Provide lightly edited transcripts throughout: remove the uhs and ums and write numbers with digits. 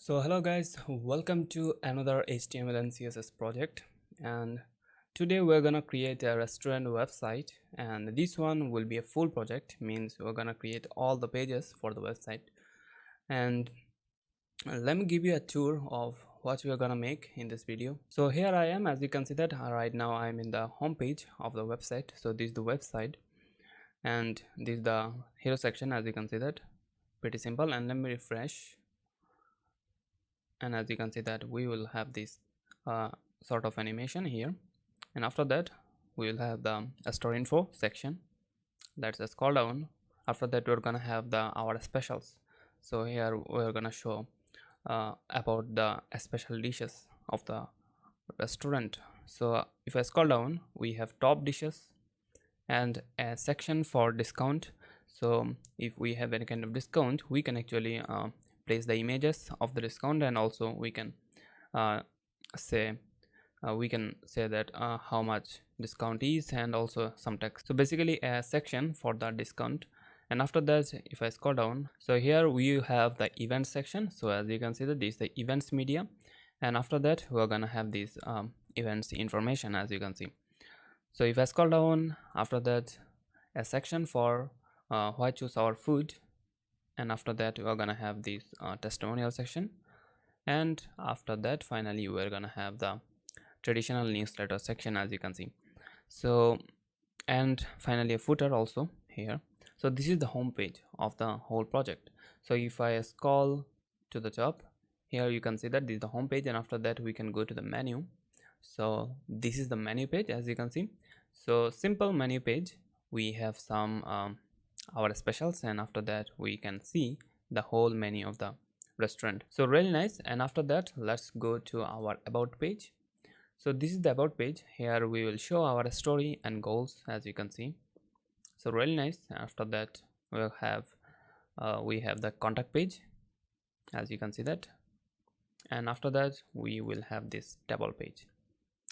So hello guys, welcome to another HTML and CSS project, and today we're gonna create a restaurant website, and this one will be a full project, means we're gonna create all the pages for the website. And let me give you a tour of what we are gonna make in this video. So here I am, as you can see that right now I'm in the home page of the website. So this is the website and this is the hero section, as you can see that, pretty simple. And let me refresh, and as you can see that we will have this sort of animation here, and after that we will have the store info section. Let's scroll down. After that we're gonna have our specials. So here we're gonna show about the special dishes of the restaurant. So if I scroll down, we have top dishes and a section for discount. So if we have any kind of discount, we can actually place the images of the discount, and also we can say that how much discount is, and also some text. So basically a section for the discount. And after that, if I scroll down, so here we have the events section. So as you can see that this is the events media, and after that we're gonna have this events information, as you can see. So if I scroll down, after that a section for why choose our food, and after that we're gonna have this testimonial section, and after that finally we're gonna have the traditional newsletter section, as you can see. So, and finally a footer also here. So this is the home page of the whole project. So if I scroll to the top, here you can see that this is the home page, and after that we can go to the menu. So this is the menu page, as you can see. So simple menu page, we have some our specials, and after that we can see the whole menu of the restaurant. So really nice. And after that, let's go to our about page. So this is the about page. Here we will show our story and goals, as you can see. So really nice. After that we'll have we have the contact page, as you can see that, and after that we will have this table page.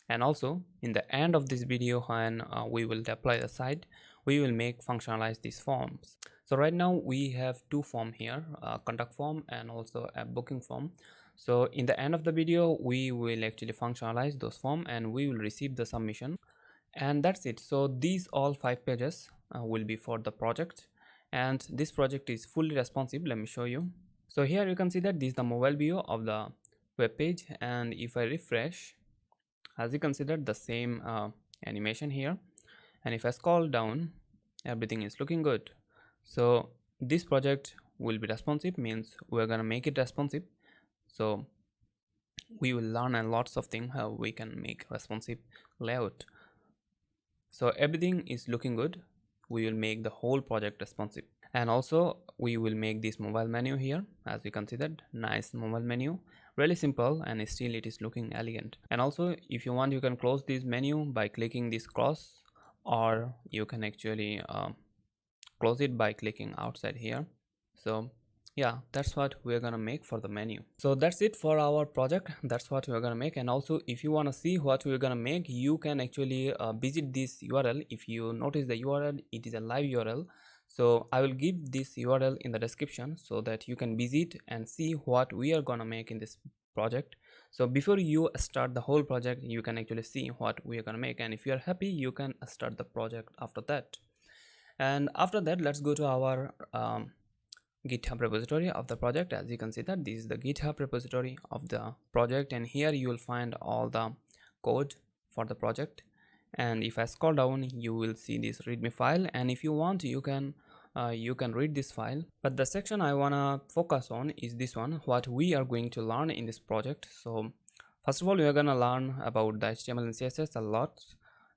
And also in the end of this video, when we will deploy the site, we will make functionalize these forms. So right now we have two form here, contact form and also a booking form. So in the end of the video we will actually functionalize those form, and we will receive the submission, and that's it. So these all 5 pages will be for the project, and this project is fully responsive. Let me show you. So here you can see that this is the mobile view of the web page, and if I refresh, as you can see that the same animation here, and if I scroll down, everything is looking good. So this project will be responsive, means we're gonna make it responsive. So we will learn a lots of things how we can make responsive layout. So everything is looking good. We will make the whole project responsive, and also we will make this mobile menu here. As you can see that nice mobile menu, really simple, and still it is looking elegant. And also if you want, you can close this menu by clicking this cross, or you can actually close it by clicking outside here. So yeah, that's what we're gonna make for the menu. So that's it for our project. That's what we're gonna make. And also if you want to see what we're gonna make, you can actually visit this URL. If you notice the URL, it is a live URL. So I will give this URL in the description so that you can visit and see what we are gonna make in this project. So before you start the whole project, you can actually see what we are gonna make, and if you are happy, you can start the project after that. And after that, let's go to our GitHub repository of the project. As you can see that this is the GitHub repository of the project, and here you will find all the code for the project. And if I scroll down, you will see this readme file, and if you want, you can read this file. But the section I wanna focus on is this one, what we are going to learn in this project. So first of all, we are gonna learn about the HTML and CSS a lot,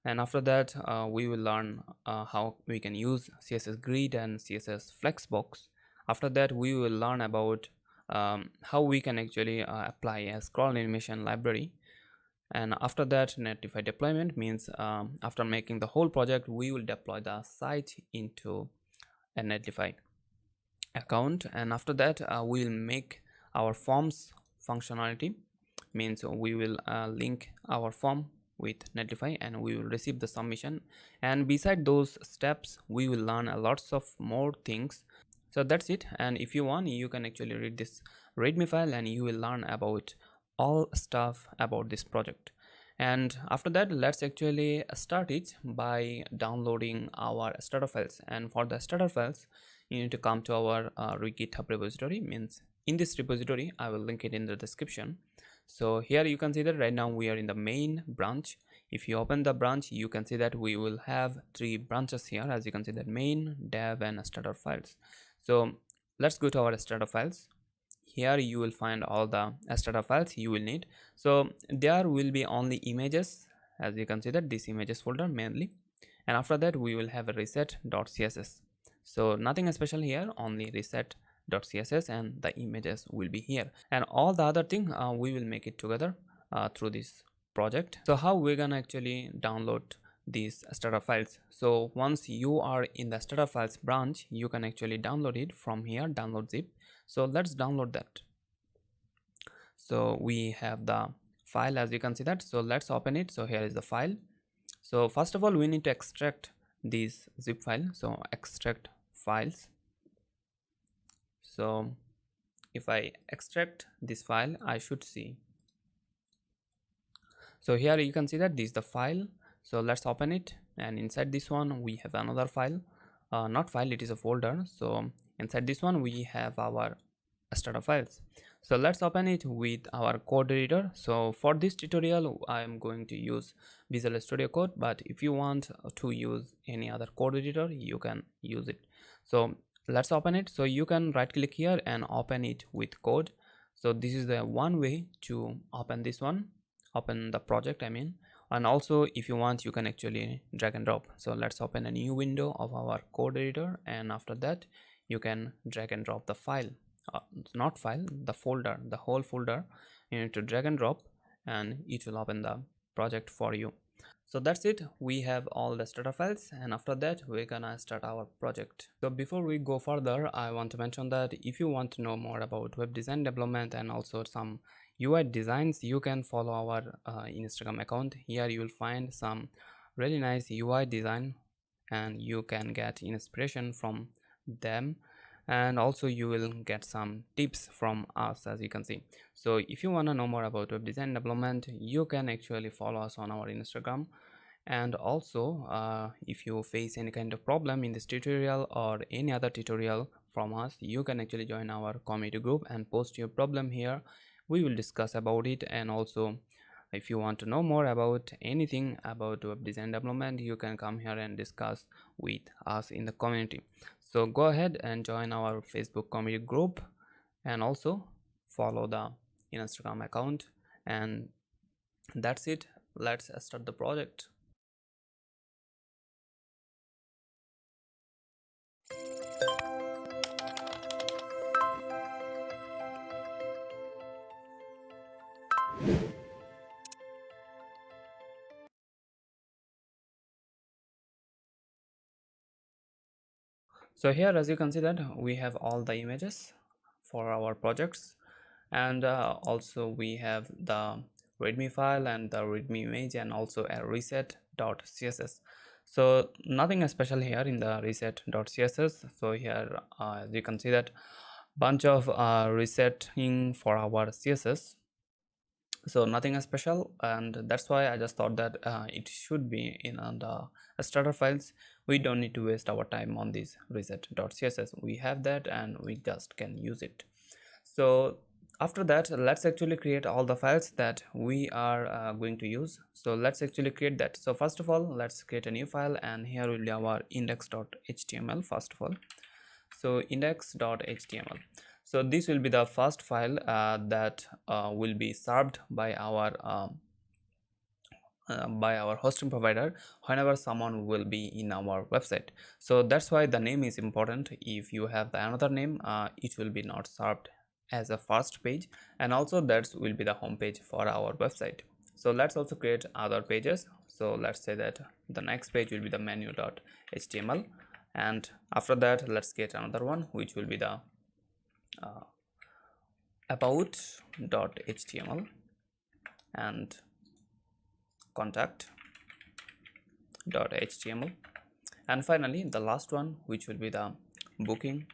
and after that we will learn how we can use CSS grid and CSS flexbox. After that we will learn about how we can actually apply a scroll animation library. And after that, Netlify deployment, means after making the whole project, we will deploy the site into a Netlify account. And after that we will make our forms functionality, means we will link our form with Netlify, and we will receive the submission. And beside those steps, we will learn a lots of more things. So that's it. And if you want, you can actually read this readme file and you will learn about all stuff about this project. And after that, let's actually start it by downloading our starter files. And for the starter files, you need to come to our GitHub repository. Means in this repository, I will link it in the description. So here you can see that right now we are in the main branch. If you open the branch, you can see that we will have 3 branches here. As you can see that main, dev and starter files. So let's go to our starter files. Here you will find all the starter files you will need. So there will be only images. As you can see that this images folder mainly, and after that we will have a reset.css. so nothing special here, only reset.css, and the images will be here, and all the other thing we will make it together through this project. So how we're gonna actually download these starter files? So once you are in the starter files branch, you can actually download it from here, download zip. So let's download that. So we have the file, as you can see that. So let's open it. So here is the file. So first of all, we need to extract this zip file. So extract files. So if I extract this file, I should see. So here you can see that this is the file. So let's open it, and inside this one we have another file, not file, it is a folder. So inside this one we have our starter files. So let's open it with our code editor. So for this tutorial I am going to use Visual Studio Code, but if you want to use any other code editor, you can use it. So let's open it. So you can right click here and open it with code. So this is the one way to open this one, open the project I mean. And also if you want, you can actually drag and drop. So let's open a new window of our code editor, and after that you can drag and drop the file, not file, the folder, the whole folder. You need to drag and drop and it will open the project for you. So that's it, we have all the starter files, and after that we're gonna start our project. So before we go further, I want to mention that if you want to know more about web design development and also some UI designs, you can follow our Instagram account. Here you will find some really nice UI design and you can get inspiration from them, and also you will get some tips from us, as you can see. So if you want to know more about web design development, you can actually follow us on our Instagram. And also if you face any kind of problem in this tutorial or any other tutorial from us, you can actually join our community group and post your problem here. We will discuss about it. And also if you want to know more about anything about web design development, you can come here and discuss with us in the community. So go ahead and join our Facebook community group and also follow the Instagram account, and that's it. Let's start the project. So here, as you can see, that we have all the images for our projects, and also we have the readme file and the readme image, and also a reset.css. so nothing special here in the reset.css. so here as you can see that bunch of resetting for our css, so nothing special, and that's why I just thought that it should be in the starter files. We don't need to waste our time on this reset.css. we have that and we just can use it. So after that, let's actually create all the files that we are going to use. So let's actually create that. So first of all, let's create a new file, and here will be our index.html first of all. So index.html, so this will be the first file that will be served by our hosting provider whenever someone will be in our website. So that's why the name is important. If you have another name, it will be not served as a first page, and also that will be the home page for our website. So let's also create other pages. So let's say that the next page will be the menu.html, and after that let's get another one which will be the about.html and contact.html, and finally the last one which will be the booking.html.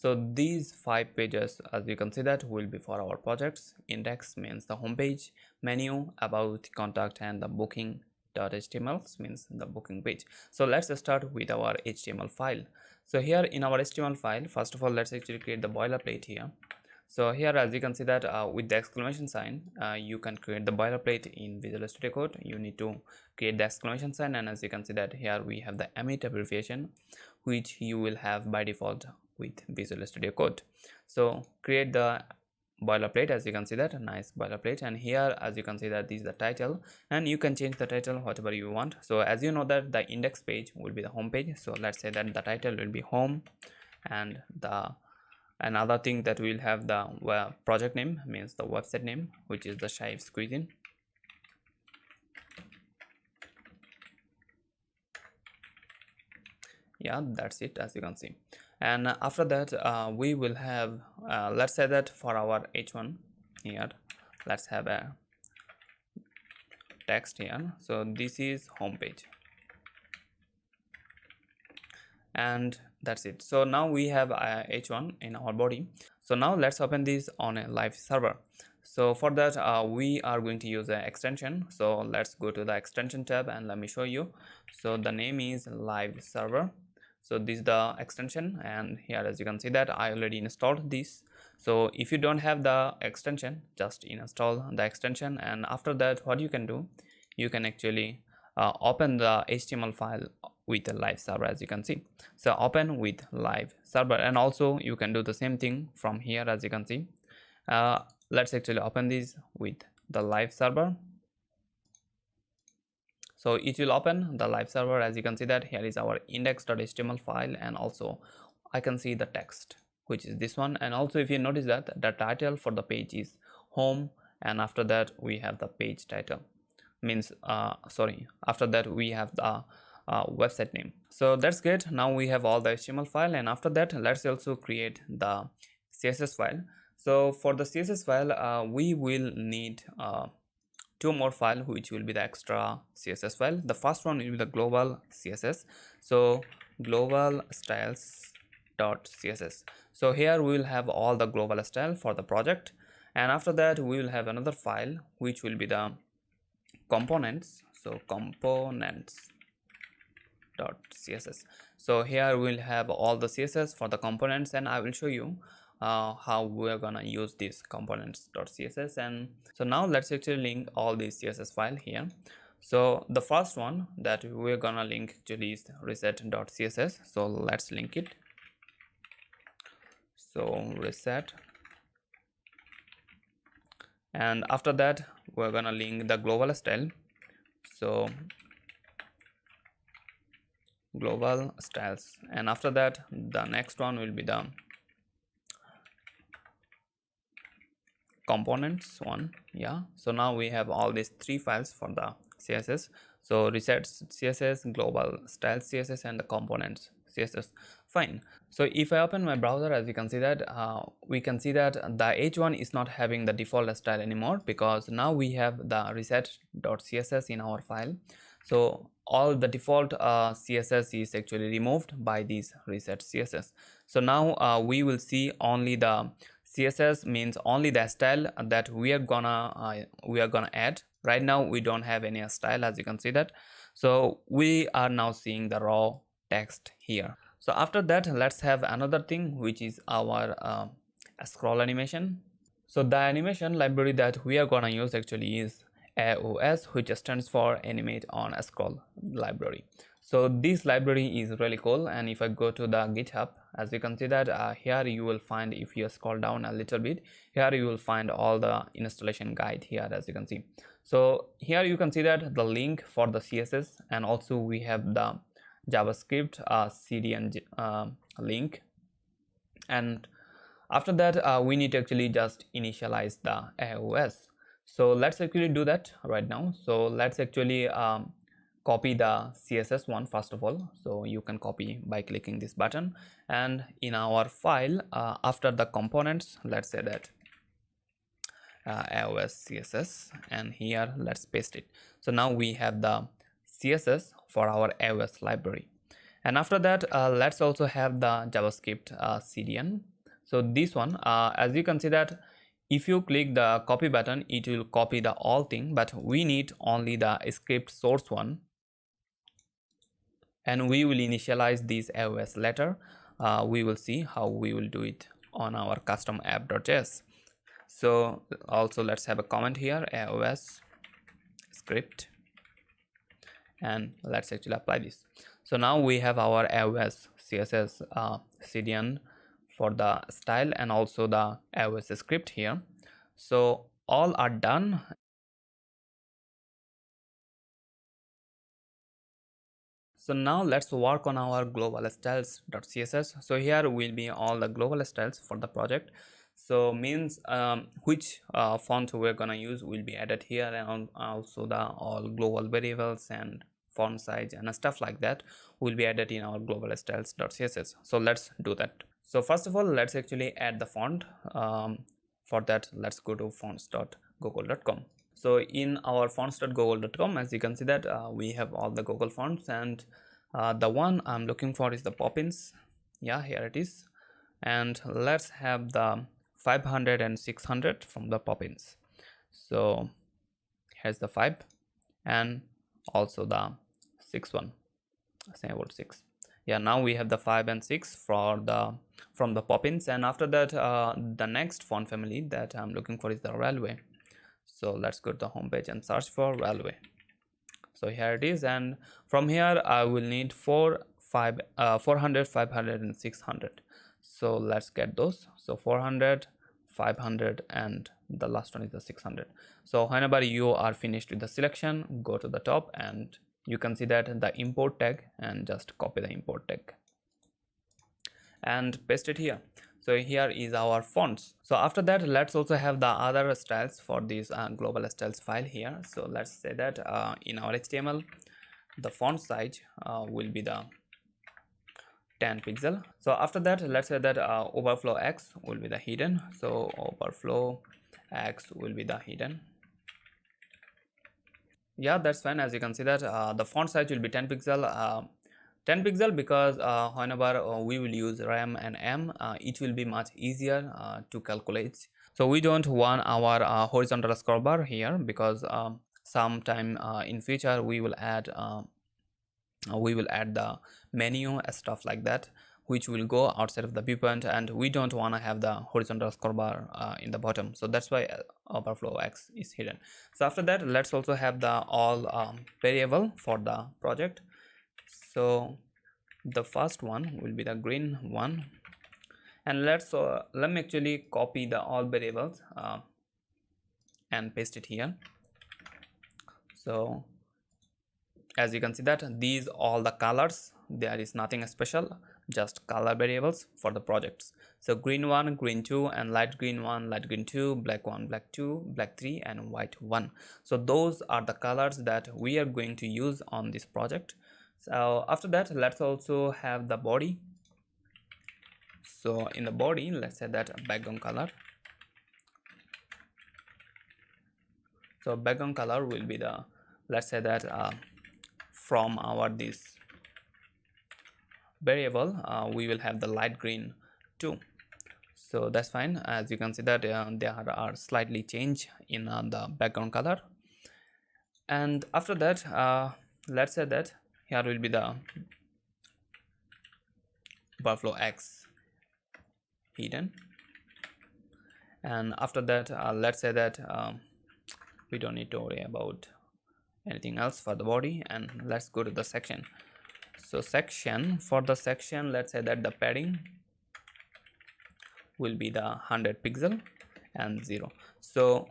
So these 5 pages, as you can see, that will be for our projects. Index means the home page, menu, about, contact, and the booking.html means the booking page. So let's start with our HTML file. So here in our HTML file, first of all, let's actually create the boilerplate here. So here, as you can see that with the exclamation sign, you can create the boilerplate in Visual Studio Code. You need to create the exclamation sign, and as you can see that here we have the Emit abbreviation, which you will have by default with Visual Studio Code. So create the boilerplate, as you can see that nice boilerplate, and here as you can see that this is the title, and you can change the title whatever you want. So as you know that the index page will be the home page, so let's say that the title will be home, and the another thing that we'll have the project name means the website name, which is the Shaif's Cuisine. Yeah, that's it, as you can see. And after that we will have let's say that for our h1 here, let's have a text here. So this is home page, and that's it. So now we have h1 in our body. So now let's open this on a live server. So for that we are going to use an extension. So let's go to the extension tab and let me show you. So the name is live server. So this is the extension, and here as you can see that I already installed this. So if you don't have the extension, just install the extension, and after that what you can do, you can actually open the HTML file with a live server, as you can see. So open with live server, and also you can do the same thing from here, as you can see. Let's actually open this with the live server. So it will open the live server. As you can see that here is our index.html file, and also I can see the text, which is this one. And also if you notice that the title for the page is home, and after that we have the page title, means after that we have the website name. So that's good. Now we have all the HTML file, and after that let's also create the CSS file. So for the CSS file we will need 2 more files, which will be the extra CSS file. The first one will be the global CSS. So global styles.css. So here we will have all the global style for the project, and after that we will have another file which will be the components. So components.css. So here we'll have all the CSS for the components, and I will show you how we are gonna use this components.css. And so now let's actually link all these CSS file here. So the first one that we're gonna link actually is reset.css. So let's link it. So reset, and after that we're gonna link the global style. So global styles, and after that the next one will be the components one. Yeah, so now we have all these 3 files for the CSS. So reset CSS, global style CSS, and the components CSS. Fine. So if I open my browser, as you can see that we can see that the h1 is not having the default style anymore, because now we have the reset.css in our file. So all the default CSS is actually removed by this reset CSS. So now we will see only the CSS, means only the style that we are gonna add. Right now we don't have any style, as you can see that. So we are now seeing the raw text here. So after that let's have another thing, which is our scroll animation. So the animation library that we are gonna use actually is AOS, which stands for Animate on Scroll library. So this library is really cool, and if I go to the GitHub, as you can see that here you will find, if you scroll down a little bit, here you will find all the installation guide here, as you can see. So here you can see that the link for the CSS, and also we have the JavaScript CDN link, and after that we need to actually just initialize the AOS. So let's actually do that right now. So let's actually copy the CSS one first of all. So you can copy by clicking this button, and in our file after the components, let's say that AOS CSS, and here let's paste it. So now we have the CSS for our AOS library. And after that, let's also have the JavaScript CDN. So this one, as you can see that if you click the copy button, it will copy the all thing, but we need only the script source one, and we will initialize this AOS later. We will see how we will do it on our custom app.js. So also let's have a comment here, AOS script, and let's actually apply this. So now we have our AOS CSS CDN for the style and also the AOS script here. So all are done. So now let's work on our global styles.css. So here will be all the global styles for the project. So means which font we're gonna use will be added here, and also the all global variables and font size and stuff like that will be added in our global styles.css. So let's do that. So first of all, let's actually add the font. For that, let's go to fonts.google.com. So in our fonts.google.com, as you can see that we have all the Google fonts, and the one I'm looking for is the Poppins. Yeah, here it is. And let's have the 500 and 600 from the Poppins. So here's the 5 and also the 6 one. Say about 6. Yeah, now we have the 5 and 6 for the from the Poppins. And after that, the next font family that I'm looking for is the Railway. So let's go to the home page and search for Railway. So here it is, and from here I will need 400, 500 and 600. So let's get those. So 400, 500 and the last one is the 600. So whenever you are finished with the selection, go to the top and you can see that the import tag, and just copy the import tag and paste it here. So here is our fonts. So after that, let's also have the other styles for this global styles file here. So let's say that in our HTML, the font size will be the 10 pixel. So after that, let's say that overflow X will be the hidden. So overflow X will be the hidden. Yeah, that's fine. As you can see that the font size will be 10 pixel. 10 pixel because whenever we will use RAM and M, it will be much easier to calculate. So we don't want our horizontal scroll bar here, because sometime in future we will add the menu stuff like that, which will go outside of the viewpoint, and we don't want to have the horizontal scroll bar in the bottom. So that's why overflow X is hidden. So after that, let's also have the all variable for the project. So the first one will be the green one, and let me actually copy the all variables and paste it here. So as you can see that these all the colors, there is nothing special, just color variables for the projects. So green 1, green 2, and light green 1, light green 2, black 1, black 2, black 3, and white 1. So those are the colors that we are going to use on this project. So after that, let's also have the body. So in the body, let's say that background color. So background color will be the, let's say that from our this variable we will have the light green 2. So that's fine. As you can see that there are slightly change in the background color. And after that, let's say that here will be the overflow X hidden. And after that, let's say that we don't need to worry about anything else for the body, and let's go to the section. So section, for the section, let's say that the padding will be the 100 pixel and 0. So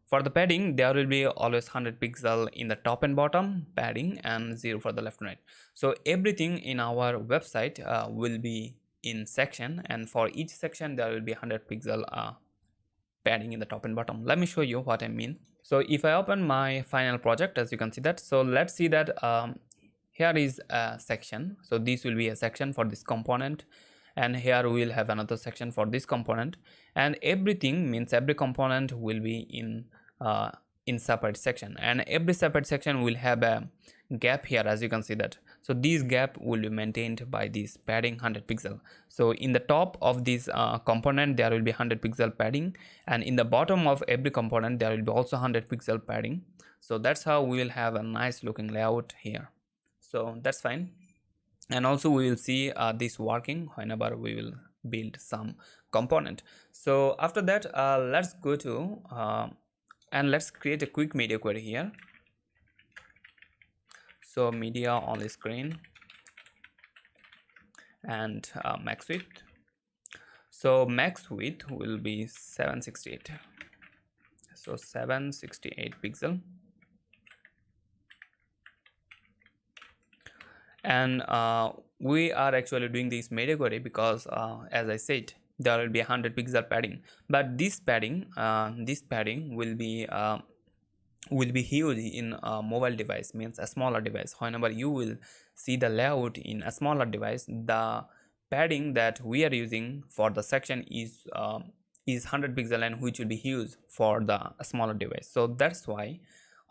for the padding, there will be always 100 pixel in the top and bottom padding, and 0 for the left and right. So everything in our website will be in section, and for each section there will be 100 pixel padding in the top and bottom. Let me show you what I mean. So if I open my final project, as you can see that, so let's see that here is a section. So this will be a section for this component, and here we will have another section for this component, and everything means every component will be in in separate section, and every separate section will have a gap here, as you can see that. So this gap will be maintained by this padding 100 pixel. So in the top of this component there will be 100 pixel padding, and in the bottom of every component there will be also 100 pixel padding. So that's how we will have a nice looking layout here. So that's fine. And also we will see this working whenever we will build some component. So after that, let's go to and let's create a quick media query here. So media on the screen and max width. So max width will be 768. So 768 pixel. And we are actually doing this media query because as I said, there will be 100 pixel padding, but this padding will be huge in a mobile device, means a smaller device. Whenever you will see the layout in a smaller device, the padding that we are using for the section is 100 pixel, and which will be huge for the smaller device. So that's why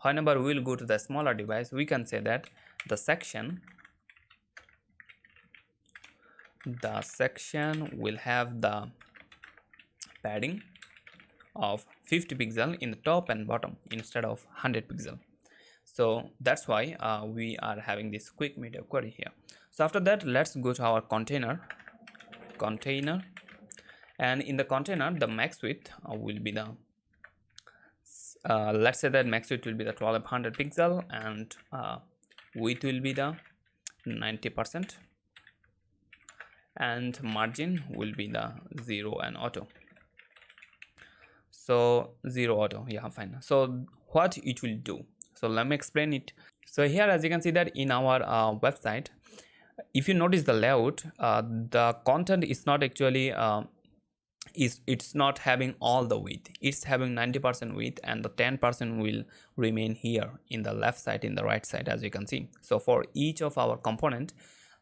whenever we will go to the smaller device, we can say that the section will have the padding of 50 pixel in the top and bottom instead of 100 pixel. So that's why we are having this quick media query here. So after that, let's go to our container, and in the container the max width will be the let's say that max width will be the 1200 pixel, and width will be the 90%, and margin will be the 0 and auto. So 0 auto, yeah, fine. So what it will do, so let me explain it. So here, as you can see that in our website, if you notice the layout, the content is not actually it's not having all the width. It's having 90% width, and the 10% will remain here in the left side, in the right side, as you can see. So for each of our component,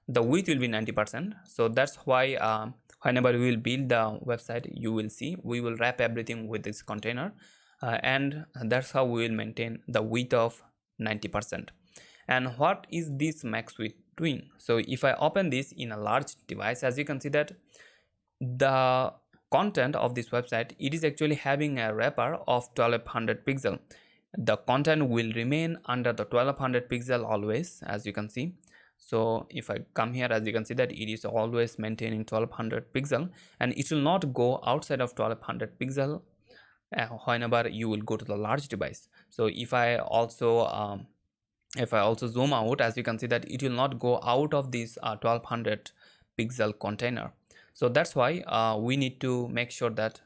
the width will be 90%. So that's why whenever we will build the website, you will see we will wrap everything with this container, and that's how we will maintain the width of 90%. And what is this max width doing? So if I open this in a large device, as you can see that the content of this website, it is actually having a wrapper of 1200 pixel. The content will remain under the 1200 pixel always, as you can see. So if I come here, as you can see that it is always maintaining 1200 pixel, and it will not go outside of 1200 pixel whenever you will go to the large device. So if I also zoom out, as you can see that it will not go out of this 1200 pixel container. So that's why we need to make sure that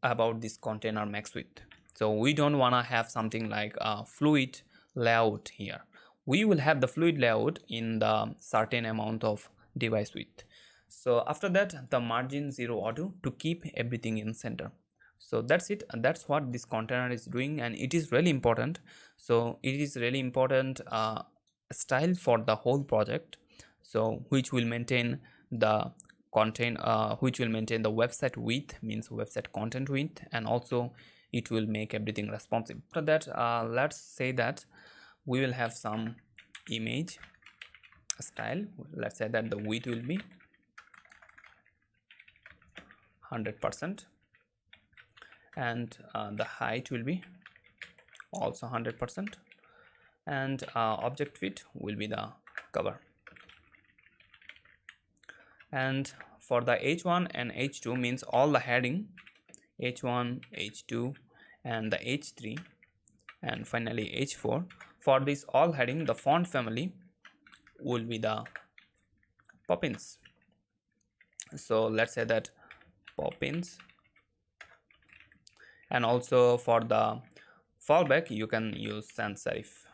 about this container max width. So we don't want to have something like a fluid layout here. We will have the fluid layout in the certain amount of device width. So after that, the margin 0 auto to keep everything in center. So that's it, and that's what this container is doing, and it is really important. So it is really important style for the whole project, so which will maintain the content, which will maintain the website width, means website content width, and also it will make everything responsive. After that, let's say that we will have some image style. Let's say that the width will be 100%, and the height will be also 100%, and object width will be the cover. And for the h1 and h2, means all the heading h1, h2, and the h3, and finally h4, for this all heading, the font family will be the Poppins. So let's say that Poppins, and also for the fallback you can use sans serif.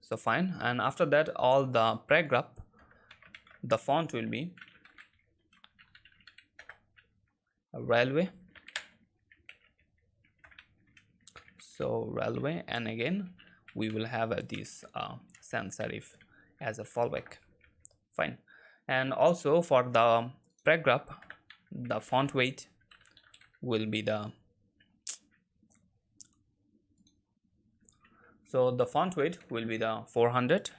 So fine. And after that, all the paragraph, the font will be railway. So railway, and again we will have this sans serif as a fallback. Fine. And also for the paragraph, the font weight will be the So the font weight will be the 400,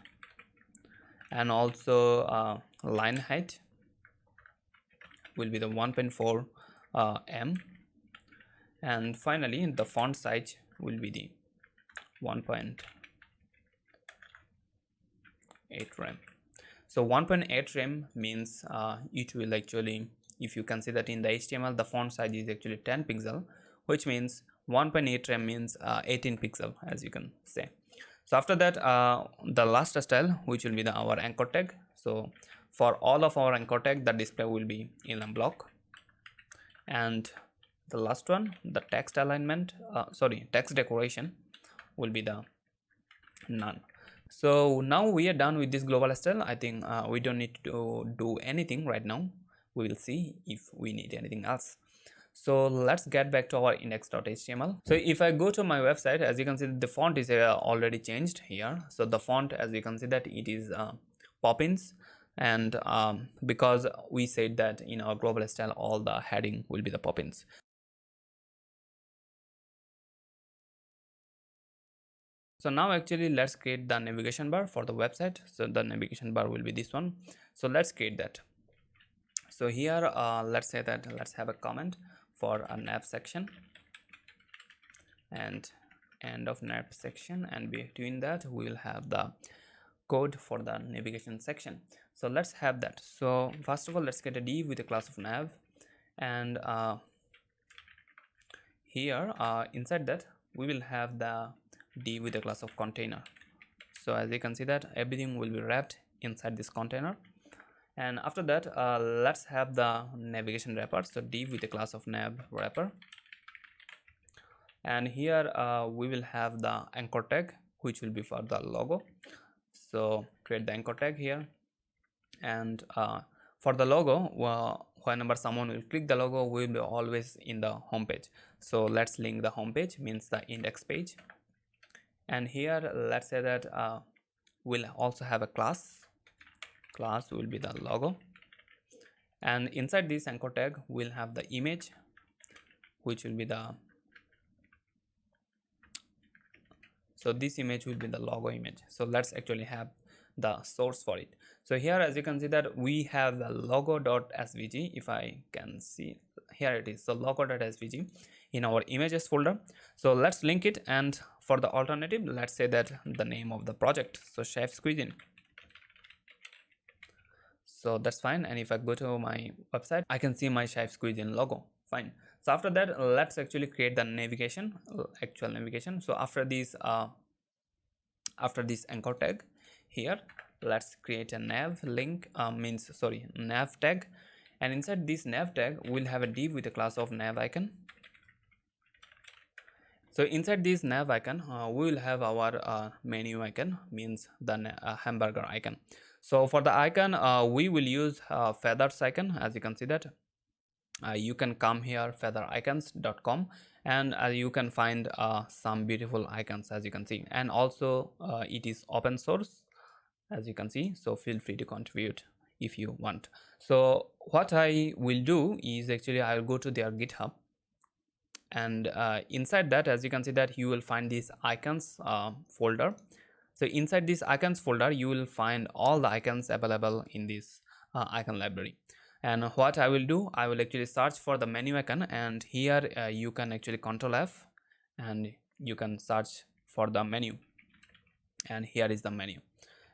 and also line height will be the 1.4 m, and finally the font size will be the 1.8 rem. So 1.8 rem means it will actually, if you can see that in the HTML the font size is actually 10 pixel, which means 1.8 rem means 18 pixel, as you can say. So after that the last style, which will be our anchor tag. So for all of our anchor tag, the display will be in a block, and the last one, the text alignment, text decoration will be the none. So now we are done with this global style. I think we don't need to do anything right now. We will see if we need anything else. So let's get back to our index.html. So if I go to my website, as you can see, the font is already changed here. So the font, as you can see, that it is Poppins, and because we said that in our global style all the heading will be the Poppins. So now actually let's create the navigation bar for the website. So the navigation bar will be this one. So let's create that. So here let's say that let's have a comment for a nav section and end of nav section, and between that we will have the code for the navigation section. So let's have that. So first of all, let's get a div with a class of nav, and here inside that we will have the div with a class of container. So as you can see that everything will be wrapped inside this container, and after that let's have the navigation wrapper. So div with a class of nav wrapper, and here we will have the anchor tag, which will be for the logo. So create the anchor tag here, and for the logo, whenever someone will click the logo, we will be always in the home page. So let's link the home page, means the index page, and here let's say that we'll also have a class will be the logo, and inside this anchor tag we'll have the image, which will be the, so this image will be the logo image. So let's actually have the source for it. So here as you can see that we have the logo.svg. If I can see, here it is. So logo.svg in our images folder. So let's link it, and for the alternative, let's say that the name of the project, so Shaif's Cuisine. So that's fine, and if I go to my website, I can see my Shaif's Cuisine logo. Fine. So after that, let's actually create the navigation, actual navigation. So after this anchor tag here, let's create a nav link, nav tag, and inside this nav tag we'll have a div with a class of nav icon. So inside this nav icon we will have our menu icon, means the hamburger icon. So for the icon we will use feathers icon. As you can see that you can come here feathericons.com, and you can find some beautiful icons, as you can see, and also it is open source, as you can see, so feel free to contribute if you want. So what I will do is actually I will go to their GitHub, and inside that, as you can see that you will find this icons folder. So inside this icons folder you will find all the icons available in this icon library. And what I will do, I will actually search for the menu icon, and here you can actually Ctrl F and you can search for the menu, and here is the menu.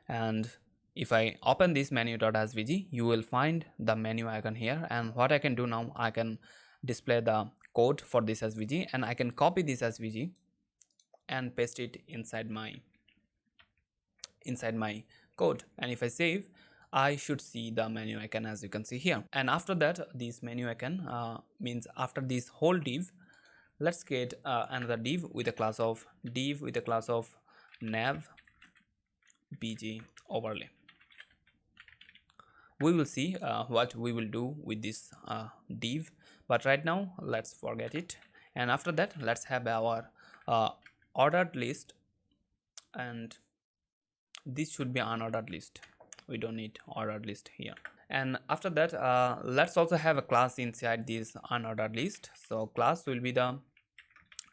And if I open this menu.svg, you will find the menu icon here, and what I can do now, I can display the code for this svg, and I can copy this svg and paste it inside my code, and if I save, I should see the menu icon, as you can see here. And after that, this menu icon means after this whole div, let's create another div with a class of nav bg overlay. We will see what we will do with this div, but right now let's forget it. And after that, let's have our ordered list, and this should be unordered list. We don't need ordered list here. And after that, let's also have a class inside this unordered list. So class will be the,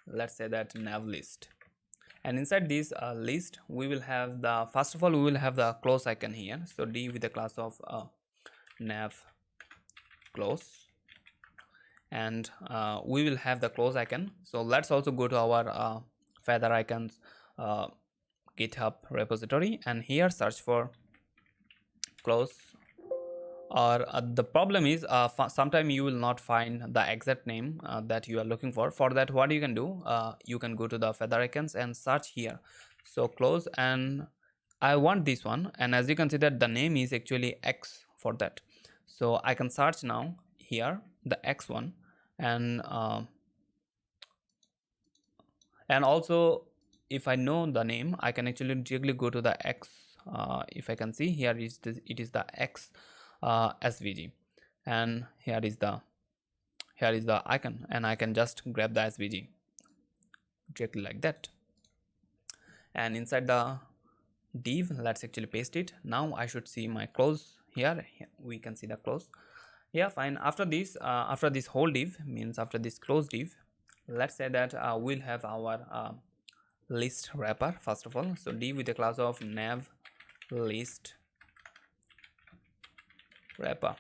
let's say that nav list, And inside this list we will have the, first of all we will have the close icon here. So D with the class of nav close, and we will have the close icon. So let's also go to our feather icons GitHub repository, and here search for close. Or the problem is sometime you will not find the exact name that you are looking for. For that, what you can do, you can go to the feather icons and search here. So close, and I want this one, and as you can see that the name is actually X for that. So I can search now here the X one, and also if I know the name, I can actually directly go to the X. If I can see here is this, it is the X SVG, and here is the icon, and I can just grab the SVG directly like that, and inside the div let's actually paste it. Now I should see my close here. We can see the close. Yeah, fine. After this whole div, means after this close div, let's say that we'll have our list wrapper first of all. So div with the class of nav list wrapper,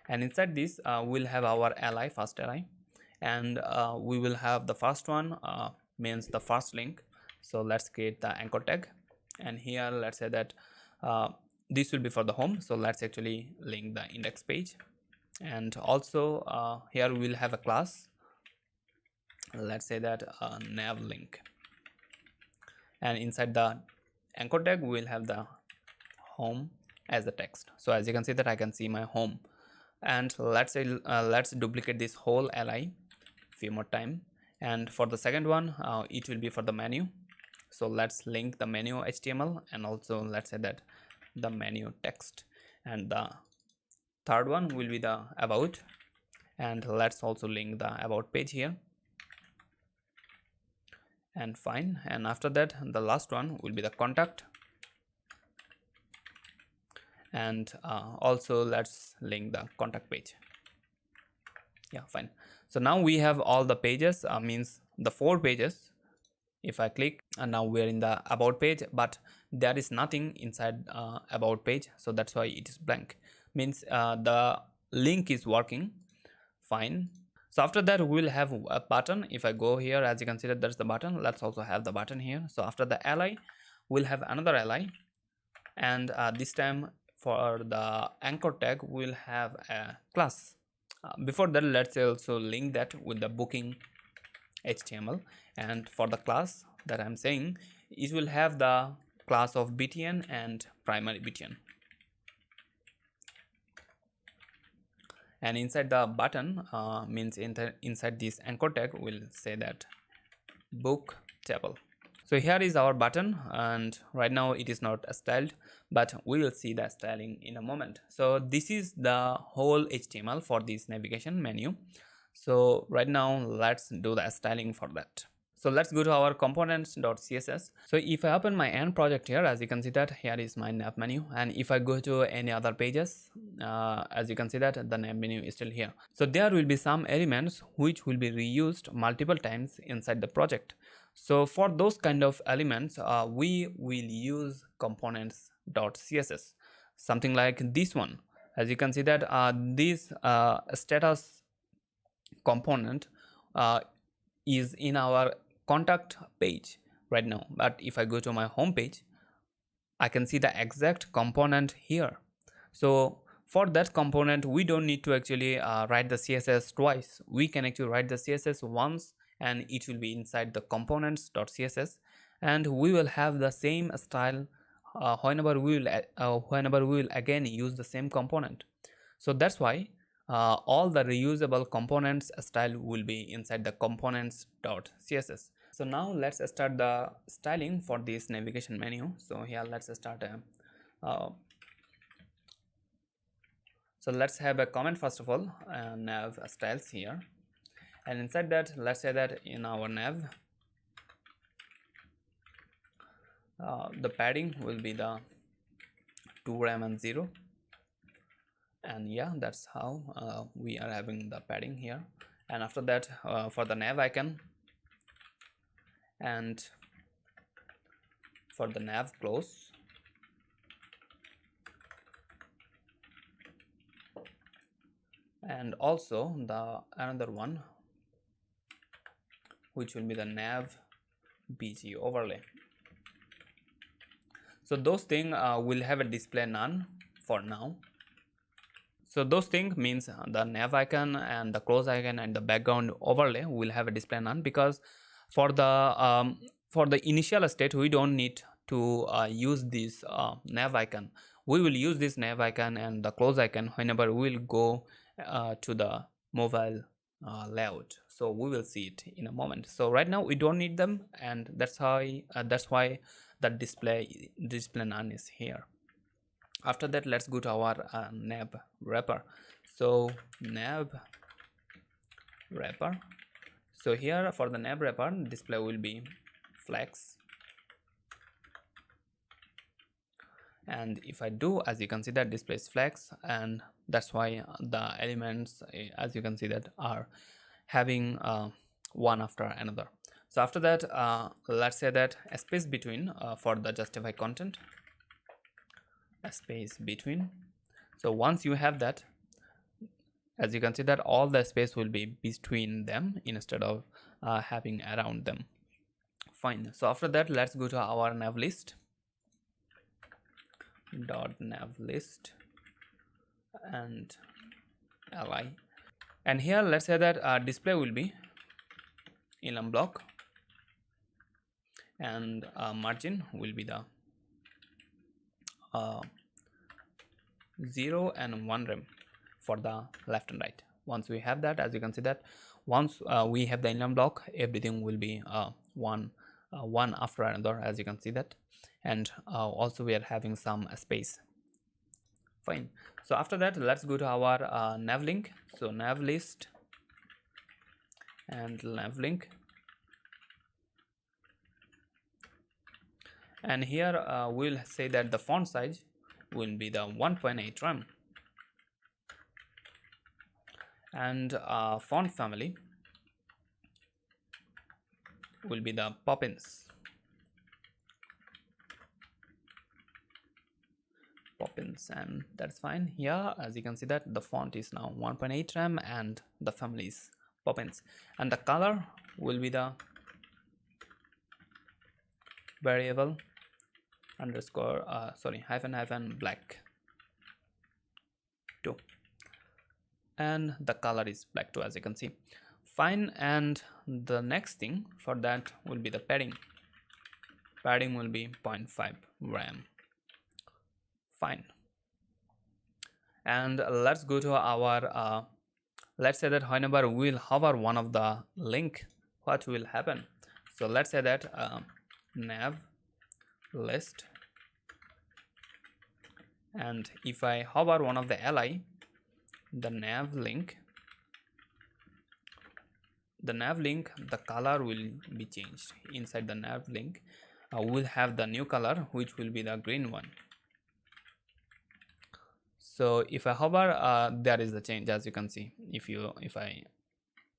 and inside this we'll have our li, first li, and we will have the first one means the first link. So let's create the anchor tag, and here let's say that this will be for the home. So let's actually link the index page, and also here we will have a class, let's say that nav link, and inside the anchor tag we will have the home as the text. So as you can see that I can see my home, and let's say let's duplicate this whole li few more time, and for the second one it will be for the menu. So let's link the menu HTML, and also let's say that the menu text, and the third one will be the about, and let's also link the about page here, and fine. And after that the last one will be the contact, and also let's link the contact page. Yeah, fine. So now we have all the pages, means the 4 pages. If I click, and now we're in the about page, but there is nothing inside about page, so that's why it is blank, means the link is working fine. So after that we will have a button. If I go here, as you can see that there's the button. Let's also have the button here. So after the li we'll have another li, and this time for the anchor tag we'll have a class. Before that, let's also link that with the booking HTML, and for the class that I'm saying, it will have the class of btn and primary btn, and inside the button means inside this anchor tag we'll say that book table. So here is our button, and right now it is not styled, but we will see the styling in a moment. So this is the whole HTML for this navigation menu. So right now let's do the styling for that. So let's go to our components.css. So if I open my end project here, as you can see that here is my nav menu, and if I go to any other pages, as you can see that the nav menu is still here. So there will be some elements which will be reused multiple times inside the project. So for those kind of elements we will use components.css, something like this one. As you can see that this status component is in our contact page right now, but if I go to my home page, I can see the exact component here. So for that component we don't need to actually write the CSS twice. We can actually write the CSS once, and it will be inside the components.css, and we will have the same style whenever we will again use the same component. So that's why all the reusable components style will be inside the components.css. So now let's start the styling for this navigation menu. So here let's start so let's have a comment first of all, nav styles here, and inside that let's say that in our nav the padding will be the 2 rem and 0, and yeah, that's how we are having the padding here. And after that for the nav icon, and for the nav close, and also the another one which will be the nav bg overlay. So those things will have a display none for now. So those things means the nav icon and the close icon and the background overlay will have a display none, because for the initial state we don't need to use this nav icon. We will use this nav icon and the close icon whenever we will go to the mobile layout. So we will see it in a moment. So right now we don't need them, and that's why the display none is here. After that, let's go to our nav wrapper. So nav wrapper. So here for the nav wrapper, display will be flex, and if I do, as you can see that display is flex, and that's why the elements, as you can see, that are having one after another. So after that, let's say that a space between for the justify content, a space between. So once you have that, as you can see that all the space will be between them instead of having around them. Fine. So after that, let's go to our nav list dot nav list and li, and here let's say that display will be enum block, and margin will be the 0 and 1 rem for the left and right. Once we have that, as you can see that once we have the enum block, everything will be one after another, as you can see that, and also we are having some space. Fine. So after that, let's go to our nav link. So nav list and nav link, and here we'll say that the font size will be the 1.8 rem, and font family will be the Poppins. And that's fine. Here, as you can see that the font is now 1.8 rem and the family is Poppins, and the color will be the variable underscore hyphen black 2, and the color is black 2, as you can see. Fine. And the next thing for that will be the padding will be 0.5 rem. Fine. And let's go to our let's say that whenever we will hover one of the link, what will happen. So let's say that nav list, and if I hover one of the li, the nav link, the color will be changed. Inside the nav link we'll have the new color, which will be the green one. So if I hover, there is the change, as you can see. If I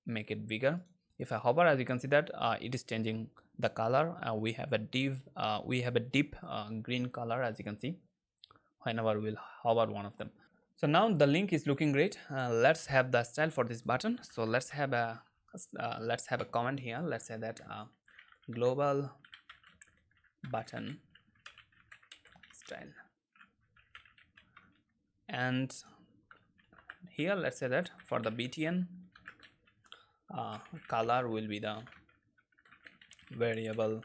make it bigger, if I hover, as you can see that it is changing the color. We have a deep green color, as you can see, whenever we'll hover one of them. So now the link is looking great. Let's have the style for this button. So let's have a comment here. Let's say that global button style, and here let's say that for the btn color will be the variable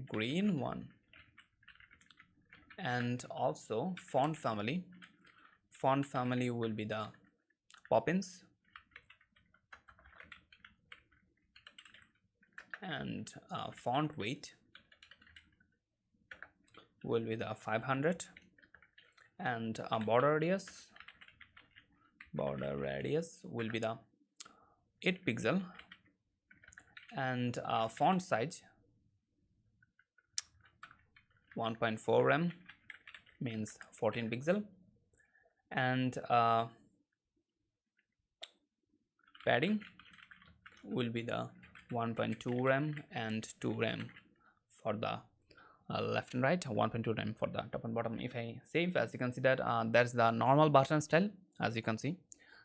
green one, and also font family will be the Poppins, and font weight will be the 500, and border radius will be the 8 pixel, and font size 1.4 rem means 14 pixel, and padding will be the 1.2 rem and 2 rem for the left and right, 1.2 rem for the top and bottom. If I save, as you can see that that's the normal button style, as you can see.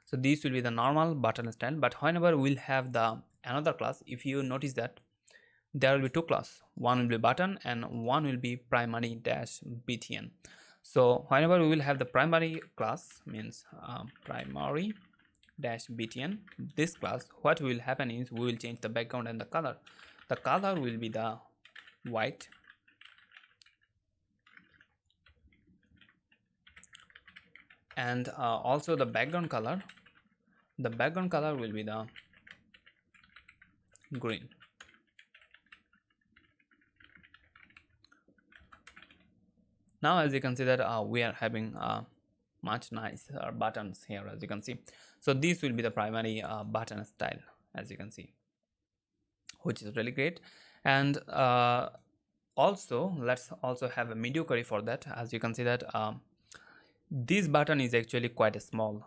So this will be the normal button style, but whenever we'll have the another class, if you notice that there will be two classes, one will be button and one will be primary dash btn. So whenever we will have the primary class, means primary dash btn, this class, what will happen is we will change the background and the color. The color will be the white, and also the background color will be the green. Now as you can see that we are having much nicer buttons here, as you can see. So this will be the primary button style, as you can see, which is really great. And also let's also have a media query for that. As you can see that this button is actually quite small.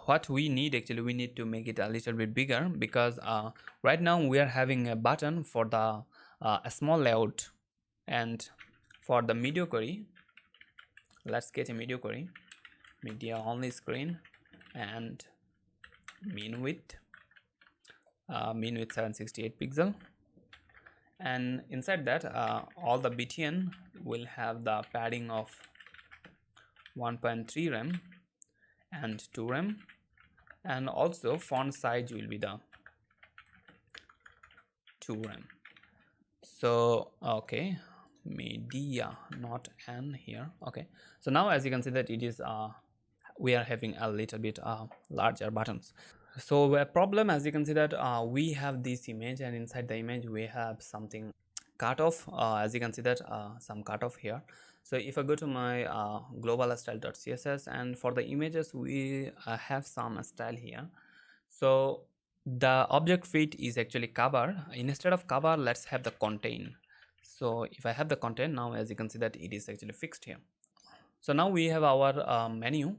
What we need, actually we need to make it a little bit bigger, because right now we are having a button for the a small layout. And for the media query, let's get a media query, media only screen, and mean width 768 pixel, and inside that all the btn will have the padding of 1.3 rem and 2 rem, and also font size will be the 2 rem. So okay, media, not n here. Okay, so now as you can see that it is we are having a little bit larger buttons. So a problem, as you can see that we have this image, and inside the image we have something cut off. As you can see that some cut off here. So if I go to my global style.css, and for the images we have some style here. So the object fit is actually cover. Instead of cover, let's have the contain. So if I have the content, now as you can see that it is actually fixed here. So now we have our menu,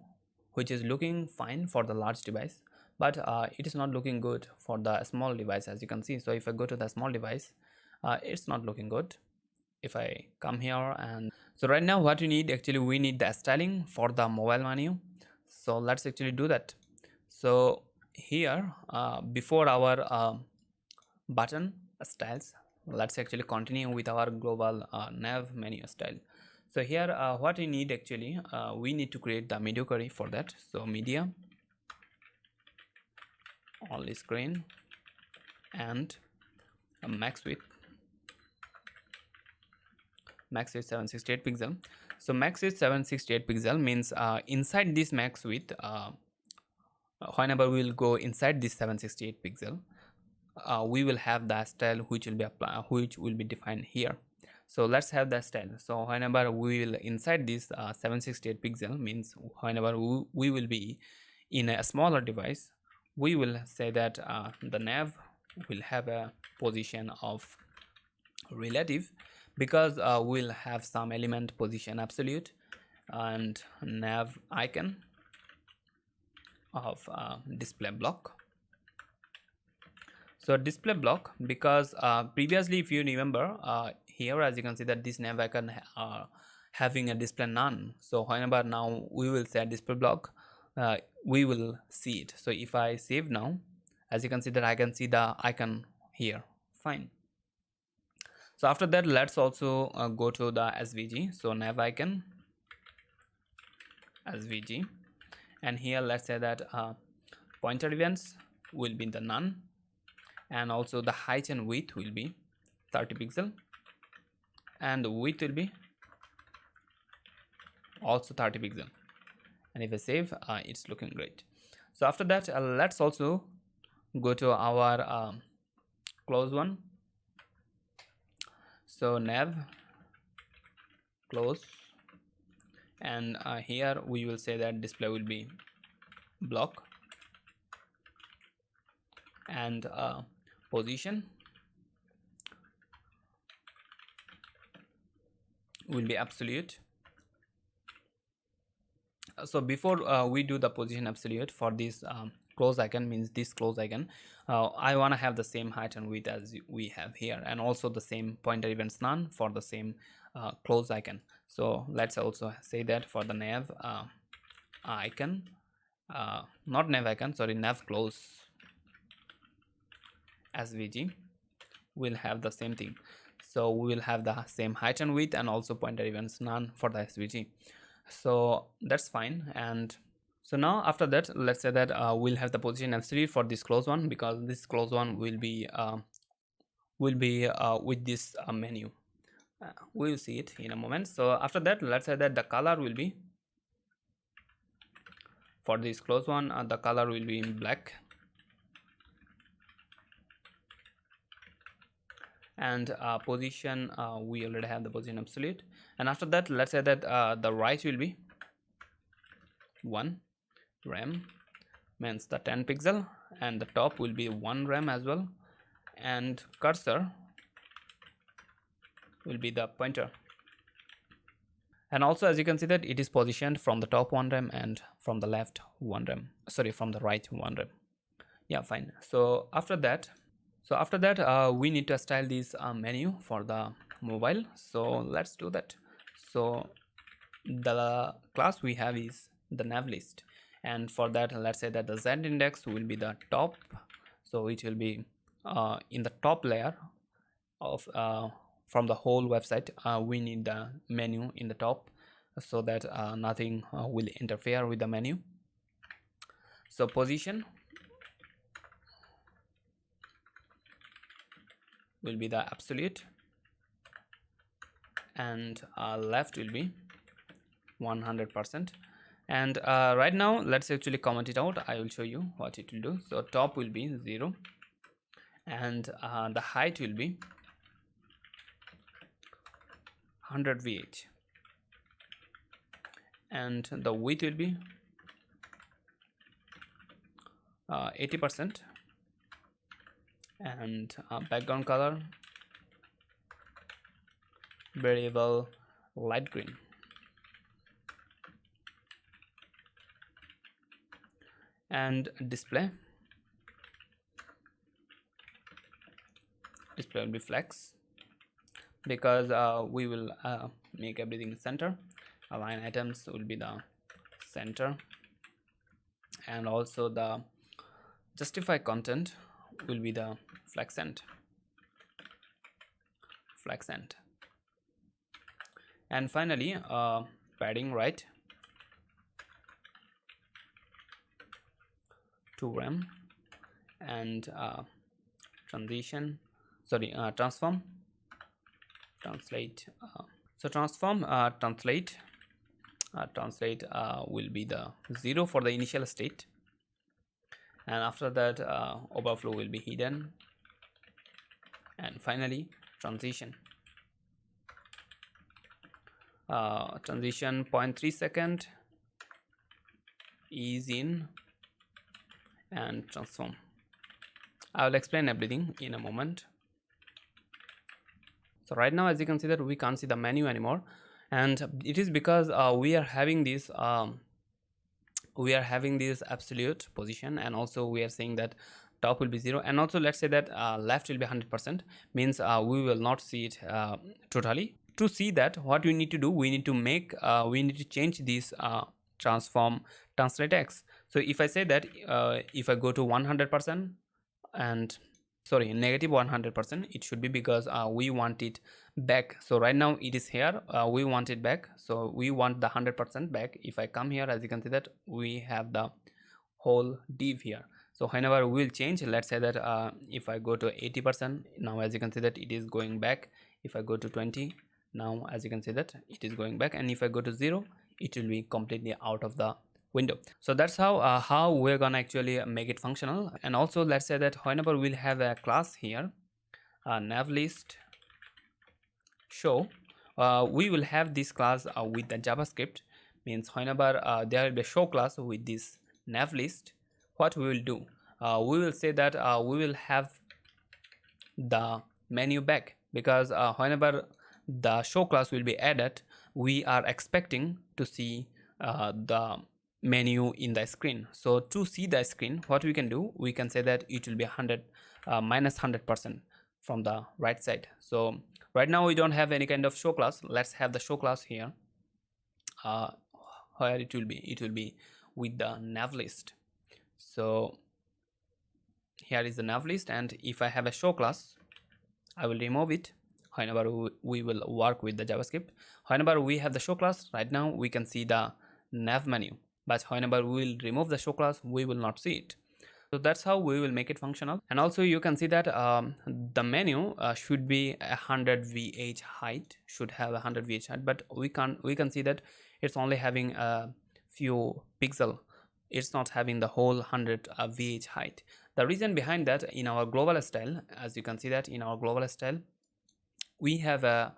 which is looking fine for the large device, but it is not looking good for the small device, as you can see. So if I go to the small device, it's not looking good. If I come here, and so right now what we need, actually we need the styling for the mobile menu. So let's actually do that. So here before our button styles, let's actually continue with our global nav menu style. So here what we need, actually we need to create the media query for that. So media only screen and max width 768 pixel. So max width 768 pixel means inside this max width, whenever we will go inside this 768 pixel, we will have the style which will be defined here. So let's have the style. So whenever we will inside this 768 pixel, means whenever we will be in a smaller device, we will say that the nav will have a position of relative, because we'll have some element position absolute, and nav icon of display block. So display block, because previously, if you remember, here as you can see that this nav icon having a display none. So whenever now we will say display block, we will see it. So if I save now, as you can see that I can see the icon here. Fine. So after that, let's also go to the svg. So nav icon svg, and here let's say that pointer events will be the none, and also the height and width will be 30 pixel, and the width will be also 30 pixel. And if I save, it's looking great. So after that, let's also go to our close one. So nav close, and here we will say that display will be block, and position will be absolute. So before we do the position absolute for this close icon means this close icon, I want to have the same height and width as we have here, and also the same pointer events none for the same close icon. So let's also say that for the nav icon, not nav icon, sorry, nav close svg will have the same thing. So we will have the same height and width and also pointer events none for the svg. So that's fine. And so now after that, let's say that we'll have the position absolute for this close one, because this close one will be with this menu. We'll see it in a moment. So after that, let's say that the color will be, for this close one, the color will be in black, and position, we already have the position absolute. And after that, let's say that the right will be 1 rem, means the 10 pixel, and the top will be 1 rem as well, and cursor will be the pointer. And also, as you can see that it is positioned from the top 1 rem and from the left 1 rem, sorry, from the right 1 rem. Yeah, fine. So after that we need to style this menu for the mobile. So let's do that. So the class we have is the nav list, and for that, let's say that the z index will be the top, so it will be in the top layer of from the whole website. We need the menu in the top, so that nothing will interfere with the menu. So position will be the absolute, and left will be 100%. And right now, let's actually comment it out. I will show you what it will do. So top will be 0, and the height will be 100 VH, and the width will be 80%, and background color variable light green, and display will be flex, because we will make everything center. Align items will be the center, and also the justify content will be the flexant, and finally padding right 2 rem, and transform translate. So transform translate will be the 0 for the initial state, and after that overflow will be hidden, and finally transition 0.3 second, ease in, and transform. I will explain everything in a moment. So right now, as you can see that we can't see the menu anymore, and it is because we are having this absolute position, and also we are saying that top will be 0, and also let's say that left will be 100%, means we will not see it totally. To see that, what we need to do, we need to change this transform translate x. So if I say that if I go to 100% and sorry, negative 100%, it should be because we want it back. So right now it is here, we want it back, so we want the 100% back. If I come here, as you can see that we have the whole div here. So whenever we will change, let's say that if I go to 80%, now as you can see that it is going back. If I go to 20, now as you can see that it is going back, and if I go to 0, it will be completely out of the window. So that's how we're gonna actually make it functional. And also let's say that whenever we'll have a class here, nav list show, we will have this class with the JavaScript, means whenever there will be a show class with this nav list, what we will do, we will say that we will have the menu back, because whenever the show class will be added, we are expecting to see the menu in the screen. So to see the screen, what we can do, we can say that it will be 100 minus 100% from the right side. So right now we don't have any kind of show class. Let's have the show class here, where it will be with the nav list. So here is the nav list, and if I have a show class, I will remove it whenever we will work with the JavaScript. Whenever we have the show class, right now we can see the nav menu, but whenever we will remove the show class, we will not see it. So that's how we will make it functional. And also you can see that the menu should be 100 VH height, should have 100 VH height, but we can see that it's only having a few pixel. It's not having the whole 100 VH height. The reason behind that, in our global style, as you can see that in our global style, we have a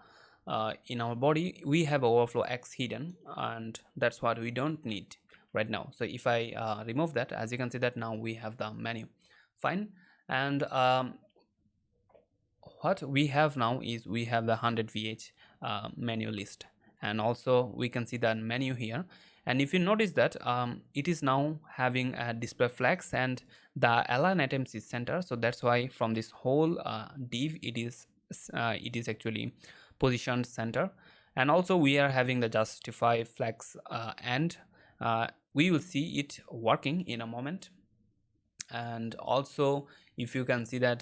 in our body we have overflow X hidden, and that's what we don't need right now. So if I remove that, as you can see that now we have the menu. Fine. And what we have now is we have the 100 VH menu list, and also we can see the menu here. And if you notice that it is now having a display flags, and the align items is center. So that's why from this whole div it is actually positioned center. And also we are having the justify flags, and we will see it working in a moment. And also if you can see that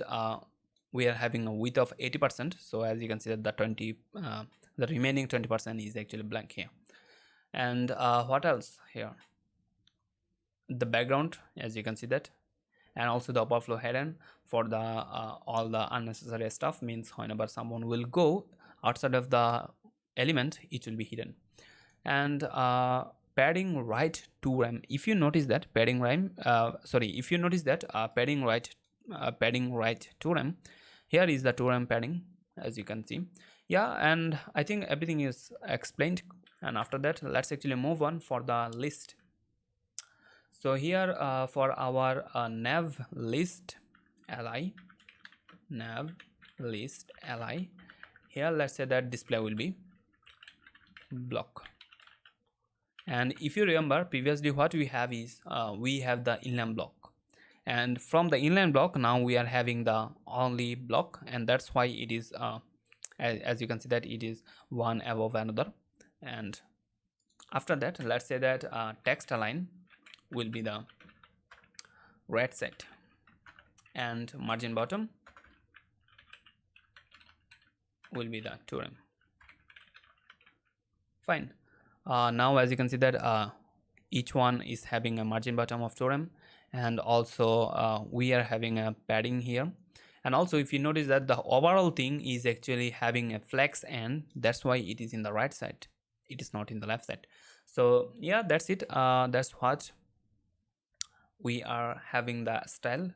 we are having a width of 80%. So as you can see that the remaining 20% is actually blank here. And what else here, the background, as you can see that, and also the overflow hidden for the all the unnecessary stuff, means whenever someone will go outside of the element, it will be hidden. And padding right to rem, if you notice that padding right padding right to rem, here is the to rem padding, as you can see. Yeah, and I think everything is explained. And after that, let's actually move on for the list. So here for our nav list li, here let's say that display will be block. And if you remember previously, what we have is we have the inline block, and from the inline block now we are having the only block, and that's why it is as you can see that it is one above another. And after that, let's say that text align will be the red set, and margin bottom will be the to rem. Fine. Now as you can see that each one is having a margin bottom of to rem, and also we are having a padding here. And also if you notice that the overall thing is actually having a flex end, that's why it is in the right side, it is not in the left side. So yeah, that's it. That's what we are having the style.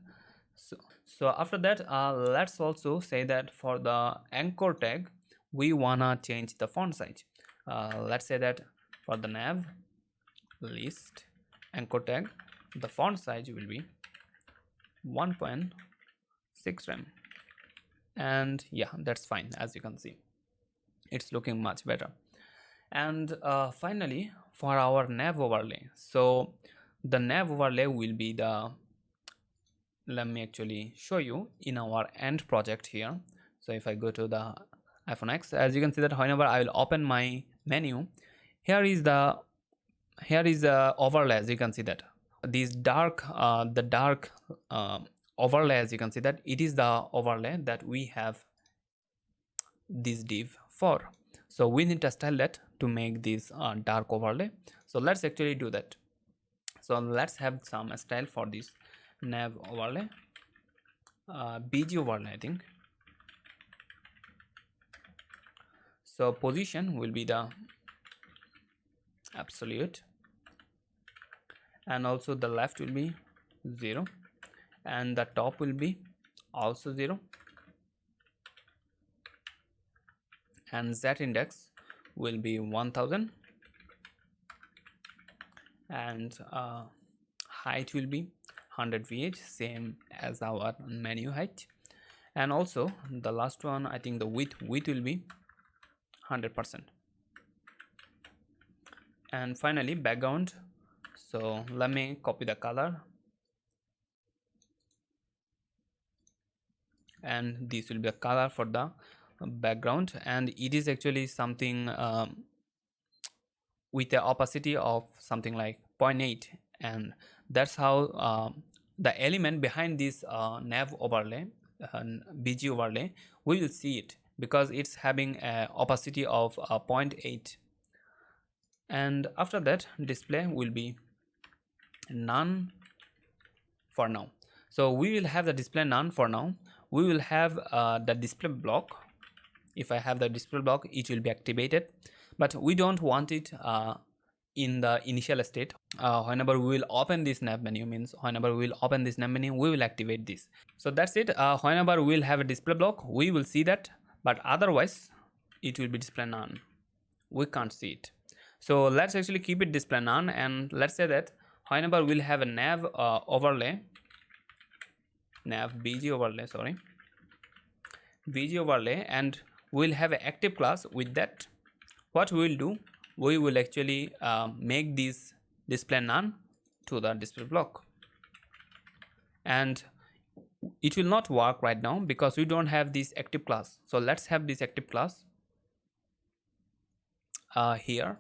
So after that, let's also say that for the anchor tag, we wanna change the font size. Let's say that for the nav list anchor tag, the font size will be 1.6 rem, and yeah, that's fine. As you can see, it's looking much better. And finally, for our nav overlay, so the nav overlay will be the, let me actually show you in our end project here. So if I go to the iPhone X, as you can see that whenever I will open my menu, here is the overlay. As you can see that these dark overlay, as you can see that it is the overlay that we have this div for. So we need to style that to make this dark overlay. So let's actually do that. So let's have some style for this nav overlay, BG overlay, I think. So position will be the absolute, and also the left will be 0, and the top will be also 0, and z index will be 1000, and height will be 100 VH, same as our menu height. And also the last one, I think the width will be 100%. And finally background, So let me copy the color, and this will be a color for the background, and it is actually something with a opacity of something like 0.8, and that's how the element behind this nav overlay, bg overlay, we will see it because it's having a opacity of 0.8. and after that display will be none for now. So we will have the display none for now. We will have the display block. If I have the display block, it will be activated, but we don't want it in the initial state. Whenever we will open this nav menu, means whenever we will open this nav menu, we will activate this. So that's it. Whenever we will have a display block, we will see that, but otherwise it will be display none. We can't see it. So let's actually keep it display none, and let's say that whenever we'll have a nav overlay, nav bg overlay, sorry, bg overlay, and we'll have an active class with that. What we will do, we will actually make this display none to the display block, and it will not work right now because we don't have this active class. So let's have this active class here,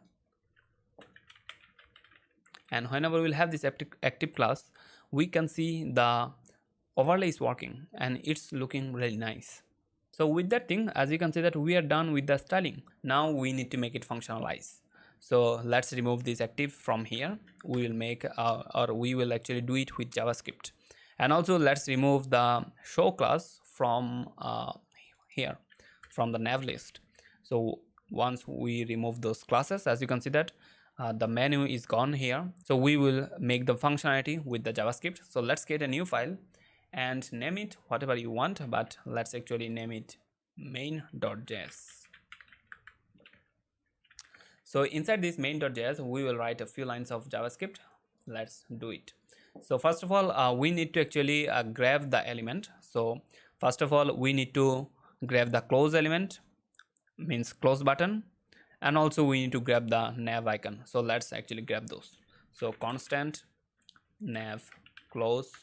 and whenever we'll have this active class, we can see the overlay is working and it's looking really nice. So with that thing, as you can see that we are done with the styling. Now we need to make it functionalize. So let's remove this active from here. We will make or we will actually do it with JavaScript. And also let's remove the show class from here, from the nav list. So once we remove those classes, as you can see that the menu is gone here. So we will make the functionality with the JavaScript. So let's get a new file and name it whatever you want, but let's actually name it main.js. So inside this main.js, we will write a few lines of JavaScript. Let's do it. So first of all, we need to actually grab the element. So first of all, we need to grab the close element, means close button, and also we need to grab the nav icon. So let's actually grab those. So constant nav close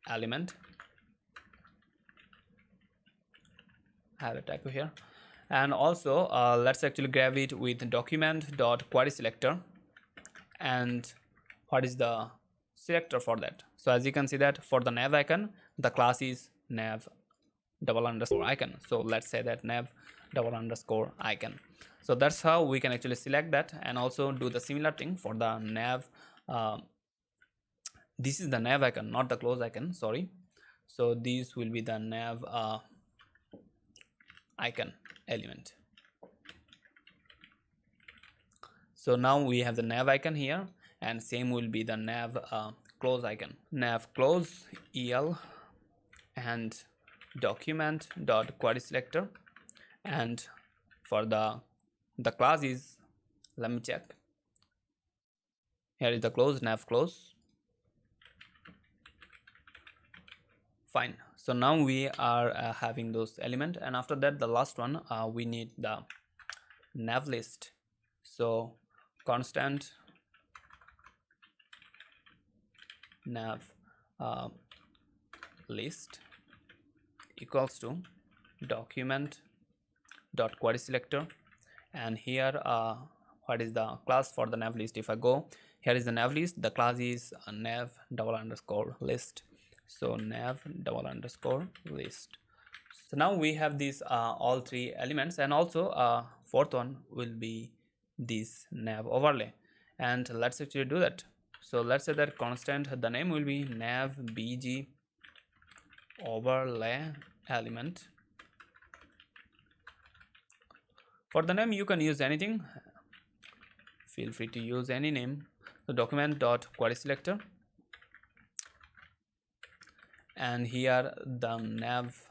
element, I have a typo here, and also let's actually grab it with document.querySelector. And what is the selector for that? So as you can see that for the nav icon, the class is nav _ icon. So let's say that nav _ icon. So that's how we can actually select that, and also do the similar thing for the nav. This is the nav icon, not the close icon, sorry. So these will be the nav icon element. So now we have the nav icon here, and same will be the nav close icon. Nav close el and document.querySelector, and for the class is, let me check, here is the close, nav close. Fine. So now we are having those elements, and after that the last one, we need the nav list. So constant nav list equals to document.querySelector, and here what is the class for the nav list? If I go, here is the nav list, the class is nav _ list. So nav _ list. So now we have these all three elements, and also fourth one will be this nav overlay, and let's actually do that. So let's say that constant, the name will be nav bg overlay element. For the name you can use anything, feel free to use any name. So document.querySelector, and here the nav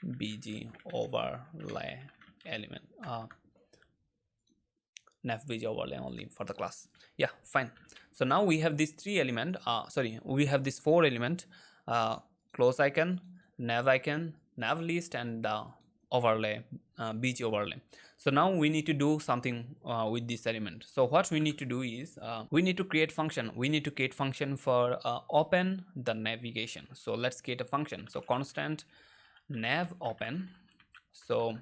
bg overlay element, nav bg overlay only for the class. Yeah, fine. So now we have these three element, we have this four element, close icon, nav list, and the overlay bg overlay. So now we need to do something with this element. So what we need to do is we need to create function. We need to create function for open the navigation. So let's create a function. So constant nav open. So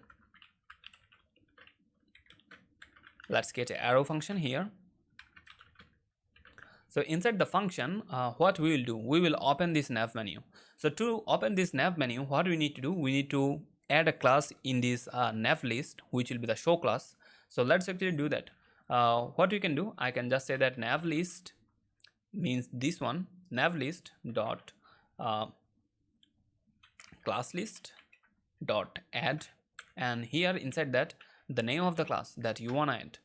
let's get an arrow function here. So inside the function, what we will do, we will open this nav menu. So to open this nav menu, what we need to do, we need to add a class in this nav list, which will be the show class. So let's actually do that. What you can do, I can just say that nav list means this one, nav list dot class list dot add, and here inside that the name of the class that you want to add.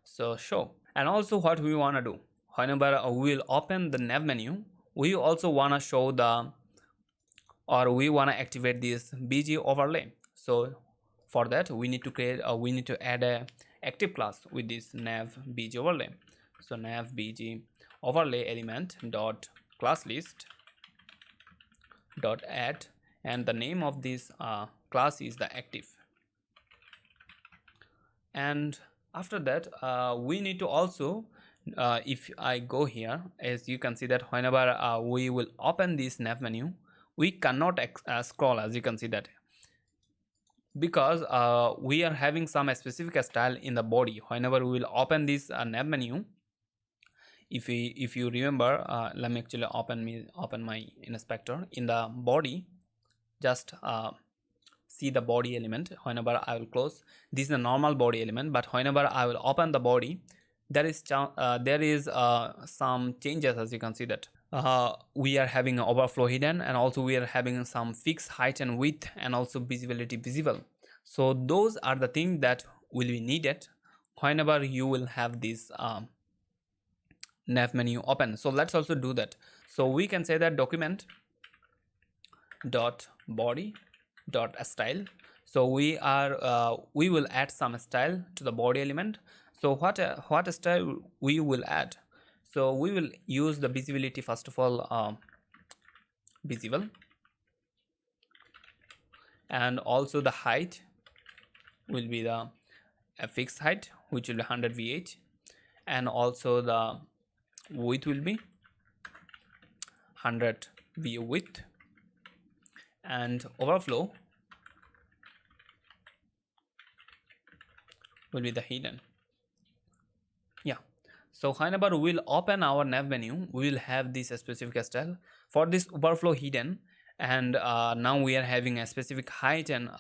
So show. And also what we want to do, whenever we will open the nav menu, we also want to show the, or we want to activate this bg overlay. So for that we need to create we need to add a active class with this nav bg overlay. So nav bg overlay element dot class list dot add, and the name of this class is the active. And after that we need to also if I go here, as you can see that whenever we will open this nav menu, we cannot scroll, as you can see that, because we are having some specific style in the body. Whenever we will open this nav menu, if you remember, let me actually open my inspector. In the body, just see the body element. Whenever I will close, this is the normal body element, but whenever I will open the body, there is some changes. As you can see that we are having an overflow hidden, and also we are having some fixed height and width, and also visibility visible. So those are the things that will be needed whenever you will have this nav menu open. So let's also do that. So we can say that document dot body dot style. So we will add some style to the body element. So what style we will add? So we will use the visibility, first of all, visible, and also the height will be the fixed height, which will be 100 VH, and also the width will be 100 VU width, and overflow will be the hidden. Yeah. So whenever we will open our nav menu, we will have this specific style for this overflow hidden, and now we are having a specific height and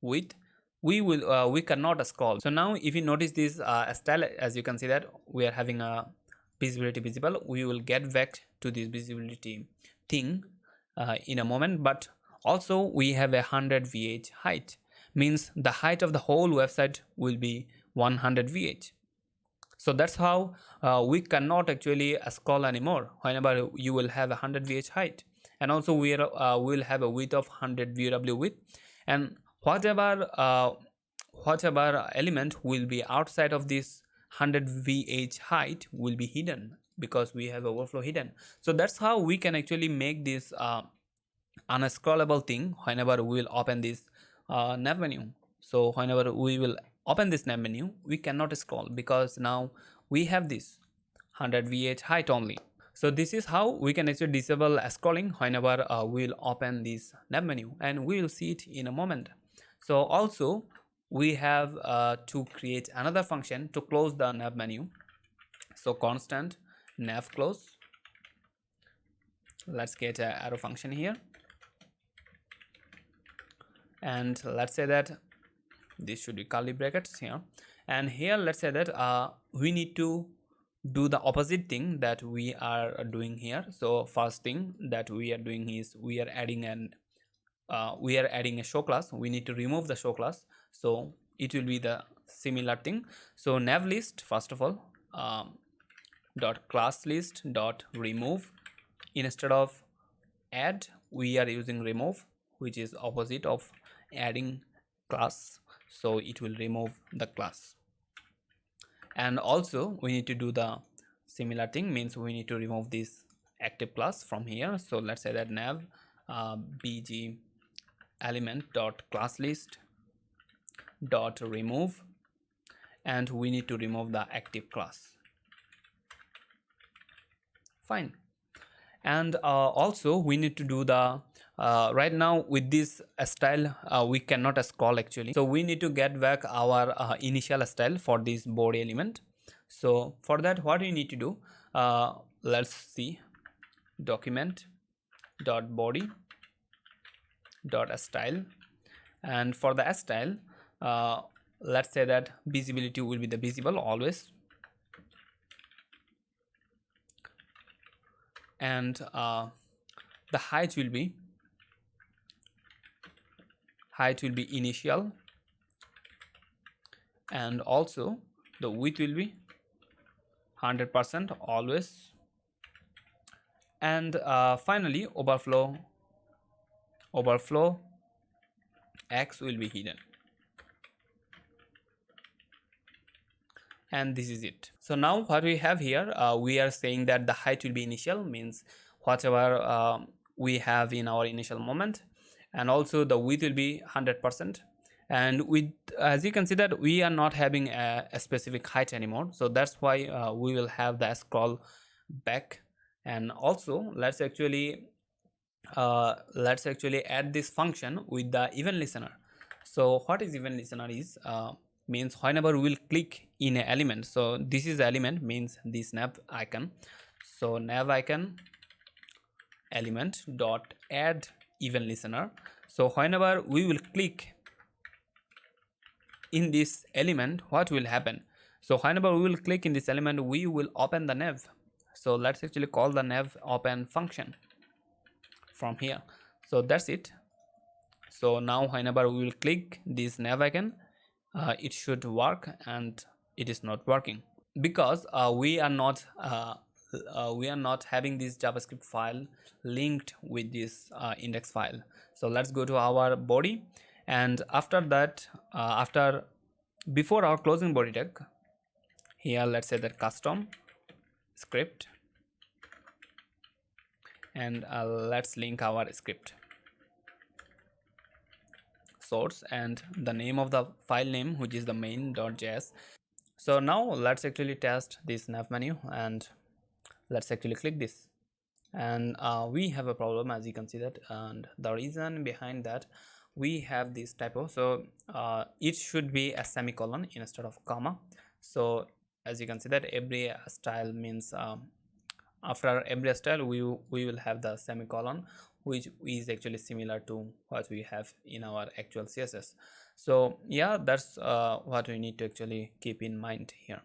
width. We cannot scroll. So now if you notice this style, as you can see that we are having a visibility visible. We will get back to this visibility thing in a moment, but also we have a 100 VH height, means the height of the whole website will be 100 VH. So that's how we cannot actually scroll anymore whenever you will have a 100 VH height, and also we will have a width of 100 VW width, and whatever element will be outside of this 100 VH height will be hidden, because we have overflow hidden. So that's how we can actually make this unscrollable thing whenever we will open this nav menu. So whenever we will open this nav menu, we cannot scroll, because now we have this 100 VH height only. So this is how we can actually disable scrolling whenever we will open this nav menu, and we will see it in a moment. So also we have to create another function to close the nav menu. So constant nav close. Let's get an arrow function here, and let's say that this should be curly brackets here, and here let's say that we need to do the opposite thing that we are doing here. So first thing that we are doing is we are adding a show class. We need to remove the show class, so it will be the similar thing. So nav list, first of all, dot class list dot remove. Instead of add, we are using remove, which is opposite of adding class, so it will remove the class. And also we need to do the similar thing, means we need to remove this active class from here. So let's say that nav bg element dot class list dot remove, and we need to remove the active class. Fine. And also we need to do the right now with this style we cannot scroll actually, so we need to get back our initial style for this body element. So for that, what we need to do, let's see, document dot body dot style, and for the style let's say that visibility will be the visible always, and the height will be initial, and also the width will be 100% always, and finally overflow x will be hidden. And this is it. So now what we have here, we are saying that the height will be initial, means whatever we have in our initial moment, and also the width will be 100%, and with, as you can see that we are not having a specific height anymore, so that's why we will have the scroll back. And also let's actually add this function with the event listener. So what is event listener is, means whenever we will click in an element, so this is the element, means this nav icon, so nav icon element dot add event listener. So whenever we will click in this element, what will happen, so whenever we will click in this element, we will open the nav. So let's actually call the nav open function from here. So that's it. So now whenever we will click this nav icon, it should work, and it is not working because we are not having this JavaScript file linked with this index file. So let's go to our body, and after that, before our closing body tag, here let's say that custom script, and let's link our script source and the name of the file name, which is the main.js. So now let's actually test this nav menu, and let's actually click this, and we have a problem, as you can see that, and the reason behind that, we have this typo. So it should be a semicolon instead of comma. So as you can see that every style means after every style we will have the semicolon, which is actually similar to what we have in our actual CSS. So yeah, that's what we need to actually keep in mind here.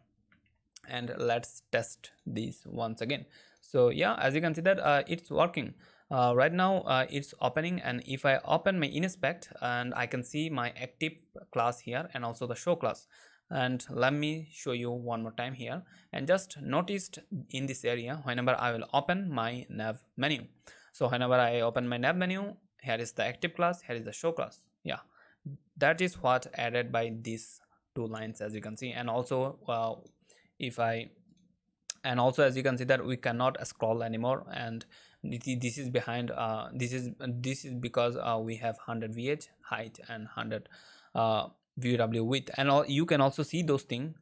And let's test these once again. So yeah, as you can see that it's working right now. It's opening, and if I open my inspect, and I can see my active class here and also the show class. And let me show you one more time here, and just noticed in this area, whenever I will open my nav menu, so whenever I open my nav menu, here is the active class, here is the show class. Yeah, that is what added by these two lines, as you can see. And also as you can see that we cannot scroll anymore, and this is behind this is because we have 100 vh height and 100 vw width, and you can also see those things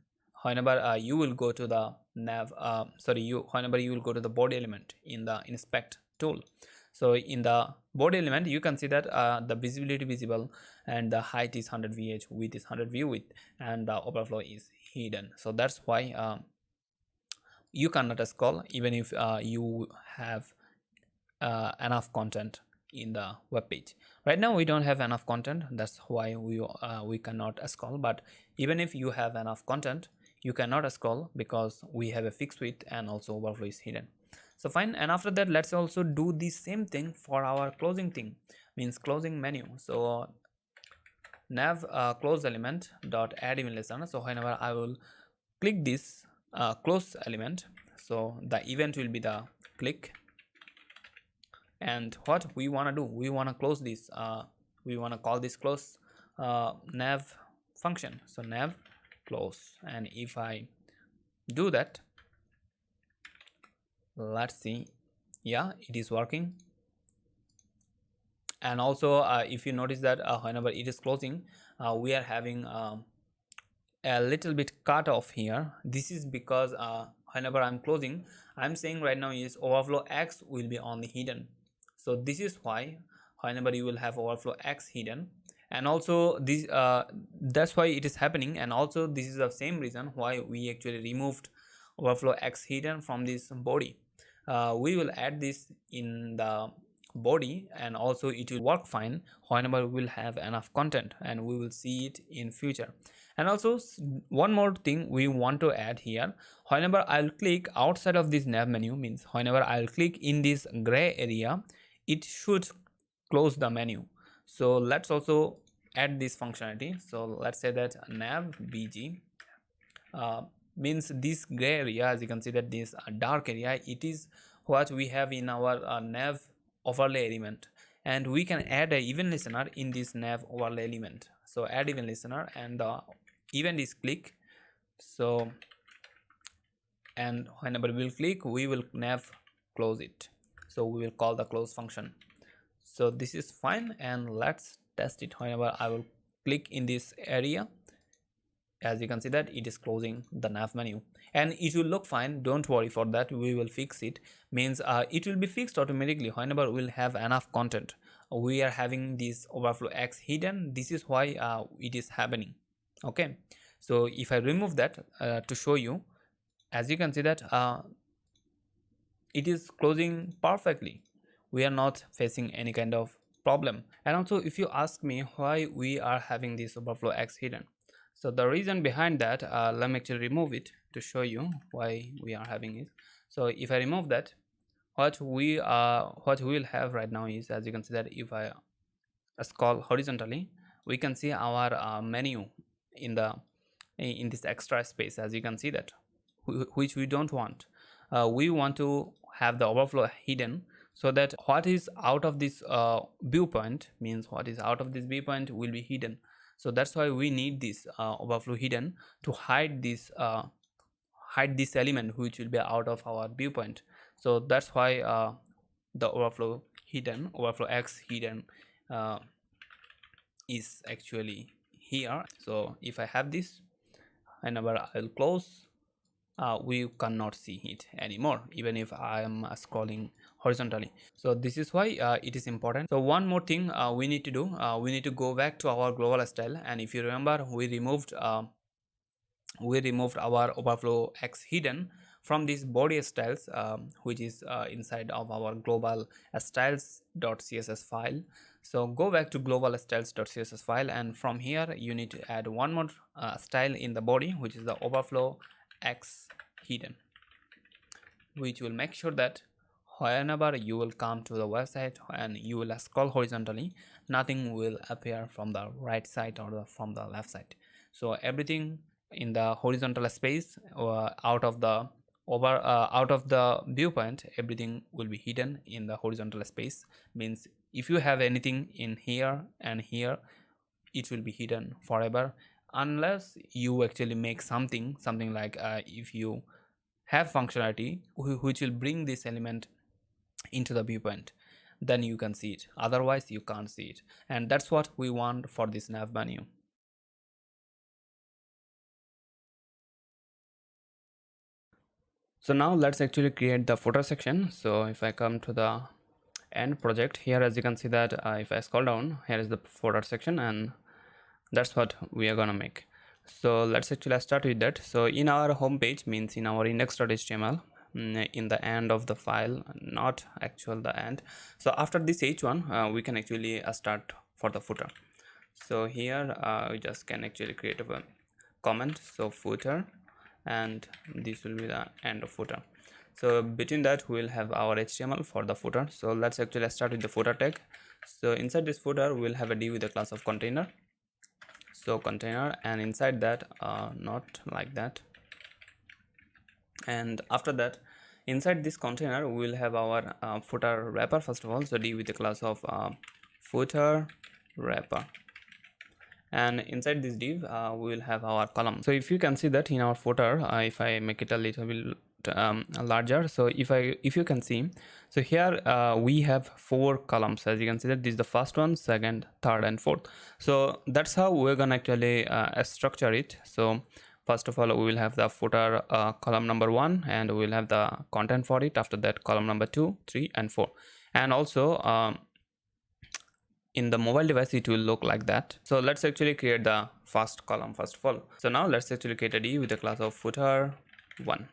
whenever you will go to the nav whenever you will go to the body element in the inspect tool. So in the body element, you can see that the visibility visible, and the height is 100 vh, width is 100 view width, and the overflow is hidden. So that's why you cannot scroll even if you have enough content in the web page. Right now we don't have enough content, that's why we cannot scroll. But even if you have enough content, you cannot scroll because we have a fixed width, and also overflow is hidden. So fine. And after that, let's also do the same thing for our closing thing, means closing menu. So nav close element dot add event listener. So whenever I will click this close element, so the event will be the click. And what we want to do, we want to close this, we want to call this close nav function. So nav close, and if I do that, let's see, yeah, it is working. And also if you notice that whenever it is closing, we are having a little bit cut off here. This is because whenever I'm closing, I'm saying right now is overflow x will be only hidden. So this is why whenever you will have overflow x hidden, and also this that's why it is happening. And also this is the same reason why we actually removed overflow x hidden from this body. We will add this in the body, and also it will work fine whenever we will have enough content, and we will see it in future. And also one more thing we want to add here: whenever I'll click outside of this nav menu, means whenever I'll click in this gray area, it should close the menu. So let's also add this functionality. So let's say that nav bg means this gray area, as you can see that this dark area, it is what we have in our nav overlay element, and we can add a event listener in this nav overlay element. So add event listener, and the event is click. So and whenever we will click, we will nav close it. So we will call the close function. So this is fine, and let's test it. Whenever I will click in this area, as you can see that it is closing the nav menu, and it will look fine. Don't worry for that, we will fix it. Means it will be fixed automatically whenever we'll have enough content. We are having this overflow x hidden. This is why it is happening. Okay, so if I remove that to show you, as you can see that it is closing perfectly. We are not facing any kind of problem. And also if you ask me why we are having this overflow x hidden, so the reason behind that, let me actually remove it to show you why we are having it. So if I remove that, what we will have right now is, as you can see that if I scroll horizontally, we can see our menu in this extra space, as you can see that, which we don't want. We want to have the overflow hidden, so that what is out of this viewpoint, means what is out of this viewpoint will be hidden. So that's why we need this overflow hidden to hide this element which will be out of our viewpoint. So that's why the overflow x hidden is actually here. So if I have this, whenever I'll close, we cannot see it anymore, even if I am scrolling horizontally. So this is why it is important. So one more thing we need to do, we need to go back to our global style, and if you remember, we removed our overflow x hidden from this body styles, which is inside of our global styles.css file. So go back to global styles.css file, and from here you need to add one more style in the body, which is the overflow x hidden, which will make sure that whenever you will come to the website and you will scroll horizontally, nothing will appear from the right side or from the left side. So everything in the horizontal space or out of the viewpoint, everything will be hidden in the horizontal space. Means if you have anything in here and here, it will be hidden forever, unless you actually make something like if you have functionality which will bring this element into the viewpoint, then you can see it. Otherwise you can't see it, and that's what we want for this nav menu. So now let's actually create the footer section. So if I come to the end project here, as you can see that if I scroll down, here is the footer section, and that's what we are gonna make. So let's actually start with that. So in our home page, means in our index.html, in the end of the file, not actual the end. So after this h1 we can actually start for the footer. So here we just can actually create a comment, so footer, and this will be the end of footer. So between that we will have our HTML for the footer. So let's actually start with the footer tag. So inside this footer we'll have a div with the class of container. So container, and inside that not like that, and after that inside this container we will have our footer wrapper first of all. So div with the class of footer wrapper, and inside this div we will have our column. So if you can see that in our footer, if I make it a little bit bit larger. So if you can see, so here we have 4 columns. As you can see that this is the first one, second, third and fourth. So that's how we're gonna actually structure it. So first of all, we will have the footer column number 1, and we will have the content for it. After that, column number 2, 3 and 4. And also in the mobile device it will look like that. So let's actually create the first column first of all. So now let's actually create a div with the class of footer 1,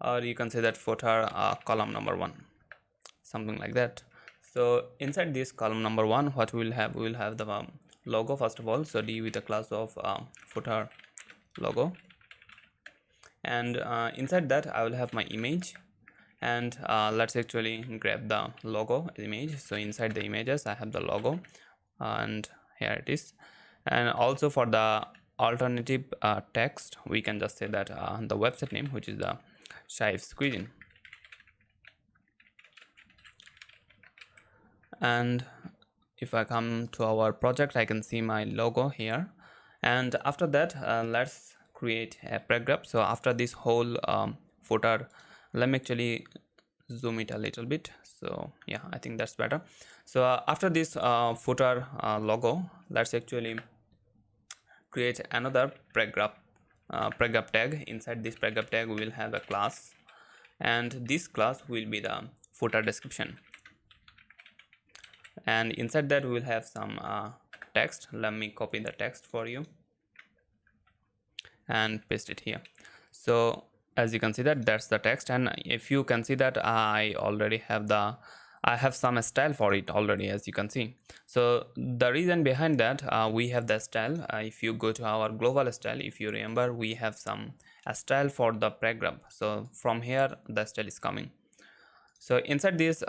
or you can say that footer column number 1, something like that. So inside this column number 1, what we will have, we will have the logo first of all. So div with the class of footer logo, and inside that I will have my image. And let's actually grab the logo image. So inside the images I have the logo, and here it is. And also for the alternative text, we can just say that the website name, which is the Shaif's Cuisine. And if I come to our project, I can see my logo here. And after that, let's create a paragraph. So after this whole footer, let me actually zoom it a little bit. So yeah, I think that's better. So after this footer logo, let's actually create another paragraph tag. Inside this paragraph tag we will have a class, and this class will be the footer description, and inside that we will have some text. Let me copy the text for you and paste it here. So as you can see that that's the text, and if you can see that I have some style for it already, as you can see. So the reason behind that, we have the style. If you go to our global style, if you remember, we have some style for the paragraph. So from here the style is coming. So inside this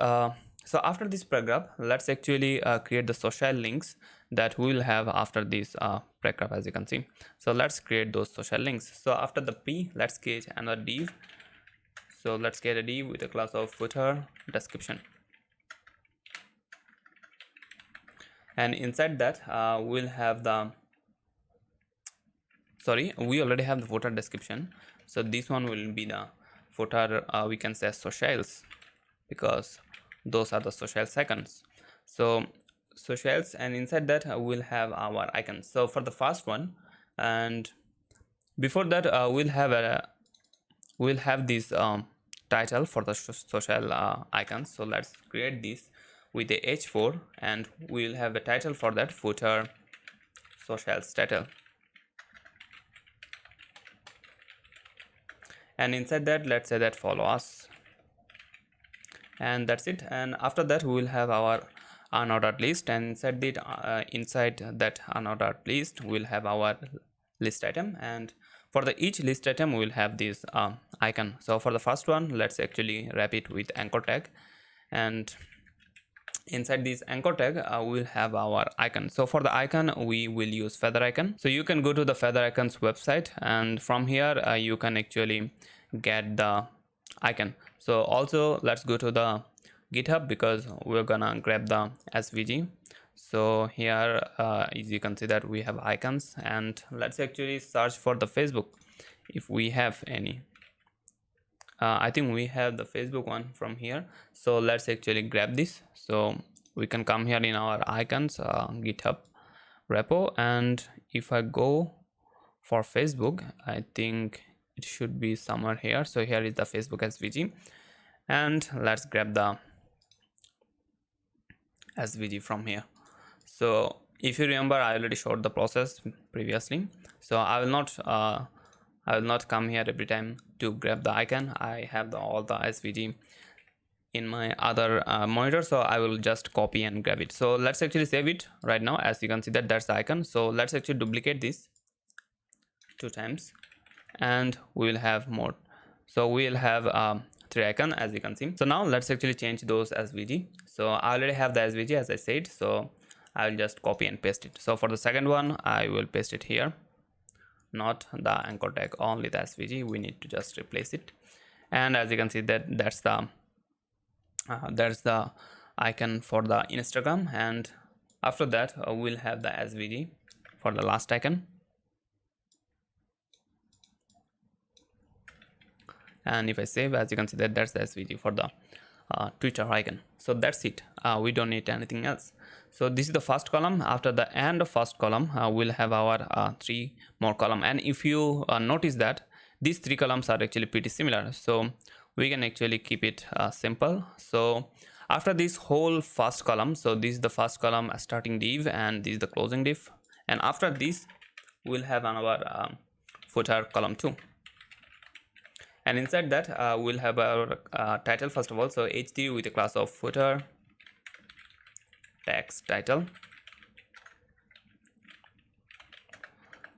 so after this paragraph, let's actually create the social links that we will have after this paragraph, as you can see. So let's create those social links. So after the P, let's create another div. So let's create a div with a class of footer description, and inside that we'll have the we already have the footer description. So this one will be the footer, we can say socials, because those are the social seconds. So socials, and inside that we'll have our icons. So for the first one, and before that we'll have this title for the social icons. So let's create this with the h4, and we'll have a title for that, footer socials title. And inside that, let's say that follow us, and that's it. And after that we will have our unordered list, and inside that unordered list we'll have our list item, and for the each list item we will have this icon. So for the first one, let's actually wrap it with anchor tag, and inside this anchor tag we'll have our icon. So for the icon we will use feather icon. So you can go to the feather icons website, and from here you can actually get the icon. So also let's go to the GitHub, because we're gonna grab the SVG. So here as you can see that we have icons, and let's actually search for the Facebook if we have any. I think we have the Facebook one from here. So let's actually grab this. So we can come here in our icons GitHub repo, and if I go for Facebook, I think it should be somewhere here. So here is the Facebook SVG, and let's grab the SVG from here. So if you remember, I already showed the process previously, so I will not come here every time to grab the icon. I have all the SVG in my other monitor, so I will just copy and grab it. So let's actually save it right now. As you can see that that's the icon. So let's actually duplicate this 2 times, and we will have more. So we will have 3 icon, as you can see. So now let's actually change those SVG. So I already have the SVG, as I said, so I will just copy and paste it. So for the second one, I will paste it here, not the anchor tag, only the SVG. We need to just replace it, and as you can see that that's the icon for the Instagram. And after that we'll have the SVG for the last icon, and if I save, as you can see that that's the SVG for the Twitter icon. So that's it. We don't need anything else. So this is the first column. After the end of first column, we'll have our 3 more column. And if you notice that these 3 columns are actually pretty similar, so we can actually keep it simple. So after this whole first column, so this is the first column starting div, and this is the closing div, and after this we'll have our footer column 2, and inside that we'll have our title first of all. So h3 with a class of footer text title,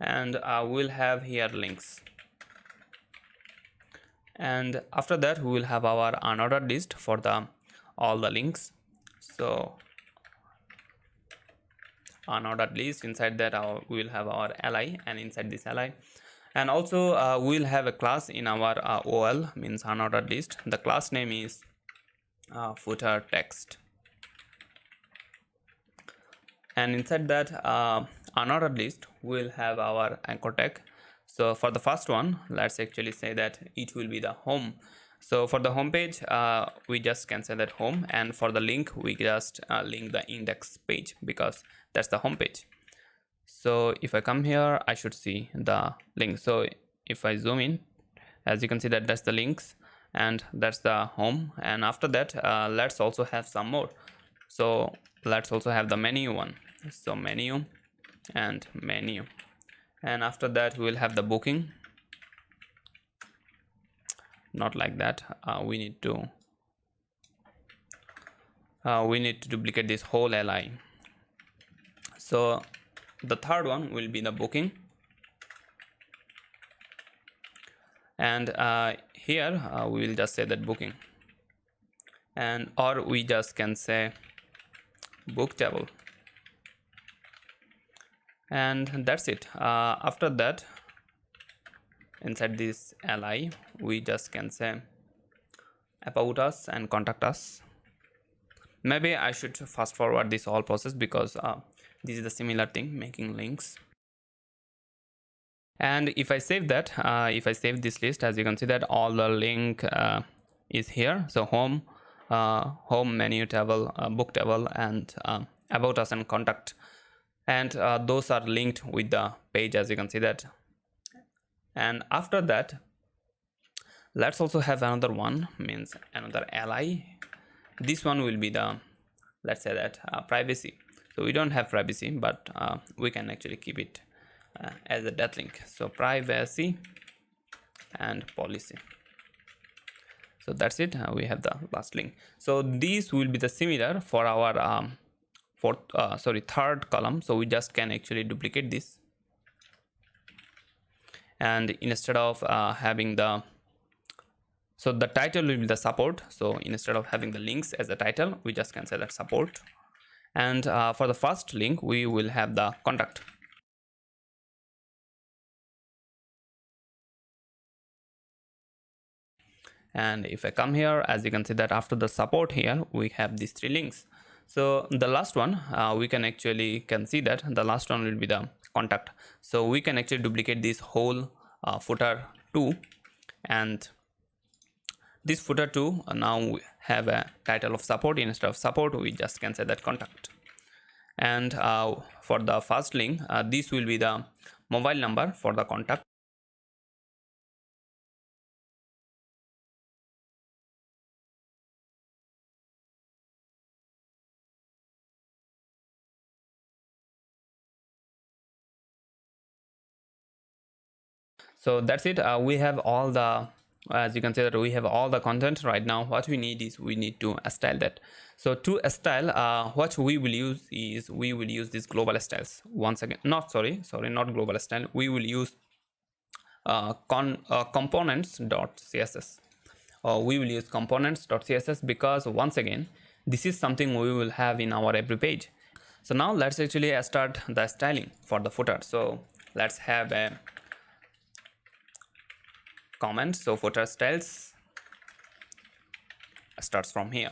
and we'll have here links, and after that we will have our unordered list for the all the links. So unordered list, inside that we will have our li, and inside this li, and also we will have a class in our OL, means unordered list. The class name is footer text, and inside that unordered list we will have our anchor tag. So for the first one, let's actually say that it will be the home. So for the home page, we just can say that home, and for the link we just link the index page, because that's the home page. So if I come here, I should see the link. So if I zoom in, as you can see that that's the links, and that's the home. And after that let's also have some more. So let's also have the menu one. So menu and menu, and after that we will have the booking. Not like that, we need to duplicate this whole li. So the third one will be the booking, and here we will just say that booking, and or we just can say book table, and that's it. After that, inside this li we just can say about us and contact us. Maybe I should fast forward this whole process, because this is the similar thing, making links. And if I save that, if I save this list, as you can see that all the link is here. So home, menu table, book table, and about us and contact, and those are linked with the page, as you can see that. And after that, let's also have another one, means another li. This one will be the, let's say that privacy. So we don't have privacy, but we can actually keep it as a death link. So privacy and policy. So that's it. We have the last link. So these will be the similar for our third column. So we just can actually duplicate this, and instead of having the, so the title will be the support. So instead of having the links as a title, we just can say that support, and for the first link we will have the contact. And if I come here, as you can see that after the support here we have these 3 links. So the last one, we can actually see that the last one will be the contact. So we can actually duplicate this whole footer 2, and this footer 2 now we have a title of support. Instead of support, we just can say that contact. And for the first link, this will be the mobile number for the contact. So that's it. We have all the, as you can see that we have all the content right now. What we need is we need to style that. So to style, what we will use is we will use these global styles once again. Not global style. We will use components.css. We will use components.css, because once again this is something we will have in our every page. So now let's actually start the styling for the footer. So let's have a comment. So footer styles starts from here.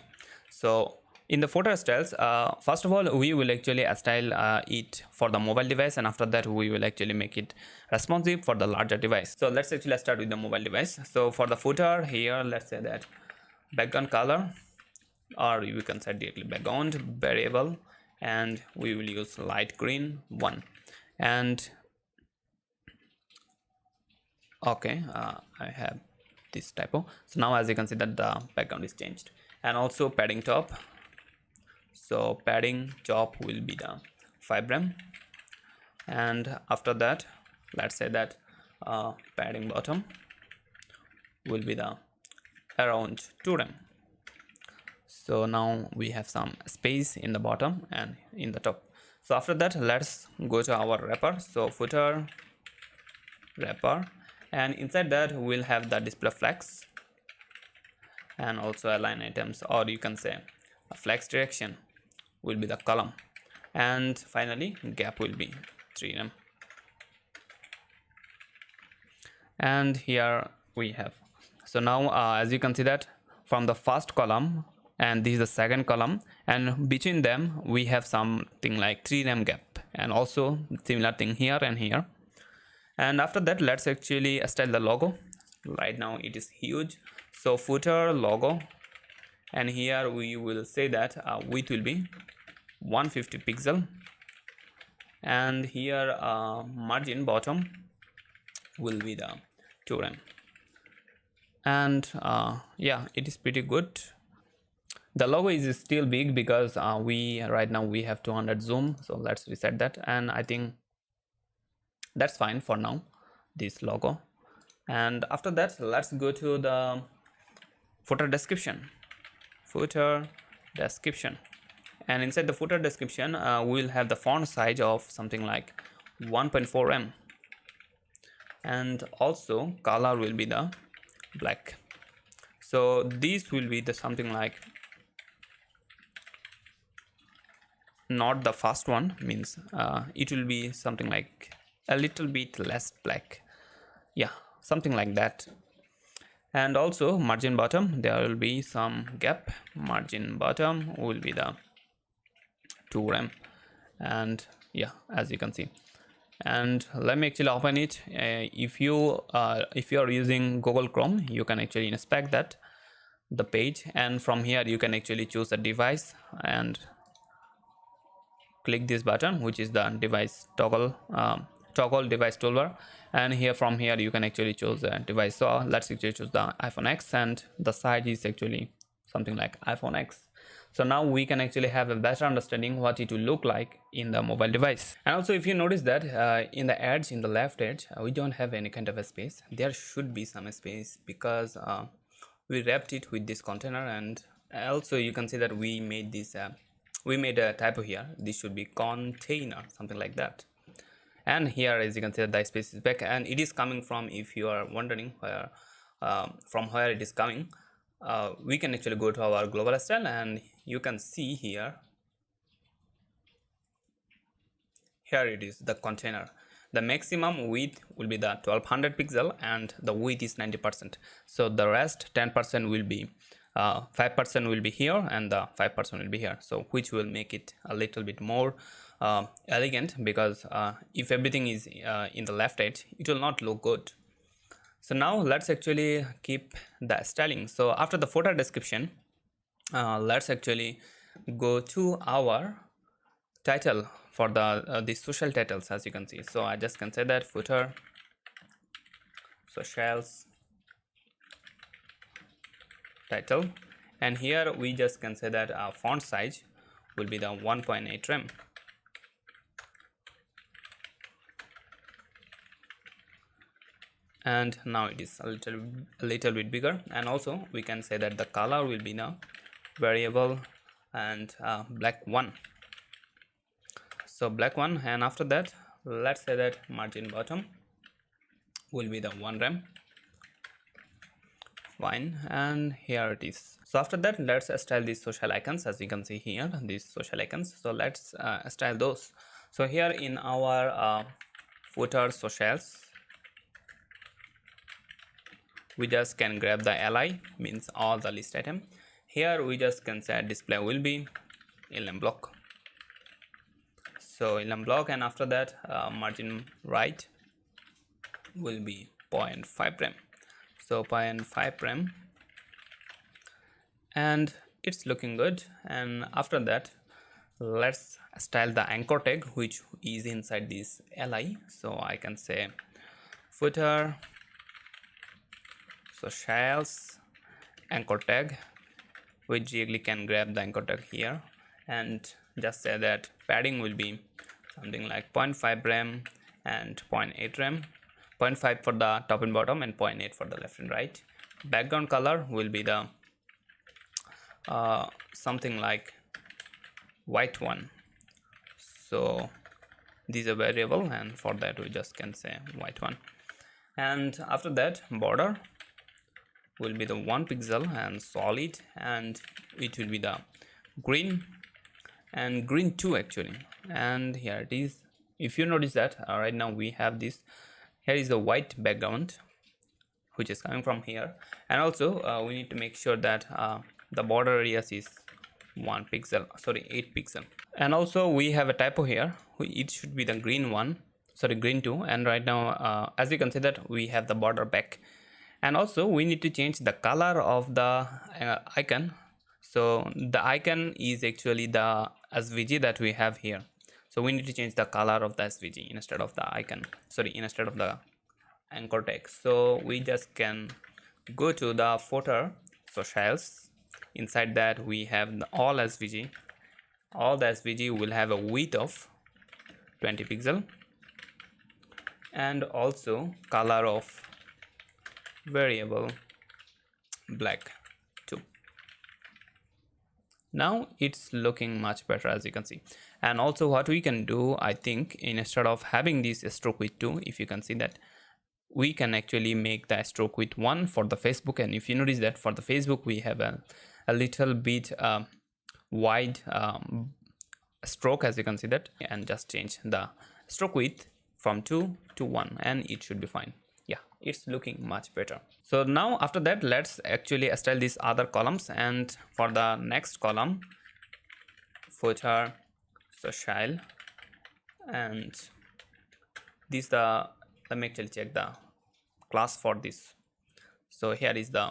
So In the footer styles, first of all, we will actually style it for the mobile device, and after that we will actually make it responsive for the larger device. So let's actually start with the mobile device. So for the footer here, let's say that background color, or you can set directly background variable, and we will use light green 1. And okay, I have this typo. So now as you can see that the background is changed. And also padding top, so padding top will be the 5 rem, and after that let's say that padding bottom will be the around 2 rem. So now we have some space in the bottom and in the top. So after that let's go to our wrapper. So footer wrapper, and inside that we'll have the display flex and also align items, or you can say a flex direction will be the column, and finally gap will be 3 rem. And here we have, so now as you can see that from the first column and this is the second column, and between them we have something like 3 rem gap, and also similar thing here and here. And after that let's actually style the logo. Right now it is huge, so footer logo, and here we will say that width will be 150 pixel, and here margin bottom will be the 2 rem. And yeah, it is pretty good. The logo is still big because right now we have 200 zoom, so let's reset that, and I think that's fine for now, this logo. And after that let's go to the footer description. And inside the footer description we'll have the font size of something like 1.4 em, and also color will be the black. So this will be the something like, not the first one, means it will be something like a little bit less black, yeah, something like that. And also margin bottom, there will be some gap. Margin bottom will be the 2 rem, and yeah, as you can see. And let me actually open it. If you are using Google Chrome, you can actually inspect that the page, and from here you can actually choose a device and click this button, which is the device toggle device toolbar, and here from here you can actually choose a device. So let's actually choose the iPhone X, and the size is actually something like iPhone X. So now we can actually have a better understanding what it will look like in the mobile device. And also if you notice that in the edge, in the left edge, we don't have any kind of a space. There should be some space because we wrapped it with this container, and also you can see that we made this we made a typo here. This should be container, something like that. And here as you can see the space is back, and it is coming from, if you are wondering where from where it is coming, we can actually go to our global style, and you can see here it is the container. The maximum width will be the 1200 pixel, and the width is 90%. So the rest 10% will be 5% will be here, and the 5% will be here, so which will make it a little bit more elegant, because if everything is in the left edge, it will not look good. So now let's actually keep the styling. So after the footer description, let's actually go to our title for the social titles, as you can see. So I just can say that footer socials title, and here we just can say that our font size will be the 1.8 rem. And now it is a little bit bigger, and also we can say that the color will be now variable and black 1. So black 1, and after that let's say that margin bottom will be the 1 rem. Fine, and here it is. So after that let's style these social icons, as you can see here, these social icons. So let's style those. So here in our footer socials, we just can grab the li, means all the list item. here we just can say display will be lm block. So lm block, and after that margin right will be 0.5 rem. So 0.5 rem, and it's looking good. And after that let's style the anchor tag which is inside this li. So I can say footer, so shells anchor tag, which directly can grab the anchor tag here, and just say that padding will be something like 0.5 rem and 0.8 rem, 0.5 for the top and bottom and 0.8 for the left and right. Background color will be the something like white one. So these are variable, and for that we just can say white one. And after that border will be the 1 pixel and solid, and it will be the green and green 2 actually. And here it is. If you notice that right now we have this, here is the white background which is coming from here, and also we need to make sure that the border radius is 1 pixel, sorry 8 pixel. And also we have a typo here, it should be the green one, sorry green 2. And right now as you can see that we have the border back. And also we need to change the color of the icon. So the icon is actually the SVG that we have here, so we need to change the color of the SVG instead of the icon, sorry instead of the anchor tag. So we just can go to the footer, so shells, inside that we have the all SVG. All the SVG will have a width of 20 pixel, and also color of variable black 2. Now it's looking much better, as you can see. And also what we can do, I think, instead of having this stroke width 2, if you can see that we can actually make the stroke width 1 for the Facebook. And if you notice that for the Facebook we have a little bit wide stroke, as you can see that, and just change the stroke width from 2 to 1 and it should be fine. Yeah, it's looking much better. So now after that let's actually style these other columns. And for the next column, footer, so shell, and this let me actually check the class for this. So here is the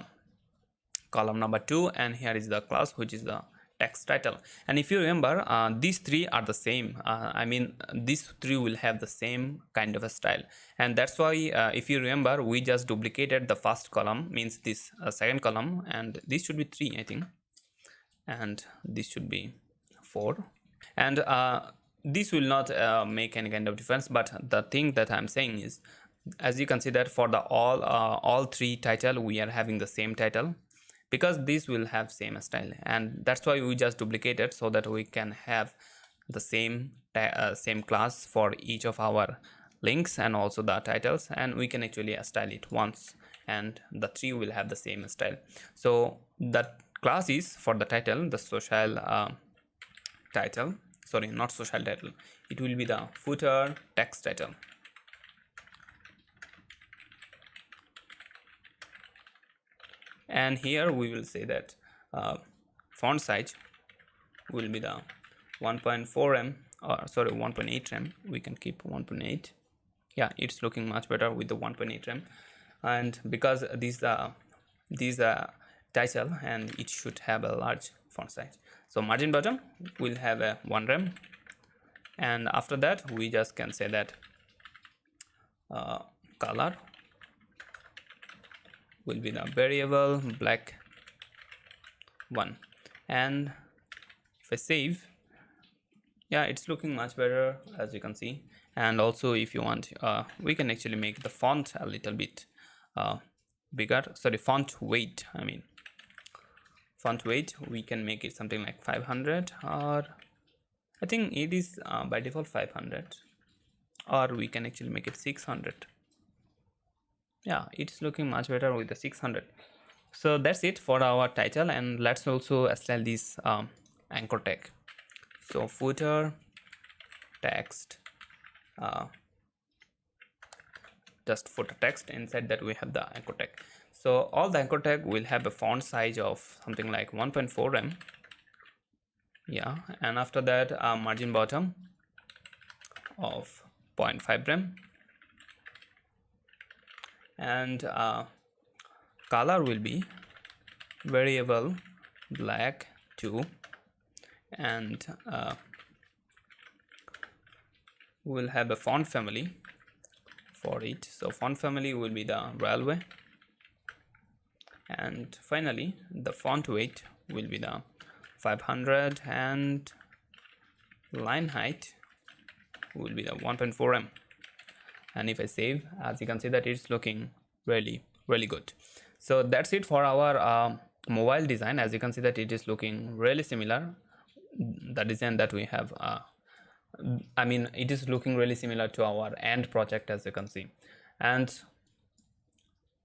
column number 2, and here is the class which is the text title. And if you remember these three are the same, I mean these three will have the same kind of a style, and that's why if you remember we just duplicated the first column, means this second column, and this should be 3 I think, and this should be 4, and this will not make any kind of difference. But the thing that I'm saying is, as you can see that for the all 3 title we are having the same title, because this will have same style, and that's why we just duplicated, so that we can have the same class for each of our links and also the titles, and we can actually style it once, and the 3 will have the same style. So that class is for the title, the social title, sorry not social title, it will be the footer text title. And here we will say that font size will be the 1.4 rem, or sorry 1.8 rem, we can keep 1.8. yeah, it's looking much better with the 1.8 rem, and because these title, and it should have a large font size. So margin bottom will have a 1 rem, and after that we just can say that color will be the variable black 1. And if I save, yeah, it's looking much better, as you can see. And also if you want, we can actually make the font a little bit bigger, sorry font weight, I mean font weight, we can make it something like 500, or I think it is by default 500, or we can actually make it 600. yeah, it's looking much better with the 600. So that's it for our title, and let's also style this anchor tag. So footer text, just footer text, inside that we have the anchor tag. So all the anchor tag will have a font size of something like 1.4 em. Yeah, and after that margin bottom of 0.5 em, and color will be variable black 2, and we'll have a font family for it. So font family will be the railway, and finally the font weight will be the 500, and line height will be the 1.4 em. And if I save, as you can see that it's looking really good. So that's it for our mobile design. As you can see that it is looking really similar, the design that we have. I mean, it is looking really similar to our end project, as you can see, and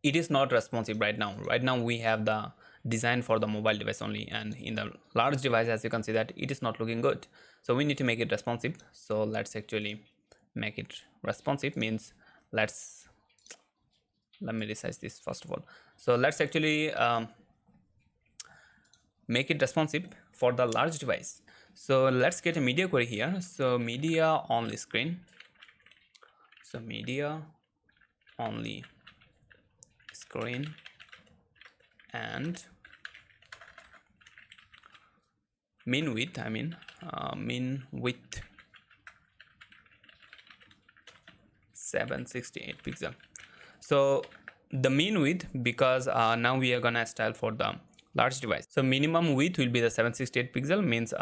it is not responsive right now. Right now we have the design for the mobile device only, and in the large device, as you can see that it is not looking good. So we need to make it responsive. So let's actually make it responsive. Means let me resize this first of all. So let's actually make it responsive for the large device. So let's get a media query here. So media only screen, so media only screen, and min width, I mean min width 768 pixel. So the min width, because now we are gonna style for the large device, so minimum width will be the 768 pixel. Means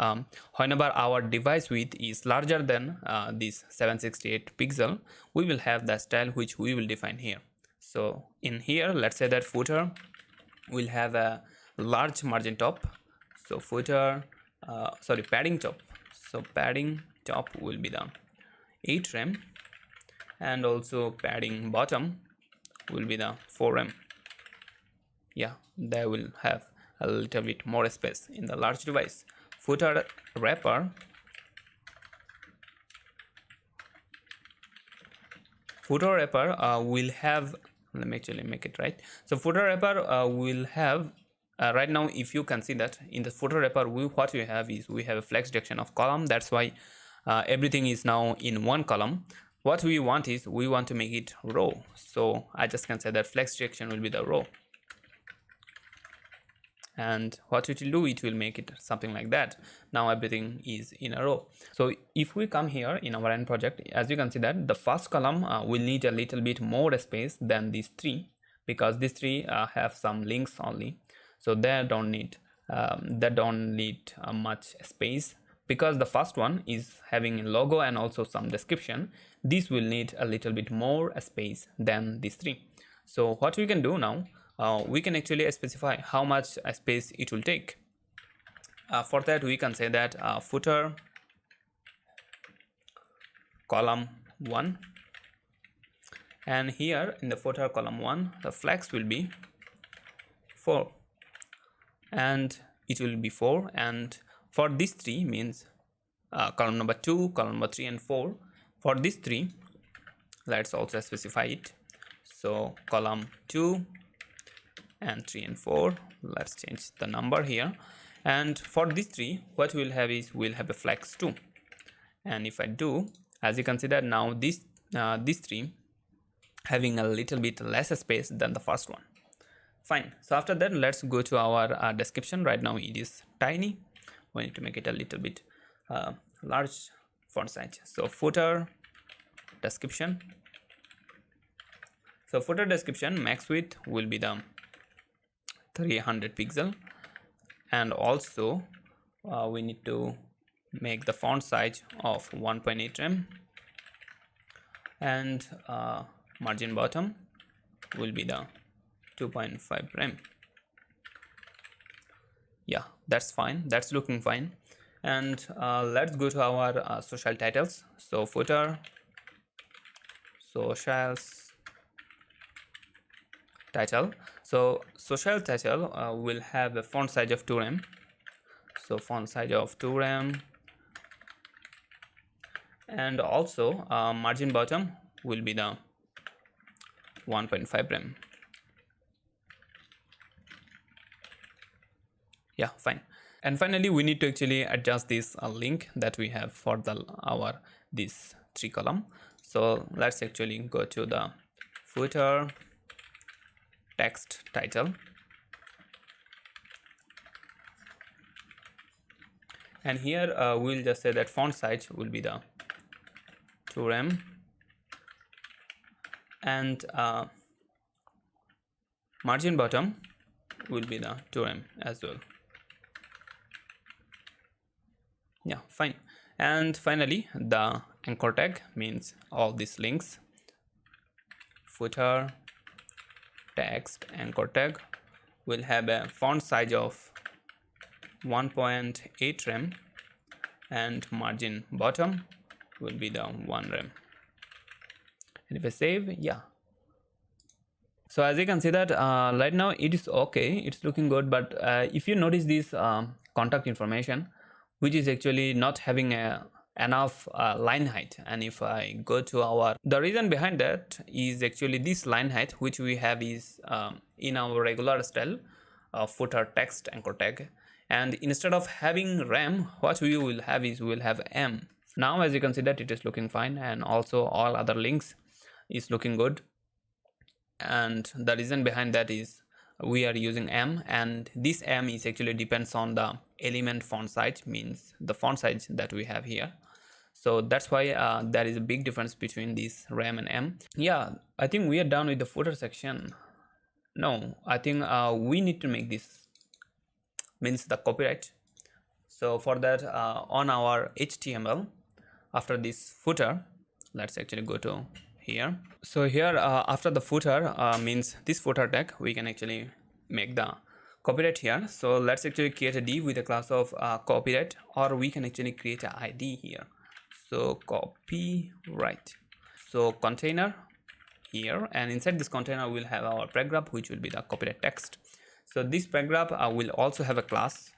whenever our device width is larger than this 768 pixel, we will have the style which we will define here. So in here, let's say that footer will have a large margin top. So footer padding top, so padding top will be the 8 rem, and also padding bottom will be the 4 rem. Yeah, they will have a little bit more space in the large device. Footer wrapper will have, let me actually make it right. So footer wrapper will have right now, if you can see that in the footer wrapper, what we have is we have a flex direction of column. That's why everything is now in one column. What we want is we want to make it row. So I just can say that flex direction will be the row, and what it will do, it will make it something like that. Now everything is in a row. So if we come here in our end project, as you can see that the first column will need a little bit more space than these three, because these three have some links only, so they don't need much space. Because the first one is having a logo and also some description, this will need a little bit more space than these three. So what we can do now, we can actually specify how much space it will take. For that, we can say that footer column 1, and here in the footer column 1, the flex will be 4, and it will be 4, and for these three, means column number 2, column number 3, and 4, for these three, let's also specify it. So column 2 and 3 and 4, let's change the number here, and for these three, what we'll have is we'll have a flex 2. And if I do, as you can see that now these three having a little bit less space than the first one. Fine. So after that, let's go to our description. Right now it is tiny, we need to make it a little bit large font size. So footer description, so footer description max width will be the 300 pixel, and also we need to make the font size of 1.8 rem, and margin bottom will be the 2.5 rem. Yeah, that's fine, that's looking fine. And let's go to our social titles. So footer socials title, so social title will have a font size of 2 rem, so font size of 2 rem, and also margin bottom will be the 1.5 rem. Yeah, fine. And finally we need to actually adjust this link that we have for our this 3 column. So let's actually go to the footer text title, and here we'll just say that font size will be the 2 rem, and margin bottom will be the 2 rem as well. Yeah, fine. And finally the anchor tag, means all these links, footer text anchor tag will have a font size of 1.8 rem, and margin bottom will be the 1 rem. And if I save, yeah, so as you can see that right now it is okay, it's looking good. But if you notice this contact information, which is actually not having enough line height, and if I go to the reason behind that is actually this line height which we have is in our regular style footer text anchor tag, and instead of having rem, what we will have is we will have m. Now as you can see that it is looking fine, and also all other links is looking good. And the reason behind that is we are using m, and this m is actually depends on the element font size, means the font size that we have here. So that's why there is a big difference between this rem and m. Yeah, I think we are done with the footer section. No, I think we need to make this, means the copyright. So for that on our HTML, after this footer, let's actually go to here. So here after the footer means this footer tag, we can actually make the copyright here. So let's actually create a div with a class of copyright, or we can actually create an ID here. So copyright, so container here, and inside this container we'll have our paragraph, which will be the copyright text. So this paragraph will also have a class,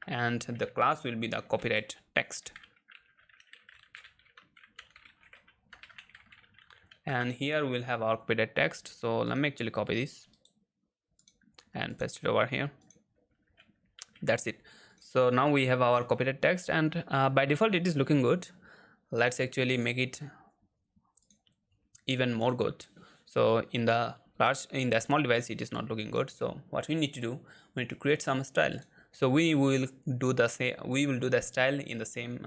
and the class will be the copyright text. And here we'll have our copyright text. So let me actually copy this and paste it over here. That's it. So now we have our copyright text, and by default it is looking good. Let's actually make it even more good. So in the small device it is not looking good. So what we need to do, we need to create some style. So we will do the style in the same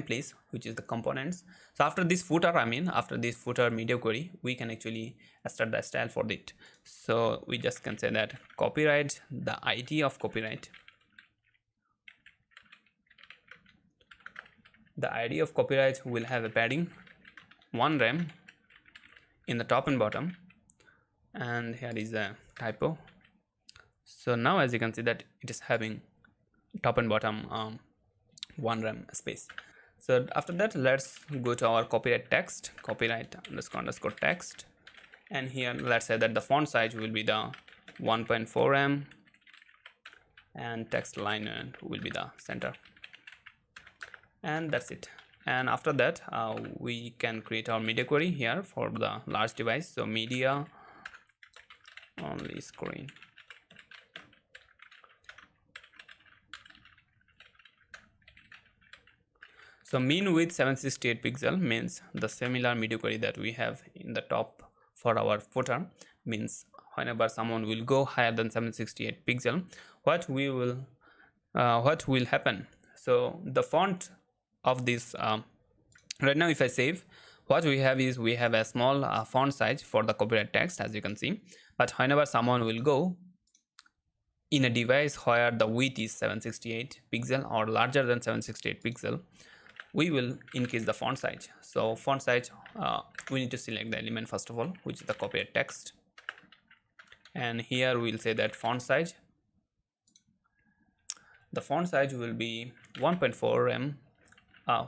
place, which is the components. So after this footer, after this footer media query, we can actually start the style for it. So we just can say that copyright, the ID of copyright, will have a padding 1 rem in the top and bottom, and here is a typo. So now as you can see that it is having top and bottom 1 rem space. So after that, let's go to our copyright text, copyright underscore text, and here let's say that the font size will be the 1.4 rem, and text line will be the center, and that's it. And after that we can create our media query here for the large device. So media only screen. So min width 768 pixel means the similar media query that we have in the top for our footer, means whenever someone will go higher than 768 pixel, what will happen. So the font of this right now, if I save, what we have is we have a small font size for the copyright text, as you can see. But whenever someone will go in a device where the width is 768 pixel or larger than 768 pixel, we will increase the font size. So font size, we need to select the element first of all, which is the copyright text, and here we'll say that font size, the font size will be 1.4 rem.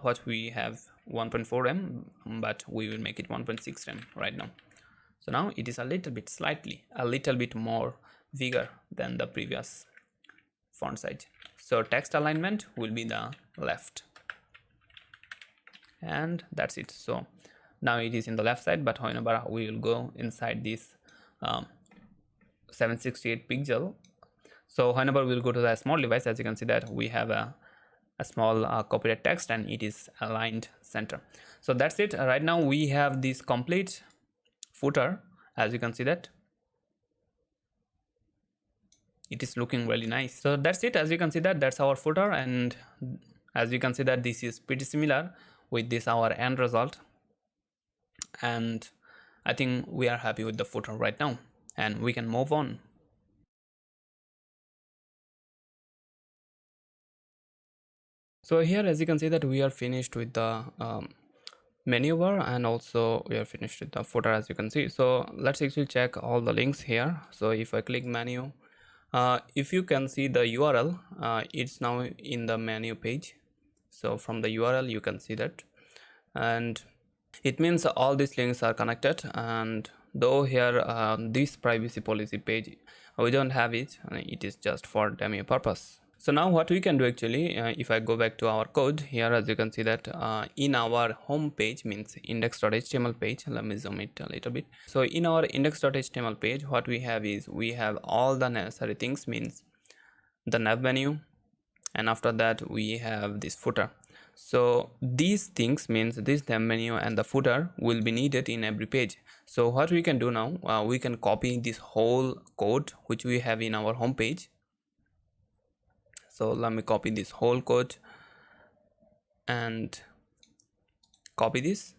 What we have 1.4 rem, but we will make it 1.6 rem right now. So now it is a little bit more bigger than the previous font size. So text alignment will be the left, and that's it. So now it is in the left side, but whenever we will go inside this 768 pixel, So whenever we'll go to the small device, as you can see that we have a small copyright text and it is aligned center. So that's it. Right now we have this complete footer. As you can see that it is looking really nice. So that's it. As you can see that that's our footer, and as you can see that this is pretty similar with this our end result, and I think we are happy with the footer right now and we can move on. So here, as you can see that we are finished with the menu bar, and also we are finished with the footer, as you can see. So let's actually check all the links here. So if I click menu, if you can see the URL, it's now in the menu page. So from the URL you can see that, and it means all these links are connected. And though here this privacy policy page we don't have it, it is just for demo purpose. So now what we can do actually, if I go back to our code here, as you can see that in our home page, means index.html page, let me zoom it a little bit. So in our index.html page, what we have is we have all the necessary things, means the nav menu, and after that we have this footer. So these things, means this nav menu and the footer, will be needed in every page. So what we can do now, we can copy this whole code which we have in our home page. So let me copy this whole code and copy this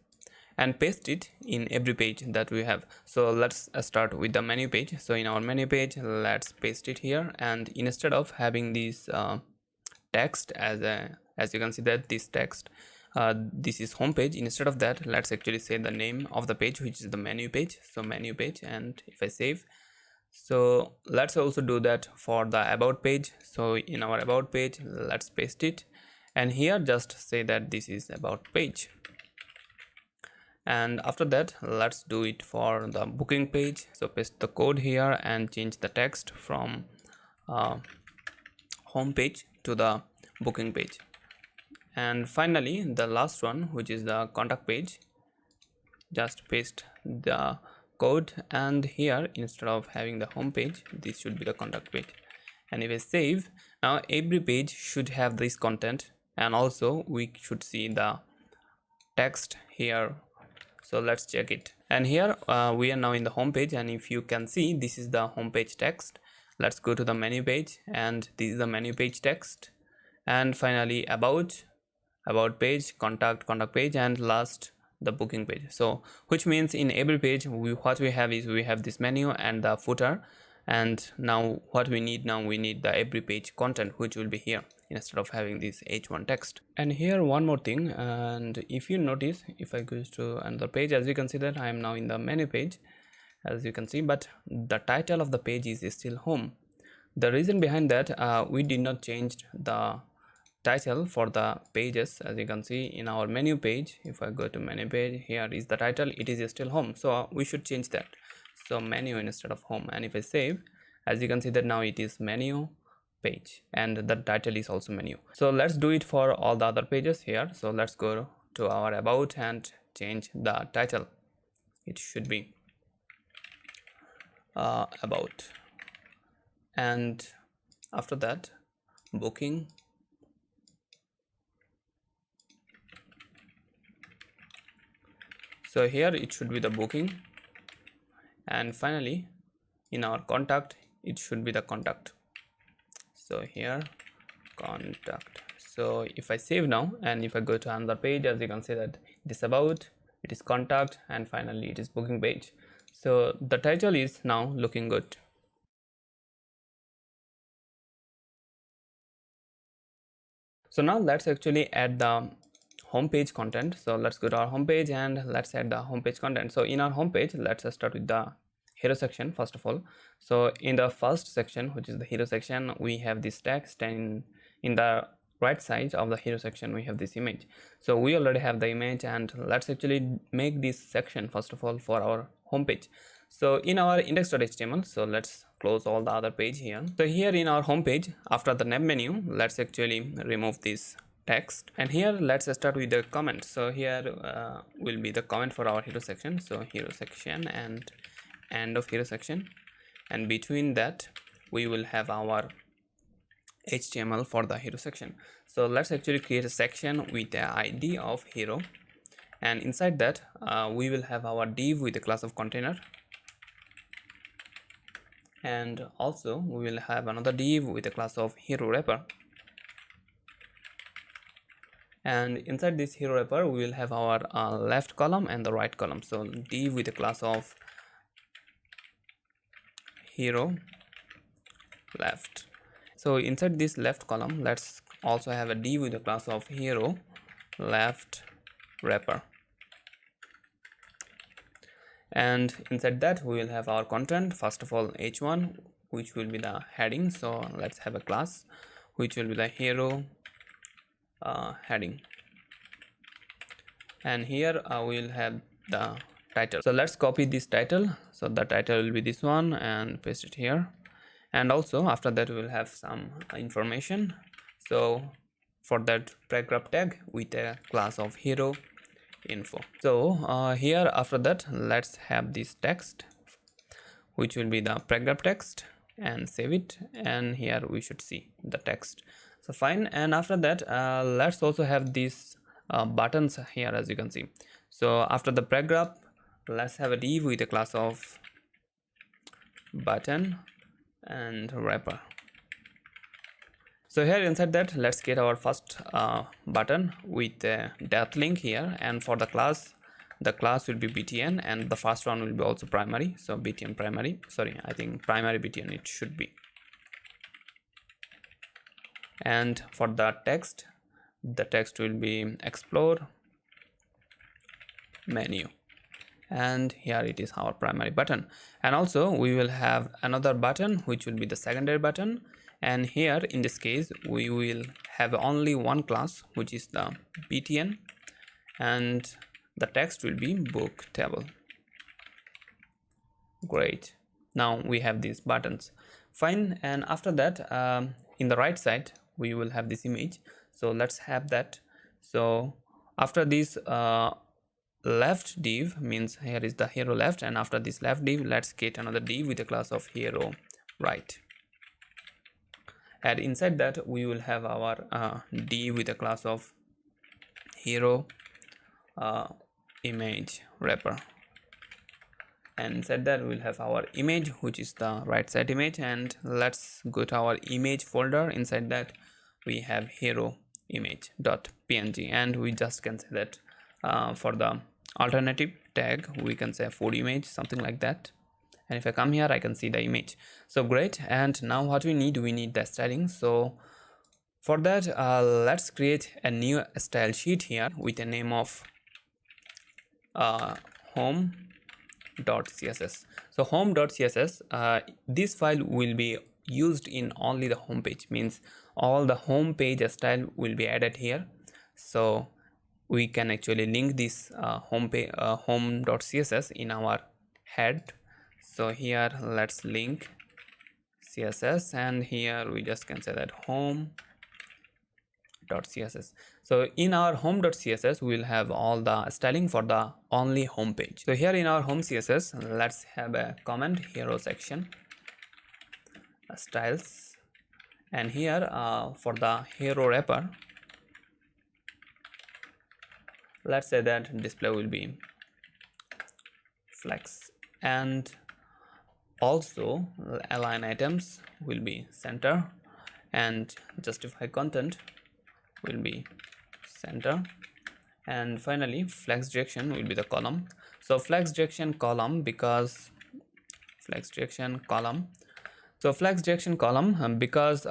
and paste it in every page that we have. So let's start with the menu page. So in our menu page, let's paste it here, and instead of having this text as you can see that this text, this is home page, instead of that let's actually say the name of the page, which is the menu page. So menu page, and if I save, so let's also do that for the about page. So in our about page, let's paste it, and here just say that this is about page. And after that, let's do it for the booking page. So paste the code here and change the text from home page to the booking page. And finally the last one, which is the contact page, just paste the code, and here instead of having the home page, this should be the contact page. And if I save, now every page should have this content, and also we should see the text here. So let's check it, and here we are now in the home page, and if you can see, this is the home page text. Let's go to the menu page, and this is the menu page text, and finally about page, contact page, and last the booking page. So which means in every page what we have is we have this menu and the footer, and now what we need, now we need the every page content, which will be here instead of having this h1 text. And here one more thing, and if you notice, if I go to another page, as you can see that I am now in the menu page, as you can see, but the title of the page is still home. The reason behind that, we did not change the title for the pages. As you can see in our menu page, if I go to menu page, here is the title, it is still home, so we should change that. So menu instead of home, and if I save, as you can see that now it is menu page, and the title is also menu. So let's do it for all the other pages here. So let's go to our about and change the title. It should be about, and after that booking, so here it should be the booking, and finally in our contact it should be the contact. So here contact. So if I save now, and if I go to another page, as you can see that it is about, it is contact, and finally it is booking page. So the title is now looking good. So now let's actually add the homepage content. So let's go to our homepage and let's add the homepage content. So in our homepage, let's start with the hero section first of all. So in the first section, which is the hero section, we have this text, and in the right side of the hero section we have this image. So we already have the image, and let's actually make this section first of all for our homepage. So in our index.html, so let's close all the other page here. So here in our homepage, after the nav menu, let's actually remove this text, and here let's start with the comment. So here will be the comment for our hero section. So hero section and end of hero section, and between that we will have our HTML for the hero section. So let's actually create a section with the ID of hero, and inside that we will have our div with the class of container, and also we will have another div with the class of hero wrapper, and inside this hero wrapper we will have our left column and the right column. So div with the class of hero left. So inside this left column, let's also have a div with the class of hero left wrapper, and inside that we will have our content. First of all, h1, which will be the heading. So let's have a class which will be the hero heading, and here we will have the title. So let's copy this title. So the title will be this one, and paste it here. And also after that we will have some information. So for that, paragraph tag with a class of hero info. So here after that, let's have this text which will be the paragraph text, and save it, and here we should see the text. So fine. And after that let's also have these buttons here, as you can see. So after the paragraph, let's have a div with a class of button and wrapper. So here inside that, let's get our first button with a depth link here, and for the class will be btn, and the first one will be also primary. So btn primary, sorry, I think primary btn it should be. And for the text will be explore menu, and here it is our primary button. And also we will have another button which will be the secondary button, and here in this case we will have only one class, which is the btn, and the text will be book table. Great, now we have these buttons. Fine. And after that in the right side we will have this image. So let's have that. So after this left div, means here is the hero left, and after this left div, let's get another div with a class of hero right, and inside that we will have our div with a class of hero image wrapper, and inside that we'll have our image, which is the right side image. And let's go to our image folder. Inside that we have hero image.png, and we just can say that for the alternative tag we can say food image, something like that. And if I come here, I can see the image. So great. And now what we need the styling. So for that let's create a new style sheet here with a name of home.css. so home.css, this file will be used in only the home page, means all the home page style will be added here. So we can actually link this home.css in our head. So here let's link css, and here we just can say that home.css. So in our home.css we will have all the styling for the only home page. So here in our home css, let's have a comment hero section styles, and here for the hero wrapper, let's say that display will be flex, and also align items will be center, and justify content will be center, and finally flex direction will be the column. So flex direction column, because flex direction column because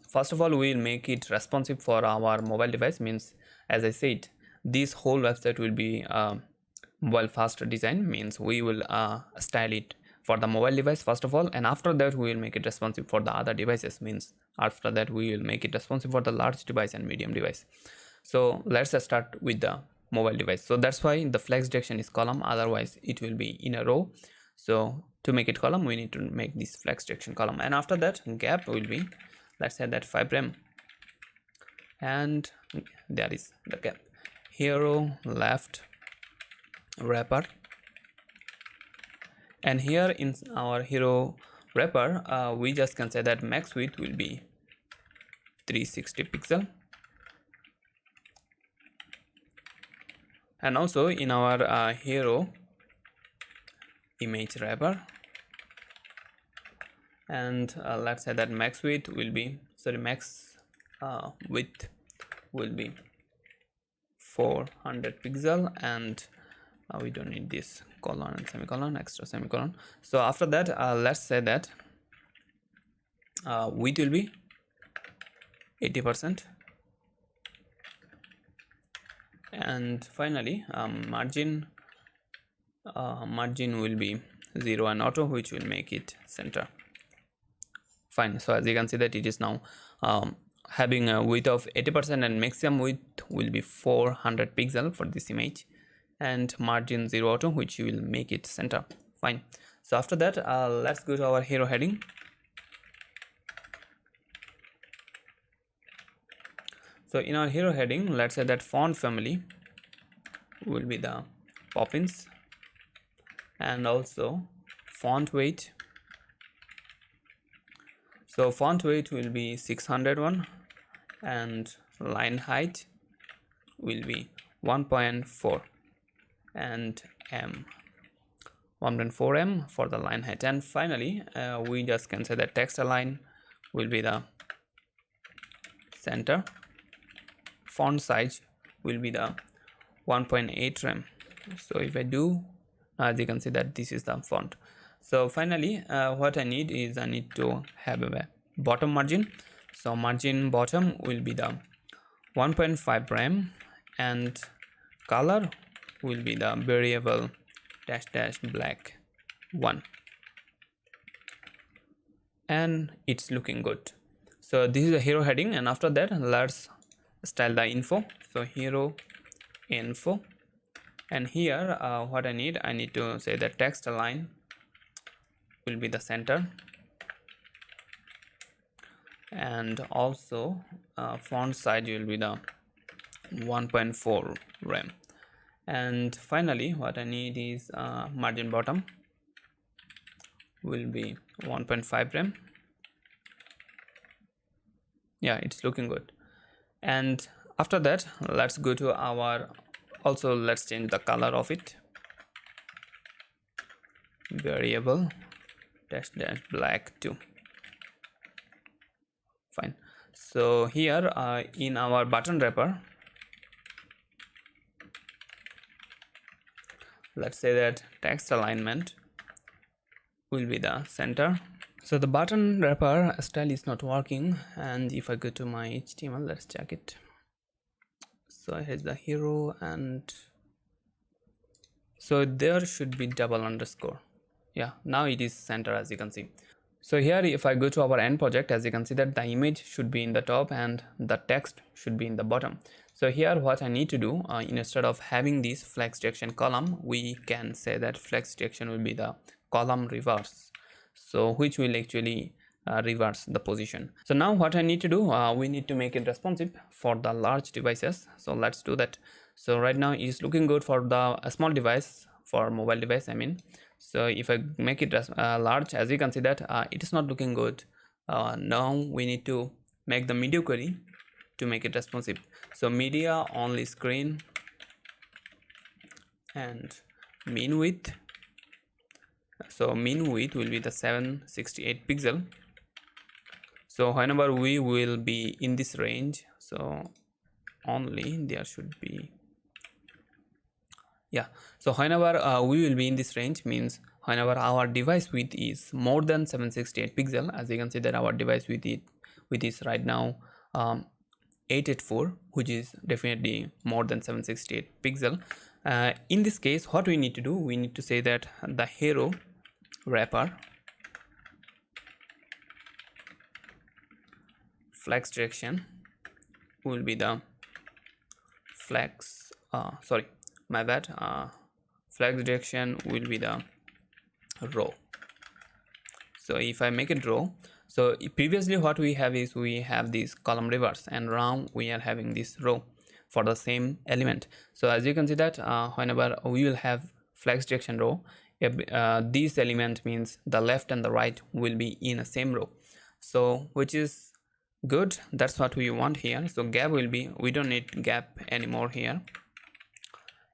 first of all we will make it responsive for our mobile device, means as I said, this whole website will be mobile first design, means we will style it for the mobile device first of all, and after that we will make it responsive for the other devices, means after that we will make it responsive for the large device and medium device. So let's start with the mobile device. So that's why the flex direction is column, otherwise it will be in a row. So to make it column, we need to make this flex direction column, and after that gap will be, let's say that 5 rem, and there is the gap. Hero left wrapper, and here in our hero wrapper, we just can say that max width will be 360 pixel. And also in our hero image wrapper, and let's say that max width will be max width will be 400 pixel, and we don't need this colon and semicolon, extra semicolon. So after that, let's say that width will be 80%, and finally margin will be 0 and auto, which will make it center. Fine. So as you can see that it is now having a width of 80% and maximum width will be 400 pixel for this image, and margin 0 auto, which will make it center. Fine. So after that, let's go to our hero heading. So in our hero heading, let's say that font family will be the Poppins, and also font weight. So font weight will be 601, and line height will be 1.4, and 1.4 m for the line height. And finally, we just can say that text align will be the center. Font size will be the 1.8 rem. So if I do, as you can see that this is the font. So finally, what I need is I need to have a bottom margin. So margin bottom will be the 1.5 rem, and color will be the variable -- black 1, and it's looking good. So this is a hero heading, and after that let's style the info. So hero info, and here what I need to say that text align will be the center, and also font size will be the 1.4 rem. And finally what I need is margin bottom will be 1.5 rem. Yeah, it's looking good. And after that, let's go to our, also let's change the color of it, variable -- black 2. Fine. So here in our button wrapper, let's say that text alignment will be the center. So the button wrapper style is not working, and if I go to my HTML, let's check it. So here's the hero, and so there should be double underscore. Yeah, now it is center, as you can see. So here if I go to our end project, as you can see that the image should be in the top and the text should be in the bottom. So here what I need to do, instead of having this flex direction column, we can say that flex direction will be the column reverse, so which will actually reverse the position. So now what I need to do, we need to make it responsive for the large devices. So let's do that. So right now it is looking good for the small device, for mobile device I mean. So if I make it large, as you can see that it is not looking good. Now we need to make the media query to make it responsive. So media only screen and mean width. So mean width will be the 768 pixel. So whenever we will be in this range, so only there should be, yeah, so whenever we will be in this range means whenever our device width is more than 768 pixel, as you can see that our device width is right now 884, which is definitely more than 768 pixel. In this case, what we need to do, we need to say that the hero wrapper flex direction will be the flex flex direction will be the row. So if I make it row, so previously what we have is we have this column reverse, and now we are having this row for the same element. So as you can see that whenever we will have flex direction row, This element means the left and the right will be in a same row, so which is good. That's what we want here. So gap will be, we don't need gap anymore here.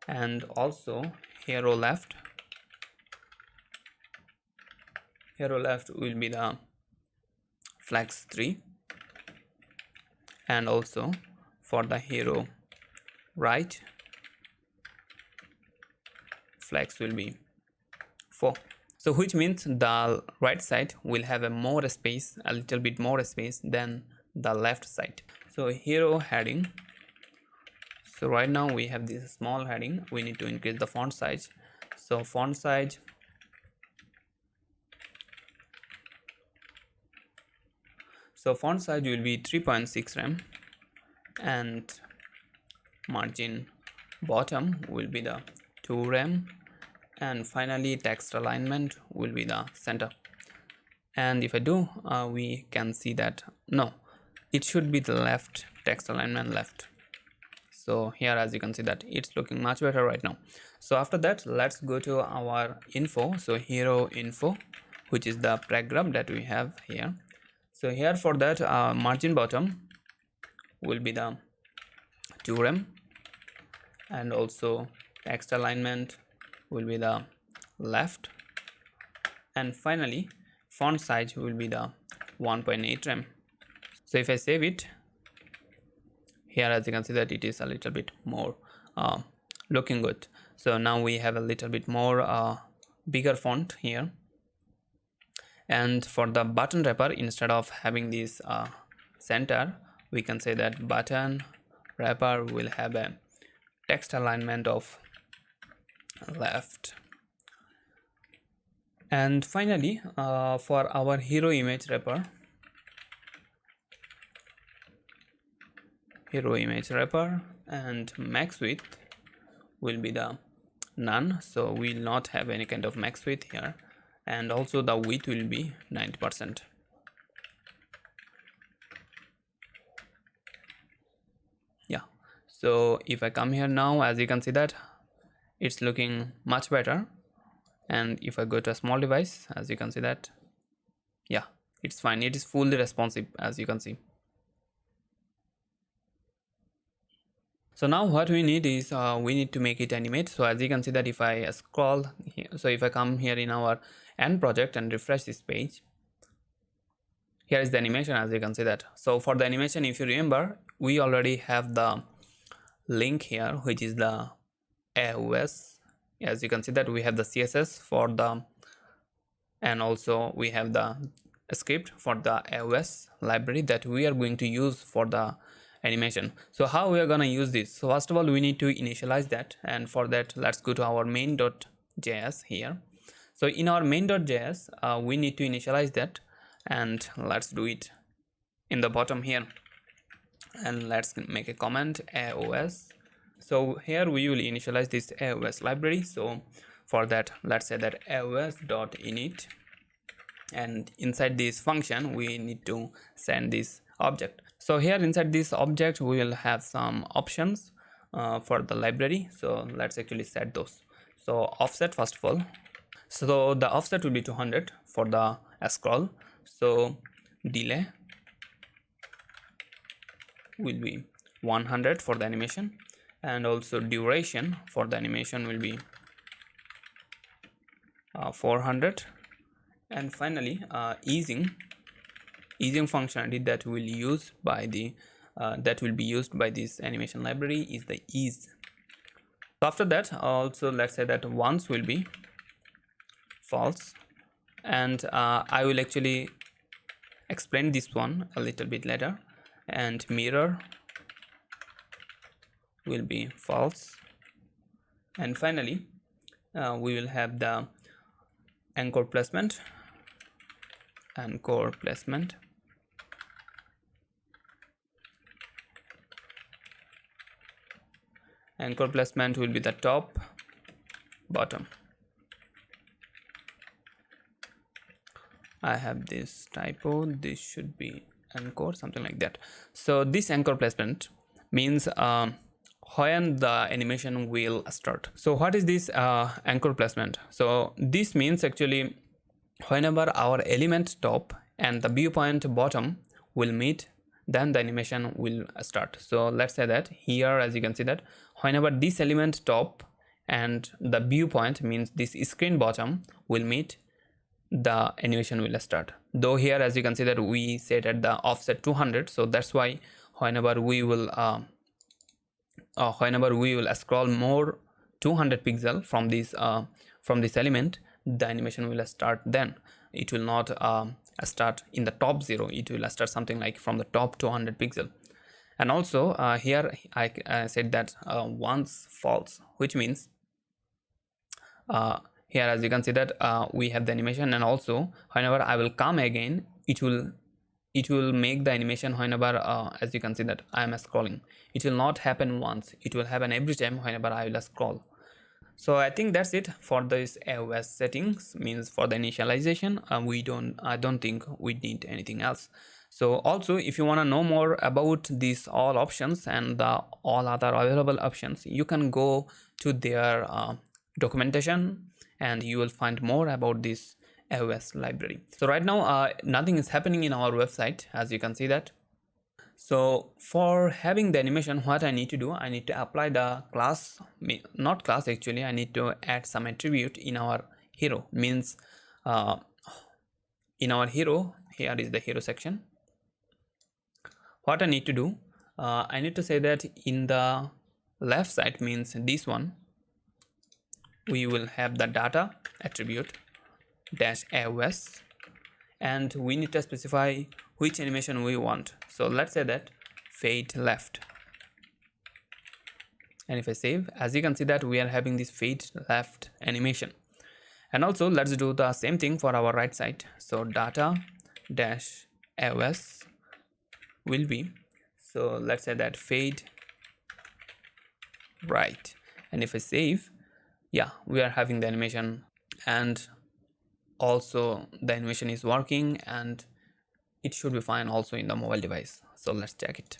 And also hero left will be the flex 3, and also for the hero right, flex will be 4. So which means the right side will have a more space, a little bit more space than the left side. So hero heading, so right now we have this small heading, we need to increase the font size. So font size, will be 3.6 rem, and margin bottom will be the 2 rem, and finally text alignment will be the center. And if I do, we can see that no, it should be the left, text alignment left. So here, as you can see, that it's looking much better right now. So after that, let's go to our info. So hero info, which is the paragraph that we have here. So here for that, margin bottom will be the 2 rem, and also text alignment will be the left, and finally font size will be the 1.8 rem. So if I save it, here as you can see that it is a little bit more looking good. So now we have a little bit more bigger font here. And for the button wrapper, instead of having this center, we can say that button wrapper will have a text alignment of left. And finally, for our hero image wrapper, and max width will be the none, so we will not have any kind of max width here, and also the width will be 90%. Yeah, so if I come here now, as you can see that it's looking much better. And if I go to a small device, as you can see that, yeah, it's fine, it is fully responsive, as you can see. So now what we need is we need to make it animate. So as you can see that if I scroll here, so if I come here in our end project and refresh this page, here is the animation, as you can see that. So for the animation, if you remember, we already have the link here, which is the AOS. As you can see that we have the CSS for the, and also we have the script for the AOS library that we are going to use for the animation. So how we are going to use this? So first of all, we need to initialize that, and for that let's go to our main.js here. So in our main.js we need to initialize that, and let's do it in the bottom here, and let's make a comment AOS. So here we will initialize this AOS library. So for that, let's say that AOS.init, and inside this function we need to send this object. So here inside this object we will have some options for the library. So let's actually set those. So offset first of all, so the offset will be 200 for the scroll. So delay will be 100 for the animation, and also duration for the animation will be 400, and finally easing functionality that will use by the that will be used by this animation library is the ease. So after that, also let's say that once will be false, and I will actually explain this one a little bit later. And mirror will be false, and finally we will have the anchor placement. Anchor placement will be the top, bottom. I have this typo, this should be anchor, something like that. So this anchor placement means when the animation will start. So what is this anchor placement? So this means actually whenever our element top and the viewpoint bottom will meet, then the animation will start. So let's say that here, as you can see, that whenever this element top and the viewpoint, means this screen bottom, will meet, the animation will start. Though here, as you can see, that we set at the offset 200, so that's why whenever we will scroll more 200 pixel from this element, the animation will start. Then it will not start in the top 0, it will start something like from the top 200 pixel. And also here I said that once false, which means here, as you can see, that we have the animation, and also whenever I will come again, it will make the animation whenever as you can see that I am scrolling. It will not happen once, it will happen every time whenever I will scroll. So I think that's it for this AOS settings, means for the initialization. I don't think we need anything else. So also, if you want to know more about these all options and the all other available options, you can go to their documentation and you will find more about this AOS library. So right now nothing is happening in our website, as you can see that. So for having the animation, what I need to do, I need to apply the class, not class actually, I need to add some attribute in our hero, means in our hero, here is the hero section. What I need to do, I need to say that in the left side, means this one, we will have the data attribute dash AOS, and we need to specify which animation we want. So let's say that fade left, and if I save, as you can see that we are having this fade left animation. And also let's do the same thing for our right side. So data dash AOS will be, so let's say that fade right, and if I save, yeah, we are having the animation, and also the animation is working, and it should be fine also in the mobile device. So let's check it,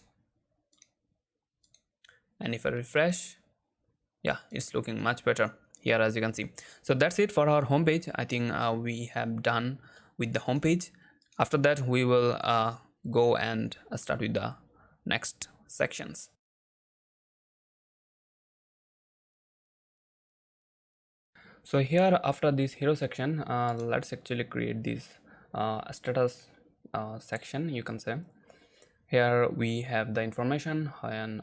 and if I refresh, yeah, it's looking much better here, as you can see. So that's it for our homepage. I think we have done with the homepage. After that, we will go and start with the next sections. So here, after this hero section, let's actually create this status section, you can say. Here we have the information, and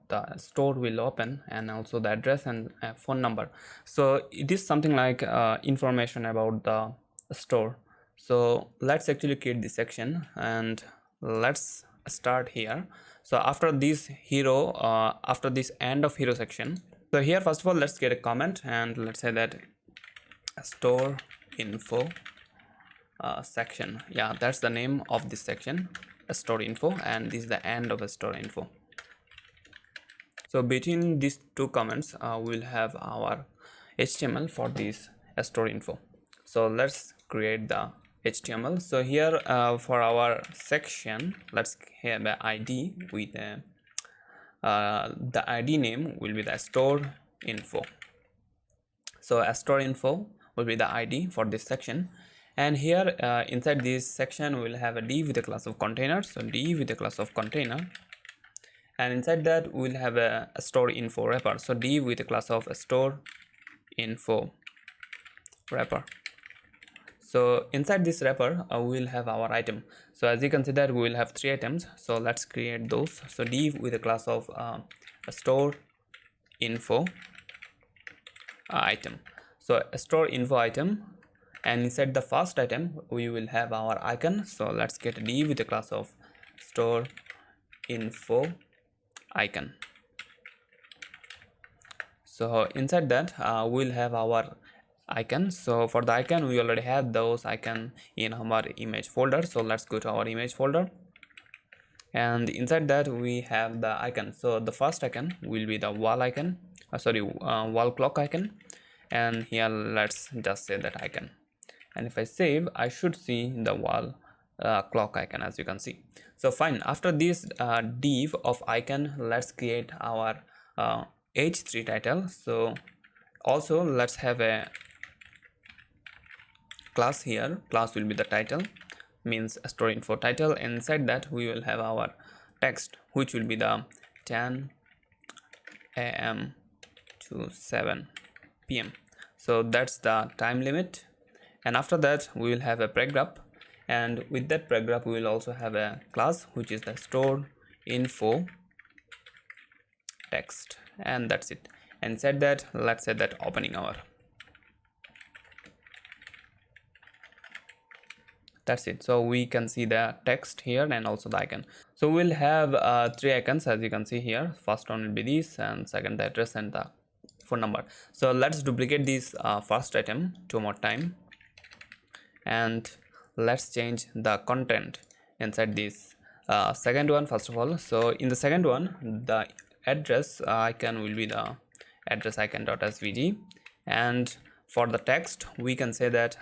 the store will open, and also the address and phone number. So it is something like information about the store. So let's actually create this section, and let's start here. So after this hero, after this end of hero section, so here first of all let's get a comment, and let's say that store info section. Yeah, that's the name of this section, store info, and this is the end of a store info. So between these two comments we'll have our HTML for this store info. So let's create the HTML. So here for our section, let's have the ID with the ID name will be the store info. So a store info will be the ID for this section, and here inside this section we'll have a div with a class of container. So div with a class of container, and inside that we'll have a store info wrapper. So div with a class of a store info wrapper. So inside this wrapper we'll have our item. So as you can see that we will have 3 items, so let's create those. So div with a class of a store info item. So a store info item, and inside the first item we will have our icon. So let's get a div with a class of store info icon. So inside that we'll have our icon. So for the icon, we already have those icon in our image folder. So let's go to our image folder, and inside that we have the icon. So the first icon will be the wall icon, wall clock icon, and here let's just say that icon, and if I save, I should see the wall clock icon, as you can see. So fine, after this div of icon, let's create our h3 title. So also let's have a class here. Class will be the title, means store info title. Inside that we will have our text, which will be the 10 a.m. to 7 p.m. so that's the time limit. And after that we will have a paragraph, and with that paragraph we will also have a class which is the store info text, and that's it. And said that, let's say that opening hour. That's it. So we can see the text here and also the icon. So we'll have 3 icons, as you can see here. First one will be this, and second the address and the phone number. So let's duplicate this first item 2 more time, and let's change the content inside this second one first of all. So in the second one, the address icon will be the address icon.svg, and for the text we can say that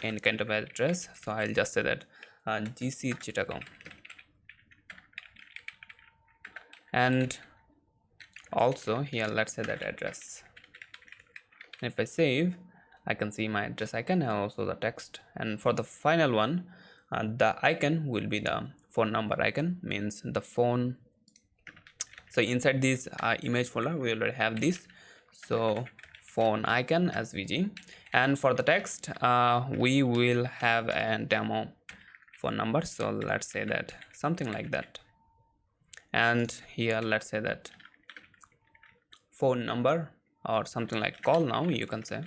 in kind of address, so I'll just say that GC Chittagong. And also here let's say that address. And if I save, I can see my address icon and also the text. And for the final one, the icon will be the phone number icon, means the phone. So inside this image folder we already have this, so phone icon svg. And for the text we will have a demo phone number, so let's say that something like that. And here let's say that phone number, or something like call now, you can say.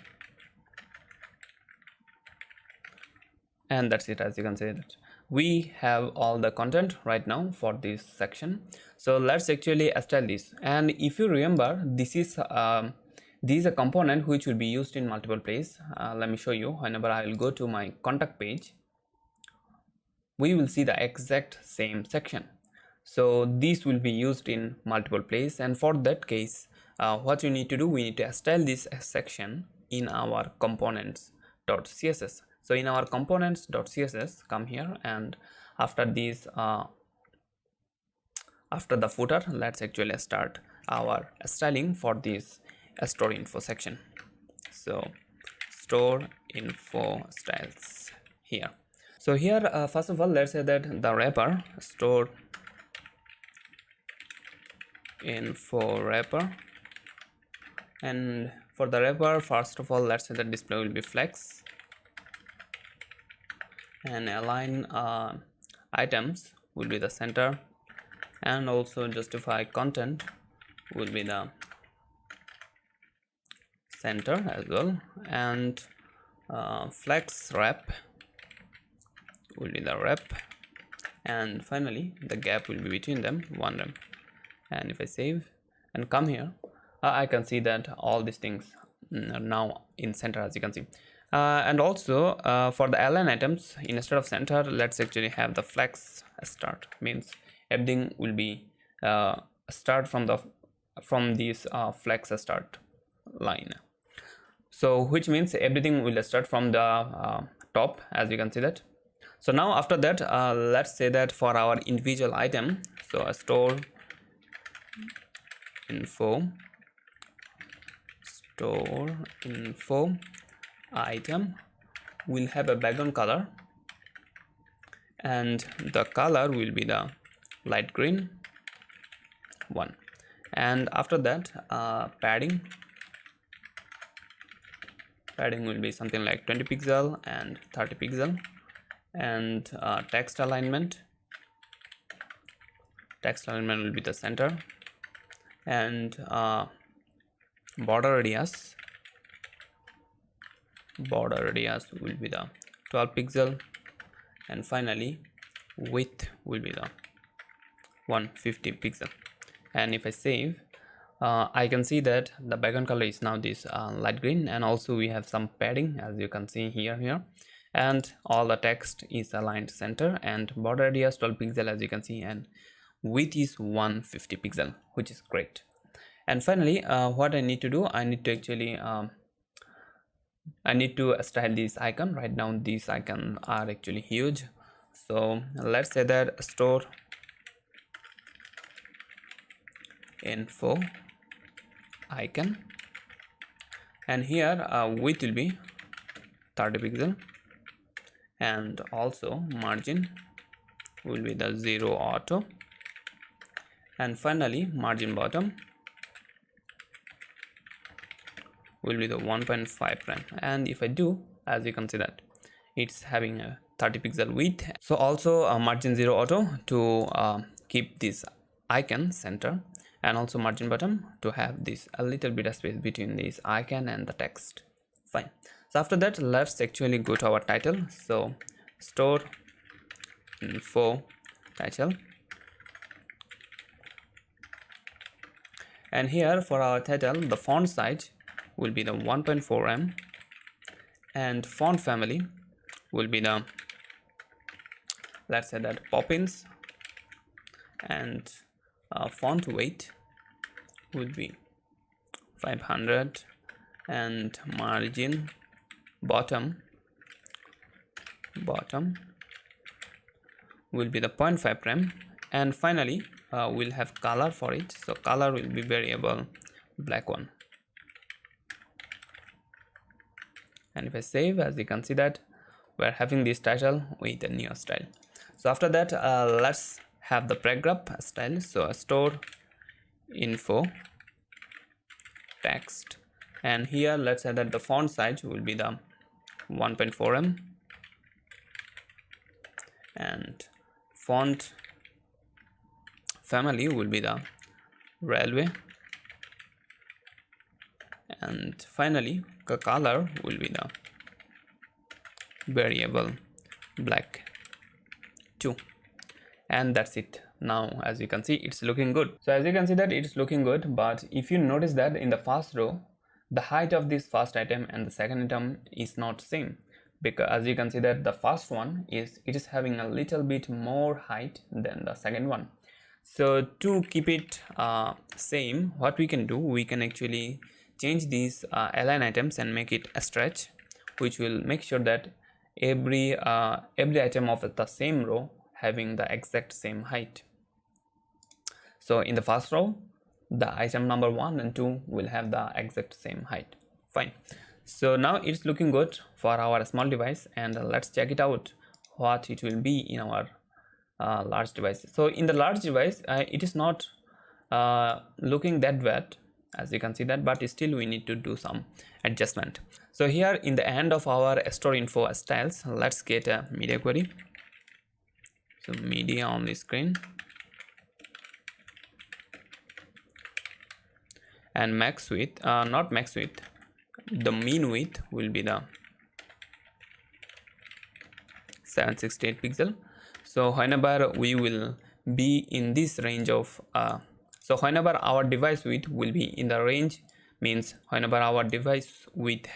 And that's it. As you can see that we have all the content right now for this section. So let's actually style this. And if you remember, this is a component which will be used in multiple places. Let me show you. Whenever I will go to my contact page, we will see the exact same section. So this will be used in multiple places, and for that case what you need to do, we need to style this section in our components.css. So in our components.css, come here, and after this after the footer, let's actually start our styling for this store info section. So store info styles here. So here first of all, let's say that the wrapper, store info wrapper. And for the wrapper, first of all, let's say that display will be flex, and align items will be the center, and also justify content will be the center as well, and flex wrap will be the wrap, and finally the gap will be between them, one rem. And if I save and come here, I can see that all these things are now in center, as you can see. And also for the align items, instead of center, let's actually have the flex start, means everything will be start from this flex start line. So which means everything will start from the top, as you can see that. So now after that, let's say that for our individual item, so store info item will have a background color, and the color will be the light green one. And after that padding will be something like 20 pixel and 30 pixel. And text alignment will be the center, and border radius will be the 12 pixel, and finally width will be the 150 pixel. And if I save, I can see that the background color is now this light green, and also we have some padding, as you can see here, and all the text is aligned center, and border radius 12 pixel, as you can see, and width is 150 pixel, which is great. And finally what I need to do, I need to actually style this icon. Right now these icons are actually huge, so let's say that store info icon, and here width will be 30 pixel, and also margin will be the 0 auto, and finally margin bottom will be the 1.5 prime. And if I do, as you can see that it's having a 30 pixel width. So also margin 0 auto to keep this icon center, and also margin bottom to have this a little bit of space between this icon and the text. Fine. So after that, let's actually go to our title. So store info title, and here for our title the font size will be the 1.4 em, and font family will be the, let's say that, Poppins, and font weight would be 500, and margin bottom will be the 0.5 prime, and finally we'll have color for it. So color will be variable black one. And if I save, as you can see that we're having this title with a new style. So after that, let's have the paragraph style. So store info text, and here let's say that the font size will be the 1.4 em, and font family will be the railway, and finally the color will be the variable black 2. And that's it. Now as you can see, it's looking good. So as you can see that it's looking good, but if you notice that in the first row the height of this first item and the second item is not same, because as you can see that the first one is having a little bit more height than the second one. So to keep it same, what we can do, we can actually change these align items and make it a stretch, which will make sure that every item of the same row having the exact same height. So in the first row the item number 1 and 2 will have the exact same height. Fine. So now it's looking good for our small device, and let's check it out what it will be in our large device. So in the large device it is not looking that bad, as you can see that, but still we need to do some adjustment. So here in the end of our store info styles, let's get a media query. So media on the screen, and max width, not max width, the mean width will be the 768 pixel. So whenever we will be in this range of so whenever our device width will be in the range, means whenever our device width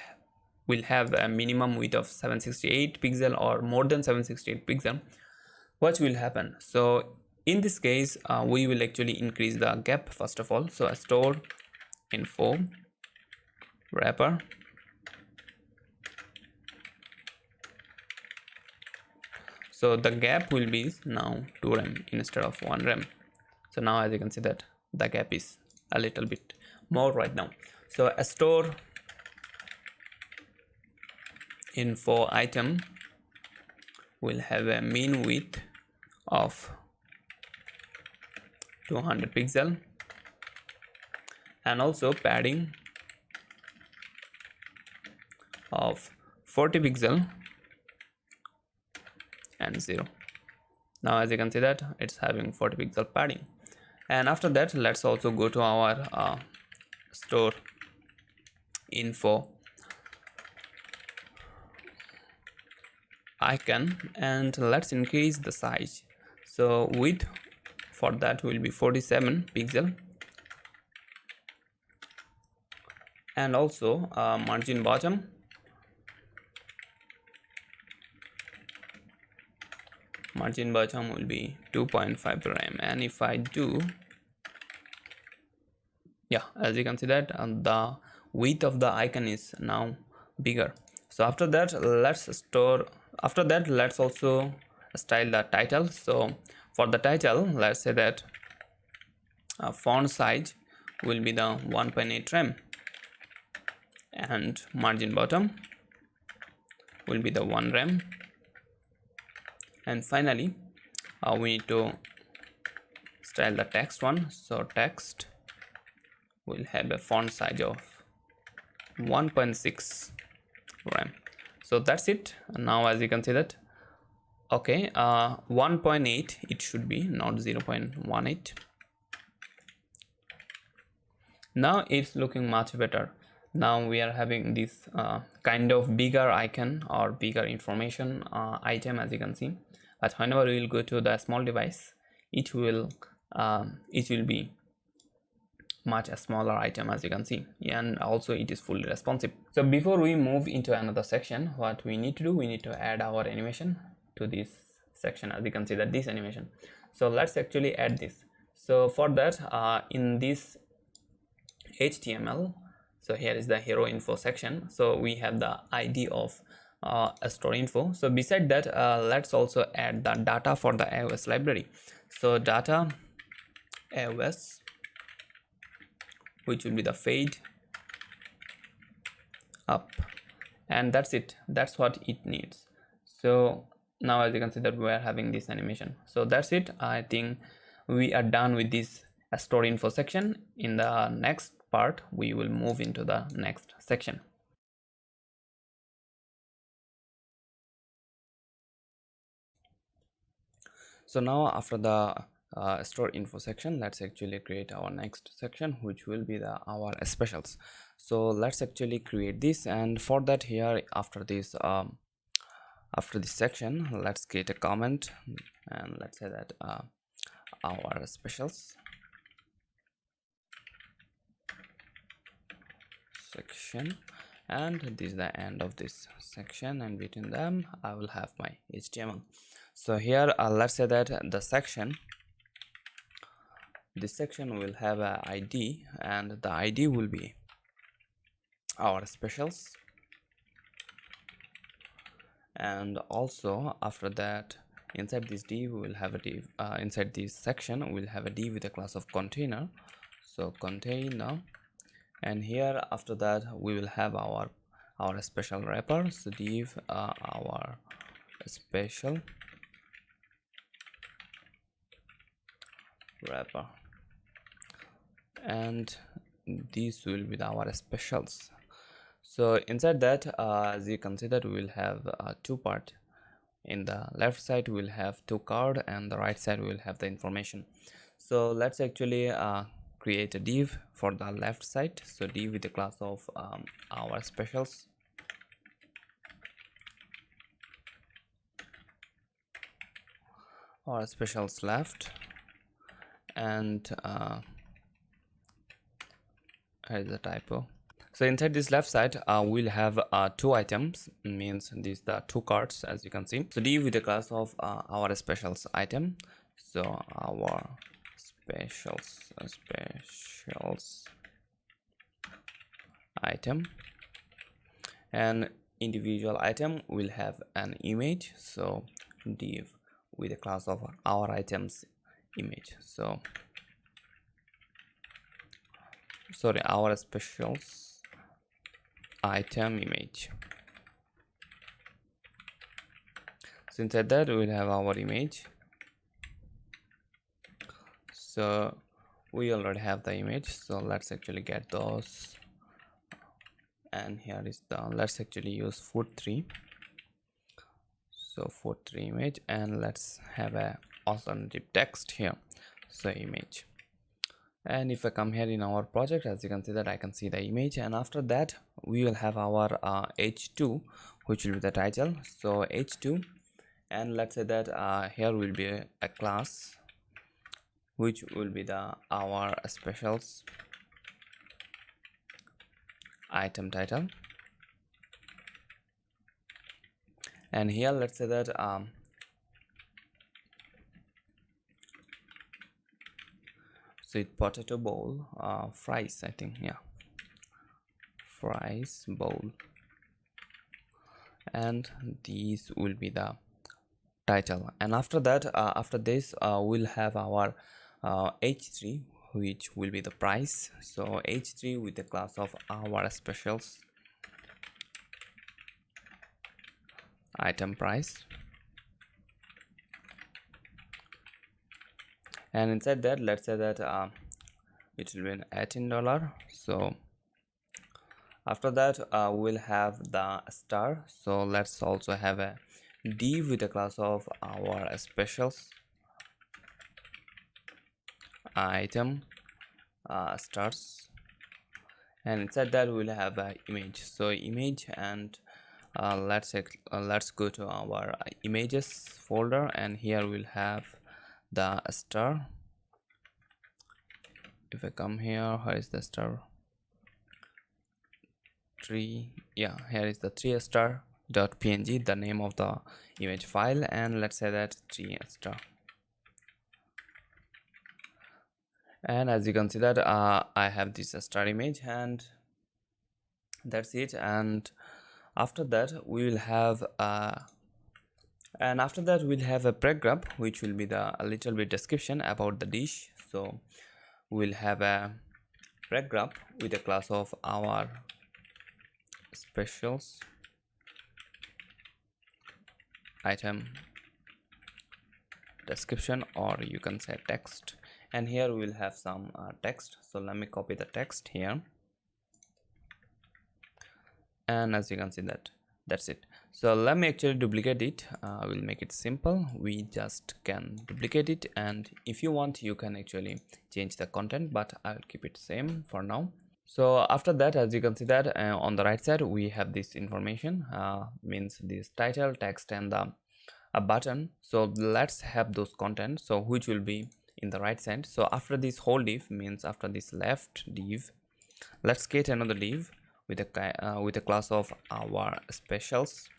will have a minimum width of 768 pixel or more than 768 pixel, what will happen? So in this case we will actually increase the gap first of all. So a store info wrapper, so the gap will be now 2 rem instead of 1 rem. So now as you can see that the gap is a little bit more right now. So a store info item will have a mean width of 200 pixel, and also padding of 40 pixel and 0. Now as you can see that it's having 40 pixel padding. And after that, let's also go to our store info icon, and let's increase the size. So width for that will be 47 pixel, and also margin bottom will be 2.5 rem. And if I do, yeah, as you can see that the width of the icon is now bigger. So after that, let's also style the title. So for the title, let's say that font size will be the 1.8 rem, and margin bottom will be the 1 rem, and finally we need to style the text one. So text will have a font size of 1.6 rem. So that's it. Now as you can see that, okay, 1.8 it should be, not 0.18. Now it's looking much better. Now we are having this kind of bigger icon or bigger information item, as you can see. But whenever we will go to the small device, it will be much a smaller item, as you can see, and also it is fully responsive. So before we move into another section, what we need to do, we need to add our animation to this section. As you can see that this animation, so let's actually add this. So for that, in this HTML, so here is the hero info section. So we have the ID of a store info. So beside that, let's also add the data for the AOS library. So data AOS, which will be the fade up, and that's it. That's what it needs. So now as you can see that we are having this animation. So that's it. I think we are done with this store info section. In the next part we will move into the next section. So now after the store info section, let's actually create our next section, which will be our specials. So let's actually create this, and for that, here after this section, let's create a comment, and let's say that our specials section, and this is the end of this section, and between them I will have my HTML. So here let's say that this section will have a ID, and the ID will be our specials, and also after that, inside this div we will have a div, inside this section we'll have a div with a class of container. So container, and here after that we will have our special wrapper. So div our special wrapper, and these will be our specials. So inside that, as you can see that we will have two parts. In the left side we will have two card, and the right side we will have the information. So let's actually create a div for the left side. So div with the class of our specials, our specials left, and here is a typo. So inside this left side we'll have two items, means these the two cards, as you can see. So div with the class of our specials item. So our specials item, and individual item will have an image. So div with the class of our items image. So sorry, our specials item image. So inside that we will have our image. So we already have the image, so let's actually get those, and here is the, let's actually use food3. So food3 image, and let's have a alternative text here. So image, and if I come here in our project, as you can see that I can see the image, and after that we will have our h2, which will be the title. So h2, and let's say that here will be a class which will be our specials item title, and here let's say that so it's potato bowl, fries, I think, yeah, fries bowl, and these will be the title. And after that, after this we'll have our h3, which will be the price. So h3 with the class of our specials item price, and inside that let's say that it will be $18. So after that we'll have the star. So let's also have a div with the class of our specials item stars, and inside that we'll have a image. So image, and let's go to our images folder, and here we'll have the star. If I come here, where is the star? Tree, yeah, here is the 3star.png, the name of the image file, and let's say that 3star. And as you can see that I have this star image, and that's it. And after that we will have we'll have a paragraph which will be a little bit description about the dish. So we'll have a paragraph with a class of our specials item description, or you can say text, and here we'll have some text. So let me copy the text here, and as you can see that that's it. So let me actually duplicate it. We'll make it simple. We just can duplicate it, and if you want you can actually change the content, but I'll keep it same for now. So after that, as you can see that on the right side we have this information, means this title, text, and the a button. So let's have those content, so which will be in the right side. So after this whole div, means after this left div, let's create another div with a class of our specials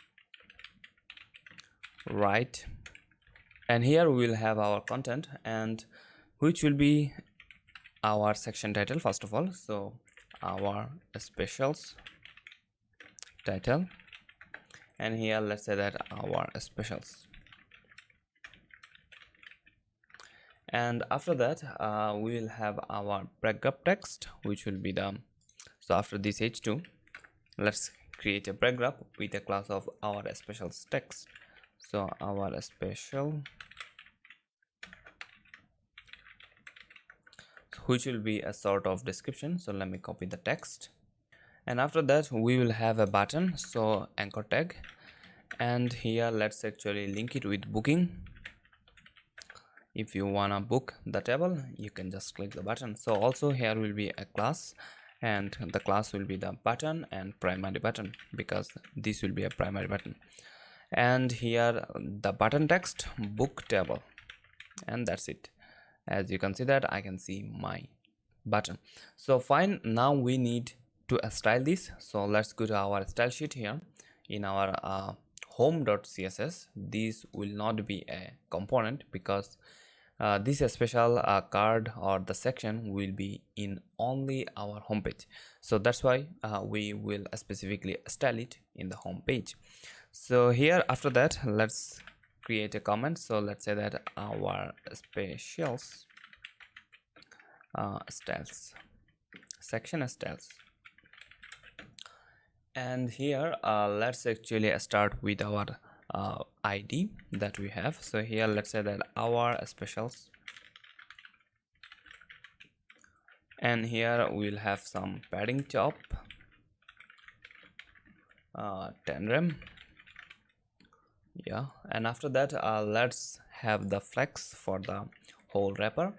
right, and here we will have our content, and which will be our section title first of all. So our specials title, and here let's say that our specials, and after that we will have our paragraph text, which will be the, so after this h2 let's create a paragraph with a class of our specials text. So our special, which will be a sort of description. So let me copy the text, and after that we will have a button, so anchor tag, and here let's actually link it with booking. If you wanna book the table, you can just click the button. So also here will be a class, and the class will be the button and primary button, because this will be a primary button, and here the button text book table, and that's it. As you can see that I can see my button. So fine, now we need to style this. So let's go to our style sheet here in our home.css. This will not be a component, because this special card or the section will be in only our home page. So that's why we will specifically style it in the home page. So here after that let's create a comment. So let's say that our specials styles section styles, and here let's actually start with our id that we have. So here let's say that our specials, and here we'll have some padding top 10 rem, yeah, and after that let's have the flex for the whole wrapper.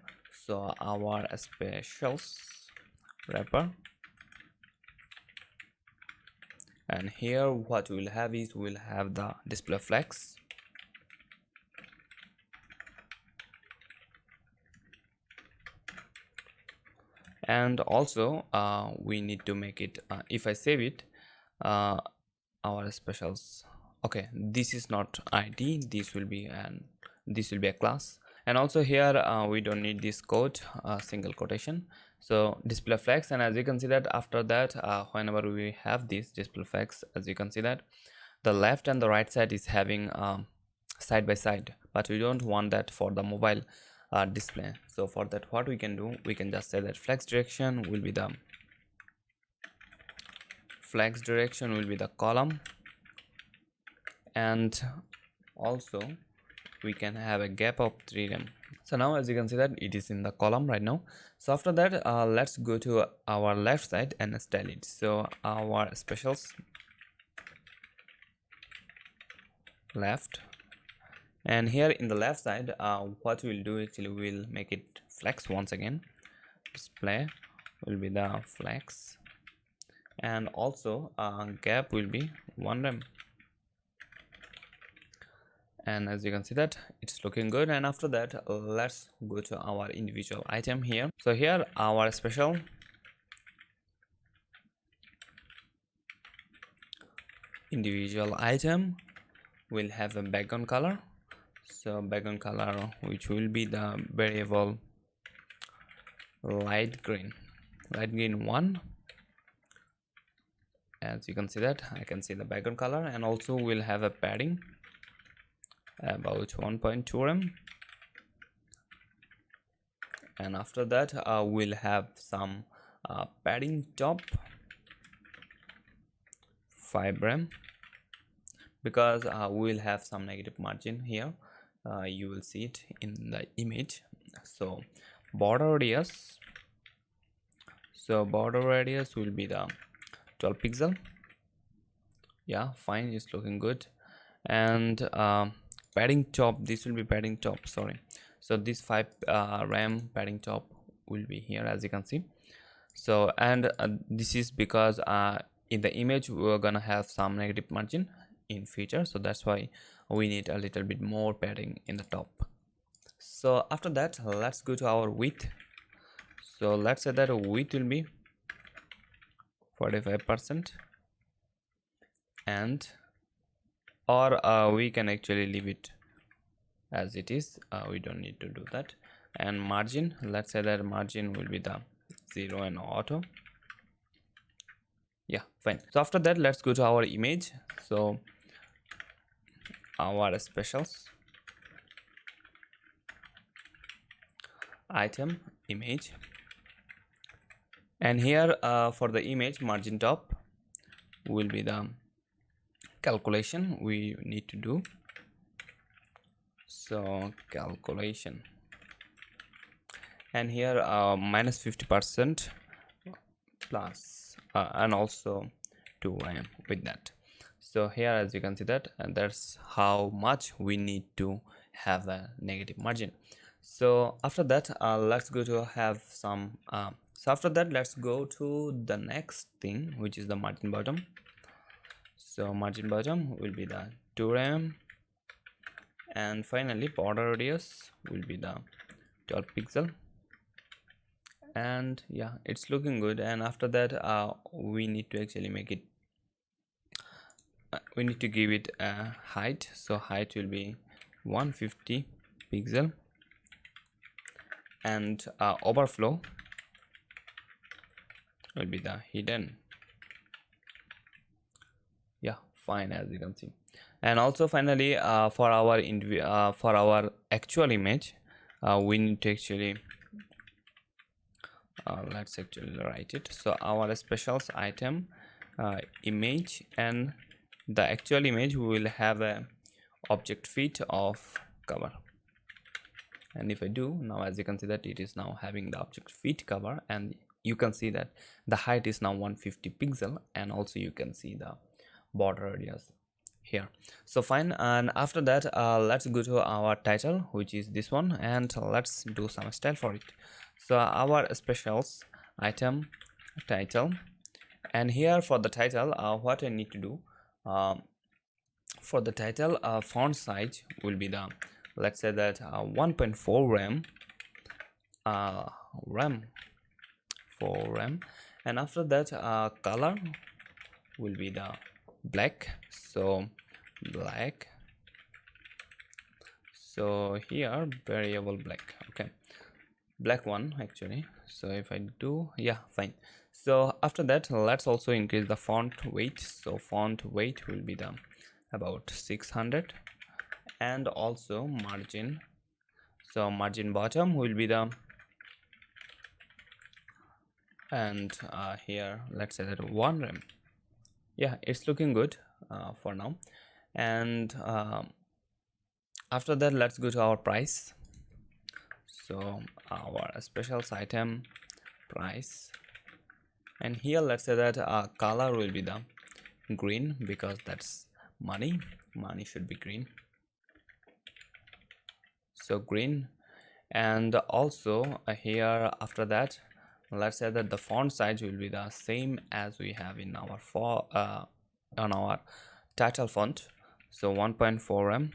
So our specials wrapper, and here what we'll have is we'll have the display flex, and also we need to make it if I save it, our specials, okay, this is not id, this will be a class. And also here we don't need this code, single quotation, so display flex. And as you can see that after that whenever we have this display flex, as you can see that the left and the right side is having side by side, but we don't want that for the mobile display. So for that, what we can do, we can just say that flex direction will be the column, and also we can have a gap of 3 rem. So now as you can see that it is in the column right now. So after that, let's go to our left side and style it. So our specials left, and here in the left side, what we'll do, actually we'll make it flex once again. Display will be the flex, and also gap will be 1 rem. And as you can see that it's looking good. And after that, let's go to our individual item here. So here our special individual item will have a background color. So background color, which will be the variable light green 1. As you can see that I can see the background color, and also we'll have a padding about 1.2 rem. And after that, we'll have some padding top 5 rem, because we'll have some negative margin here. You will see it in the image. So border radius, will be the 12 pixel. Yeah, fine, it's looking good. And padding top, this will be padding top, sorry. So this 5 rem padding top will be here, as you can see. So and this is because in the image we're gonna have some negative margin in future, so that's why we need a little bit more padding in the top. So after that, let's go to our width. So let's say that width will be 45%, and or we can actually leave it as it is. We don't need to do that. And margin, let's say that margin will be the 0 and auto. Yeah, fine. So after that, let's go to our image. So our specials item image, and here for the image margin top will be the calculation we need to do. So calculation, and here minus 50% plus and also 2 rem with that. So here as you can see that, and that's how much we need to have a negative margin. So after that, let's go to have some so after that, let's go to the next thing, which is the margin bottom. So margin bottom will be the 2 rem, and finally border radius will be the 12 pixel. And yeah, it's looking good. And after that, we need to actually make it we need to give it a height. So height will be 150 pixel, and overflow will be the hidden. Yeah, fine, as you can see. And also finally, for our actual image, we need to actually let's actually write it. So our specials item image, and the actual image we will have a object fit of cover. And if I do now, as you can see that it is now having the object fit cover, and you can see that the height is now 150 pixel, and also you can see the border radius here. So fine. And after that, let's go to our title, which is this one, and let's do some style for it. So our specials item title, and here for the title, what I need to do, for the title, font size will be the, let's say that 1.4 rem, 4 rem. And after that, color will be the black. So black, so here variable black, okay, black one actually. So if I do, yeah, fine. So after that, let's also increase the font weight. So font weight will be the about 600, and also margin. So margin bottom will be the, and here let's say that 1 rem. Yeah, it's looking good for now. And after that, let's go to our price. So our specials item price, and here let's say that color will be the green, because that's money should be green, so green. And also here after that, let's say that the font size will be the same as we have in our on our title font, so 1.4 em.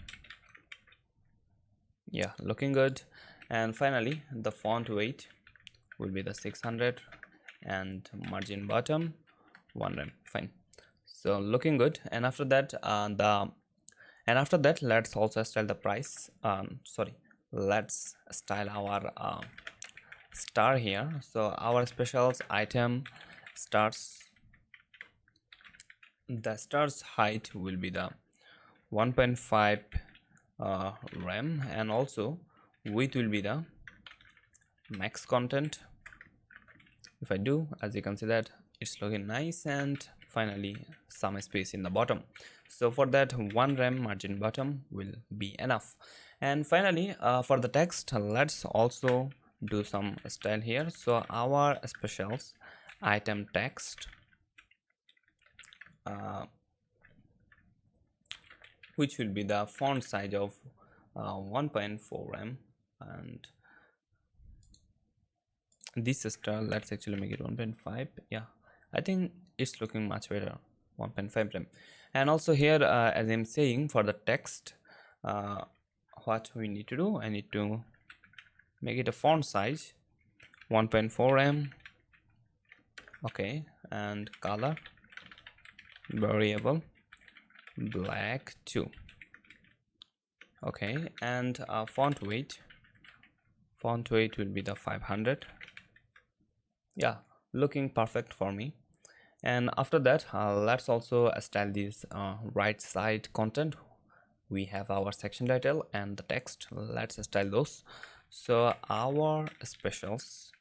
Yeah, looking good. And finally the font weight will be the 600, and margin bottom 1 rem. Fine, so looking good. And after that let's also style the price. Let's style our star here. So our specials item stars, the stars height will be the 1.5 rem, and also width will be the max content. If I do, as you can see that it's looking nice. And finally some space in the bottom, so for that 1 rem margin bottom will be enough. And finally for the text, let's also do some style here. So our specials item text, which will be the font size of 1.4 em, and this star, let's actually make it 1.5. Yeah, I think it's looking much better, 1.5 rem. And also here as I'm saying, for the text what we need to do, I need to make it a font size 1.4 em. Okay, and color variable black 2. Okay, and font weight will be the 500. Yeah, looking perfect for me. And after that let's also style this right side content. We have our section title and the text, let's style those. So our specials,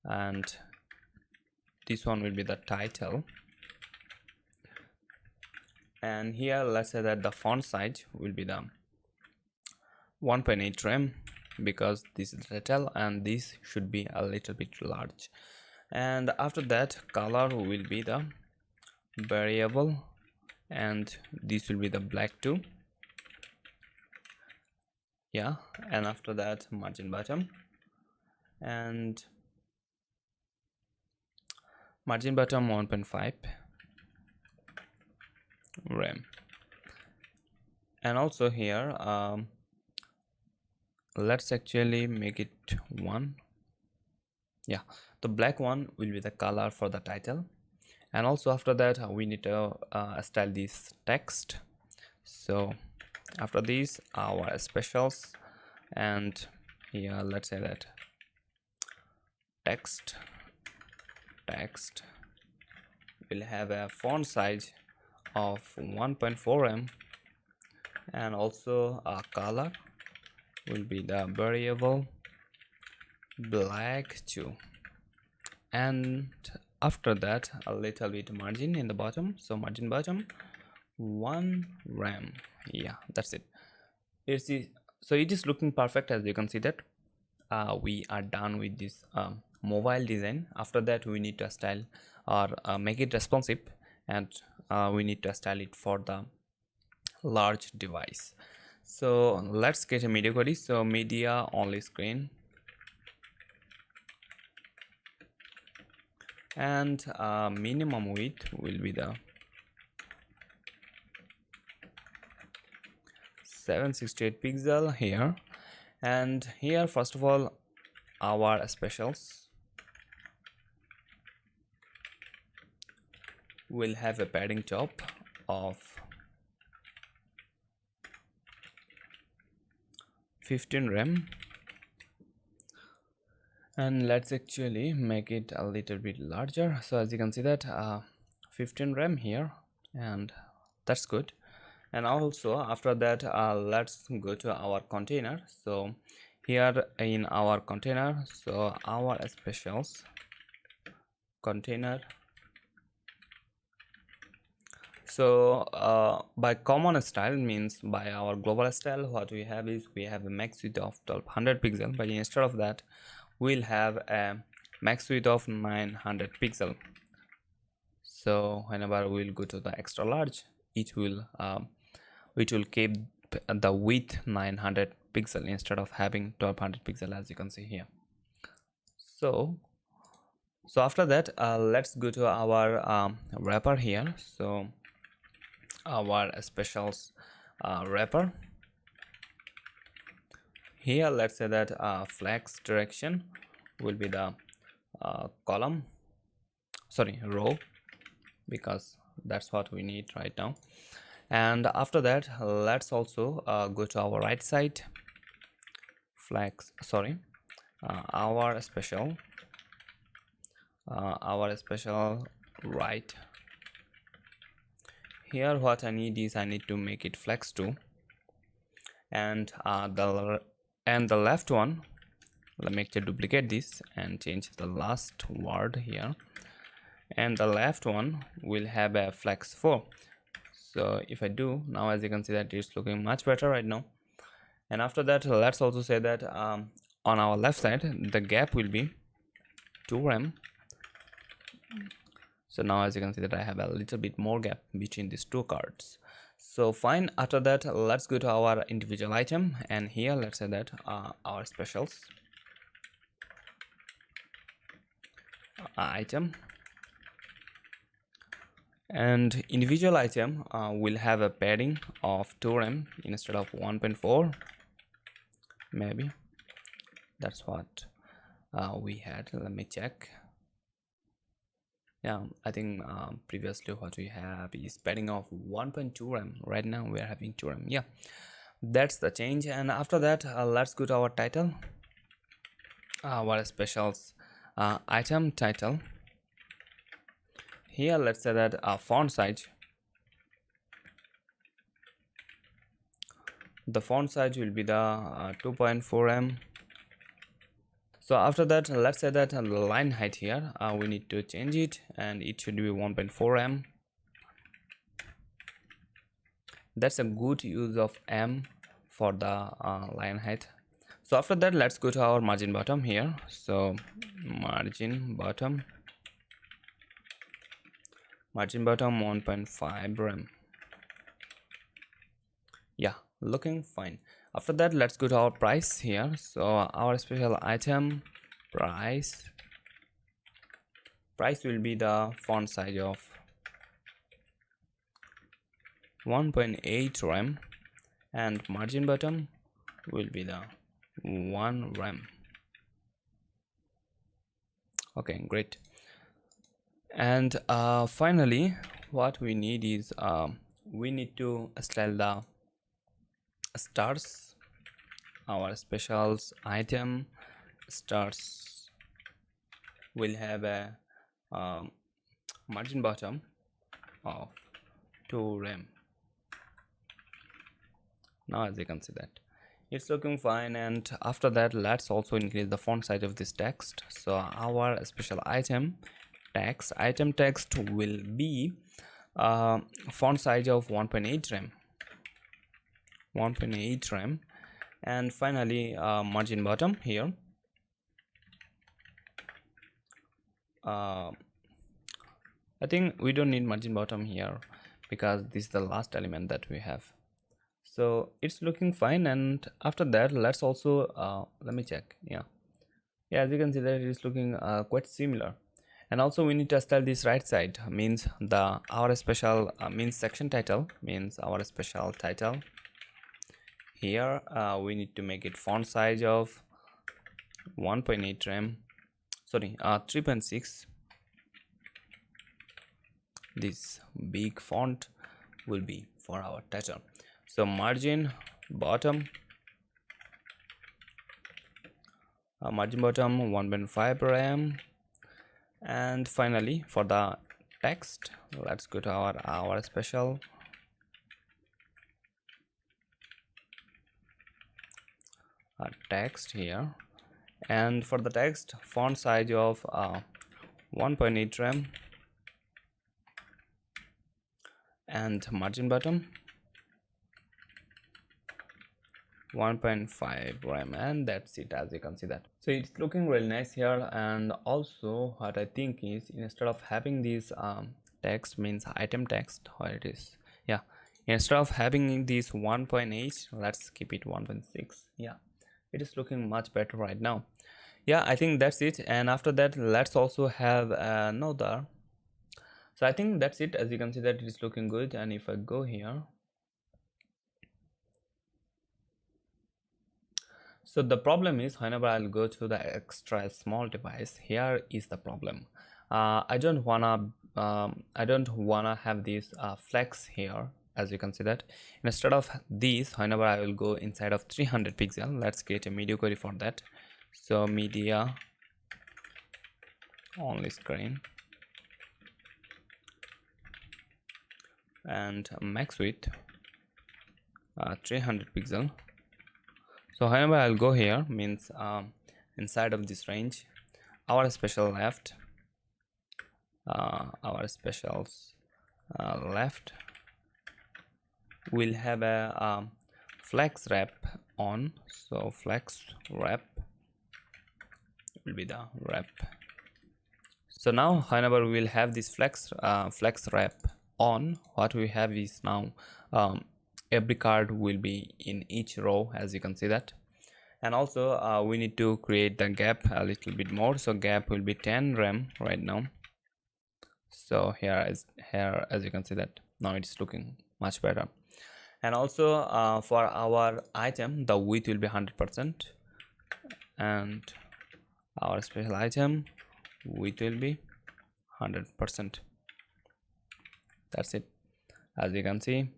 and this one will be the title, and here let's say that the font size will be the 1.8 rem, because this is the title and this should be a little bit large. And after that color will be the variable, and this will be the black 2. Yeah, and after that margin bottom, and margin bottom 1.5 rem. And also here let's actually make it 1. Yeah, the black one will be the color for the title. And also after that we need to style this text. So after this our specials, and here let's say that text will have a font size of 1.4 em, and also a color will be the variable black 2. And after that a little bit margin in the bottom, so margin bottom 1 rem. Yeah, that's it. So it is looking perfect. As you can see that we are done with this mobile design. After that we need to style or make it responsive, and we need to style it for the large device. So let's get a media query. So media only screen, and minimum width will be the 768 pixel here. And here first of all our specials will have a padding top of 15 rem, and let's actually make it a little bit larger. So as you can see that 15 rem here, and that's good. And also after that let's go to our container. So here in our container. So our specials container. So by common style means by our global style, what we have is we have a max width of 1200 pixel, but instead of that we'll have a max width of 900 pixel. So whenever we'll go to the extra large, it will keep the width 900 pixel instead of having 1200 pixel, as you can see here. So after that, let's go to our wrapper here. So our specials wrapper here, let's say that flex direction will be the row, because that's what we need right now. And after that, let's also go to our right side flex, our special right. Here what I need is I need to make it flex to, and the left one, let me actually duplicate this and change the last word here, and the left one will have a flex 4. So if I do now, as you can see that it's looking much better right now. And after that, let's also say that on our left side the gap will be 2 rem. So now as you can see that I have a little bit more gap between these two cards. So fine. After that, let's go to our individual item, and here let's say that our specials item, and individual item will have a padding of 2 rem instead of 1.4. maybe that's what we had. Let me check. Yeah, I think previously what we have is padding of 1.2 rem. Right now we are having 2 rem. Yeah, that's the change. And after that, let's go to our title, our specials item title. Here let's say that font size, the font size will be the 2.4 m. So after that, let's say that line height here we need to change it, and it should be 1.4 m. That's a good use of m for the line height. So after that, let's go to our margin bottom here. So margin bottom 1.5 rem. Yeah, looking fine. After that, let's go to our price here. So our special item price will be the font size of 1.8 rem, and margin bottom will be the 1 rem. Okay, great. And finally, what we need is we need to style the stars. Our specials item stars will have a margin bottom of 2 rem. Now as you can see that it's looking fine. And after that, let's also increase the font size of this text. So our special item text will be font size of 1.8 rem. And finally, margin bottom here I think we don't need margin bottom here because this is the last element that we have. So it's looking fine. And after that, let's also let me check. Yeah, as you can see that it is looking quite similar. And also we need to style this right side, means our special means section title, means our special title. Here we need to make it font size of 1.8 rem, 3.6. This big font will be for our title. So margin bottom 1.5 rem. And finally, for the text, let's go to our special text here, and for the text, font size of 1.8 rem and margin bottom 1.5 rem, and that's it. As you can see that, so it's looking really nice here. And also what I think is, instead of having this text, means item text, where it is, yeah, instead of having this 1.8, let's keep it 1.6. yeah, it is looking much better right now. Yeah, I think that's it. And after that, let's also have another. So I think that's it. As you can see that it is looking good. And if I go here, so the problem is, whenever I'll go to the extra small device, here is the problem. I don't wanna have this flex here. As you can see that, instead of this, whenever I will go inside of 300 pixel, let's create a media query for that. So media only screen and max width 300 pixel. So whenever I'll go here, means inside of this range, our special left, left will have a flex wrap on. So flex wrap will be the wrap. So now whenever we will have this flex wrap on, what we have is now every card will be in each row, as you can see that. And also we need to create the gap a little bit more. So gap will be 10 rem right now. So here, as you can see that now it's looking much better. And also for our item, the width will be 100%, and our special item width will be 100%. That's it. As you can see,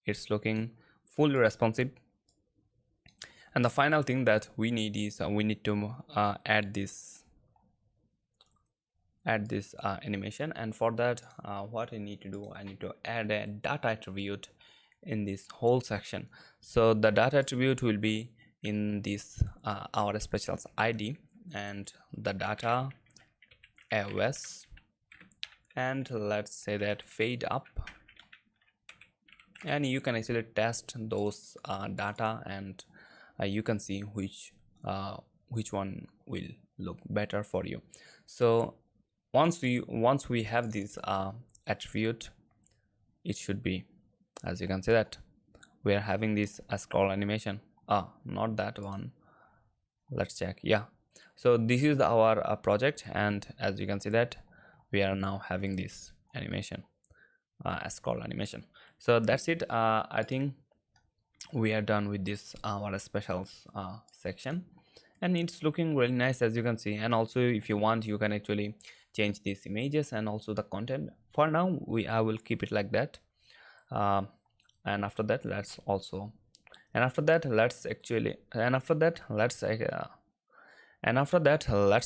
it's looking fully responsive. And the final thing that we need is we need to add this animation. And for that, what I need to do, I need to add a data attribute in this whole section. So the data attribute will be in this our specials ID and the data AOS, and let's say that fade up. And you can actually test those data, and you can see which one will look better for you. So once we have this attribute, it should be, as you can see that we are having this scroll animation. Not that one, let's check. Yeah, so this is our project, and as you can see that we are now having this animation, scroll animation. So that's it. I think we are done with this our specials section, and it's looking really nice, as you can see. And also, if you want, you can actually change these images and also the content. For now, I will keep it like that. And after that, let's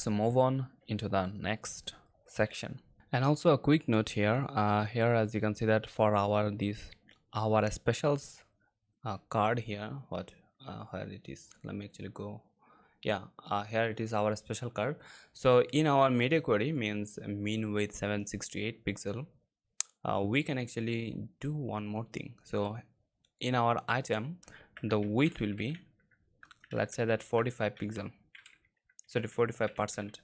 move on into the next section. And also a quick note here, as you can see that for our specials card here, where it is, let me actually go. Yeah, here it is, our special card. So in our media query, means min width 768 pixel, we can actually do one more thing. So in our item, the width will be, let's say that 45 pixel, so the 45%.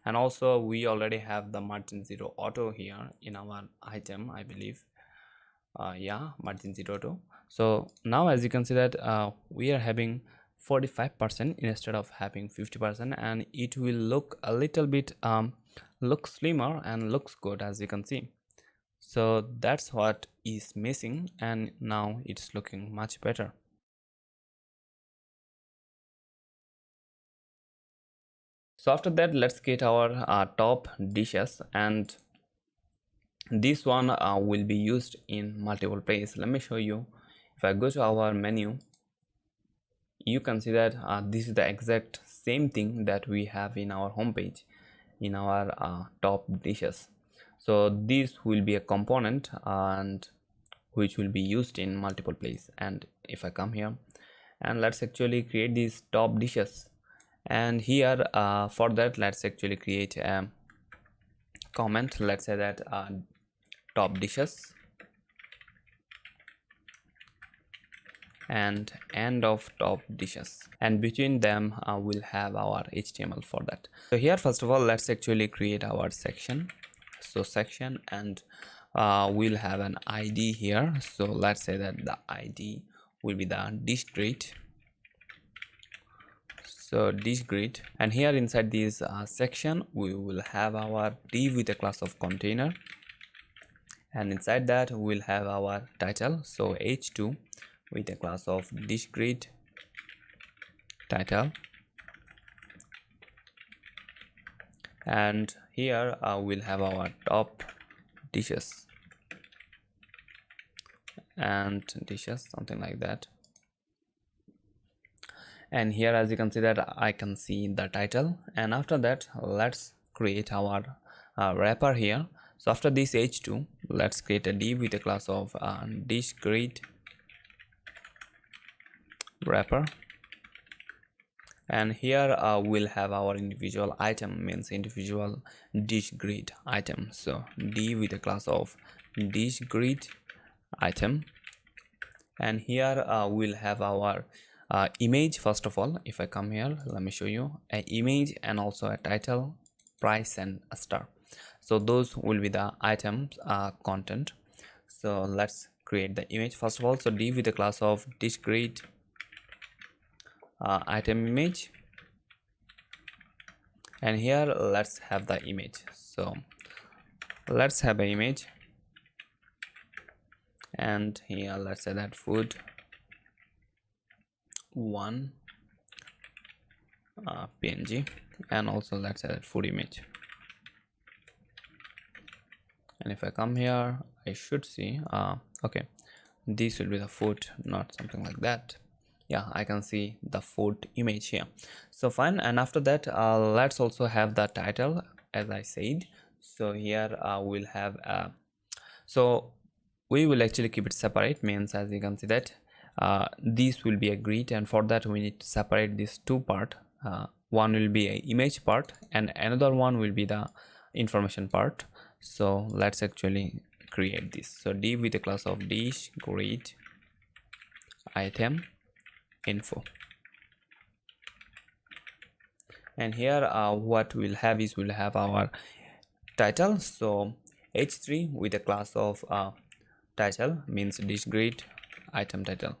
And also we already have the margin 0 auto here in our item, I believe. Yeah, margin 0 auto. So now, as you can see that we are having 45% instead of having 50%, and it will look a little bit look slimmer and looks good, as you can see. So that's what is missing, and now it's looking much better. So after that, let's get our top dishes, and this one will be used in multiple places. Let me show you. If I go to our menu, you can see that this is the exact same thing that we have in our homepage in our top dishes. So this will be a component and which will be used in multiple places. And if I come here and let's actually create these top dishes. And here for that, let's actually create a comment. Let's say that top dishes and end of top dishes, and between them we'll have our HTML for that. So here first of all, let's actually create our section. So section, and we'll have an ID here. So let's say that the ID will be the dish grid. So dish grid, and here inside this section we will have our div with a class of container, and inside that we'll have our title. So h2 with a class of dish grid title, and here we'll have our top dishes and dishes, something like that. And here as you can see that I can see the title, and after that let's create our wrapper here. So after this h2, let's create a div with a class of dish grid wrapper, and here we'll have our individual item, means individual dish grid item. So div with a class of dish grid item, and here we'll have our image. First of all, if I come here, let me show you an image and also a title, price, and a star. So those will be the items content. So let's create the image first of all. So div with the class of dish grid item image, and here let's have the image. So let's have an image, and here let's say that food one png, and also let's say that food image. And if I come here, I should see okay, this will be the food, not something like that. Yeah, I can see the food image here. So fine, and after that let's also have the title, as I said. So here we'll have so we will actually keep it separate, means as you can see that this will be a grid, and for that we need to separate these two part. One will be a image part and another one will be the information part. So let's actually create this. So div with a class of dish grid item info, and here what we'll have is we'll have our title. So h3 with a class of title, means dish grid item title,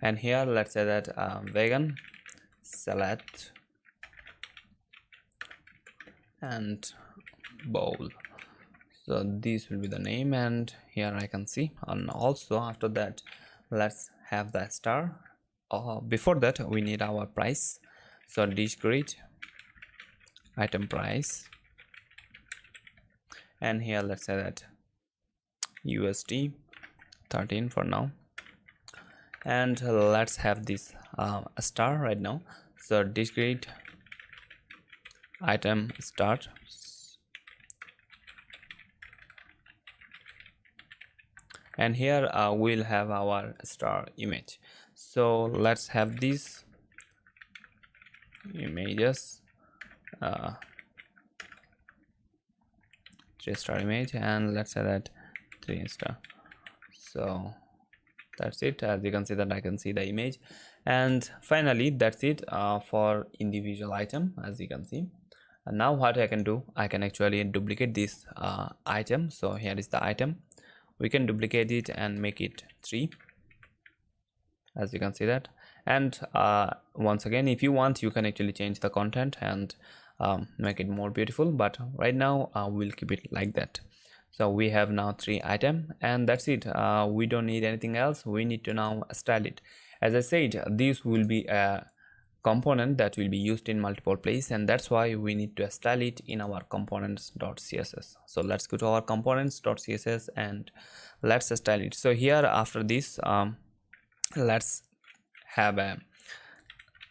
and here let's say that vegan salad and bowl. So this will be the name, and here I can see. And also after that let's have the star. Before that we need our price. So dish grid item price, and here let's say that USD 13 for now, and let's have this a star right now. So dish grid item start, and here we'll have our star image. So let's have these images, 3-star image, and let's say that 3-star. So that's it. As you can see that I can see the image, and finally that's it for individual item, as you can see. And now what I can do, I can actually duplicate this item. So here is the item, we can duplicate it and make it 3, as you can see that. And once again, if you want, you can actually change the content and make it more beautiful, but right now we'll keep it like that. So we have now 3 items, and that's it. We don't need anything else. We need to now style it. As I said, this will be a component that will be used in multiple places, and that's why we need to style it in our components.css. So let's go to our components.css and let's style it. So here after this let's have a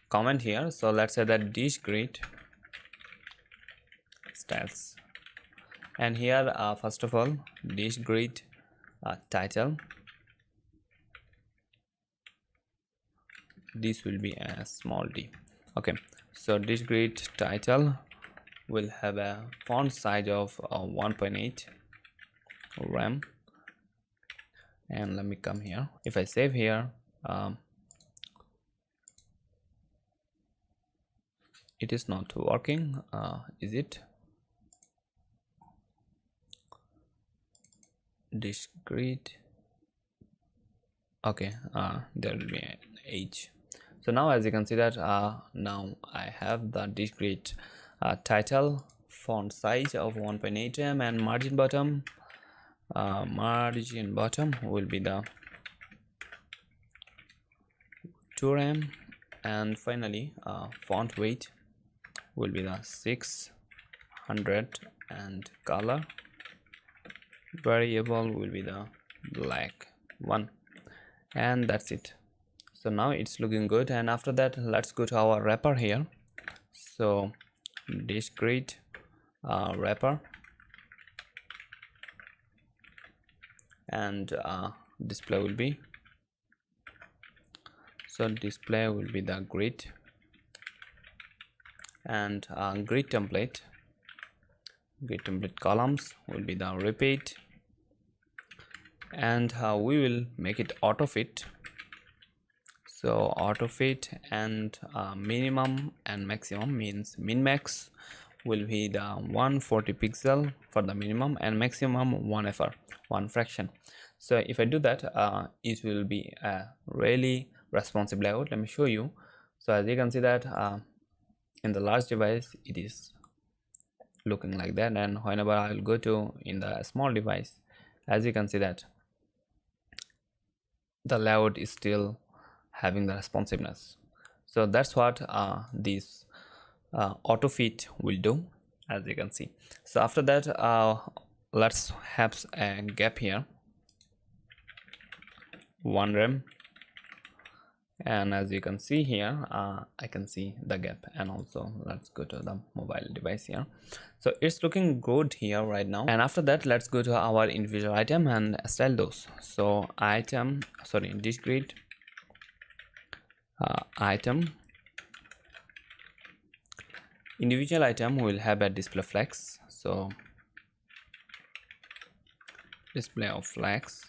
comment here. So let's say that dish grid styles, and here first of all dish grid title, this will be a small d. Okay, so this grid title will have a font size of 1.8 RAM. And let me come here. If I save here, it is not working. Is it? This grid. Okay, there will be an H. So now as you can see that now I have the dish grid title, font size of 1.8 m, and margin bottom will be the 2 m, and finally font weight will be the 600, and color variable will be the black one, and that's it. So now it's looking good. And after that, let's go to our wrapper here. So this grid wrapper, and display will be, so display will be the grid, and grid template columns will be the repeat, and we will make it auto fit. So auto fit, and minimum and maximum means min max will be the 140 pixel for the minimum, and maximum 1 FR, 1 fraction. So if I do that, it will be a really responsive layout. Let me show you. So as you can see that in the large device it is looking like that, and whenever I will go to in the small device, as you can see that the layout is still having the responsiveness. So that's what this auto fit will do, as you can see. So after that, let's have a gap here, 1 RAM, and as you can see here, I can see the gap. And also let's go to the mobile device here. So it's looking good here right now. And after that, let's go to our individual item and style those. So item, sorry, this grid item, individual item will have a display flex. So display of flex,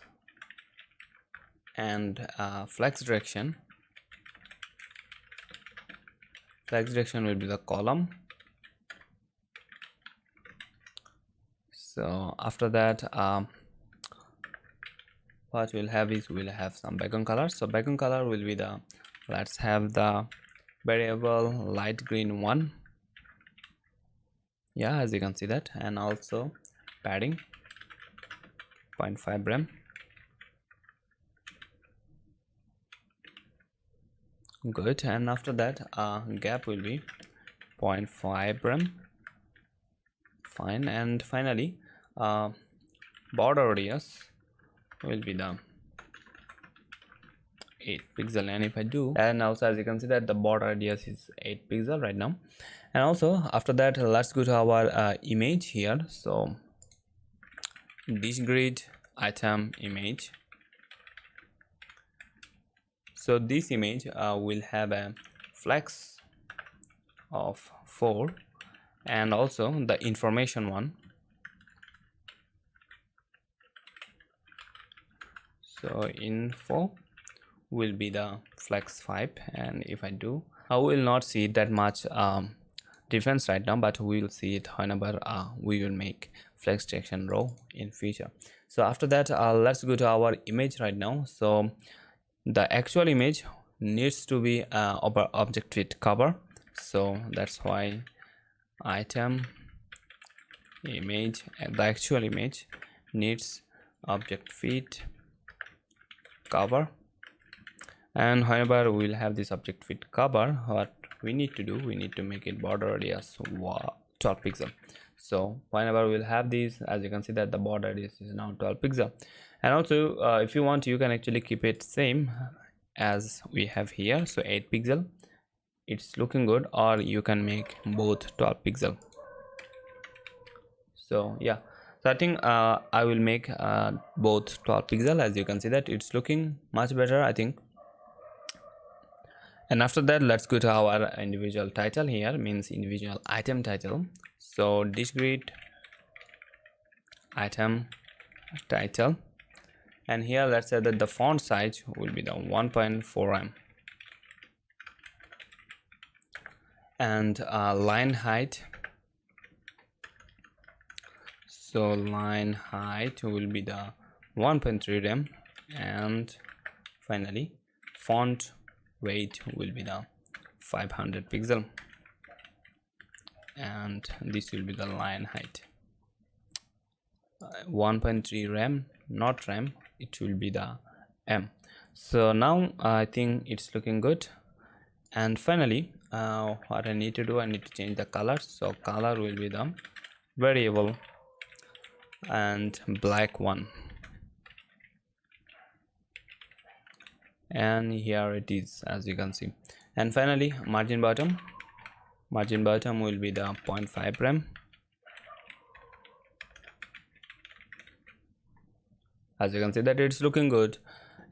and flex direction will be the column. So after that, what we'll have is we'll have some background color. So background color will be the, let's have the variable light green 1, yeah, as you can see that, and also padding 0.5 RAM. Good. And after that, gap will be 0.5 RAM, fine. And finally, border radius will be the 8 pixel. And if I do, and also as you can see that the border radius is 8 pixel right now. And also after that, let's go to our image here. So this grid item image. So this image will have a flex of 4, and also the information one. So info will be the flex 5, and if I do, I will not see that much difference right now, but we will see it whenever we will make flex detection row in future. So after that, let's go to our image right now. So the actual image needs to be over object fit cover, so that's why item image, the actual image needs object fit cover. And whenever we'll have this object fit cover, what we need to do, we need to make it border radius 12 pixel. So whenever we'll have this, as you can see that the border radius is now 12 pixel. And also if you want, you can actually keep it same as we have here, so 8 pixel, it's looking good, or you can make both 12 pixel. So yeah, so I think I will make both 12 pixel. As you can see that it's looking much better, I think. And after that, let's go to our individual title here, means individual item title. So dish grid item title, and here let's say that the font size will be the 1.4 and line height. So line height will be the 1.3 rem, and finally font weight will be the 500 pixel, and this will be the line height. 1.3 rem, not rem, it will be the m. So now I think it's looking good. And finally what I need to do, I need to change the color. So color will be the variable and black one, and here it is, as you can see. And finally margin bottom will be the 0.5 rem, as you can see that it's looking good.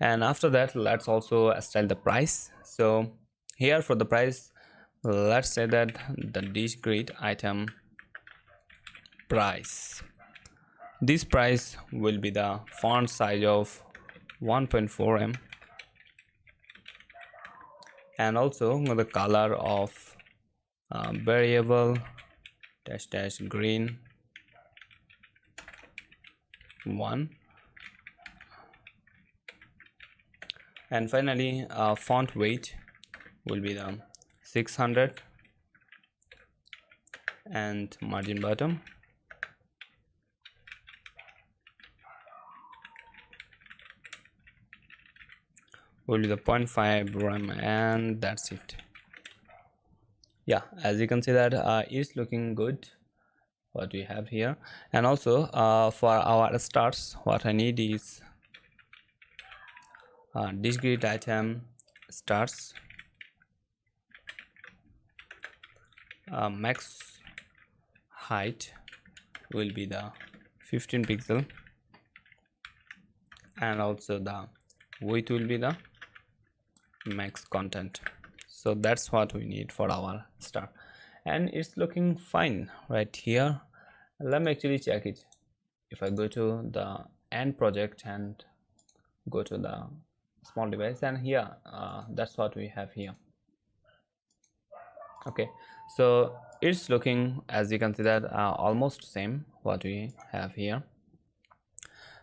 And after that, let's also style the price. So here for the price, let's say that the dish grid item price, this price will be the font size of 1.4 m, and also the color of variable dash green 1, and finally font weight will be the 600, and margin bottom will be the 0.5 rem, and that's it. Yeah, as you can see that it's looking good what we have here. And also for our stars, what I need is dish grid item stars, max height will be the 15 pixel, and also the width will be the max content. So that's what we need for our star, and it's looking fine right here. Let me actually check it. If I go to the end project and go to the small device, and here that's what we have here. Okay, so it's looking, as you can see that almost same what we have here.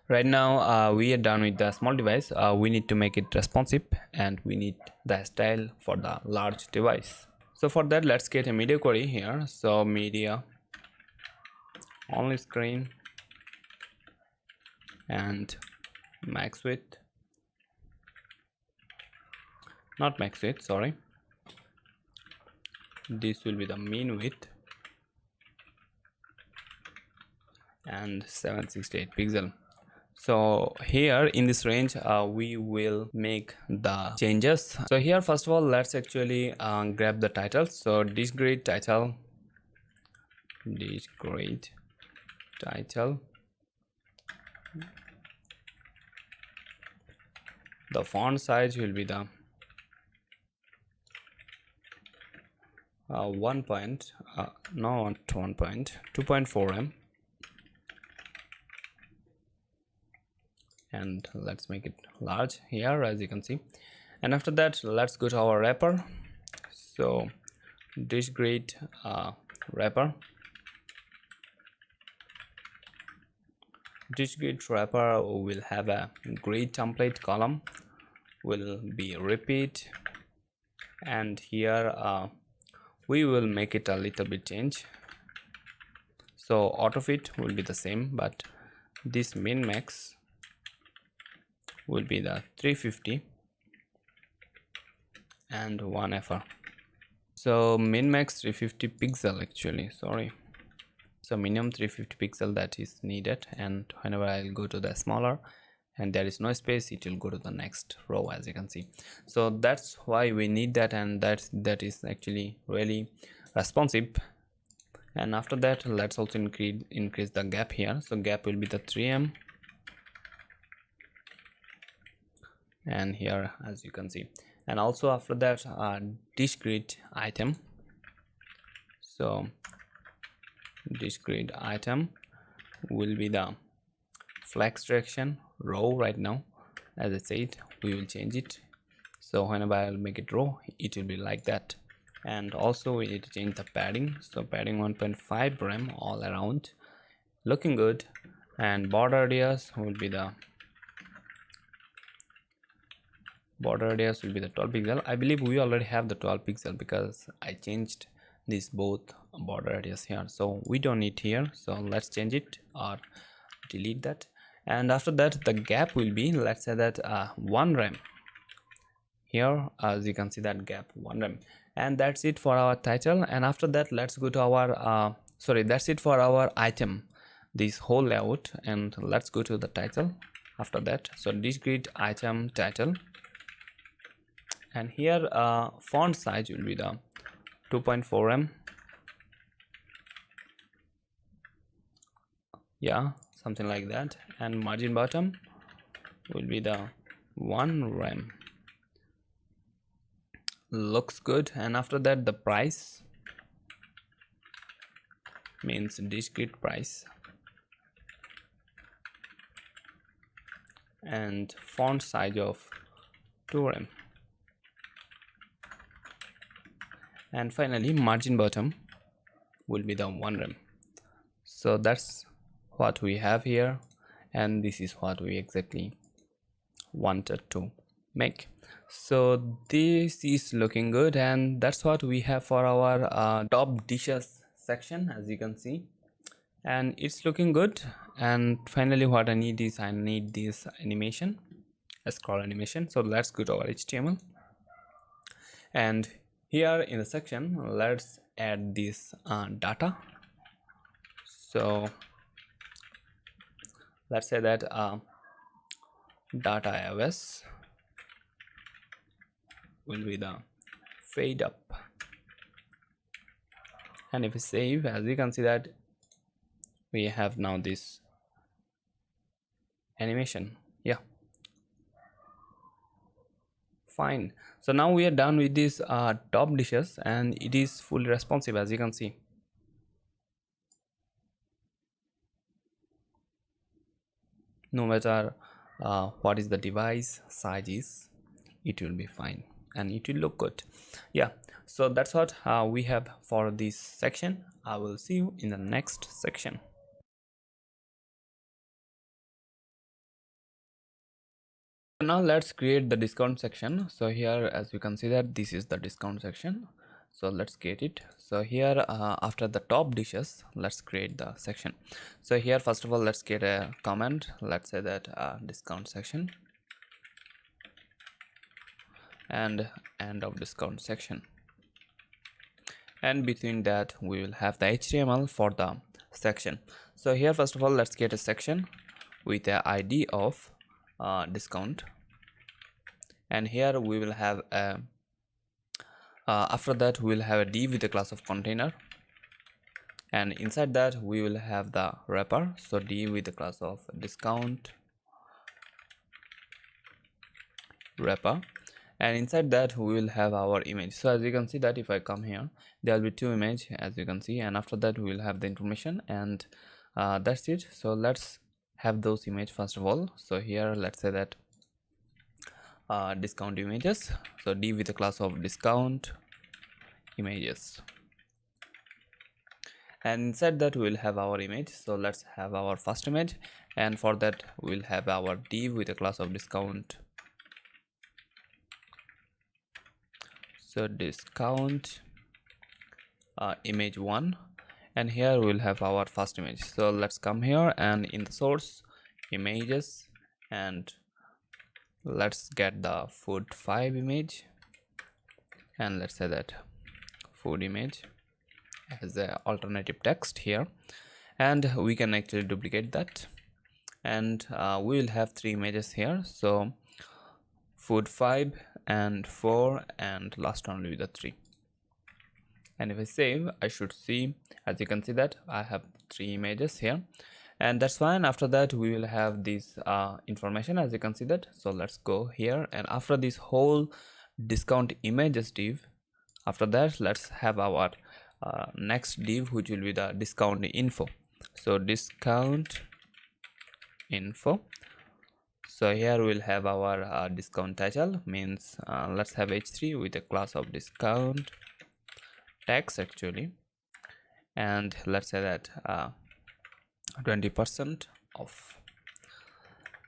Right now we are done with the small device. We need to make it responsive, and we need the style for the large device. So for that, let's get a media query here. So media only screen and max width, not max width, sorry, this will be the mean width, and 768 pixel. So here in this range we will make the changes. So here first of all, let's actually grab the title. So dish grid title, the font size will be the 2.4 m, and let's make it large here, as you can see. And after that, let's go to our wrapper. So dish grid wrapper, dish grid wrapper will have a grid template column, will be repeat, and here we will make it a little bit change. So auto fit will be the same, but this min max will be the 350 and 1 FR. So min max 350 pixel actually, sorry. So minimum 350 pixel that is needed, and whenever I'll go to the smaller and there is no space, it will go to the next row, as you can see. So that's why we need that, and that is actually really responsive. And after that, let's also increase the gap here. So gap will be the 3 m, and here, as you can see. and also after that discrete item. So discrete item will be the flex direction row. Right now, as I said, we will change it, so whenever I'll make it row, it will be like that. And also we need to change the padding, so padding 1.5 rem all around, looking good. And border radius will be the 12 pixel. I believe we already have the 12 pixel because I changed this both border radius here, so we don't need here, so let's change it or delete that. And after that the gap will be, let's say that 1 rem here. As you can see that gap 1 rem. And that's it for our title. And after that let's go to our that's it for our item, this whole layout. And let's go to the title after that. So discrete item title, and here font size will be the 2.4 m, yeah, something like that. And margin bottom will be the 1 rem, looks good. And after that the price means discrete price, and font size of 2 rem. And finally margin bottom will be the 1 rem. So that's what we have here, and this is what we exactly wanted to make. So this is looking good, and that's what we have for our top dishes section, as you can see, and it's looking good. And finally what I need is, I need this animation, a scroll animation. So let's go to our HTML, and here in the section let's add this data. So let's say that data AOS will be the fade up. And if we save, as you can see that we have now this animation. Yeah, fine. So now we are done with this top dishes, and it is fully responsive, as you can see. No matter what is the device size is, it will be fine and it will look good. Yeah, so that's what we have for this section. I will see you in the next section. Now let's create the discount section. So here, as you can see that this is the discount section, so let's create it. So here after the top dishes, let's create the section. So here first of all let's get a comment. Let's say that discount section and end of discount section, and between that we will have the HTML for the section. So here first of all let's get a section with the ID of discount, and here we will have a after that we will have a div with the class of container, and inside that we will have the wrapper. So div with the class of discount wrapper, and inside that we will have our image. So as you can see that if I come here, there will be 2 images, as you can see, and after that we will have the information, and that's it. So let's have those images first of all. So here let's say that discount images. So div with the class of discount images, and inside that we will have our image. So let's have our first image, and for that we will have our div with the class of discount. So discount image 1, and here we will have our first image. So let's come here and in the source images, and let's get the food 5 image, and let's say that food image as a alternative text here, and we can actually duplicate that, and we will have 3 images here. So food 5 and 4, and last one will be the 3. And if I save, I should see, as you can see that I have 3 images here, and that's fine. After that we will have this information, as you can see that. So let's go here, and after this whole discount images div. After that, let's have our next div, which will be the discount info. So discount info. So here we'll have our discount title, means let's have h3 with a class of discount text actually, and let's say that 20% off,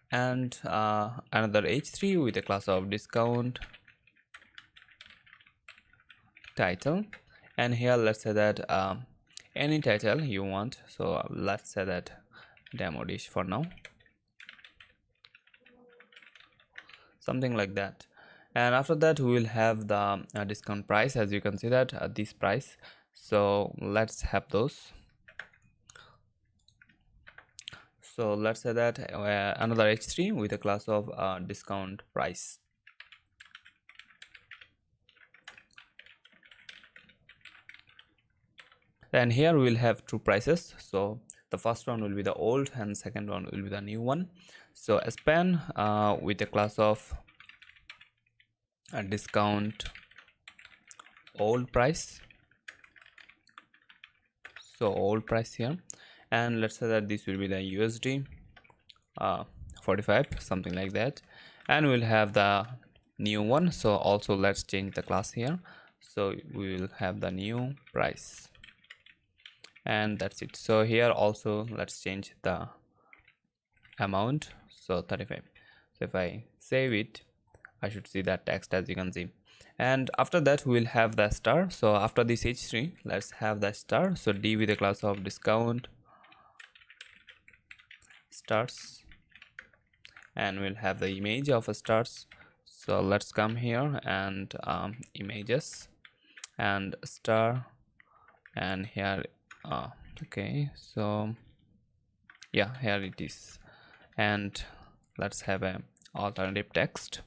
and another h3 with a class of discount title, and here let's say that any title you want. So let's say that demo dish for now, something like that. And after that we will have the discount price. As you can see that this price, so let's have those. So let's say that another h3 with a class of discount price. And here we will have two prices. So the first one will be the old and second one will be the new one. So span with a class of discount old price, so old price here, and let's say that this will be the USD 45, something like that, and we'll have the new one. So also let's change the class here, so we will have the new price, and that's it. So here also let's change the amount, so 35. So if I save it, I should see that text, as you can see. And after that we'll have the star. So after this h3, let's have the star. So d with a class of discount stars, and we'll have the image of stars. So let's come here and images and star, and here okay, so yeah, here it is. And let's have a alternative text.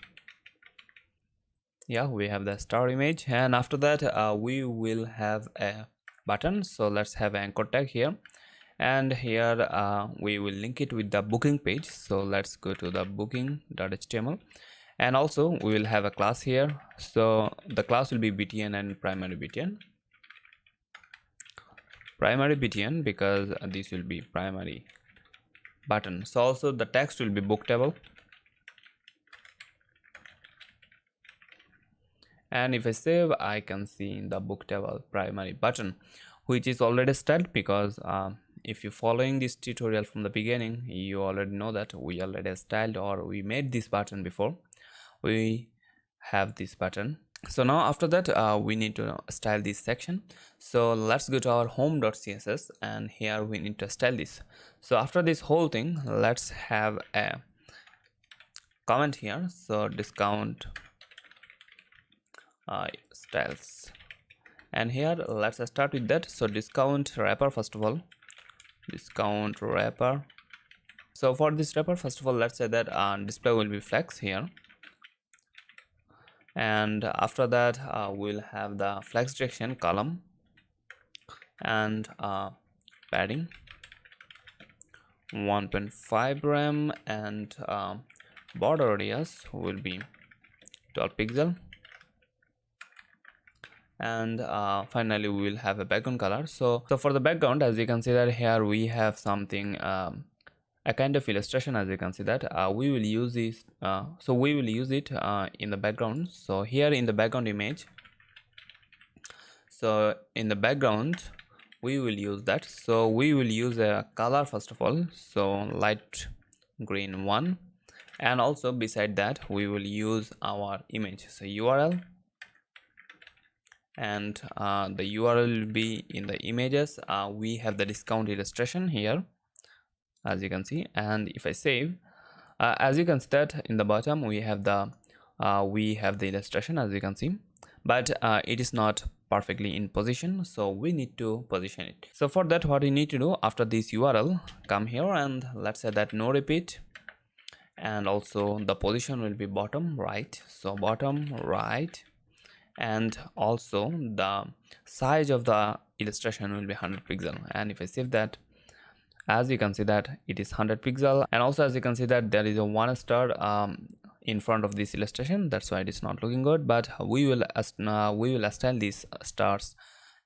Yeah, we have the star image, and after that we will have a button. So let's have an anchor tag here, and here we will link it with the booking page. So let's go to the booking.html, and also we will have a class here. So the class will be btn and primary btn because this will be primary button. So also the text will be book table, and if I save, I can see in the book table primary button, which is already styled, because if you're following this tutorial from the beginning, you already know that we already styled, or we made this button before. We have this button. So now after that we need to style this section. So let's go to our home.css, and here we need to style this. So after this whole thing, let's have a comment here. So discount styles, and here let's start with that. So discount wrapper, first of all, discount wrapper. So for this wrapper, first of all, let's say that display will be flex here, and after that we'll have the flex direction column, and padding 1.5 rem, and border radius will be 12 pixel, and finally we will have a background color. So for the background, as you can see that here we have something, a kind of illustration. As you can see that we will use this, so we will use it in the background. So here in the background image, so in the background we will use that. So we will use a color, first of all, so light green one, and also beside that we will use our image, so URL, and the URL will be in the images. We have the discount illustration here, as you can see, and if I save, as you can see that in the bottom we have the illustration, as you can see, but it is not perfectly in position, so we need to position it. So for that, what we need to do, after this URL, come here and let's say that no repeat, and also the position will be bottom right, so bottom right, and also the size of the illustration will be 100 pixel. And if I save that, as you can see that it is 100 pixel, and also as you can see that there is a 1 star in front of this illustration, that's why it is not looking good, but we will style these stars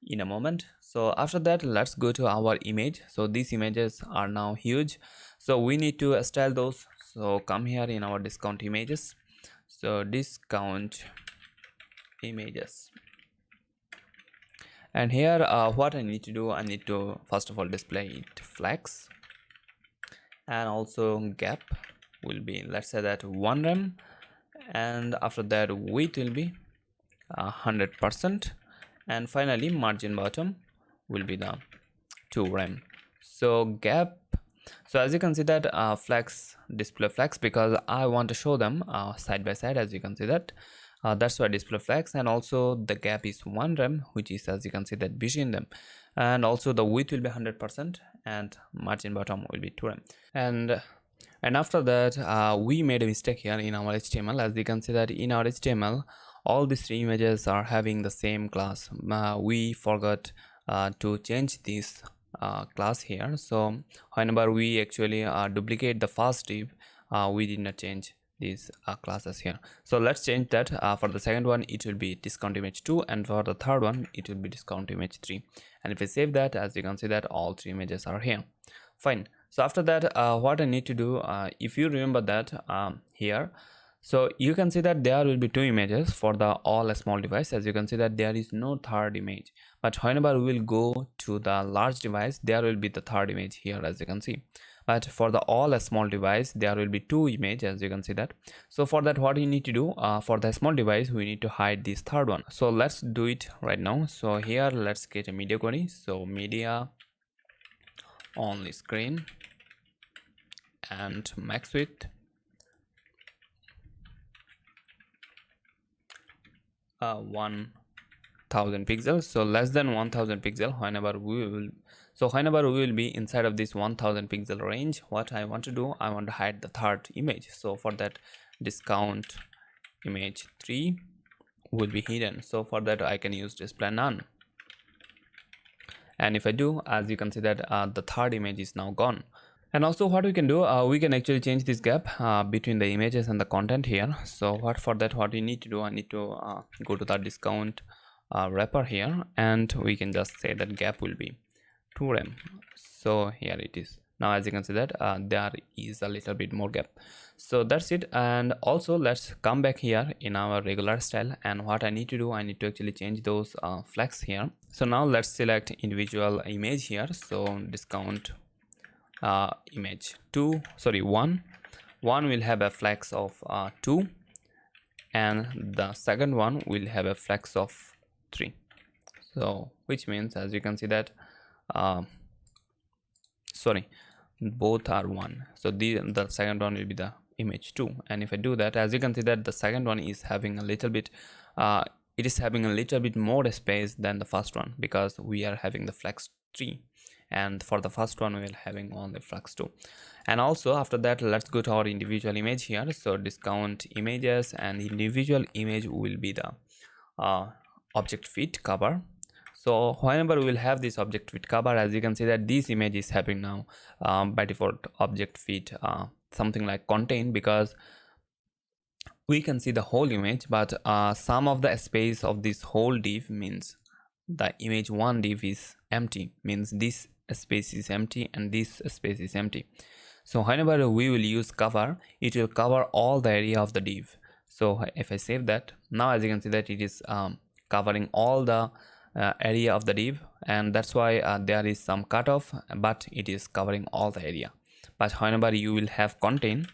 in a moment. So after that, let's go to our image. So these images are now huge, so we need to style those. So come here in our discount images, so discount images, and here what I need to do, I need to first of all display it flex, and also gap will be, let's say that 1 rem, and after that width will be 100%, and finally margin bottom will be the 2 rem. So gap, so as you can see that flex, display flex, because I want to show them side by side, as you can see that that's why display flex, and also the gap is 1 rem, which is, as you can see that, between them, and also the width will be 100%, and margin bottom will be 2 rem. And after that we made a mistake here in our HTML. As you can see that in our HTML all these 3 images are having the same class. We forgot to change this class here. So whenever we actually duplicate the first div, we did not change these classes here. So let's change that. For the second one it will be discount image 2, and for the third one it will be discount image 3. And if I save that, as you can see that all 3 images are here. Fine. So after that what I need to do, if you remember that here, so you can see that there will be 2 images for the all small device. As you can see that there is no third image, but whenever we will go to the large device, there will be the third image here, as you can see. But for the all small device there will be 2 images, as you can see that. So for that, what you need to do, for the small device we need to hide this third one. So let's do it right now. So here let's get a media query. So media only screen and max width 1000 pixels, so less than 1000 pixel. Whenever we will be inside of this 1000 pixel range, what I want to do, I want to hide the third image. So for that, discount image 3 will be hidden. So for that I can use display none, and if I do, as you can see that the third image is now gone. And also what we can do, we can actually change this gap between the images and the content here. So for that, what we need to do, I need to go to the discount wrapper here, and we can just say that gap will be 2 rem. So here it is. Now as you can see that there is a little bit more gap. So that's it. And also let's come back here in our regular style, and what I need to do, I need to actually change those flex here. So now let's select individual image here. So discount image 1 will have a flex of 2, and the second one will have a flex of 3. So which means, as you can see that both are 1. So the second one will be the image 2, and if I do that, as you can see that the second one is having a little bit more space than the first one, because we are having the flex 3, and for the first one we are having only flex 2. And also after that, let's go to our individual image here. So discount images, and individual image will be the object fit cover. So whenever we will have this object fit cover, as you can see that this image is having now by default object fit something like contain, because we can see the whole image, but some of the space of this whole div, means the image 1 div is empty, means this space is empty and this space is empty. So whenever we will use cover, it will cover all the area of the div. So if I save that, now as you can see that it is covering all the area of the div, and that's why there is some cutoff, but it is covering all the area. But whenever you will have contain,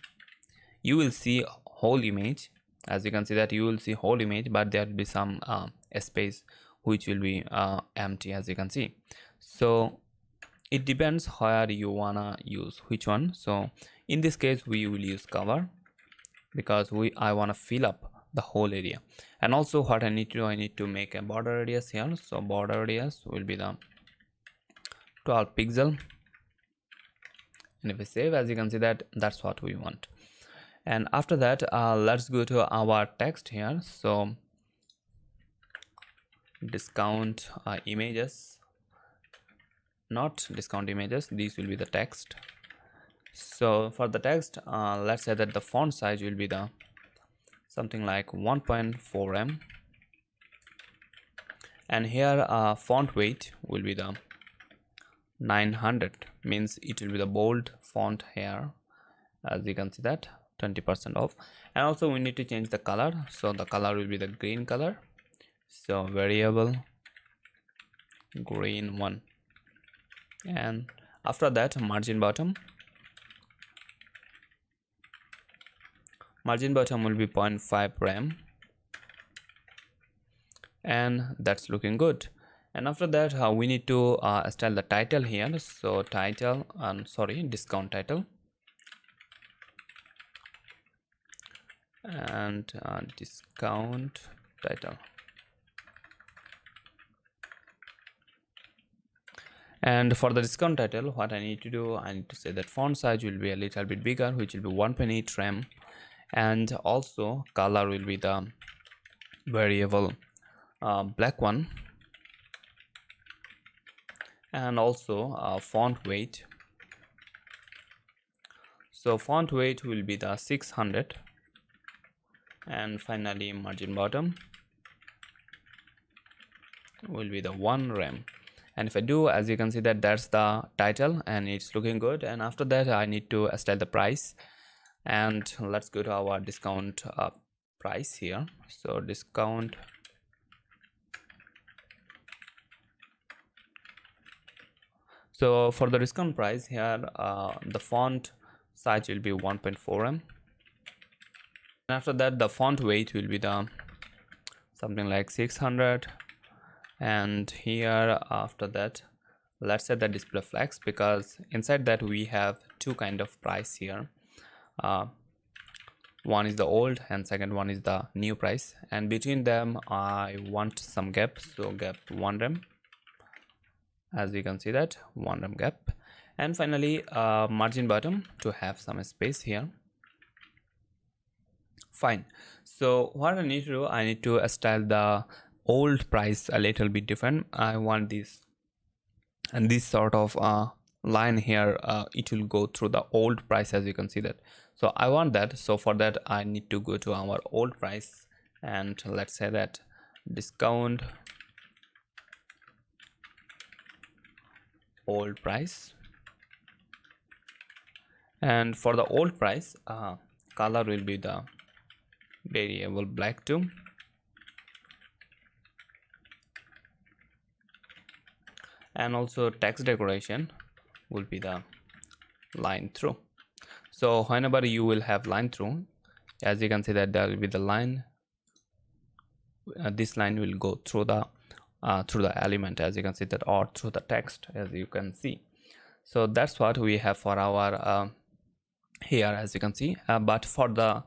you will see whole image. As you can see that you will see whole image, but there will be some space which will be empty, as you can see. So it depends where you wanna use which one. So in this case we will use cover, because I wanna fill up the whole area. And also what I need to do, I need to make a border radius here. So border radius will be the 12 pixel, and if I save, as you can see that that's what we want. And after that let's go to our text here. So discount images, not discount images, these will be the text. So for the text let's say that the font size will be the something like 1.4 em, and here font weight will be the 900, means it will be the bold font here, as you can see that 20% off. And also we need to change the color, so the color will be the green color, so variable green one. And after that margin bottom will be 0.5 rem, and that's looking good. And after that we need to style the title here, so title discount title, and discount title. And for the discount title, what I need to do, I need to say that font size will be a little bit bigger, which will be 1.8 rem, and also color will be the variable black one, and also font weight, so font weight will be the 600, and finally margin bottom will be the 1 rem. And if I do, as you can see that that's the title and it's looking good. And after that I need to style the price, and let's go to our discount price here, so discount So for the discount price here, the font size will be 1.4 em, and after that the font weight will be the something like 600, and here after that let's set the display flags, because inside that we have two kind of price here. One is the old and second one is the new price, and between them I want some gap, so gap 1 rem, as you can see that 1 rem gap. And finally margin bottom to have some space here. Fine. So what I need to do, I need to style the old price a little bit different. I want this, and this sort of line here, it will go through the old price, as you can see that. So I want that, so for that I need to go to our old price, and let's say that discount old price, and for the old price color will be the variable black too, and also text decoration will be the line through. So whenever you will have line through, as you can see that there will be the line, this line will go through the element, as you can see that, or through the text, as you can see. So that's what we have for our here, as you can see. But for the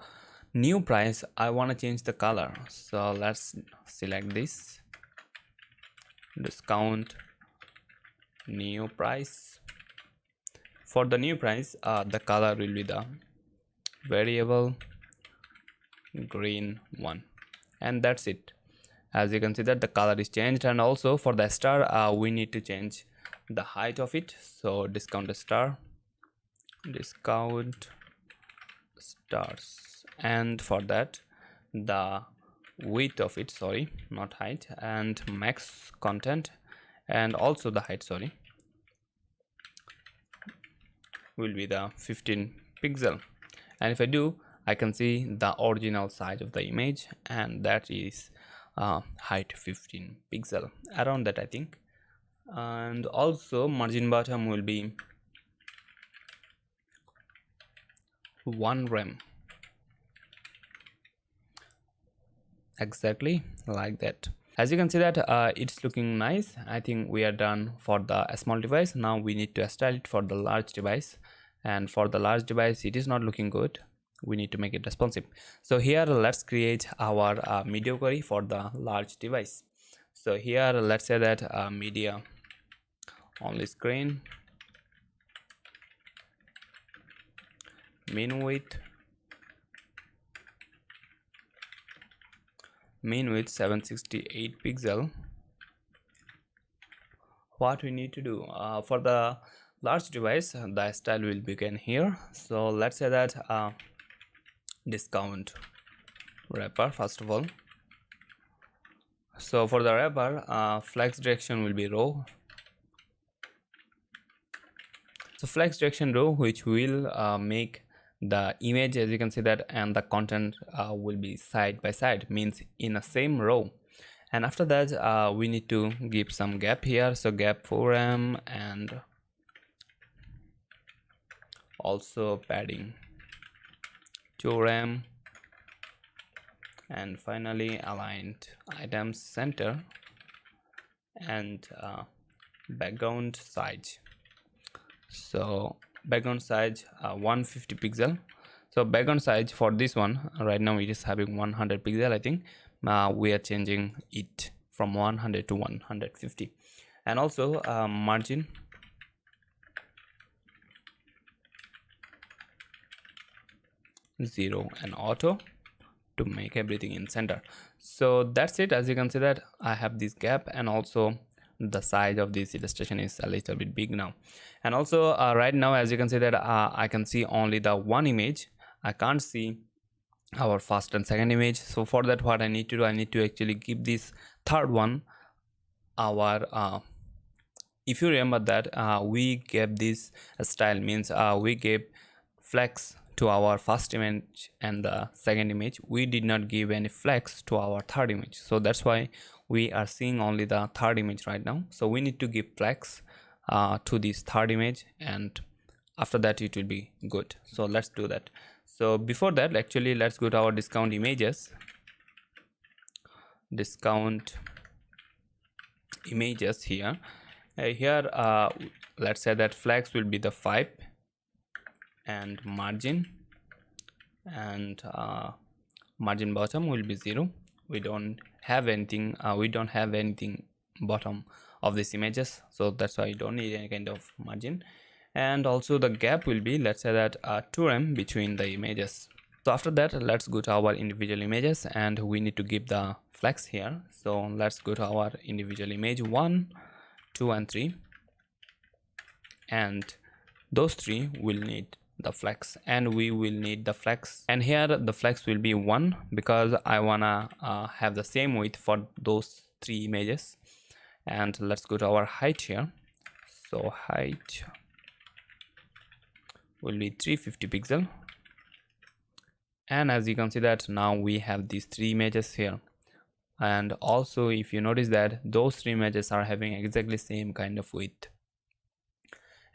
new price I want to change the color, so let's select this discount new price. For the new price the color will be the variable green one, and that's it. As you can see that the color is changed. And also for the star we need to change the height of it, so discount star, discount stars, and for that the width of it, sorry, not height, and max content, and also the height, sorry, will be the 15 pixel. And if I do, I can see the original size of the image, and that is height 15 pixel, around that I think. And also margin bottom will be 1 rem, exactly like that. As you can see that it's looking nice. I think we are done for the small device. Now we need to style it for the large device, and for the large device it is not looking good. We need to make it responsive. So here let's create our media query for the large device. So here let's say that media only screen, min width 768 pixel. What we need to do for the large device, the style will begin here. So let's say that discount wrapper first of all. So for the wrapper, flex direction will be row. So flex direction row, which will make the image, as you can see that, and the content will be side by side, means in a same row. And after that we need to give some gap here, so gap 4em and also padding 2em, and finally aligned items center and background size. So background size 150 pixel. So background size for this one right now it is having 100 pixel. I think we are changing it from 100 to 150. And also margin 0 and auto to make everything in center. So that's it. As you can see that I have this gap, and also the size of this illustration is a little bit big now. And also right now, as you can see that I can see only the one image. I can't see our first and second image. So for that, what I need to do, I need to actually give this third one our if you remember that we gave this style, means we gave flex to our first image and the second image. We did not give any flex to our third image, so that's why we are seeing only the third image right now. So we need to give flex to this third image, and after that it will be good. So let's do that. So before that, actually let's go to our discount images, discount images here. Let's say that flex will be the 5 and margin, and margin bottom will be 0. We don't have anything bottom of these images, so that's why you don't need any kind of margin. And also the gap will be, let's say that 2em between the images. So after that, let's go to our individual images, and we need to give the flex here. So let's go to our individual image 1, 2 and 3, and those three will need the flex, and we will need the flex. And here the flex will be 1 because I wanna have the same width for those three images. And let's go to our height here. So height will be 350 pixel, and as you can see that now we have these three images here. And also if you notice that those three images are having exactly same kind of width,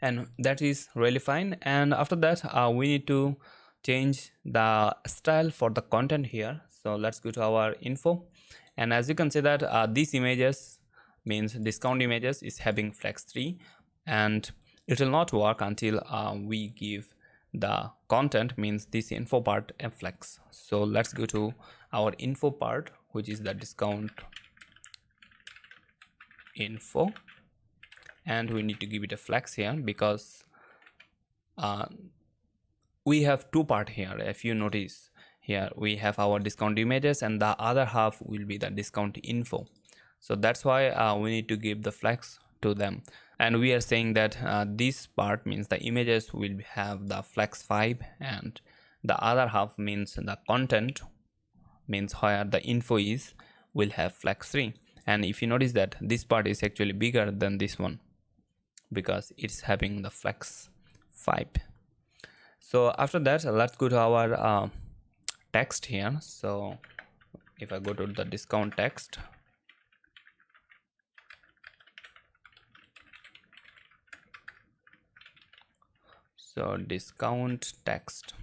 and that is really fine. And after that we need to change the style for the content here. So let's go to our info, and as you can see that these images, means discount images, is having flex 3, and it will not work until we give the content, means this info part, a flex. So let's go to our info part, which is the discount info, and we need to give it a flex here because we have two part here. If you notice here, we have our discount images and the other half will be the discount info. So that's why we need to give the flex to them. And we are saying that this part, means the images, will have the flex 5, and the other half, means the content, means where the info is, will have flex 3. And if you notice that this part is actually bigger than this one because it's having the flex 5. So after that, let's go to our text here. So if I go to the discount text, so discount text.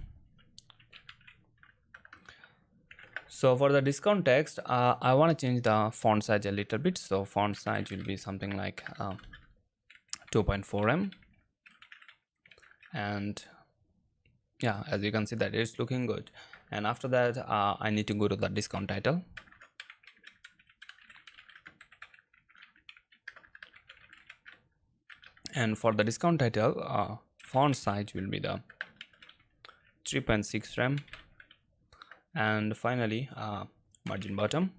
So for the discount text, I want to change the font size a little bit. So font size will be something like 2.4em, and yeah, as you can see that it's looking good. And after that I need to go to the discount title, and for the discount title font size will be the 3.6em, and finally margin bottom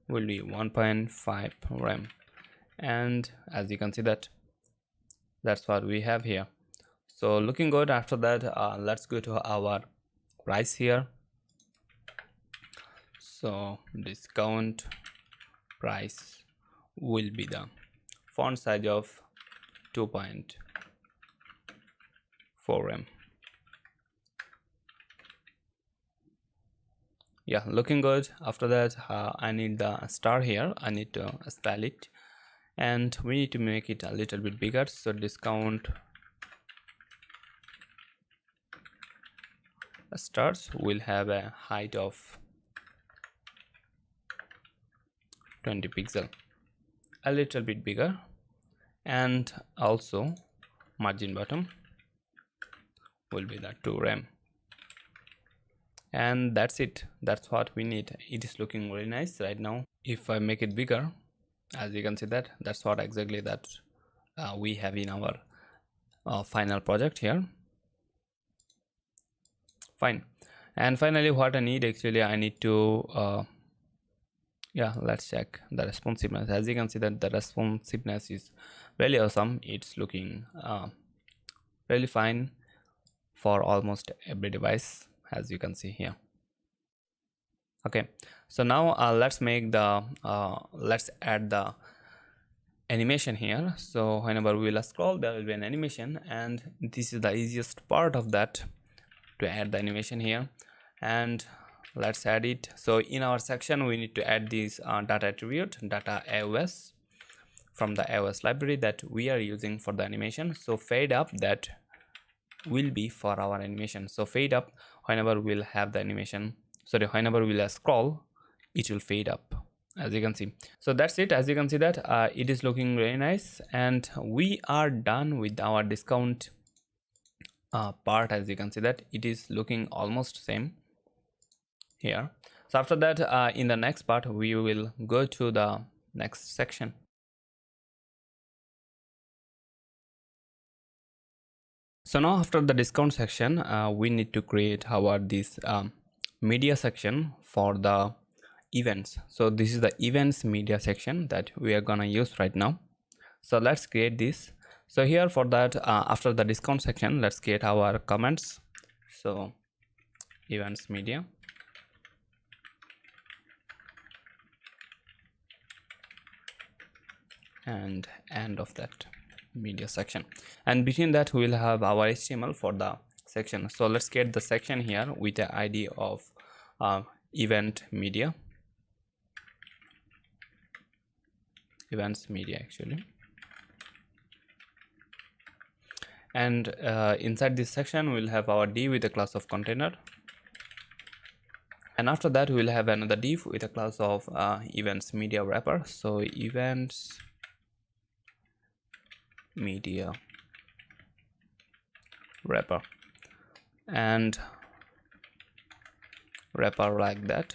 will be 1.5em. And as you can see that that's what we have here. So looking good. After that, let's go to our price here. So discount price will be the font size of 2.4 em. Yeah, looking good. After that, I need the star here. I need to spell it, and we need to make it a little bit bigger. So discount stars will have a height of 20 pixel, a little bit bigger, and also margin bottom will be the 2 rem. And that's it. That's what we need. It is looking really nice right now. If I make it bigger, as you can see, that's what exactly that we have in our final project here. Fine. And finally, what I need, actually I need to yeah, let's check the responsiveness. As you can see that the responsiveness is really awesome. It's looking really fine for almost every device, as you can see here. Okay, so now let's make the let's add the animation here. So whenever we will scroll, there will be an animation, and this is the easiest part of that, to add the animation here. And let's add it. So in our section, we need to add this data attribute, data AOS, from the AOS library that we are using for the animation. So fade up, that will be for our animation. So fade up, whenever we'll have the animation, sorry, whenever we'll scroll, it will fade up, as you can see. So that's it. As you can see that it is looking very nice, and we are done with our discount part. As you can see that it is looking almost same here. So after that, in the next part, we will go to the next section. So now after the discount section, we need to create our this media section for the events. So this is the events media section that we are gonna use right now. So let's create this. So here for that, after the discount section, let's create our comments. So events media, and end of that media section, and between that we will have our HTML for the section. So let's get the section here with the ID of event media, events media actually. And inside this section we'll have our div with a class of container, and after that we'll have another div with a class of events media wrapper. So events media wrapper, and wrapper like that,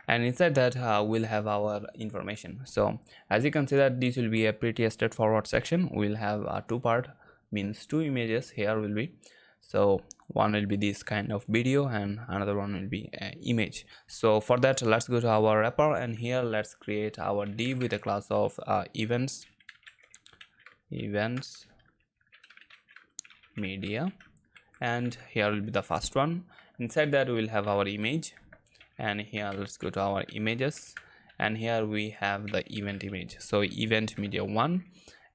and inside that we'll have our information. So as you can see that this will be a pretty straightforward section. We'll have two part, means two images here will be. So one will be this kind of video and another one will be an image. So for that, let's go to our wrapper, and here let's create our div with a class of events media, and here will be the first one. Inside that we'll have our image, and here let's go to our images, and here we have the event image. So event media 1,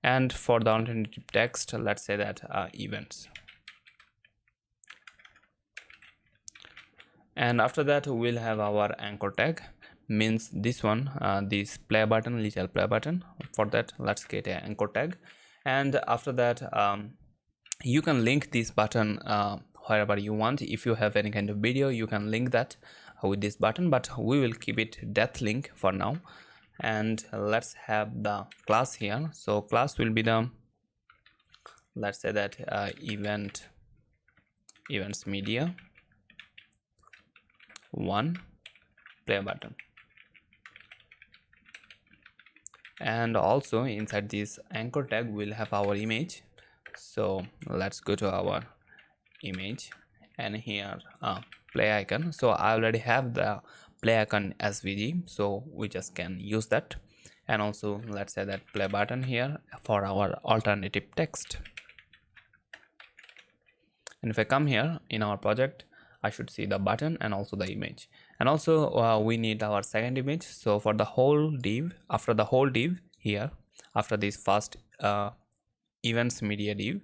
and for the alternative text, let's say that events. And after that we'll have our anchor tag, means this one, this play button, little play button. For that, let's get an anchor tag, and after that you can link this button wherever you want. If you have any kind of video, you can link that with this button, but we will keep it depth link for now. And let's have the class here. So class will be the, let's say that events media 1 play button, and also inside this anchor tag we'll have our image. So let's go to our image, and here play icon. So I already have the play icon SVG, so we just can use that. And also let's say that play button here for our alternative text. And if I come here in our project, I should see the button and also the image. And also we need our second image. So for the whole div, after the whole div here, after this first events media div,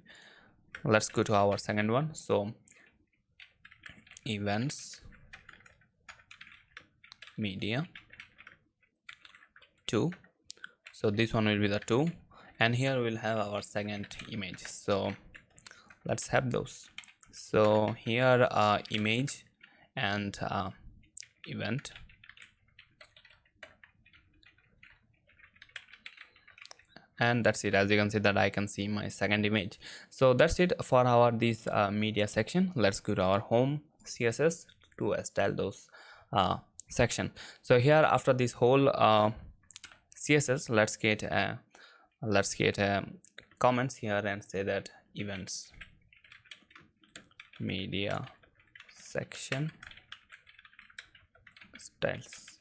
let's go to our second one. So events media 2. So this one will be the 2, and here we'll have our second image. So let's have those. So here image and event, and that's it. As you can see that I can see my second image. So that's it for our this media section. Let's go to our home CSS to style those section. So here after this whole CSS, let's get comments here and say that events media section styles,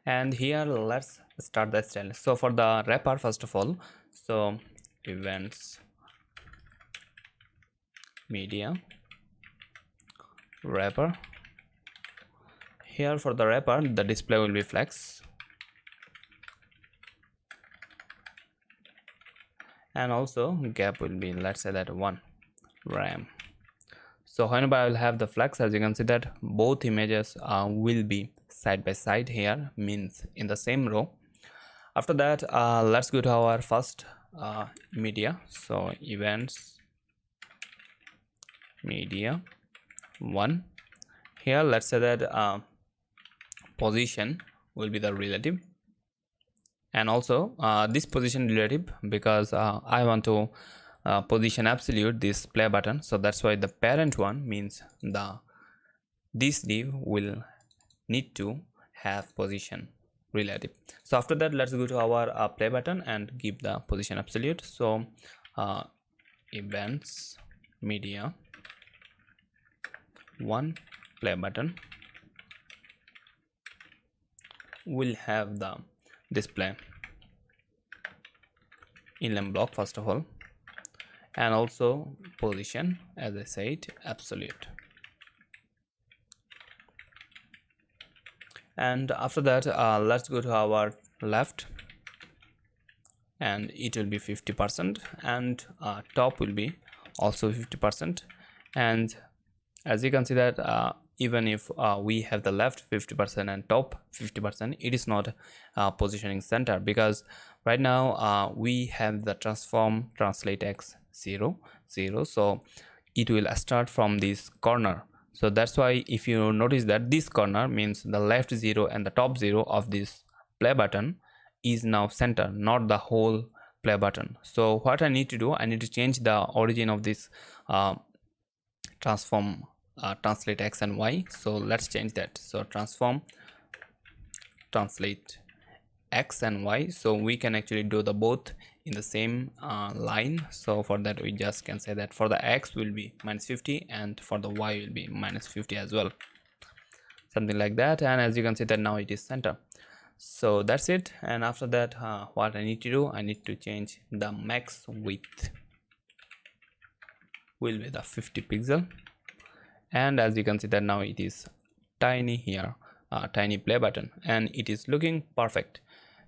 and here let's start the style. So for the wrapper, first of all, so events media wrapper. Here for the wrapper, the display will be flex, and also gap will be, let's say that 1 rem. So whenever I will have the flex, as you can see that both images will be side by side here, means in the same row. After that let's go to our first media. So events media 1. Here let's say that position will be the relative, and also this position relative, because I want to position absolute this play button. So that's why the parent one means this div will need to have position relative. So after that let's go to our play button and give the position absolute. So events media 1 play button will have the display inline block first of all, and also position, as I said, absolute. And after that let's go to our left, and it will be 50%, and top will be also 50%. And as you can see that even if we have the left 50% and top 50%, it is not positioning center, because right now we have the transform translate x 0 0, so it will start from this corner. So that's why if you notice that this corner means the left 0 and the top 0 of this play button is now center, not the whole play button. So what I need to do, I need to change the origin of this transform translate x and y. So let's change that. So transform translate x and y, so we can actually do the both in the same line. So for that we just can say that for the x will be -50 and for the y will be -50 as well, something like that. And as you can see that now it is center. So that's it. And after that what I need to do, I need to change the max width will be the 50 pixel, and as you can see that now it is tiny here, tiny play button, and it is looking perfect.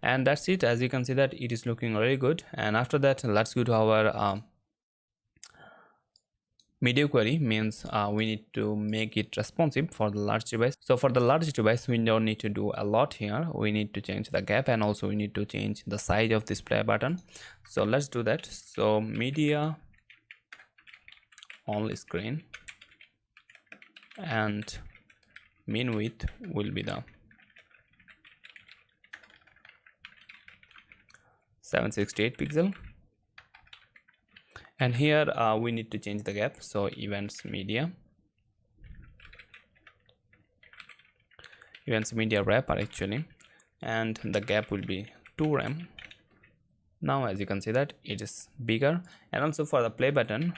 And that's it. As you can see that it is looking really good. And after that let's go to our media query, means we need to make it responsive for the large device. So for the large device we don't need to do a lot here. We need to change the gap, and also we need to change the size of this play button. So let's do that. So media all screen, and min width will be the 768 pixel, and here we need to change the gap. So events media wrapper actually, and the gap will be 2 rem. Now as you can see that it is bigger. And also for the play button,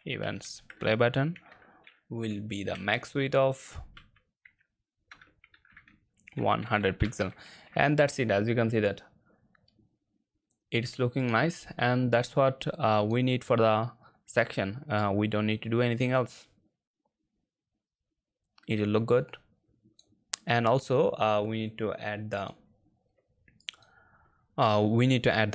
events play button will be the max width of 100 pixel. And that's it. As you can see that it's looking nice, and that's what we need for the section. We don't need to do anything else. It will look good. And also we need to add the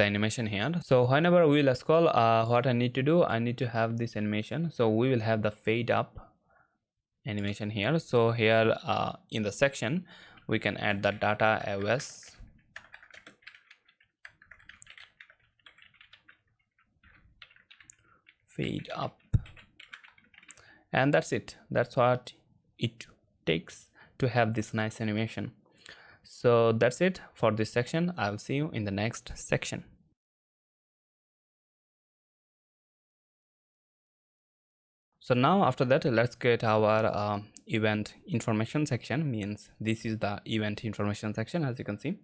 animation here. So whenever we will scroll, what I need to do, I need to have this animation. So we will have the fade up animation here. So here in the section we can add the data AOS fade up, and that's it. That's what it takes to have this nice animation. So that's it for this section. I'll see you in the next section. So now after that, let's get our event information section. Means this is the event information section, as you can see.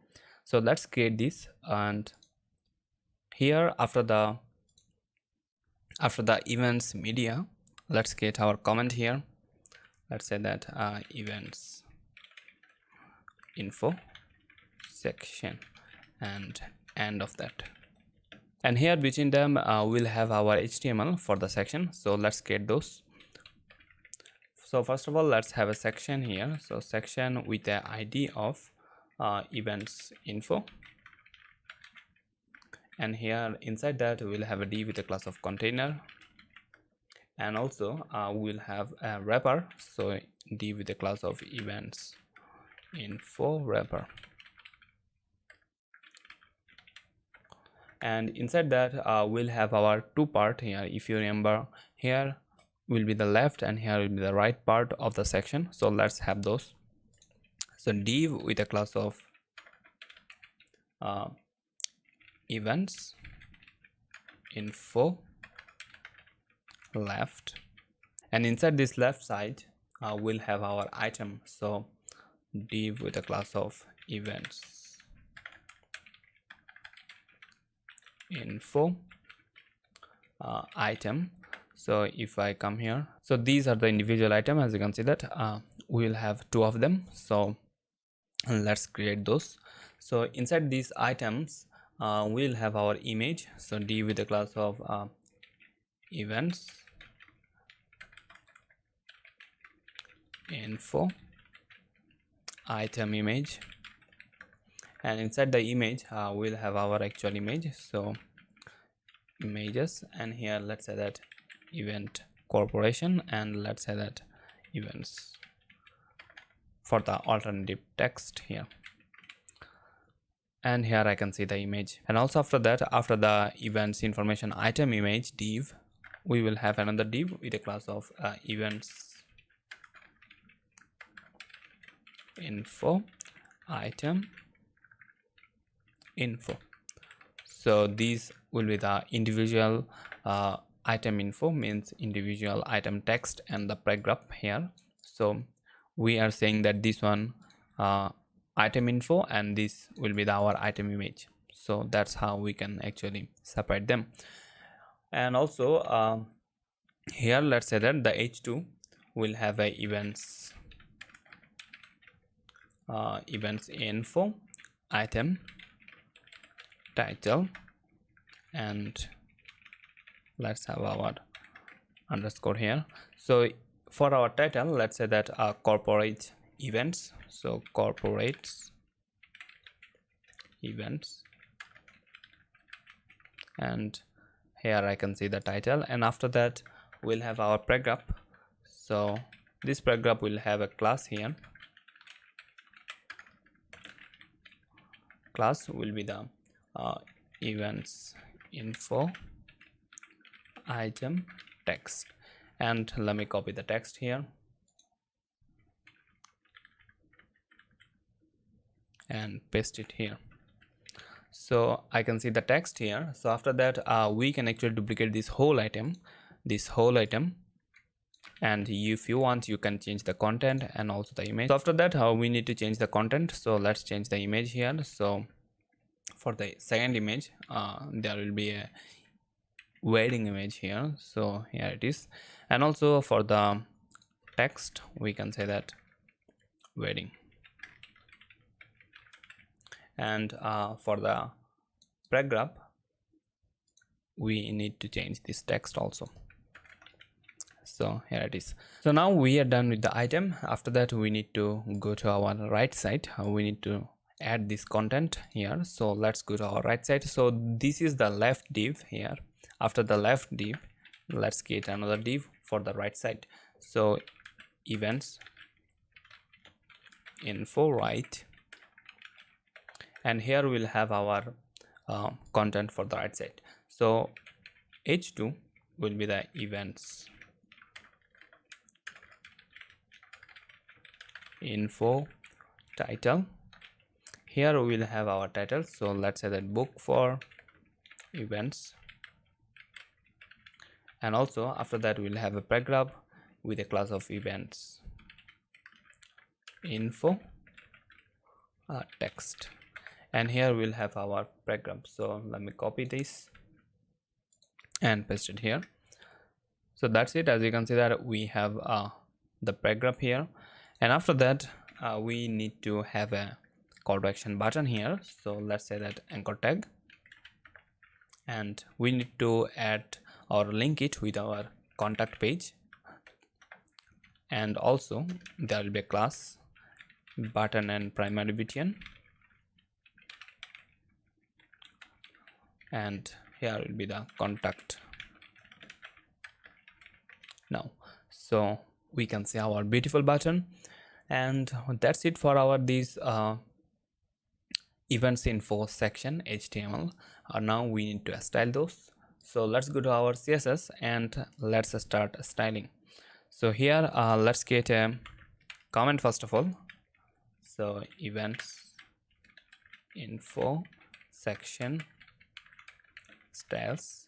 So let's create this, and here after the events media, let's get our comment here. Let's say that events info section and end of that. And here between them we'll have our HTML for the section. So let's get those. So first of all, let's have a section here. So section with the ID of events info, and here inside that we'll have a div with a class of container, and also we'll have a wrapper. So div with a class of events info wrapper, and inside that we'll have our two part here. If you remember, here will be the left and here will be the right part of the section. So let's have those. So div with a class of events info left, and inside this left side we'll have our item. So div with a class of events info item. So if I come here, so these are the individual item. As you can see that we will have two of them. So let's create those. So inside these items we'll have our image. So div with the class of events info item image, and inside the image we'll have our actual image. So images, and here let's say that event corporation, and let's say that events for the alternative text here. And here I can see the image. And also after that, after the events information item image div, we will have another div with a class of events info item info. So these will be the individual item info, means individual item text, and the paragraph here. So we are saying that this one item info, and this will be our item image. So that's how we can actually separate them. And also here let's say that the h2 will have a events info item title, and let's have our underscore here. So for our title, let's say that corporate events. So corporate events, and here I can see the title. And after that we'll have our paragraph. So this paragraph will have a class here. Class will be the events info item text, and let me copy the text here and paste it here. So I can see the text here. So after that we can actually duplicate this whole item, and if you want you can change the content and also the image. So after that we need to change the content. So let's change the image here. So for the second image there will be a wedding image here. So here it is. And also for the text we can say that wedding, and for the paragraph we need to change this text also. So here it is. So now we are done with the item. After that we need to go to our right side. We need to add this content here. So let's go to our right side. So this is the left div here. After the left div, let's create another div for the right side. So events info right, and here we'll have our content for the right side. So h2 will be the events info title. Here we will have our title. So let's say that book for events, and also after that we'll have a paragraph with a class of events info text, and here we'll have our paragraph. So let me copy this and paste it here. So that's it. As you can see that we have the paragraph here, and after that we need to have a call to action button here. So let's say that anchor tag, and we need to add or link it with our contact page, and also there will be a class button and primary button, and here will be the contact now. So we can see our beautiful button, and that's it for our these events info section HTML. Now we need to style those. So let's go to our CSS and let's start styling. So here let's create a comment first of all. So events info section styles,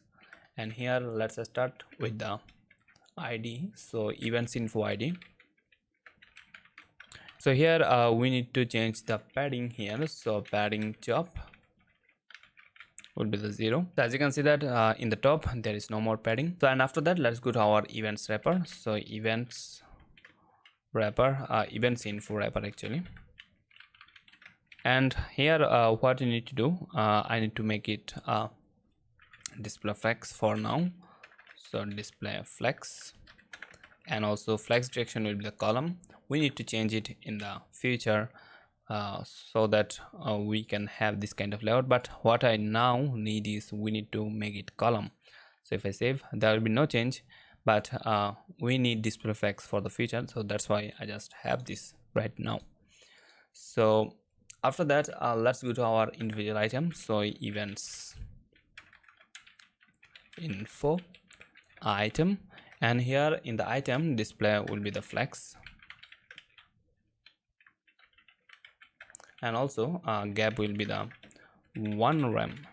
and here let's start with the ID. So events info ID. So here we need to change the padding here. So padding top will be the 0. So as you can see that in the top there is no more padding. So and after that let's go to our events wrapper. So events wrapper, events info wrapper actually. And here what you need to do, I need to make it display flex for now. So display flex, and also flex direction will be the column. We need to change it in the future so that we can have this kind of layout, but what I now need is we need to make it column. So if I save, there will be no change, but we need display flex for the future, so that's why I just have this right now. So after that let's go to our individual item. So events info item, and here in the item display will be the flex, and also gap will be the 1 rem.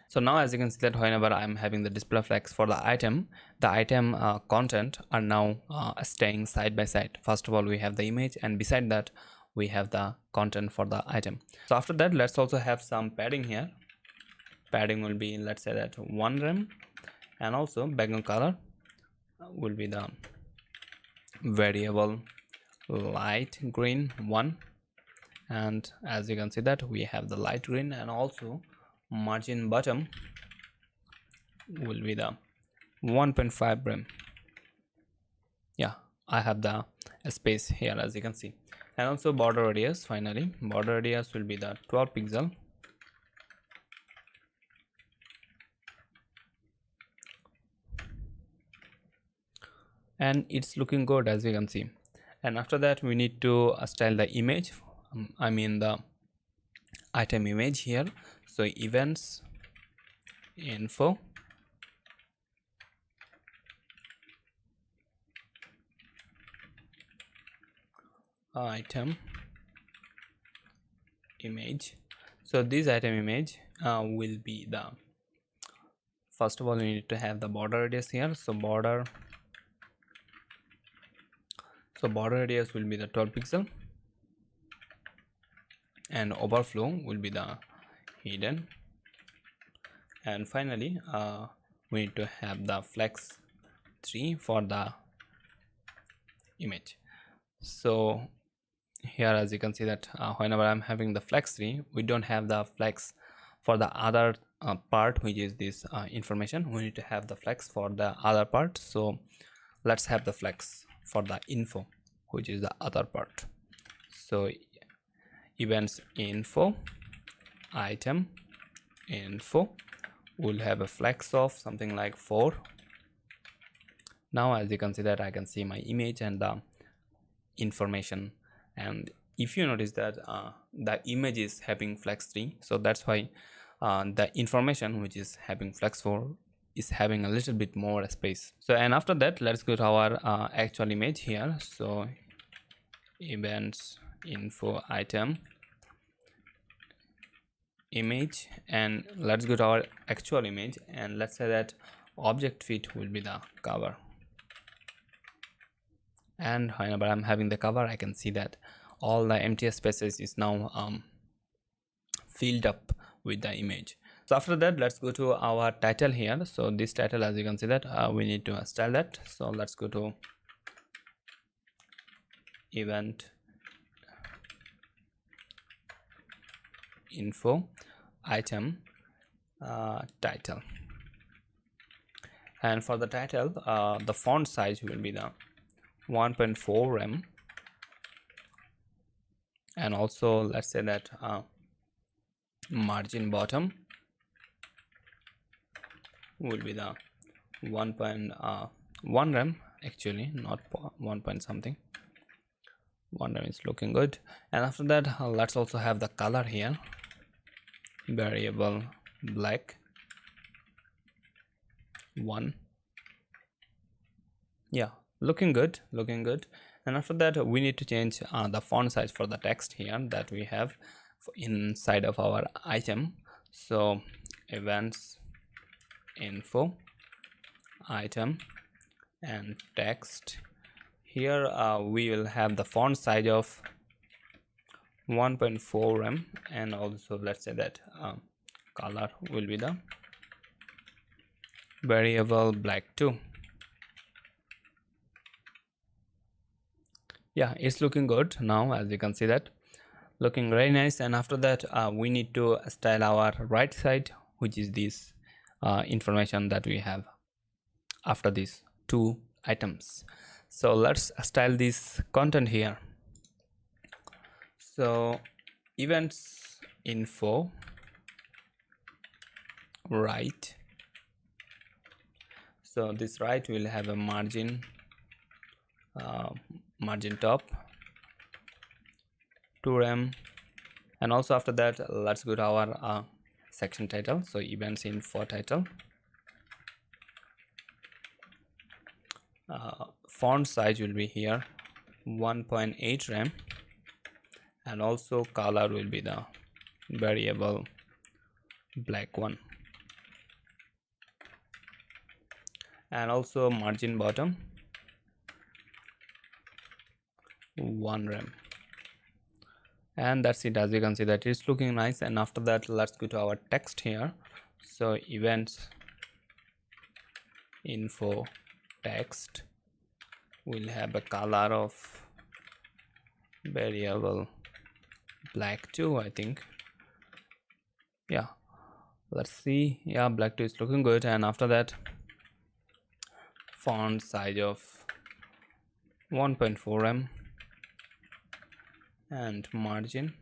So now as you can see that whenever I'm having the display flex for the item content are now staying side by side. First of all we have the image, and beside that we have the content for the item. So after that let's also have some padding here. Padding will be, let's say that 1 rem, and also background color will be the variable light green 1, and as you can see that we have the light green, and also margin bottom will be the 1.5 rem. Yeah, I have the space here as you can see. And also border radius, finally border radius will be the 12 pixel, and it's looking good as you can see. And after that we need to style the image, I mean the item image here. So events info item image. So this item image will be the, first of all we need to have the border radius here. So border radius will be the 12 pixel, and overflow will be the hidden, and finally we need to have the flex 3 for the image. So here as you can see that whenever I'm having the flex 3, we don't have the flex for the other part, which is this information. We need to have the flex for the other part. So let's have the flex for the info, which is the other part. So events info item info will have a flex of something like 4. Now as you can see that I can see my image and the information, and if you notice that the image is having flex 3, so that's why the information which is having flex 4 is having a little bit more space. So and after that let's go to our actual image here. So events info item image, and let's go to our actual image, and let's say that object fit will be the cover. And whenever I'm having the cover, I can see that all the empty spaces is now filled up with the image. So after that let's go to our title here. So this title, as you can see that we need to style that. So let's go to event info item title, and for the title the font size will be the 1.4 rem, and also let's say that margin bottom will be the 1.1 rem, actually not 1 point something, 1 rem is looking good. And after that let's also have the color here, variable black 1. Yeah, looking good. And after that we need to change the font size for the text here that we have inside of our item. So events info item and text here we will have the font size of 1.4 rem, and also let's say that color will be the variable black 2. Yeah, it's looking good now, as you can see that looking very nice. And after that we need to style our right side, which is this information that we have after these 2 items. So let's style this content here. So events info right, so this right will have a margin top 2 rem, and also after that let's go to our section title. So events info title, font size will be here 1.8 rem, and also color will be the variable black 1, and also margin bottom 1 rem, and that's it. As you can see that it's looking nice. And after that let's go to our text here. So events info text will have a color of variable black 2, I think. Yeah, let's see. Yeah, black 2 is looking good. And after that font size of 1.4 rem and margin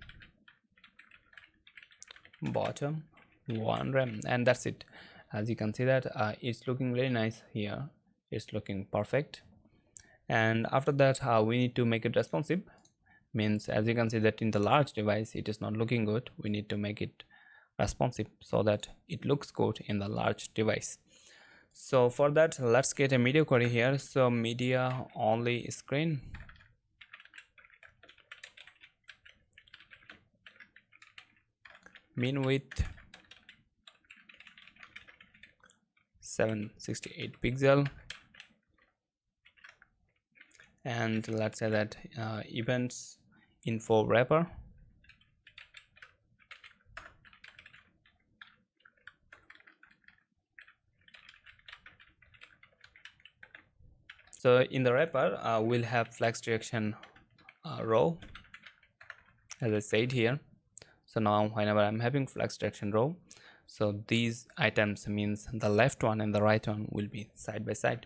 bottom 1 rem, and that's it. As you can see that it's looking very nice here, it's looking perfect. And after that we need to make it responsive, means as you can see that in the large device it is not looking good. We need to make it responsive so that it looks good in the large device. So for that let's get a media query here. So media only screen, min width 768 pixel, and let's say that events info wrapper, so in the wrapper we'll have flex direction row, as I said here. So now whenever I'm having flex direction row, so these items means the left one and the right one will be side by side.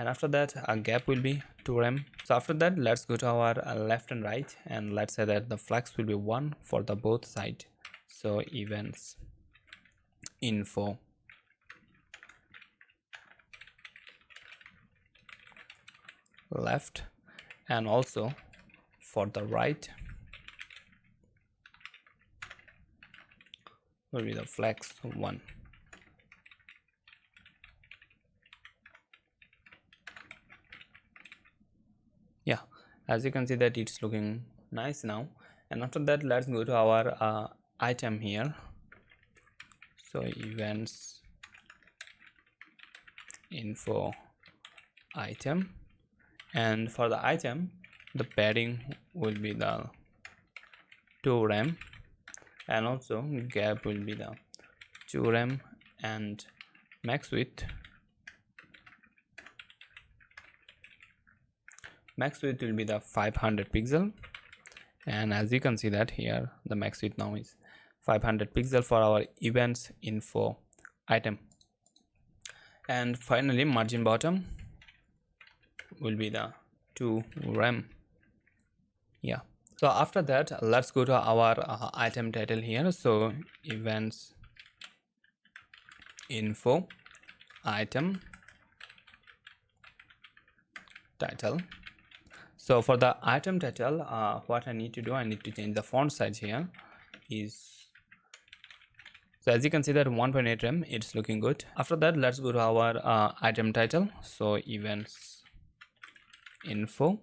and after that a gap will be 2 rem. So after that, let's go to our left and right, and let's say that the flex will be 1 for the both side. So events info left, and also for the right will be the flex 1. Yeah, as you can see that it's looking nice now. And after that, let's go to our item here. So events info item, and for the item the padding will be the 2 rem, and also gap will be the 2 rem, and max width will be the 500 pixel. And as you can see that here the max width now is 500 pixel for our events info item. And finally margin bottom will be the 2 rem. Yeah, so after that, let's go to our item title here. So events info item title. So for the item title, what I need to do, I need to change the font size here. So as you can see that 1.8 rem, it's looking good. After that, let's go to our item title. So events info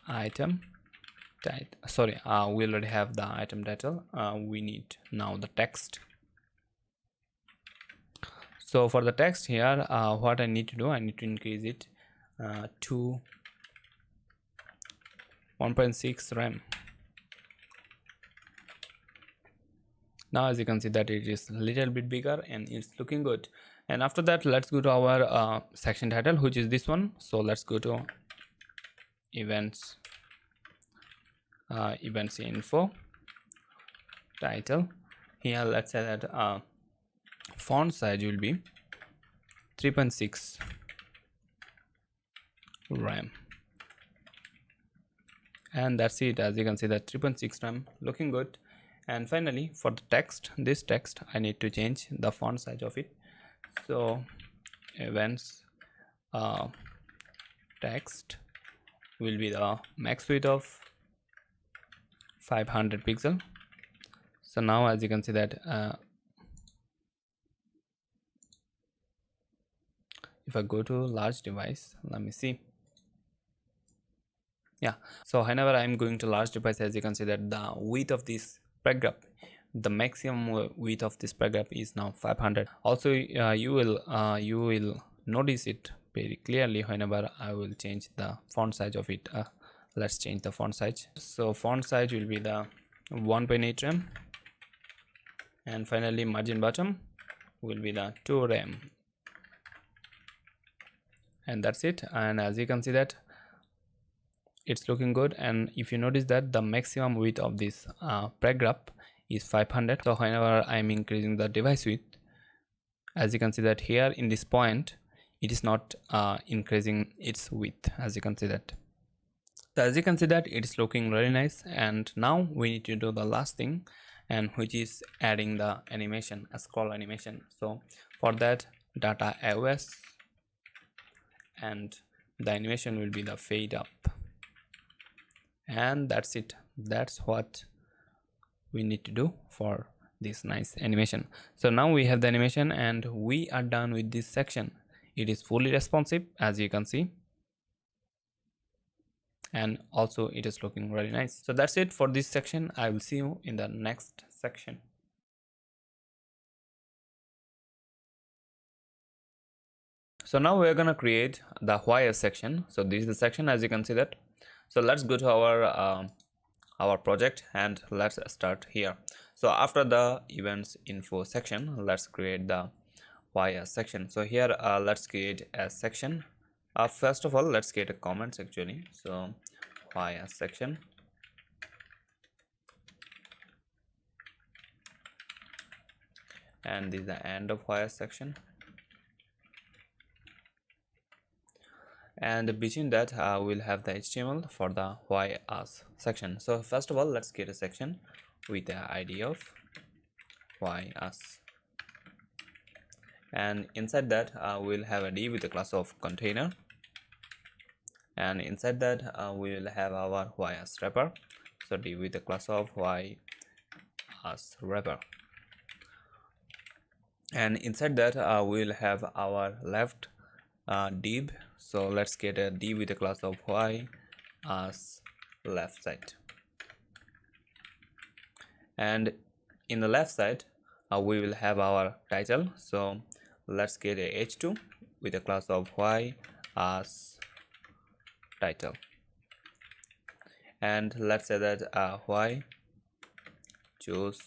item title. Sorry, we already have the item title. We need now the text. So for the text here, what I need to do, I need to increase it to 1.6 rem. Now as you can see that it is a little bit bigger and it's looking good. And after that, let's go to our section title, which is this one. So let's go to events info title. Here let's say that font size will be 3.6 rem, and that's it. As you can see that 3.6 rem looking good. And finally for the text, this text I need to change the font size of it. So events text will be the max width of 500 pixel. So now as you can see that if I go to large device, let me see. Yeah, so whenever I'm going to large device, as you can see that the width of this paragraph, the maximum width of this paragraph is now 500. Also you will notice it very clearly whenever I will change the font size of it. Let's change the font size. So font size will be the 1.8 rem, and finally margin bottom will be the 2 rem, and that's it. And as you can see that it's looking good. And if you notice that the maximum width of this paragraph is 500, so whenever I'm increasing the device width, as you can see that here in this point it is not increasing its width, as you can see that. So as you can see that it is looking really nice. And now we need to do the last thing, and which is adding the animation, a scroll animation. So for that, data AOS, and the animation will be the fade up, and that's it. That's what we need to do for this nice animation. So now we have the animation and we are done with this section. It is fully responsive, as you can see, and also it is looking really nice. So that's it for this section. I will see you in the next section. So now we're gonna create the why section. So this is the section, as you can see that. So let's go to our project and let's start here. So after the events info section, let's create the why section. So here let's create a section. First of all, let's create a comments actually. So why section, and this is the end of why section. and between that we'll have the HTML for the why us section. So first of all, let's get a section with the ID of why us, and inside that we'll have a div with the class of container, and inside that we will have our why us wrapper, so div with the class of why us wrapper, and inside that we will have our left div. So let's get a div with the class of why us left side, and in the left side we will have our title. So let's get a h2 with a class of why as title, and let's say that why choose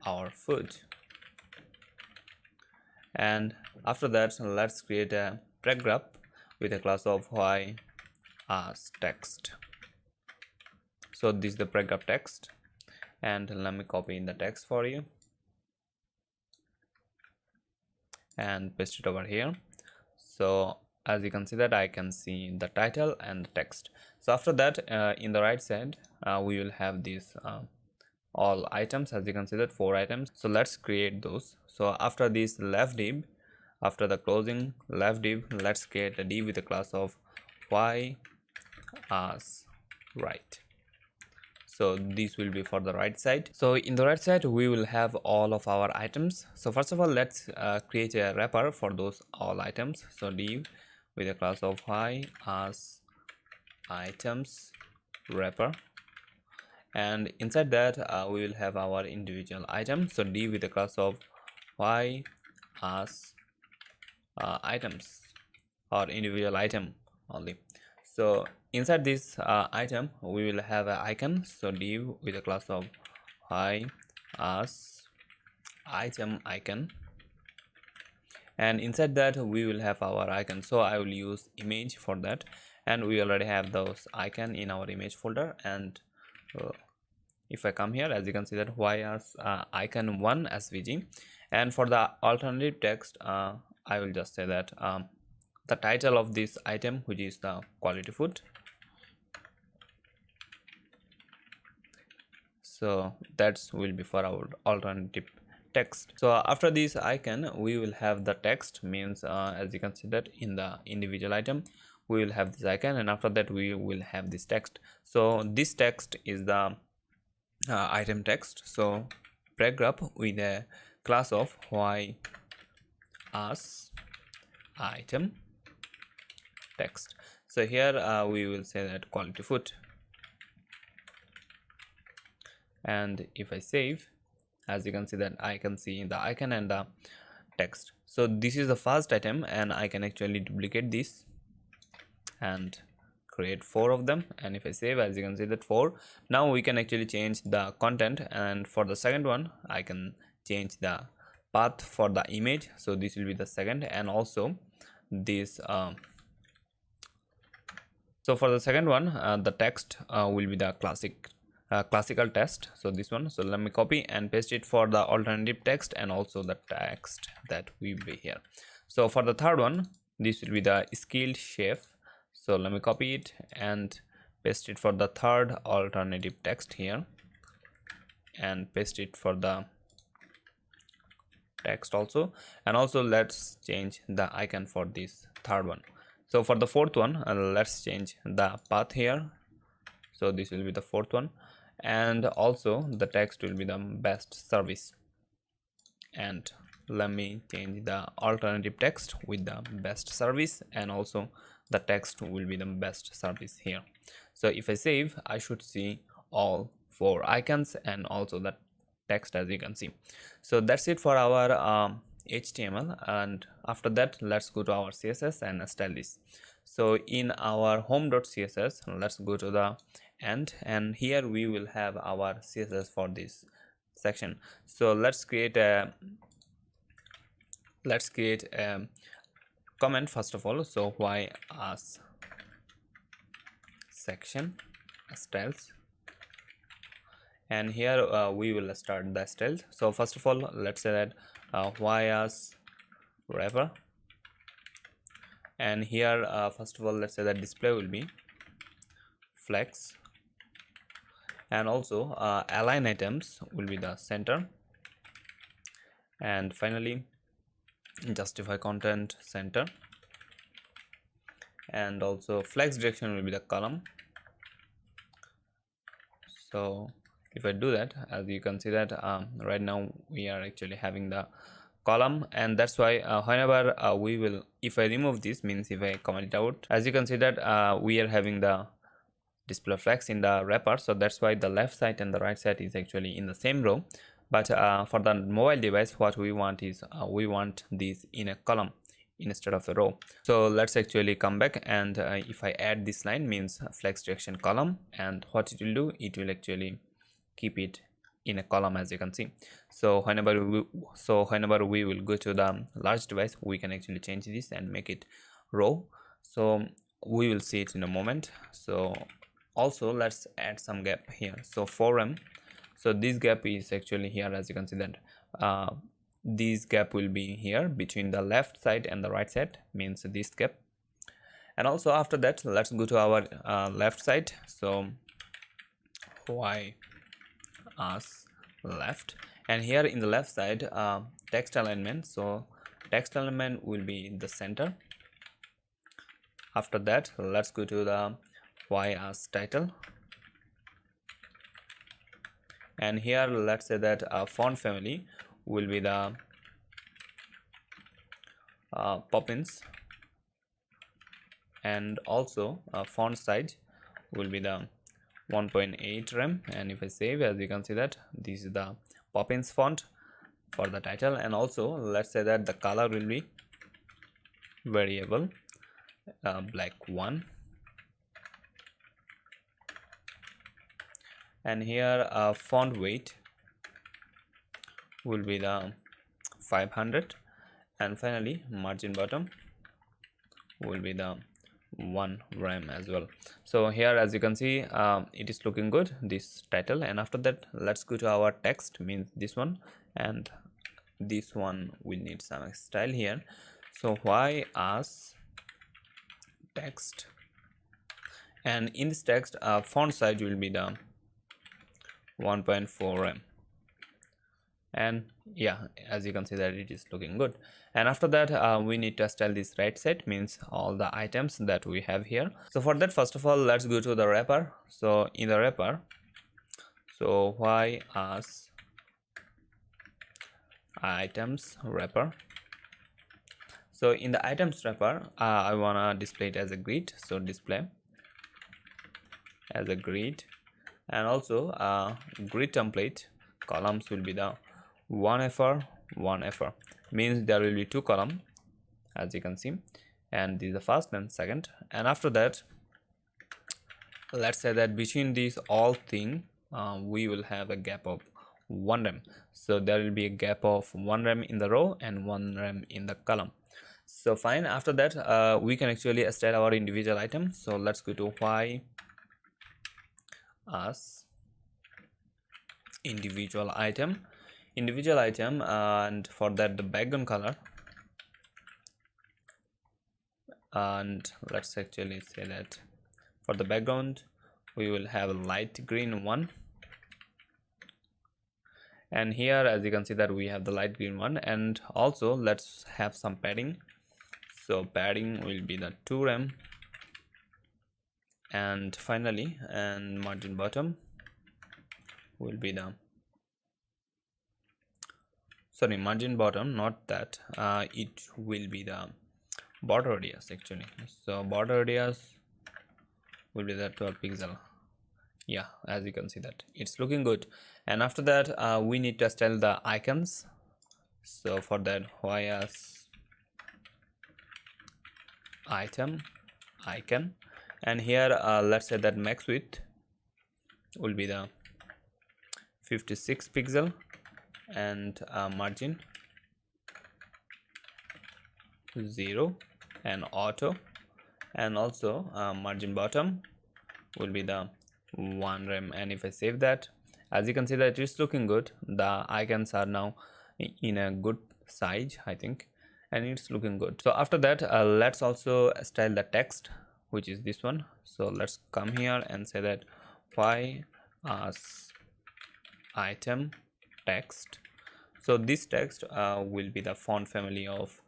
our food, and after that let's create a paragraph with a class of why as text. So this is the paragraph text, and let me copy in the text for you and paste it over here. So as you can see that I can see the title and the text. So after that in the right side we will have these all items. As you can see that 4 items, so let's create those. So after this left div, after the closing left div, let's create a div with a class of why as right. So this will be for the right side. So in the right side we will have all of our items. So first of all, let's create a wrapper for those all items. So div with a class of why as items wrapper, and inside that we will have our individual item. So div with a class of why as items or individual item only. So inside this item we will have an icon. So div with a class of why as item icon, and inside that we will have our icon. So I will use image for that, and we already have those icon in our image folder. And if I come here, as you can see that why as icon 1 svg, and for the alternative text I will just say that the title of this item, which is the quality food. So that will be for our alternative text. So after this icon we will have the text, means as you can see that in the individual item we will have this icon, and after that we will have this text. So this text is the item text. So paragraph with a class of why as item text. So here we will say that quality food, and if I save, as you can see that I can see the icon and the text. So this is the first item, and I can actually duplicate this and create 4 of them, and if I save, as you can see that 4. Now we can actually change the content, and for the second one I can change the path for the image. So this will be the second, and also this so for the second one the text will be the classical text. So this one, so let me copy and paste it for the alternative text, and also the text that will be here. So for the third one, this will be the skilled chef. So let me copy it and paste it for the third alternative text here, and paste it for the text also, and also let's change the icon for this third one. So for the fourth one let's change the path here. So this will be the fourth one, and also the text will be the best service, and let me change the alternative text with the best service, and also the text will be the best service here. So if I save, I should see all 4 icons and also the text, as you can see. So that's it for our HTML, and after that let's go to our CSS and style this. So in our home.css, let's go to the end, and here we will have our CSS for this section. So let's create a comment first of all. So why as section styles, and here we will start the styles. So first of all, let's say that why as wrapper, And here first of all, let's say that display will be flex, and also align items will be the center, and finally justify content center, and also flex direction will be the column. So if I do that, as you can see that right now we are actually having the column, and that's why whenever we will, if I remove this, means if I comment it out, as you can see that we are having the display flex in the wrapper. So that's why the left side and the right side is actually in the same row. But for the mobile device, what we want is we want this in a column instead of a row. So let's actually come back, and if I add this line, means flex direction column, and what it will do, it will actually keep it in a column, as you can see. So whenever we will go to the large device, we can actually change this and make it row. So we will see it in a moment. So also let's add some gap here. So 4M, so this gap is actually here, as you can see that this gap will be here between the left side and the right side, means this gap. And also after that, let's go to our left side. So y as left, and here in the left side text alignment, so text alignment will be in the center. After that, let's go to the y as title, and here let's say that font family will be the Poppins, and also font size will be the 1.8 rem. And if I save, as you can see that this is the Poppins font for the title. And also let's say that the color will be variable black 1, and here font weight will be the 500, and finally margin bottom will be the 1 rem as well. So here, as you can see, it is looking good, this title. And after that, let's go to our text, means this one, and this one will need some style here. So y as text, and in this text font size will be the 1.4 rem. And yeah, as you can see that it is looking good. And after that we need to style this right side, means all the items that we have here. So for that, first of all, let's go to the wrapper. So in the wrapper, so y as items wrapper. So in the items wrapper I wanna display it as a grid, so display as a grid. And also grid template columns will be the 1FR 1FR, means there will be 2 columns, as you can see, and this is the first and second. And after that, let's say that between these all thing we will have a gap of 1 rem. So there will be a gap of 1 rem in the row and 1 rem in the column. So fine. After that we can actually style our individual item. So let's go to y as individual item, and for that the background color, and let's actually say that for the background we will have a light green one. And here, as you can see that we have the light green one. And also let's have some padding. So padding will be the 2 rem, and finally, and margin bottom will be the margin bottom, not that, it will be the border radius actually. So border radius will be the 12 pixel. Yeah, as you can see that it's looking good. And after that we need to style the icons. So for that, y as item icon, and here let's say that max width will be the 56 pixel, and margin 0 and auto, and also margin bottom will be the 1 rem. And if I save that, as you can see that it's looking good. The icons are now in a good size, I think. and it's looking good. So after that, let's also style the text, which is this one. So let's come here and say that why as item text. So this text will be the font family of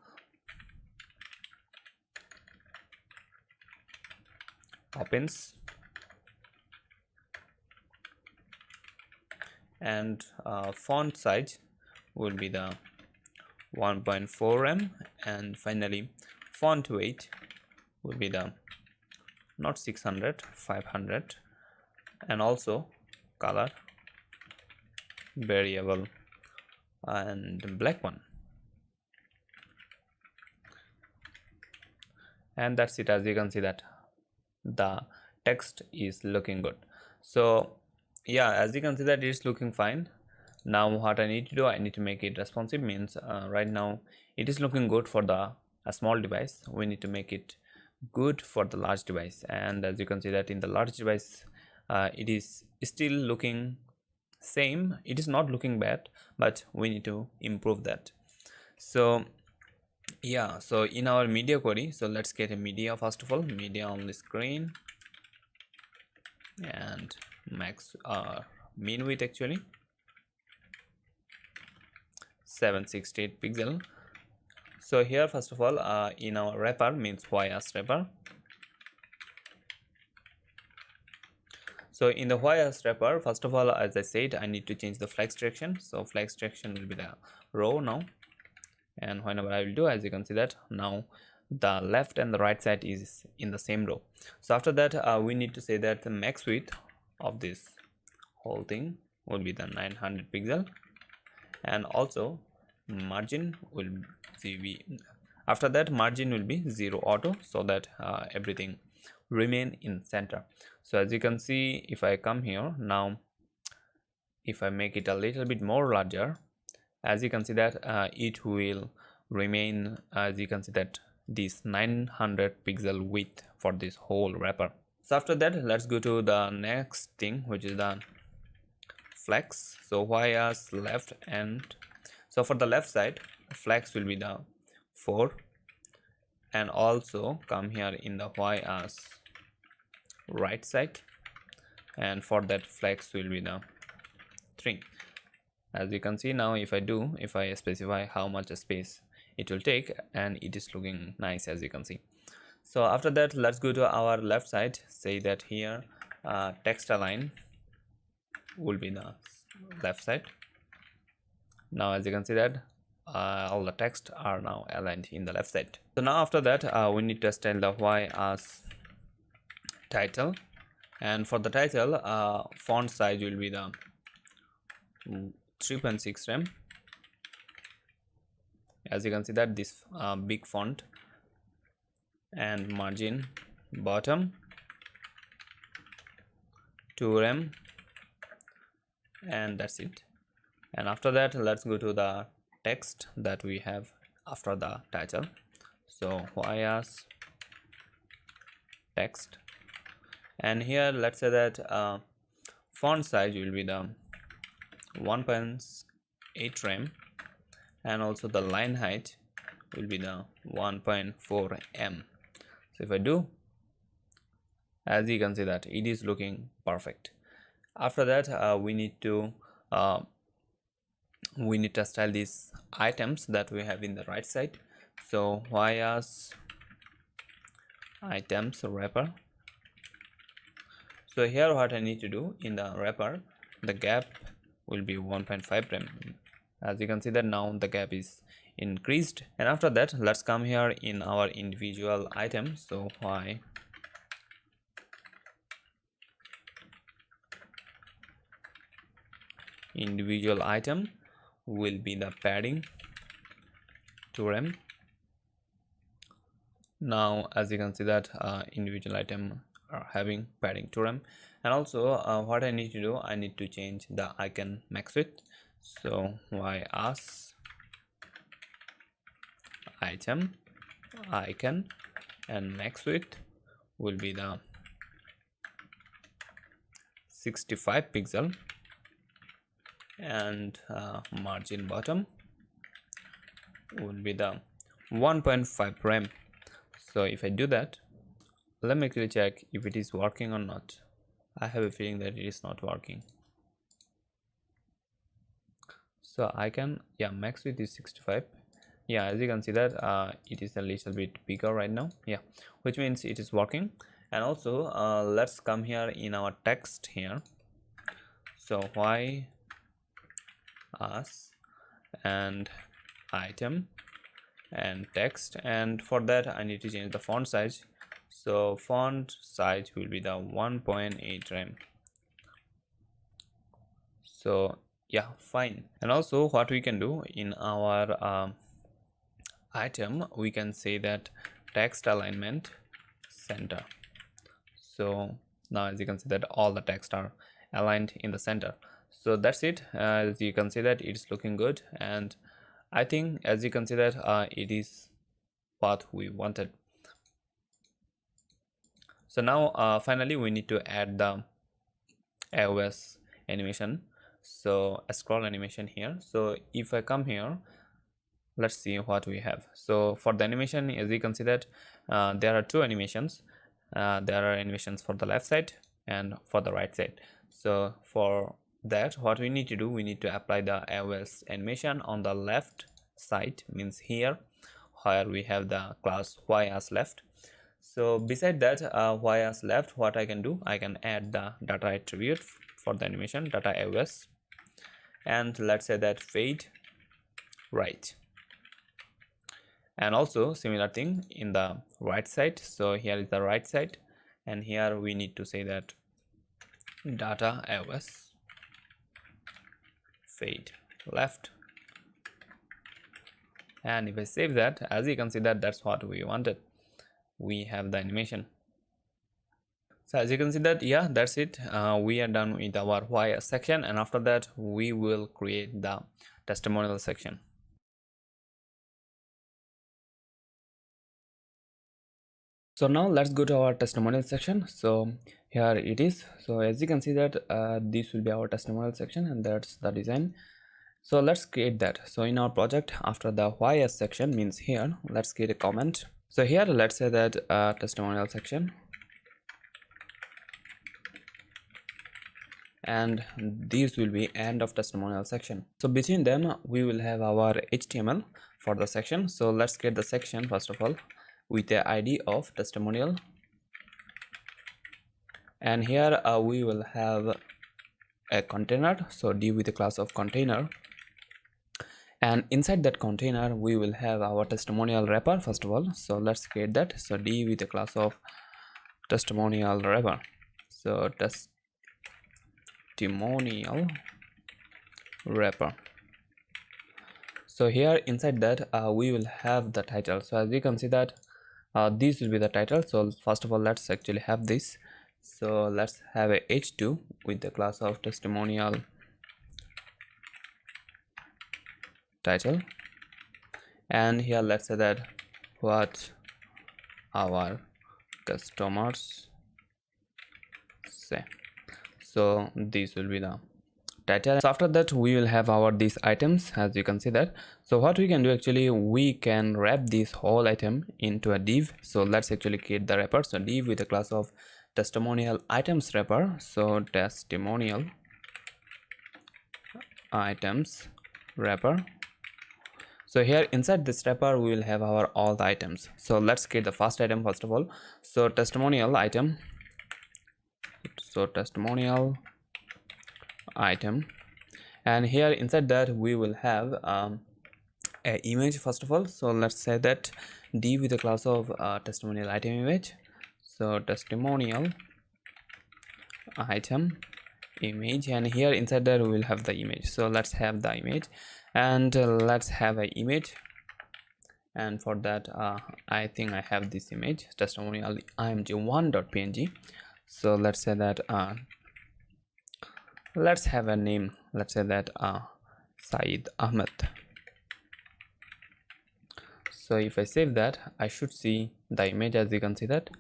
opens, and font size will be the 1.4 em, and finally font weight will be the not 600, 500, and also color variable and black one. And that's it. As you can see that the text is looking good. So yeah, as you can see that it's looking fine. Now what I need to do, I need to make it responsive. Means right now it is looking good for the small device. We need to make it good for the large device, and as you can see that in the large device it is still looking same. It is not looking bad, but we need to improve that. So yeah, so in our media query, so let's get a media. First of all, media on the screen, and max mean width actually 768 pixel. So here first of all in our wrapper, means why as wrapper. So in the why as wrapper, first of all, as I said, I need to change the flex direction. So flex direction will be the row now, and whenever I will do, as you can see that now the left and the right side is in the same row. So after that we need to say that the max width of this whole thing will be the 900 pixel, and also margin will be, after that margin will be 0 auto, so that everything remain in center. So as you can see, if I come here now, if I make it a little bit more larger, as you can see that it will remain, as you can see that this 900 pixel width for this whole wrapper. So after that, let's go to the next thing, which is the flex. So why as left, and so for the left side flex will be the 4, and also come here in the why as right side, and for that flex will be the 3. As you can see now, if I specify how much space it will take, and it is looking nice, as you can see. So after that, let's go to our left side, say that here text align will be the left side. Now as you can see that all the text are now aligned in the left side. So now after that we need to style the why as title, and for the title font size will be the 3.6 rem. As you can see that this big font, and margin bottom 2 rem, and that's it. And after that, let's go to the text that we have after the title. So why as text, and here let's say that font size will be the 1.8 rem, and also the line height will be the 1.4 em. So if I do, as you can see that it is looking perfect. After that we need to style these items that we have in the right side. So why as items wrapper. So here what I need to do, in the wrapper the gap will be 1.5 rem. As you can see that now the gap is increased. And after that, let's come here in our individual item. So why individual item will be the padding 2 rem. Now as you can see that individual item are having padding 2 rem. And also what I need to do, I need to change the icon max width. So why as item icon, and max width will be the 65 pixel, and margin bottom will be the 1.5 RAM. So if I do that, let me quickly check if it is working or not. I have a feeling that it is not working. So I can max width is 65. As you can see that it is a little bit bigger right now, which means it is working. And also let's come here in our text here. So why us and item and text, and for that I need to change the font size. So font size will be the 1.8 RAM. So fine. And also what we can do in our item, we can say that text alignment center. So now as you can see that all the text are aligned in the center. So that's it. As you can see that it's looking good, and I think as you can see that it is what we wanted. So now finally we need to add the AOS animation, so a scroll animation here. So if I come here, let's see what we have. So for the animation, as you can see that there are two animations. There are animations for the left side and for the right side. So for that, what we need to do, we need to apply the AOS animation on the left side, means here where we have the class y as left. So beside that y as left, what I can do, I can add the data attribute for the animation, data AOS, and let's say that fade right. And also similar thing in the right side. So here is the right side, and here we need to say that data AOS fade left. And if I save that, as you can see that that's what we wanted. We have the animation. So as you can see that that's it. We are done with our why section, and after that we will create the testimonial section. So now let's go to our testimonial section. So here it is. So as you can see that this will be our testimonial section, and that's the design. So let's create that. So in our project, after the why section, means here, let's create a comment. So here let's say that testimonial section, and these will be end of testimonial section. So between them we will have our HTML for the section. So let's create the section first of all with the ID of testimonial, and here we will have a container, so div with the class of container, and inside that container we will have our testimonial wrapper first of all. So let's create that. So div with the class of testimonial wrapper. So testimonial wrapper. So here inside that we will have the title. So as you can see that this will be the title. So first of all let's actually have this. So let's have a h2 with the class of testimonial title, and here let's say that what our customers say. So this will be the title. So after that we will have our these items, as you can see that. So what we can do, actually we can wrap this whole item into a div. So let's actually create the wrapper. So div with the class of testimonial items wrapper. So testimonial items wrapper. So here inside this wrapper we will have our all the items. So let's create the first item first of all. So testimonial item. So testimonial item, and here inside that we will have a image first of all. So let's say that div with the class of testimonial item image. So testimonial item image, and here inside that we will have the image. So let's have the image, and let's have an image, and for that I think I have this image, testimonial img1.png. so let's say that let's have a name. Let's say that Saeed Ahmed. So if I save that, I should see the image, as you can see that.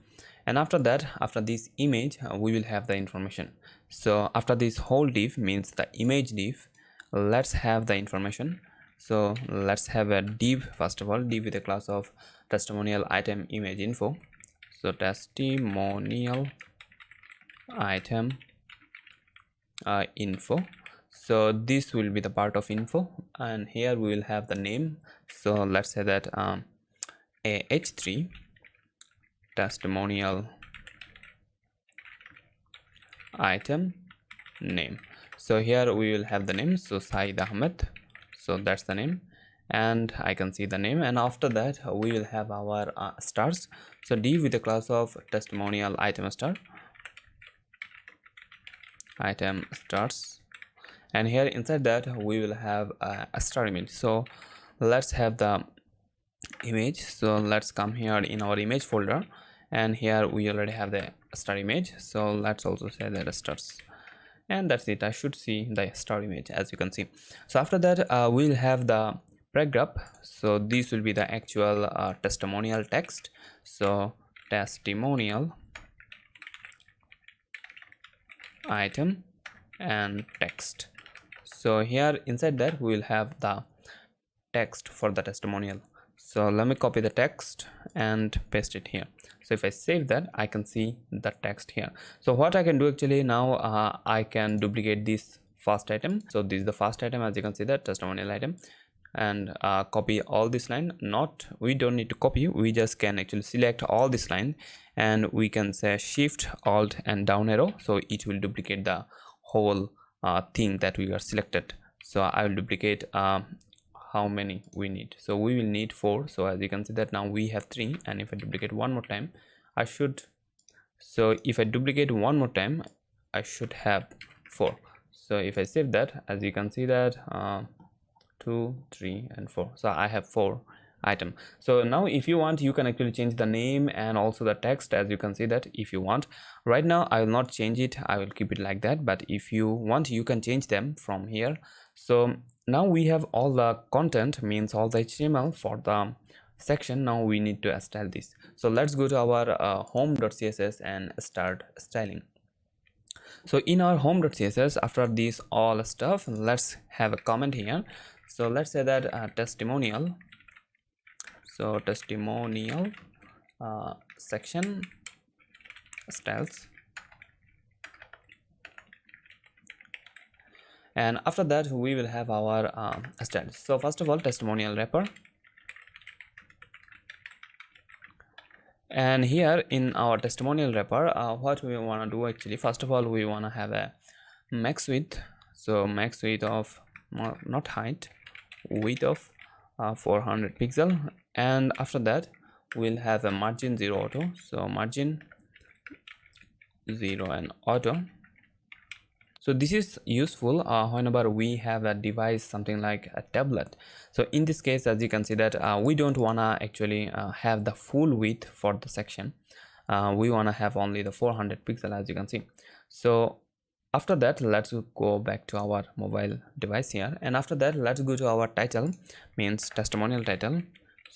And after that, after this image we will have the information. So after this whole div, means the image div, let's have the information. So let's have a div. First of all, div with a class of testimonial item image info. So testimonial item info. So this will be the part of info, and here we will have the name. So let's say that AH3 testimonial item name. So here we will have the name, so Saeed Ahmed, so that's the name, and I can see the name. And after that we will have our stars. So div with the class of testimonial item stars, and here inside that we will have a star image. So let's have the image. So let's come here in our image folder, and here we already have the star image. So let's also say that stars, and that's it. I should see the star image, as you can see. So after that we'll have the paragraph. So this will be the actual testimonial text. So testimonial item and text. So here inside that we will have the text for the testimonial. So let me copy the text and paste it here. So if I save that, I can see the text here. So what I can do actually now, I can duplicate this first item. So this is the first item, as you can see, that testimonial item, and copy all this line. We don't need to copy, we just can actually select all this line, and we can say Shift Alt and down arrow, so it will duplicate the whole thing that we are selected. So I will duplicate how many we need. So we will need 4. So as you can see that now we have 3, and if I duplicate one more time, if I duplicate one more time, I should have 4. So if I save that, as you can see that 2, 3 and 4, so I have 4 item. So now if you want, you can actually change the name and also the text, as you can see that if you want. Right now I will not change it, I will keep it like that, but if you want, you can change them from here. So now we have all the content, means all the HTML for the section. Now we need to style this. So let's go to our home.css and start styling. So in our home.css, after this all stuff, let's have a comment here. So let's say that testimonial, so testimonial section styles, and after that we will have our styles. So first of all, testimonial wrapper, and here in our testimonial wrapper, what we want to do actually, first of all we want to have a max width. So max width of, not height, width of 400 pixel, and after that we'll have a margin 0 auto. So margin 0 and auto. So this is useful whenever we have a device, something like a tablet. So in this case, as you can see that we don't wanna actually have the full width for the section. We wanna have only the 400 pixel, as you can see. So after that, let's go back to our mobile device here, and after that let's go to our title, means testimonial title.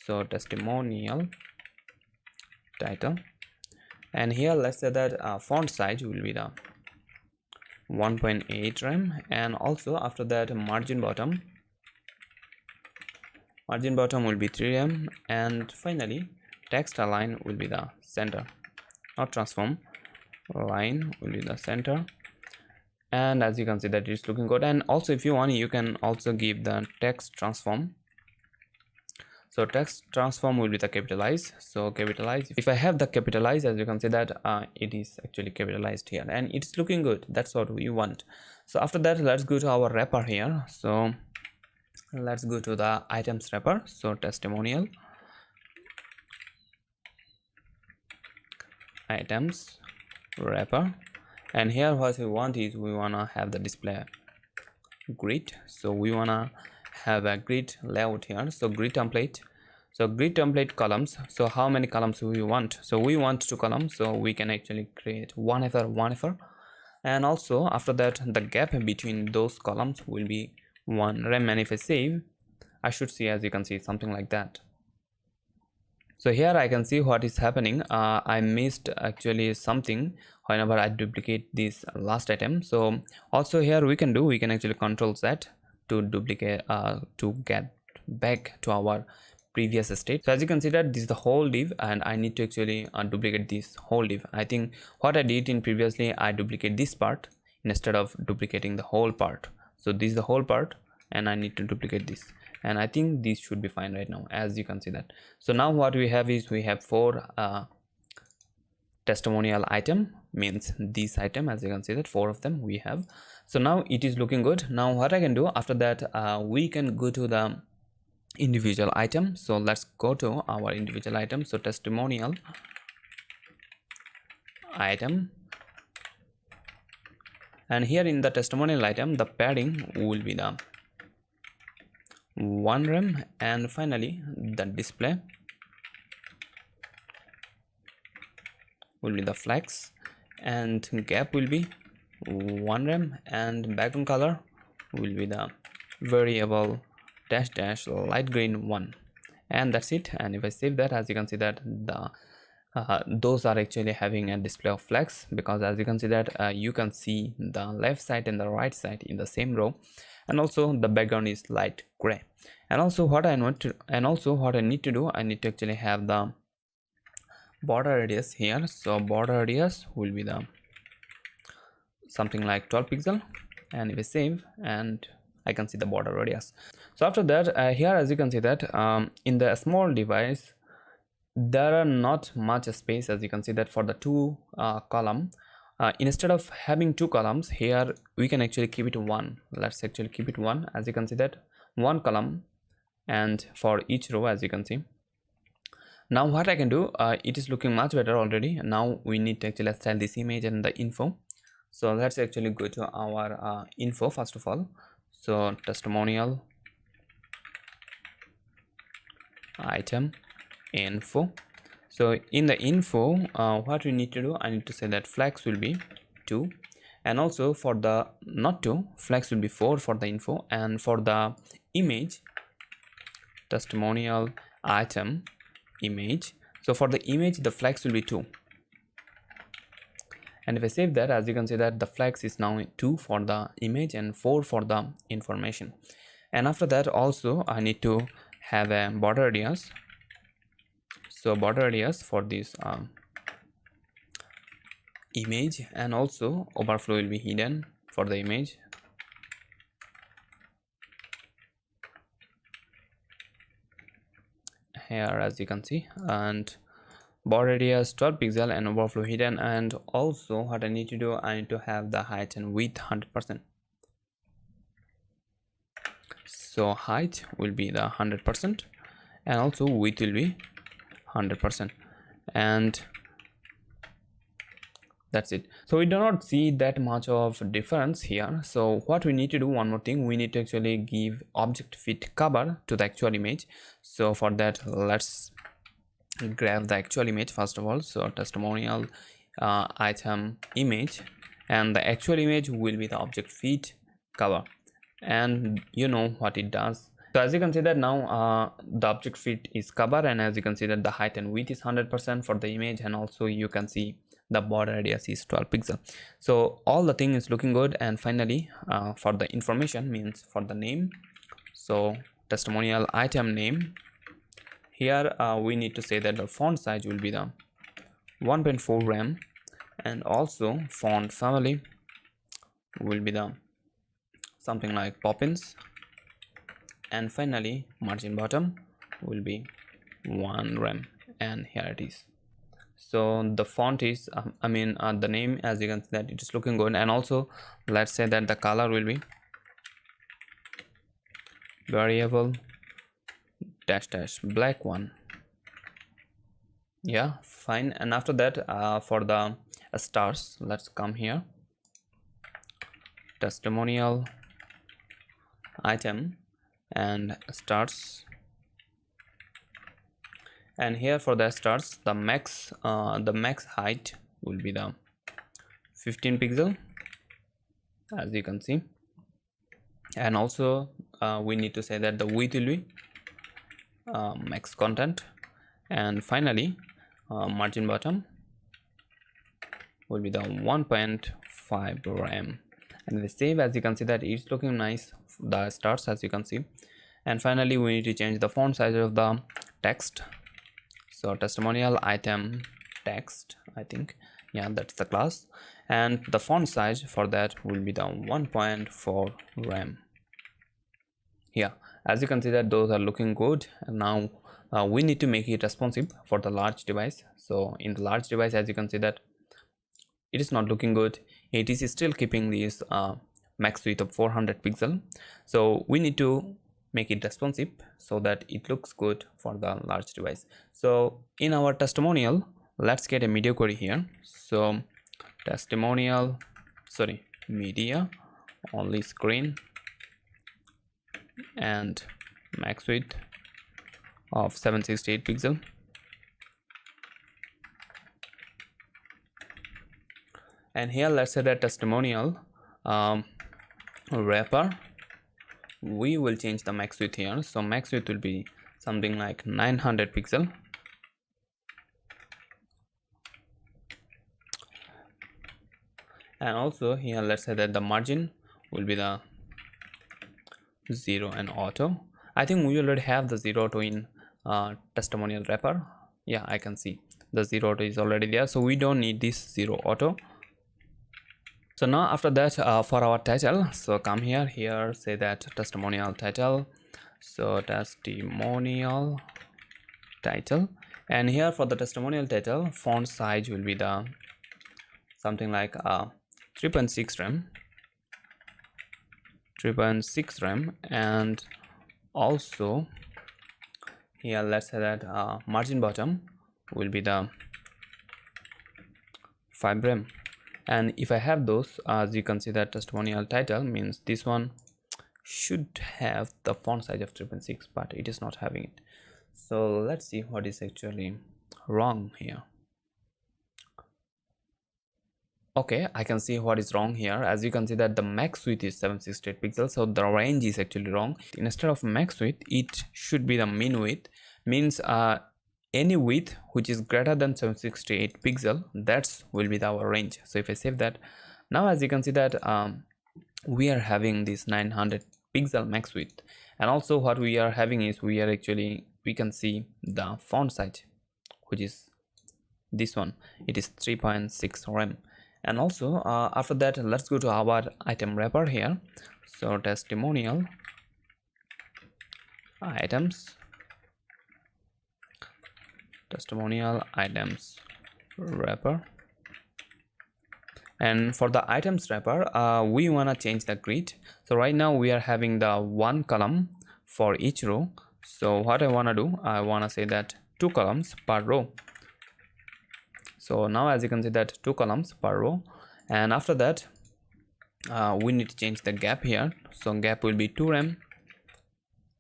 So testimonial title, and here let's say that font size will be the 1.8 rem, and also after that margin bottom will be 3 rem, and finally text align will be the center, not transform, line will be the center. And as you can see that it's looking good. And also if you want, you can also give the text transform. So text transform will be the capitalize. So capitalize, if I have the capitalize, as you can see that it is actually capitalized here, and it's looking good. That's what we want. So after that, let's go to our wrapper here. So let's go to the items wrapper. So testimonial items wrapper, and here what we want is, we want to have the display grid. So we want to have a grid layout here. So grid template, so grid template columns. So how many columns we want? So we want 2 columns, so we can actually create one FR, and also after that the gap between those columns will be 1 rem, and if I save, I should see, as you can see, something like that. So here I can see what is happening. I missed actually something whenever I duplicate this last item. So also here we can actually control Z, to duplicate to get back to our previous state. So as you can see that this is the whole div, and I need to actually duplicate this whole div. I think what I did in previously, I duplicate this part instead of duplicating the whole part. So this is the whole part and I need to duplicate this, and I think this should be fine right now, as you can see that. So now what we have is we have 4 testimonial item, means this item, as you can see that 4 of them we have. So now it is looking good. Now what I can do after that, we can go to the individual item. So let's go to our individual item. So testimonial item, and here in the testimonial item the padding will be the 1 rem, and finally the display will be the flex, and gap will be 1 rem, and background color will be the variable dash dash light green 1, and that's it. And if I save that, as you can see that the those are actually having a display of flex, because as you can see that you can see the left side and the right side in the same row, and also the background is light gray. And also what I need to do, I need to actually have the border radius here. So border radius will be the something like 12 pixel, and if I save, and I can see the border radius. So after that, here as you can see that in the small device there are not much space, as you can see that for the 2 column. Instead of having 2 columns here, we can actually keep it 1. Let's actually keep it 1. As you can see that 1 column, and for each row, as you can see. Now what I can do, it is looking much better already. Now we need to actually style this image and the info. So let's actually go to our info first of all. So testimonial item info. So in the info, what we need to do, I need to say that flex will be 2, and also for the not 2, flex will be 4 for the info, and for the image, testimonial item image, so for the image the flex will be 2. And if I save that, as you can see that the flex is now 2 for the image and 4 for the information. And after that also I need to have a border radius. So border radius for this image, and also overflow will be hidden for the image. Here as you can see, and border radius 12 pixel and overflow hidden. And also what I need to do, I need to have the height and width 100%. So height will be the 100%, and also width will be 100%, and that's it. So we do not see that much of difference here. So what we need to do, one more thing, we need to actually give object fit cover to the actual image. So for that, let's grab the actual image first of all. So testimonial item image, and the actual image will be the object fit cover, and you know what it does. So as you can see that now the object fit is cover, and as you can see that the height and width is 100% for the image, and also you can see the border radius is 12 pixel. So all the thing is looking good. And finally for the information, means for the name, so testimonial item name, here we need to say that the font size will be the 1.4 rem, and also font family will be the something like Poppins, and finally margin bottom will be 1 rem, and here it is. So the font is the name, as you can see that it is looking good. And also let's say that the color will be variable dash dash black 1. Yeah, fine. And after that for the stars, let's come here, testimonial item and stars, and here for the stars the max height will be the 15 pixel, as you can see. And also we need to say that the width will be max content, and finally margin bottom will be the 1.5 rem. And the save, as you can see that it's looking nice the stars, as you can see. And finally we need to change the font size of the text. So testimonial item text, I think, yeah, that's the class, and the font size for that will be the 1.4 rem. Yeah, as you can see that those are looking good. And now we need to make it responsive for the large device. So in the large device, as you can see that it is not looking good. It is still keeping this max width of 400 pixel. So we need to make it responsive so that it looks good for the large device. So in our testimonial, let's get a media query here. So testimonial, sorry, media only screen and max width of 768 pixel. And here let's say that testimonial wrapper, we will change the max width here. So max width will be something like 900 pixel. And also here let's say that the margin will be the 0 and auto. I think we already have the 0 auto in testimonial wrapper. Yeah, I can see the 0 auto is already there, so we don't need this 0 auto. So now after that, for our title, so come here say that testimonial title. So testimonial title, and here for the testimonial title, font size will be the something like 3.6 rem, 3.6 rem. And also here let's say that margin bottom will be the 5 rem. And if I have those, as you can see that testimonial title means this one should have the font size of 3.6, but it is not having it. So let's see what is actually wrong here. Okay, I can see what is wrong here. As you can see that the max width is 768 pixels, so the range is actually wrong. Instead of max width, it should be the min width, means any width which is greater than 768 pixel, that's will be our range. So if I save that, now as you can see that we are having this 900 pixel max width. And also what we are having is we can see the font size, which is this one, it is 3.6 rem. And also after that, let's go to our item wrapper here. So testimonial items, testimonial items wrapper. And for the items wrapper, we want to change the grid. So right now we are having the one column for each row. So what I want to do, I want to say that 2 columns per row. So now as you can see that 2 columns per row. And after that we need to change the gap here. So gap will be 2 rem.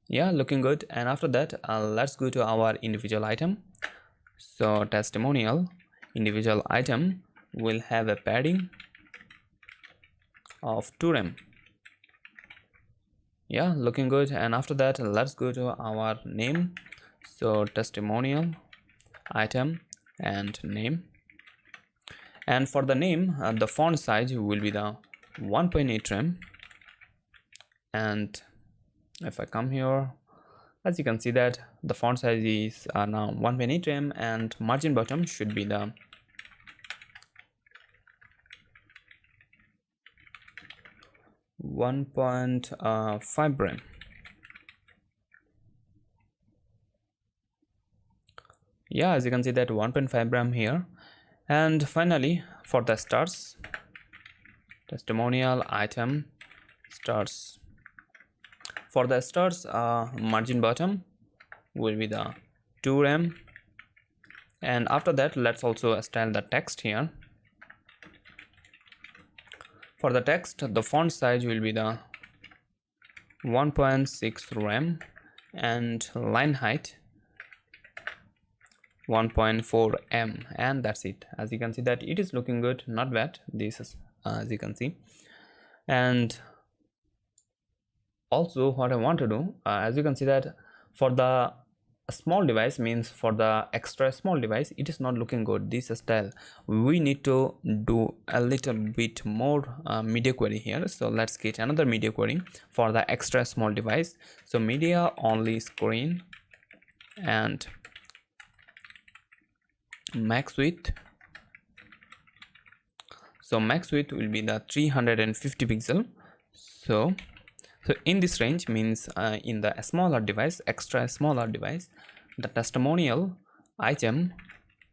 Yeah, looking good. And after that let's go to our individual item. So testimonial individual item will have a padding of 2 rem. Yeah, looking good. And after that, let's go to our name. So testimonial item and name. And for the name, the font size will be the 1.8 rem. And if I come here, as you can see that the font size is now 1.8 rem, and margin bottom should be the 1.5 rem. Yeah, as you can see that 1.5 rem here. And finally for the stars, testimonial item stars. For the stars, margin bottom will be the 2 rem. And after that, let's also style the text here. For the text, the font size will be the 1.6 rem, and line height 1.4 m, and that's it. As you can see that it is looking good, not bad. This is as you can see. And also what I want to do, as you can see that for the a small device means for the extra small device it is not looking good, this style. We need to do a little bit more media query here. So let's get another media query for the extra small device. So media only screen and max width. So max width will be the 350 pixel. So in this range means in the smaller device, extra smaller device, the testimonial item,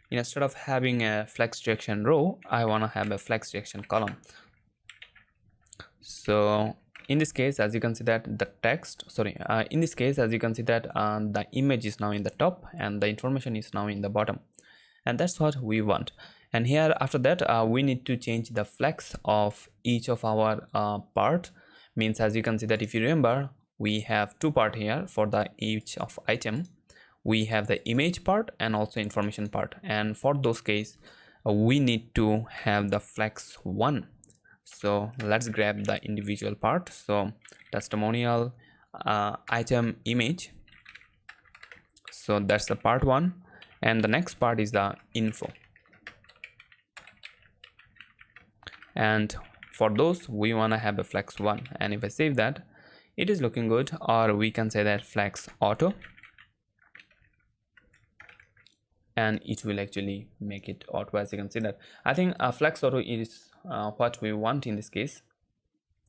instead of having a flex direction row, I want to have a flex direction column. So in this case, as you can see that the text, in this case, as you can see that the image is now in the top and the information is now in the bottom, and that's what we want. And here after that we need to change the flex of each of our part. Means as you can see that if you remember, we have two part here for the each of item. We have the image part and also information part, and for those case we need to have the flex 1. So let's grab the individual part. So testimonial item image, so that's the part 1, and the next part is the info, and for those we want to have a flex 1. And if I save that, it is looking good, or we can say that flex auto, and it will actually make it auto. As you can see that I think flex auto is what we want in this case,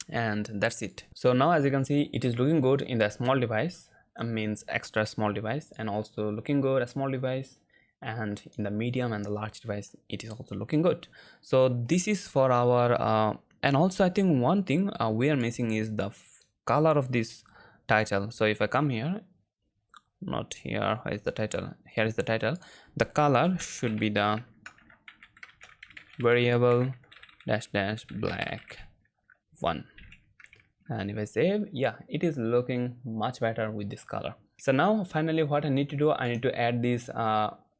and that's it. So now as you can see, it is looking good in the small device, means extra small device, and also looking good a small device, and in the medium and the large device it is also looking good. So this is for our and also I think one thing we are missing is the color of this title. So if I come here, not here, where is the title? Here is the title. The color should be the variable dash dash black 1, and if I save, yeah, it is looking much better with this color. So now finally what I need to do, I need to add this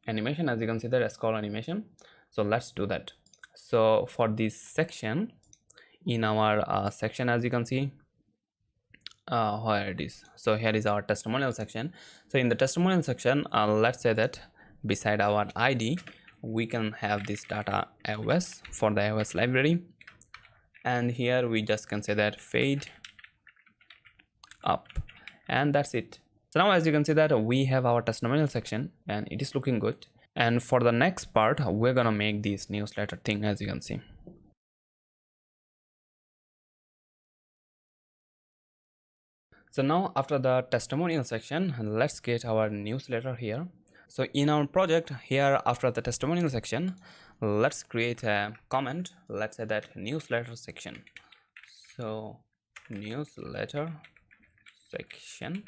animation. As you can see that a scroll animation, so let's do that. So for this section, in our section, as you can see where it is, so here is our testimonial section. So in the testimonial section, let's say that beside our ID we can have this data AOS for the AOS library, and here we just can say that fade up, and that's it. So now as you can see that we have our testimonial section and it is looking good. And for the next part, we're gonna make this newsletter thing, as you can see. So now after the testimonial section, let's get our newsletter here. So in our project here, after the testimonial section, let's create a comment. Let's say that newsletter section. So newsletter section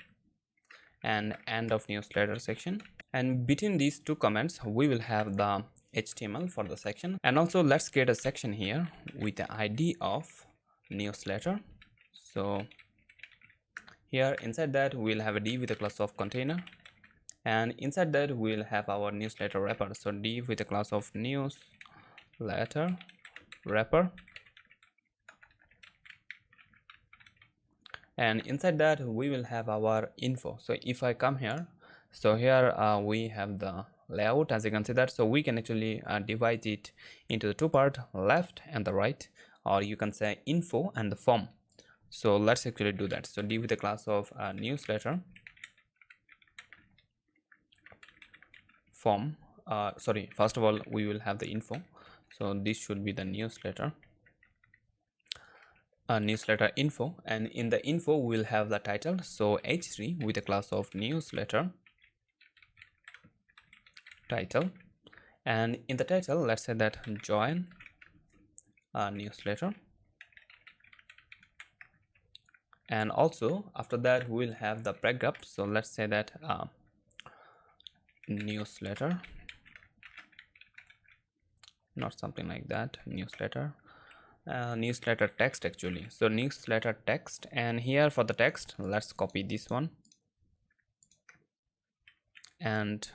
and end of newsletter section, and between these two comments we will have the HTML for the section. And also let's create a section here with the ID of newsletter. So here inside that we'll have a div with a class of container, and inside that we'll have our newsletter wrapper. So div with a class of newsletter wrapper, and inside that we will have our info. So if I come here, so here we have the layout, as you can see that. So we can actually divide it into the two part, left and the right, or you can say info and the form. So let's actually do that. So div with the class of newsletter form. First of all we will have the info, so this should be the newsletter info, and in the info we'll have the title. So h3 with a class of newsletter title, and in the title let's say that join newsletter, and also after that we'll have the paragraph. So let's say that newsletter, not something like that, newsletter text actually. So newsletter text, and here for the text let's copy this one, and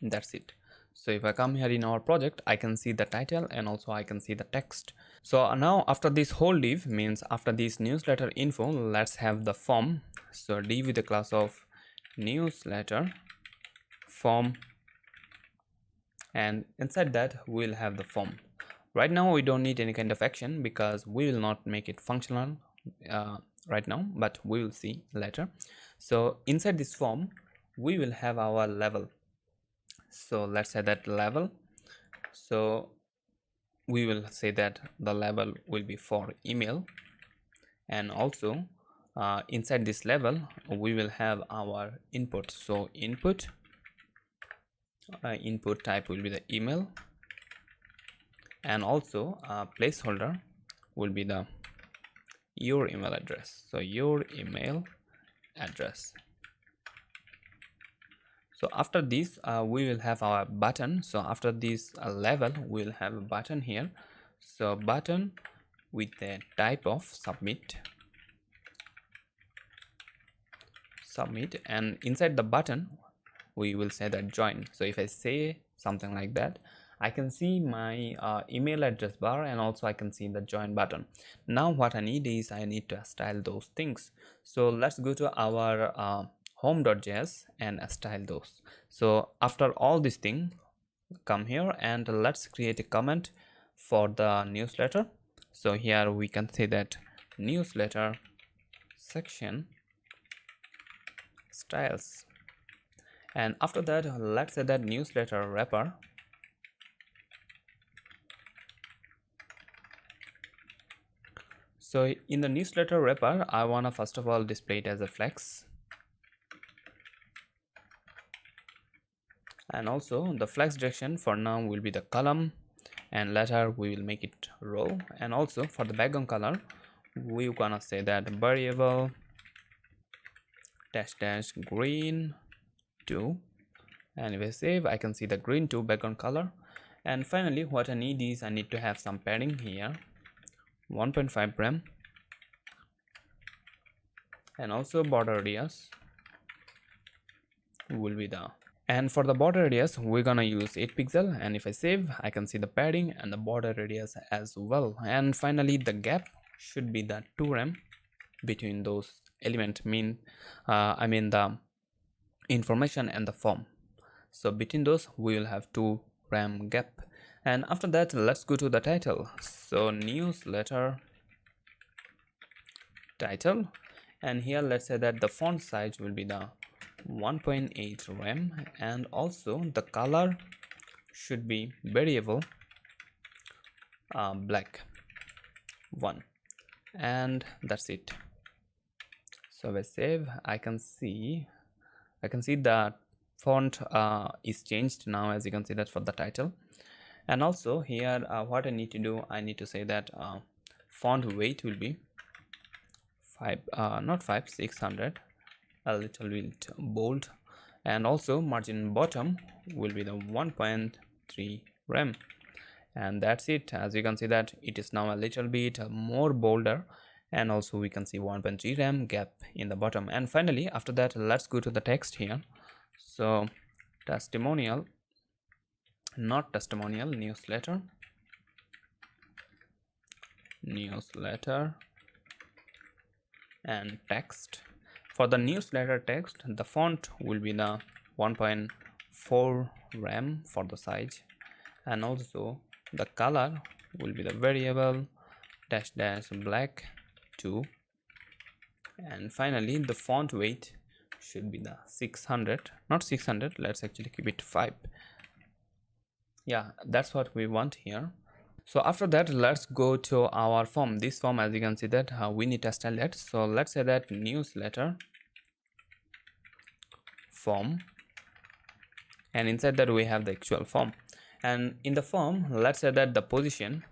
that's it. So if I come here in our project, I can see the title and also I can see the text. So now after this whole div, means after this newsletter info, let's have the form. So div with the class of newsletter form, and inside that we'll have the form. Right now we don't need any kind of action because we will not make it functional right now, but we will see later. So inside this form we will have our level. So let's say that level, so we will say that the level will be for email, and also inside this level we will have our input. So input type will be the email, and also placeholder will be the your email address. So your email address. So after this we will have our button. So after this level we will have a button here. So button with the type of submit, and inside the button we will say that join. So if I say something like that, I can see my email address bar, and also I can see the join button. Now what I need is I need to style those things. So let's go to our home.js and style those. So after all this thing, come here and let's create a comment for the newsletter. So here we can say that newsletter section styles, and after that let's say that newsletter wrapper. So in the newsletter wrapper I want to first of all display it as a flex, and also the flex direction for now will be the column, and later we will make it row. And also for the background color we're gonna say that variable dash green 2, and if I save I can see the green 2 background color. And finally what I need is I need to have some padding here, 1.5 rem, and also border radius will be the, and for the border radius we're gonna use 8 pixel, and if I save I can see the padding and the border radius as well. And finally the gap should be the 2 rem between those element, I mean the information and the form. So between those we will have 2 rem gap. And after that let's go to the title. So newsletter title, and here let's say that the font size will be the 1.8 rem, and also the color should be variable black 1, and that's it. So if I save I can see the font is changed now, as you can see that for the title. And also here what I need to do, I need to say that font weight will be 600, a little bit bold, and also margin bottom will be the 1.3 rem, and that's it. As you can see that it is now a little bit more bolder, and also we can see 1.3 rem gap in the bottom. And finally after that let's go to the text here. So testimonial, not testimonial, newsletter and text. For the newsletter text the font will be the 1.4 rem for the size, and also the color will be the variable dash black 2, and finally the font weight should be the 600, not 600, let's actually keep it 5. Yeah, that's what we want here. So after that let's go to our form. This form, as you can see that we need to style that. So let's say that newsletter form, and inside that we have the actual form. And in the form let's say that the position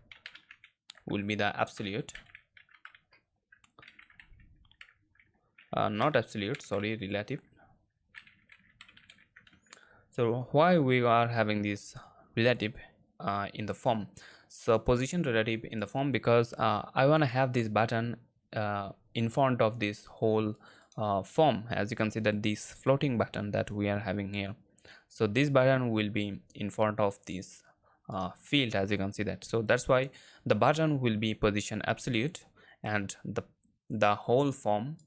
will be the absolute, not absolute, sorry, relative. So why we are having this relative in the form? So position relative in the form because I want to have this button in front of this whole form. As you can see that this floating button that we are having here, so this button will be in front of this field, as you can see that. So that's why the button will be position absolute and the whole form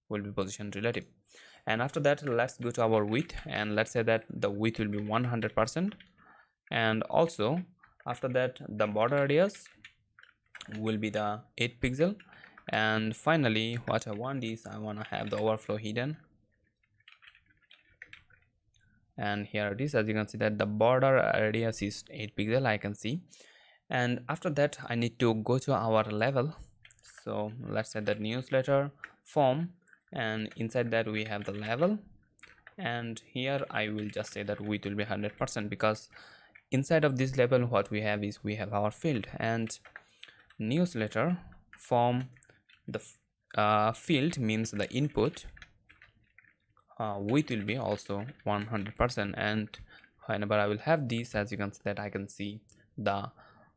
will be position relative. And after that, let's go to our width, and let's say that the width will be 100%. And also after that, the border radius will be the 8 pixel. And finally, what I want is I want to have the overflow hidden, and here it is. As you can see that the border radius is 8 pixel, I can see. And after that, I need to go to our level. So let's say that newsletter form, and inside that we have the level, and here I will just say that width will be 100%, because inside of this level what we have is we have our field, and newsletter form, the field means the input, width will be also 100%. And whenever I will have this, as you can see that I can see the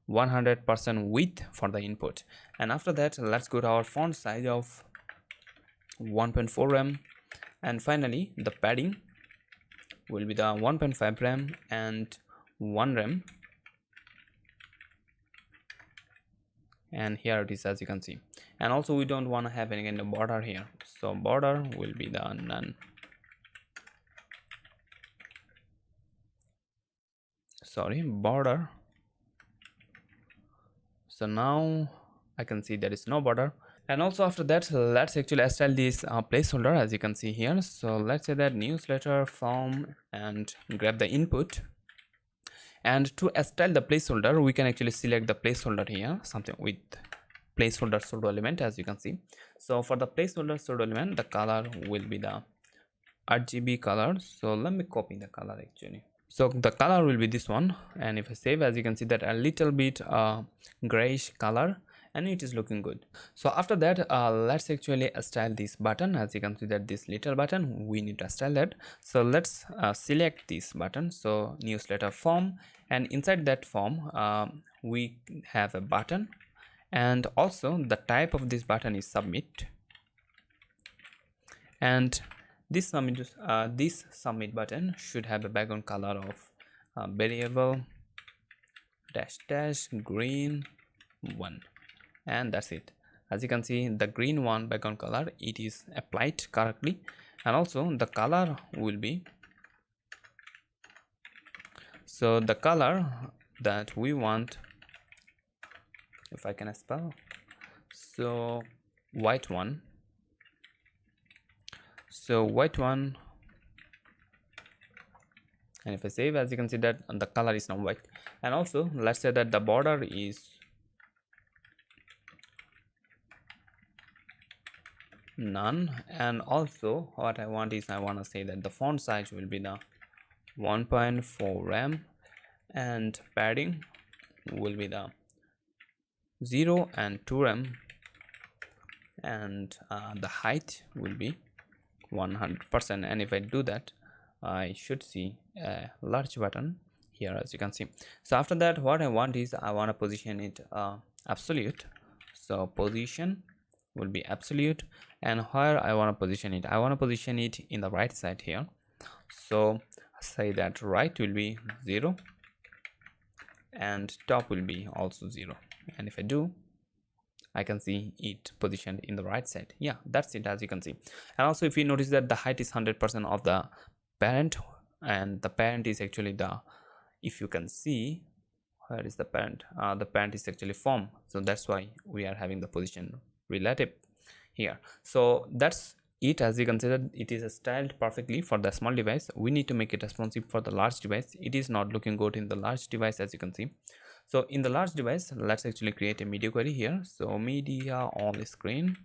100% width for the input. And after that, let's go to our font size of 1.4 rem, and finally the padding will be the 1.5 rem and 1 rem, and here it is, as you can see. And also we don't want to have any kind of border here, so border will be the none. Sorry, border. So now I can see there is no border. And also after that, let's actually style this placeholder, as you can see here. So let's say that newsletter form, and grab the input. And to style the placeholder, we can actually select the placeholder here, something with placeholder pseudo element, as you can see. So for the placeholder pseudo element, the color will be the RGB color. So let me copy the color actually. So the color will be this one, and if I save, as you can see that a little bit grayish color, and it is looking good. So after that, let's actually style this button. As you can see that this little button, we need to style that. So let's select this button, so newsletter form, and inside that form we have a button, and also the type of this button is submit, and this submit button should have a background color of variable dash green 1, and that's it. As you can see, the green one background color, it is applied correctly. And also the color will be, so the color that we want, if I can spell, so white one. So white one, and if I save, as you can see that the color is now white. And also let's say that the border is none. And also what I want is I want to say that the font size will be the 1.4 rem, and padding will be the 0 and 2 rem, and the height will be 100%. And if I do that, I should see a large button here, as you can see. So after that, what I want is I want to position it absolute. So position will be absolute, and where I want to position it, I want to position it in the right side here. So say that right will be 0 and top will be also 0, and if I do, I can see it positioned in the right side. Yeah, that's it, as you can see. And also if you notice that the height is 100% of the parent, and the parent is actually the, if you can see, where is the parent, the parent is actually form, so that's why we are having the position relative here. So that's it. As you can see that it is styled perfectly for the small device. We need to make it responsive for the large device. It is not looking good in the large device, as you can see. So in the large device, let's actually create a media query here. So media on screen,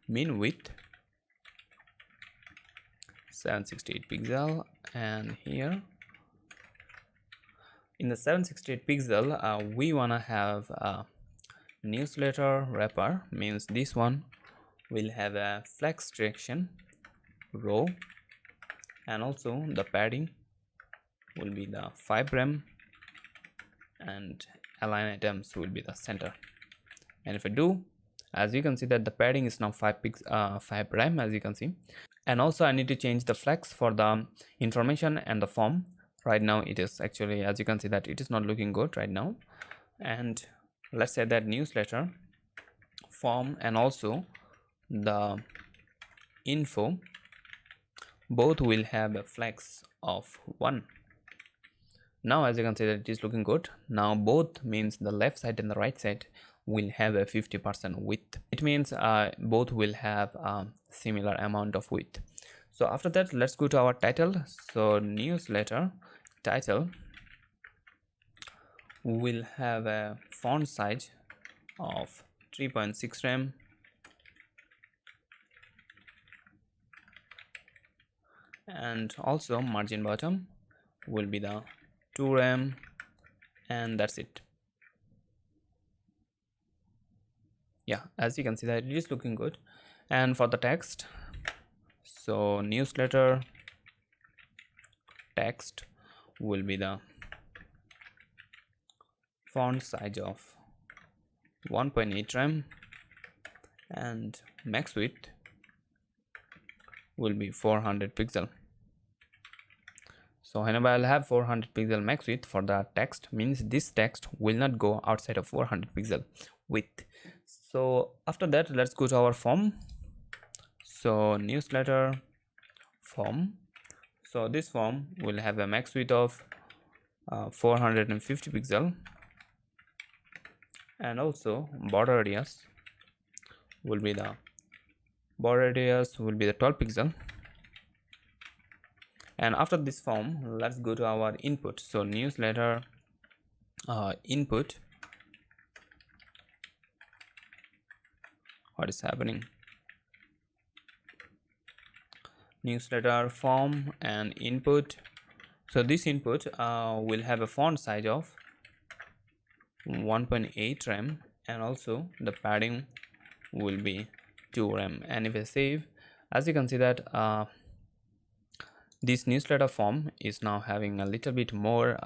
min width 768 pixel, and here in the 768 pixel we wanna have a newsletter wrapper, means this one will have a flex direction row, and also the padding will be the 5 rem, and align items will be the center. And if I do, as you can see that the padding is now 5 rem, as you can see. And also I need to change the flex for the information and the form. Right now it is actually, as you can see that it is not looking good right now. And let's say that newsletter form, and also the info, both will have a flex of 1. Now as you can see that it is looking good. Now both means the left side and the right side will have a 50% width. It means both will have a similar amount of width. So after that, let's go to our title. So newsletter title will have a font size of 3.6 rem, and also margin bottom will be the 2 rem, and that's it. Yeah, as you can see that it is looking good. And for the text, so newsletter text will be the font size of 1.8 rem, and max width will be 400 pixel. So whenever I'll have 400 pixel max width for the text, means this text will not go outside of 400 pixel width. So after that, let's go to our form. So newsletter form, so this form will have a max width of 450 pixel, and also border radius will be the 12 pixel. And after this form, let's go to our input. So newsletter input, what is happening, newsletter form and input. So this input will have a font size of 1.8 rem, and also the padding will be 2 rem. And if I save, as you can see that this newsletter form is now having a little bit more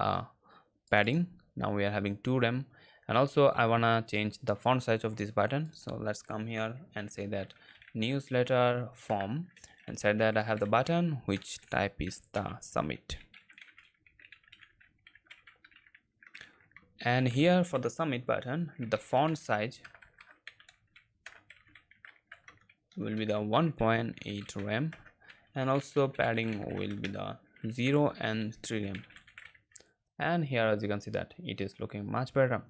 padding. Now we are having 2 rem. And also I wanna change the font size of this button. So let's come here and say that newsletter form, and say that I have the button which type is the submit. And here for the submit button, the font size will be the 1.8 rem, and also padding will be the 0 and 3 rem. And here as you can see that it is looking much better.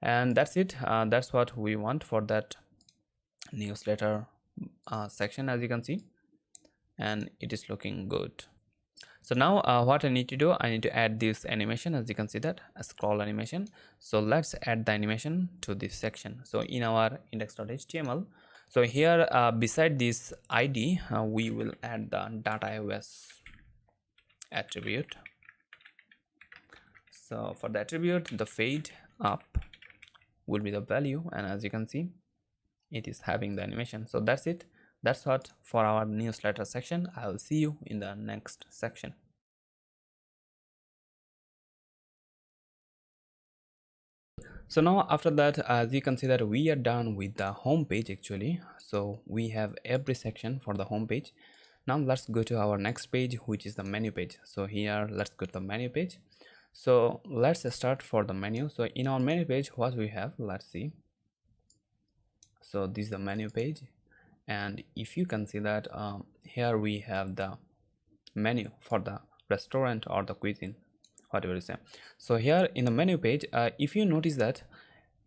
And that's it. That's what we want for that newsletter section, as you can see, and it is looking good. So now what I need to do, I need to add this animation, as you can see that a scroll animation. So let's add the animation to this section. So in our index.html, so here beside this id we will add the .ios attribute. So for the attribute, the fade up will be the value, and as you can see it is having the animation. So that's it. That's what for our newsletter section. I will see you in the next section. So now after that, as you can see that we are done with the home page actually. So we have every section for the home page. Now let's go to our next page, which is the menu page. So here let's go to the menu page. So let's start for the menu. So in our menu page, what we have, let's see. So this is the menu page, and if you can see that here we have the menu for the restaurant or the cuisine, whatever you say. So here in the menu page, if you notice that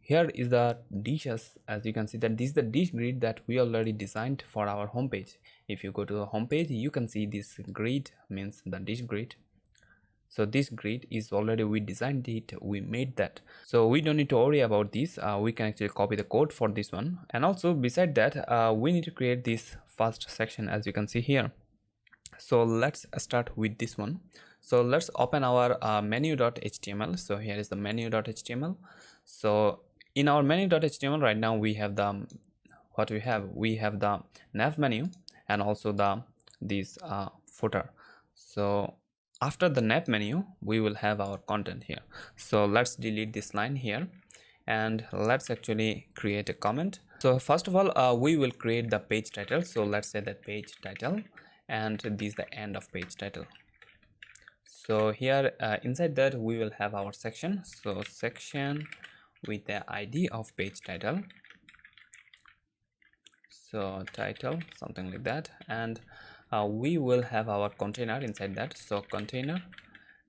here is the dishes, as you can see that this is the dish grid that we already designed for our home page. If you go to the home page, you can see this grid, means the dish grid. So this grid is already, we designed it, we made that, so we don't need to worry about this. We can actually copy the code for this one. And also beside that, we need to create this first section, as you can see here. So let's start with this one. So let's open our menu.html. So here is the menu.html. So in our menu.html right now we have the we have the nav menu and also the footer. So after the nav menu we will have our content here. So let's delete this line here and let's actually create a comment. So first of all, we will create the page title. So let's say that page title, and this is the end of page title. So here inside that we will have our section. So section with the ID of page title. so title, something like that, and we will have our container inside that, so container,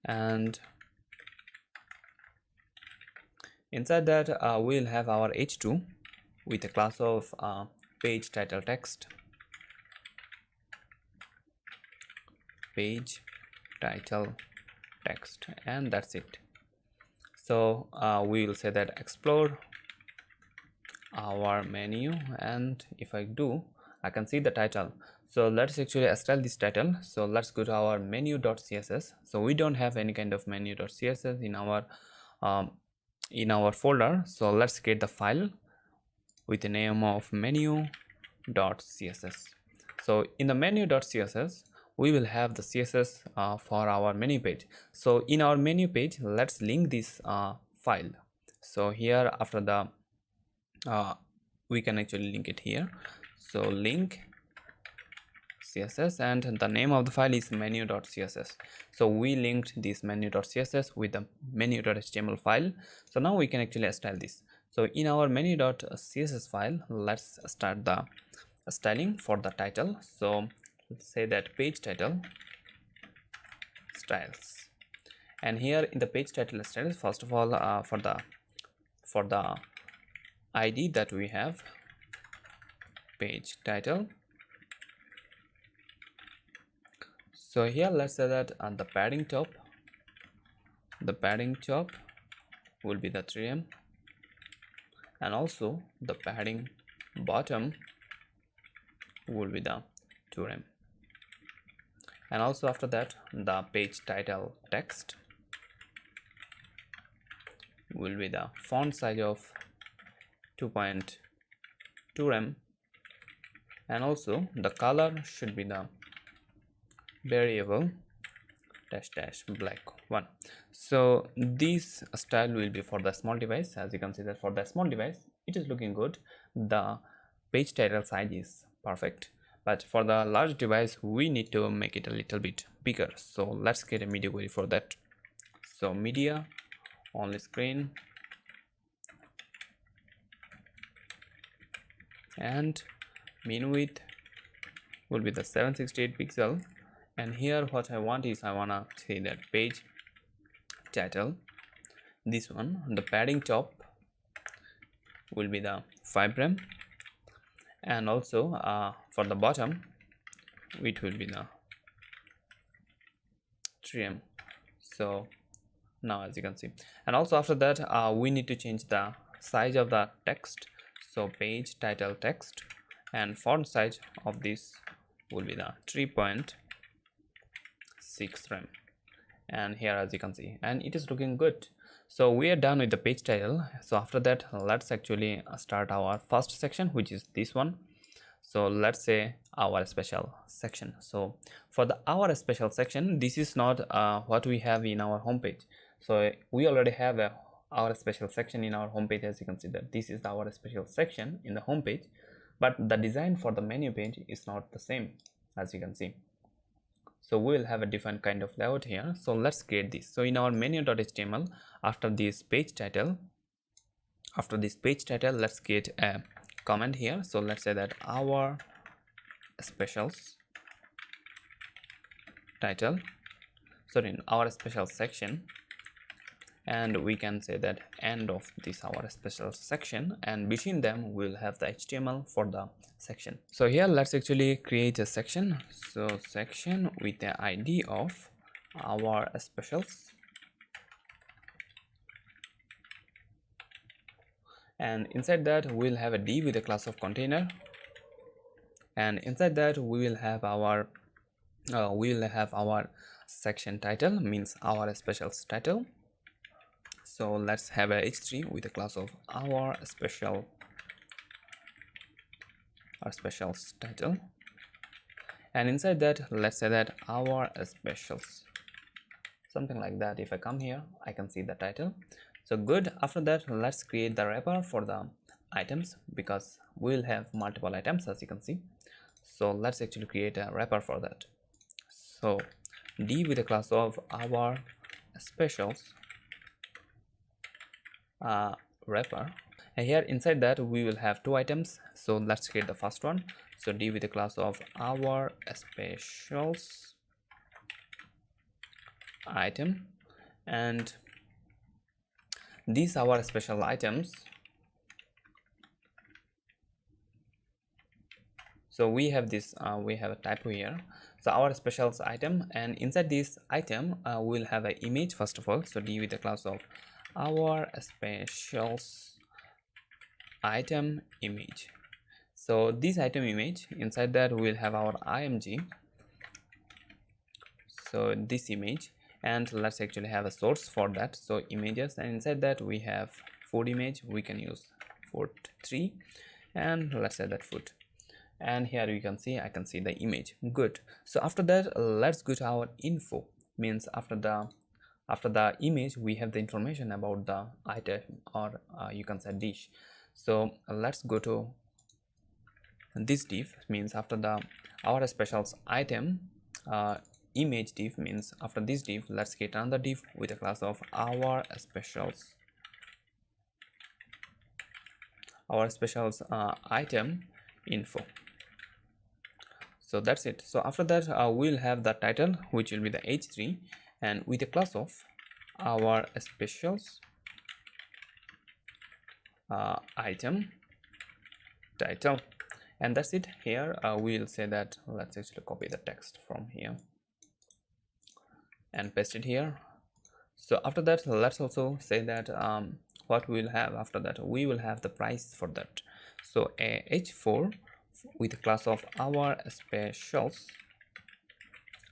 and inside that we'll have our h2 with a class of page title text, page title text, and that's it. So we will say that explore our menu, and if I do, I can see the title. So let's actually style this title. So let's go to our menu.css. So we don't have any kind of menu.css in our folder, so let's create the file with the name of menu.css. so in the menu.css we will have the css for our menu page. So in our menu page, let's link this file. So here after the we can actually link it here, so link css, and the name of the file is menu.css. so we linked this menu.css with the menu.html file. So now we can actually style this. So in our menu.css file, let's start the styling for the title. So let's say that page title styles, and here in the page title styles, first of all for the id that we have page title. So here let's say that the padding top will be the 3em, and also the padding bottom will be the 2em, and also after that the page title text will be the font size of 2.2em, and also the color should be the variable -- black 1. So this style will be for the small device. As you can see that for the small device it is looking good, the page title size is perfect, but for the large device we need to make it a little bit bigger. So let's get a media query for that. So media only screen, and min width will be the 768 pixel, and here what I want is I wanna say that page title, this one, the padding top will be the 5em, and also for the bottom it will be the 3em. So now as you can see, and also after that we need to change the size of the text. So page title text, and font size of this will be the 3.6em, and here as you can see, and it is looking good. So we are done with the page title. So after that let's actually start our first section, which is this one. So let's say our special section. So for the our special section, this is not what we have in our homepage. So we already have our special section in our homepage. As you can see that this is our special section in the homepage, but the design for the menu page is not the same, as you can see. So we will have a different kind of layout here. So let's create this. So in our menu.html, after this page title, let's create a comment here. So let's say that our specials title, sorry, in our special section, and we can say that end of this our special section, and between them we'll have the HTML for the section. So here let's actually create a section. So section with the ID of our specials, and inside that we'll have a div with a class of container, and inside that we will have our section title, means our specials title. So let's have a h3 with a class of our specials title, and inside that let's say that our specials, something like that. If I come here I can see the title. So good. After that let's create the wrapper for the items, because we'll have multiple items, as you can see. So let's actually create a wrapper for that. So d with a class of our specials wrapper, And here inside that we will have two items. So let's create the first one. So div with the class of our specials item, and these our special items. So we have this we have a typo here. So our specials item, and inside this item we'll have an image first of all. So div with the class of our specials item image. So this item image, inside that we'll have our img, so this image, and let's actually have a source for that. So images, and inside that we have food image. We can use food 3, and let's say that food, and here you can see I can see the image. Good. So after that let's go to our info, means after the image we have the information about the item, or you can say dish. So let's go to this div, means after the our specials item image div, means after this div let's create another div with a class of our specials item info. So that's it. So after that we'll have the title, which will be the h3, and with a class of our specials item title, and that's it. Here we'll say that, let's actually copy the text from here and paste it here. So after that let's also say that what we'll have after that, we will have the price for that. So a h4 with the class of our specials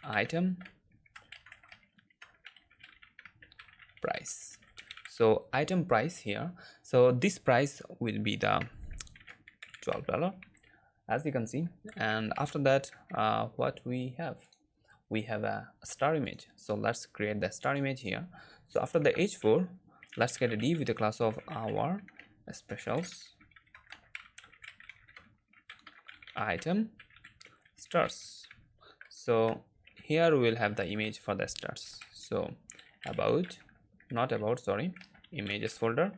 item price. So item price here, so this price will be the $12, as you can see. And after that what we have a star image. So let's create the star image here. So after the h4 let's get a div with the class of our specials item stars. So here we'll have the image for the stars. So images folder.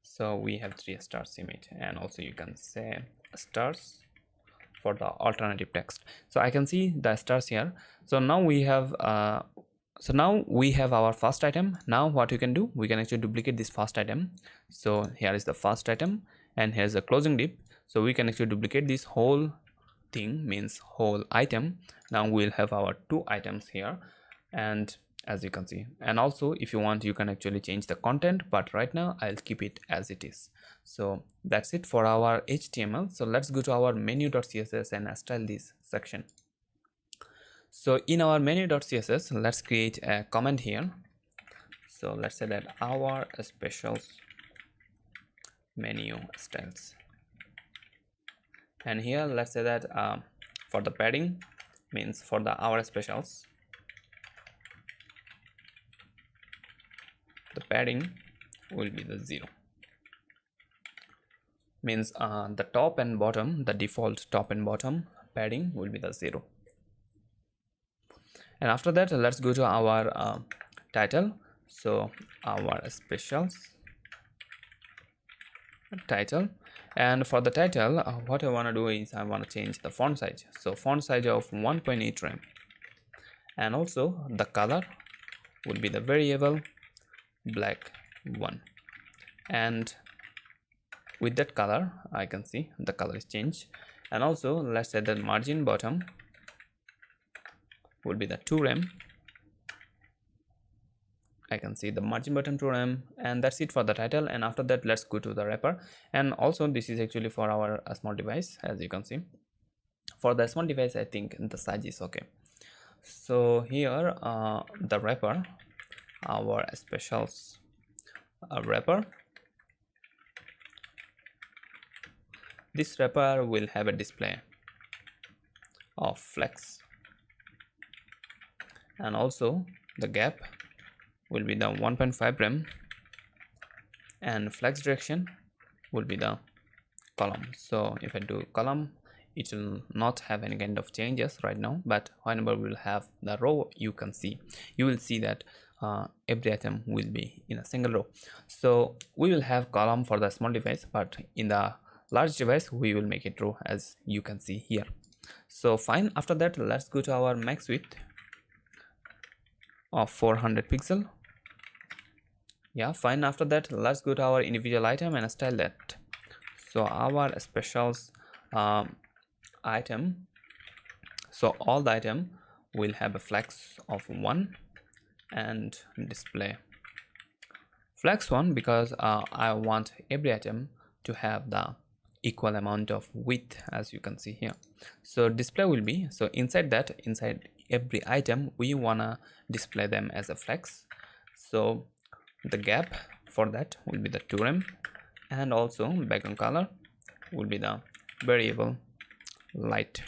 So we have 3 stars image, and also you can say stars for the alternative text. So I can see the stars here. So now we have our first item. Now what you can do, we can actually duplicate this first item. So here is the first item, and here's the closing div. So we can actually duplicate this whole thing, means whole item. Now we'll have our 2 items here, and as you can see, and also if you want you can actually change the content, but right now I'll keep it as it is. So that's it for our HTML. So let's go to our menu.css and style this section. So in our menu.css let's create a comment here. So let's say that our specials menu styles, and here let's say that for the padding, means for the our specials, the padding will be the 0, means the top and bottom, the default top and bottom padding will be the 0. And after that let's go to our title. So our specials title, and for the title what I want to do is I want to change the font size. So font size of 1.8 rem, and also the color would be the variable black 1, and with that color I can see the color is changed. And also let's say that margin bottom would be the 2 rem. I can see the margin bottom 2 rem, and that's it for the title. And after that let's go to the wrapper, and also this is actually for our small device. As you can see, for the small device I think the size is okay. So here the wrapper, our specials wrapper, this wrapper will have a display of flex, and also the gap will be the 1.5 rem, and flex direction will be the column. So if I do column, it will not have any kind of changes right now, but whenever we'll have the row, you will see that every item will be in a single row. So we will have column for the small device, but in the large device we will make it row, as you can see here. So fine, after that let's go to our max width of 400 pixel. Yeah, fine, after that let's go to our individual item and style that. So our specials item, so all the item will have a flex of 1 and display flex 1 because I want every item to have the equal amount of width, as you can see here. So display will be, so inside every item we wanna display them as a flex. So the gap for that will be the 2rem, and also background color will be the variable light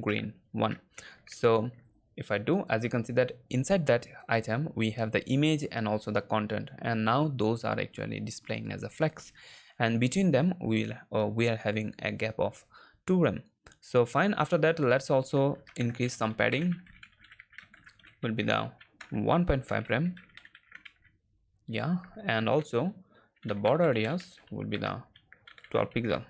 green 1. So if I do, as you can see that inside that item we have the image and also the content, and now those are actually displaying as a flex, and between them we are having a gap of 2rem. So fine, after that let's also increase some padding, will be the 1.5 rem. Yeah, and also the border areas will be the 12 pixel,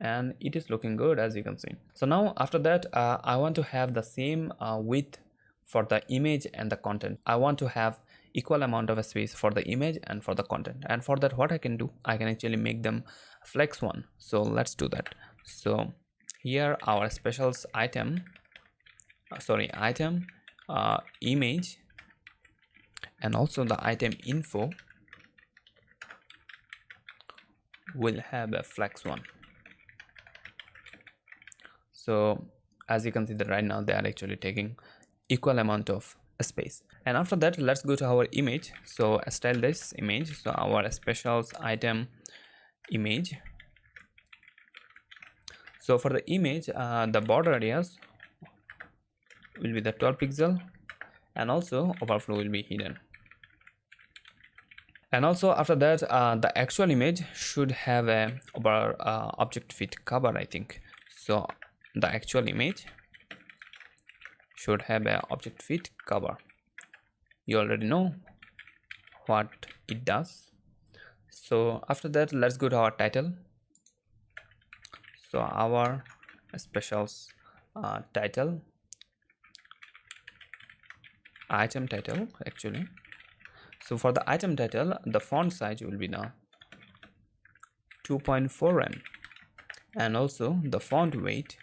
and it is looking good, as you can see. So now after that I want to have the same width for the image and the content. I want to have equal amount of space for the image and for the content, and for that what I can do, I can actually make them flex 1. So let's do that. So here our specials item image and also the item info will have a flex 1. So as you can see that right now they are actually taking equal amount of space. And after that let's go to our image. So style this image, so our specials item image. So for the image the border areas will be the 12 pixel, and also overflow will be hidden. And also after that the actual image should have a object fit cover, I think. So the actual image should have a object fit cover. You already know what it does. So after that let's go to our title. So our specials title, item title actually. So for the item title the font size will be the 2.4 rem, and also the font weight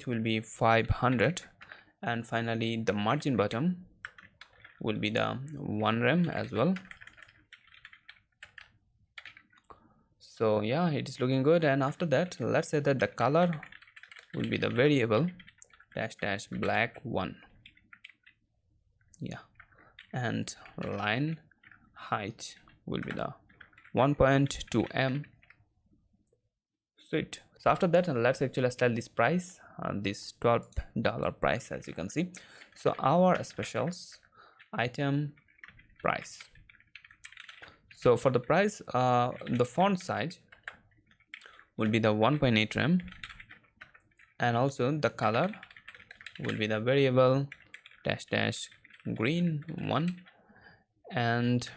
will be 500, and finally the margin bottom will be the 1 rem as well. So yeah, it is looking good. And after that let's say that the color will be the variable -- black 1. Yeah, and line height will be the 1.2 m. Sweet. So after that let's actually style this price, this $12 price, as you can see. So our specials item price. So for the price the font size will be the 1.8 rem, and also the color will be the variable -- green 1, and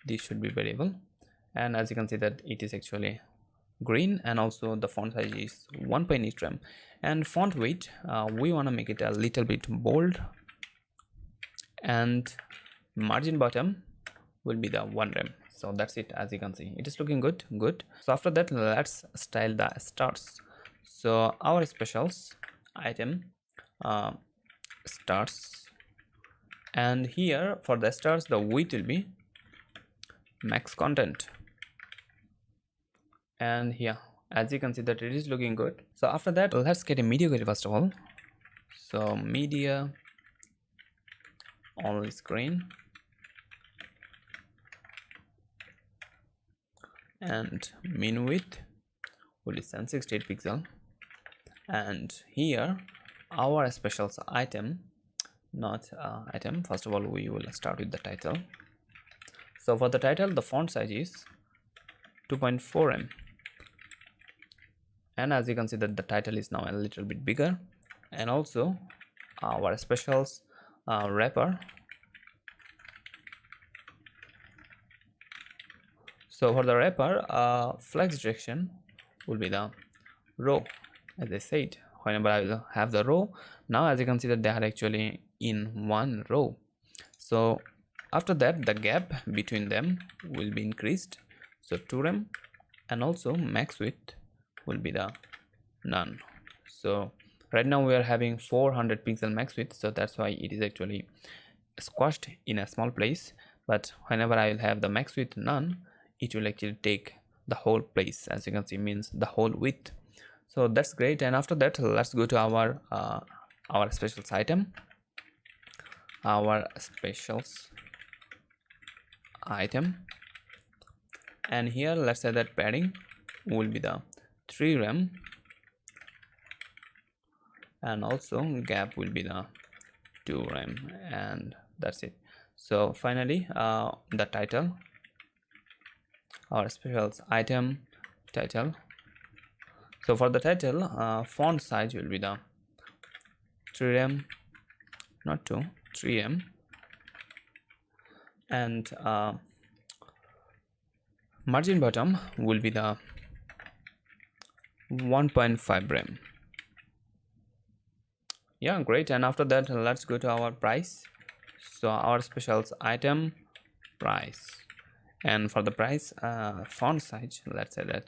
this should be variable, and as you can see that it is actually green, and also the font size is 1.8 rem. And font weight we want to make it a little bit bold, and margin bottom will be the 1 rem. So that's it, as you can see it is looking good. So after that let's style the stars. So our specials item stars, and here for the stars the width will be max content, and here as you can see that it is looking good. So after that let's get a media query first of all. So media only screen, and min width will be 768 pixel, and here our specials item, not item. First of all we will start with the title. So for the title the font size is 2.4 m, and as you can see that the title is now a little bit bigger, and also our specials wrapper. So for the wrapper, flex direction will be the row. As I said, whenever I will have the row, now as you can see that they are actually in one row. So after that, the gap between them will be increased, so 2 rem, and also max width will be the none. So right now we are having 400 pixel max width, so that's why it is actually squashed in a small place. But whenever I will have the max width none, it will actually take the whole place, as you can see, means the whole width. So that's great. And after that, let's go to our specials item. Our specials item, and here let's say that padding will be the 3 rem, and also gap will be the 2 rem, and that's it. So finally, the title, our specials item title. So for the title, font size will be the 3 rem, not 2, 3 rem, and margin bottom will be the 1.5 rem. Yeah, great. And after that, let's go to our price. So our specials item price, and for the price, font size, let's say that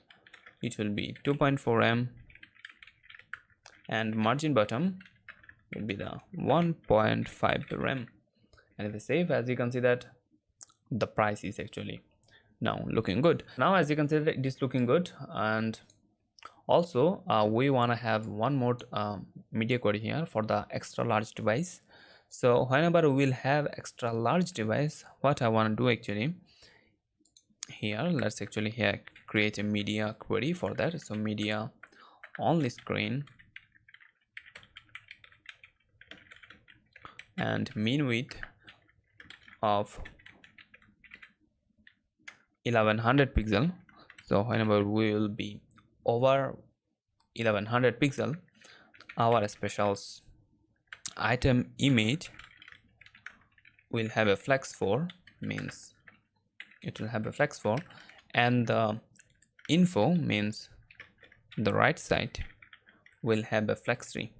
it will be 2.4 rem, and margin bottom will be the 1.5 rem. And if I save, as you can see that the price is actually now looking good. Now as you can see that it is looking good. And also we want to have one more media query here for the extra large device. So whenever we will have extra large device, what I want to do actually here, let's actually here create a media query for that. So media only screen and mean width of 1100 pixel. So whenever we will be over 1100 pixel, our specials item image will have a flex 4, means it will have a flex 4, and the info, means the right side, will have a flex 3.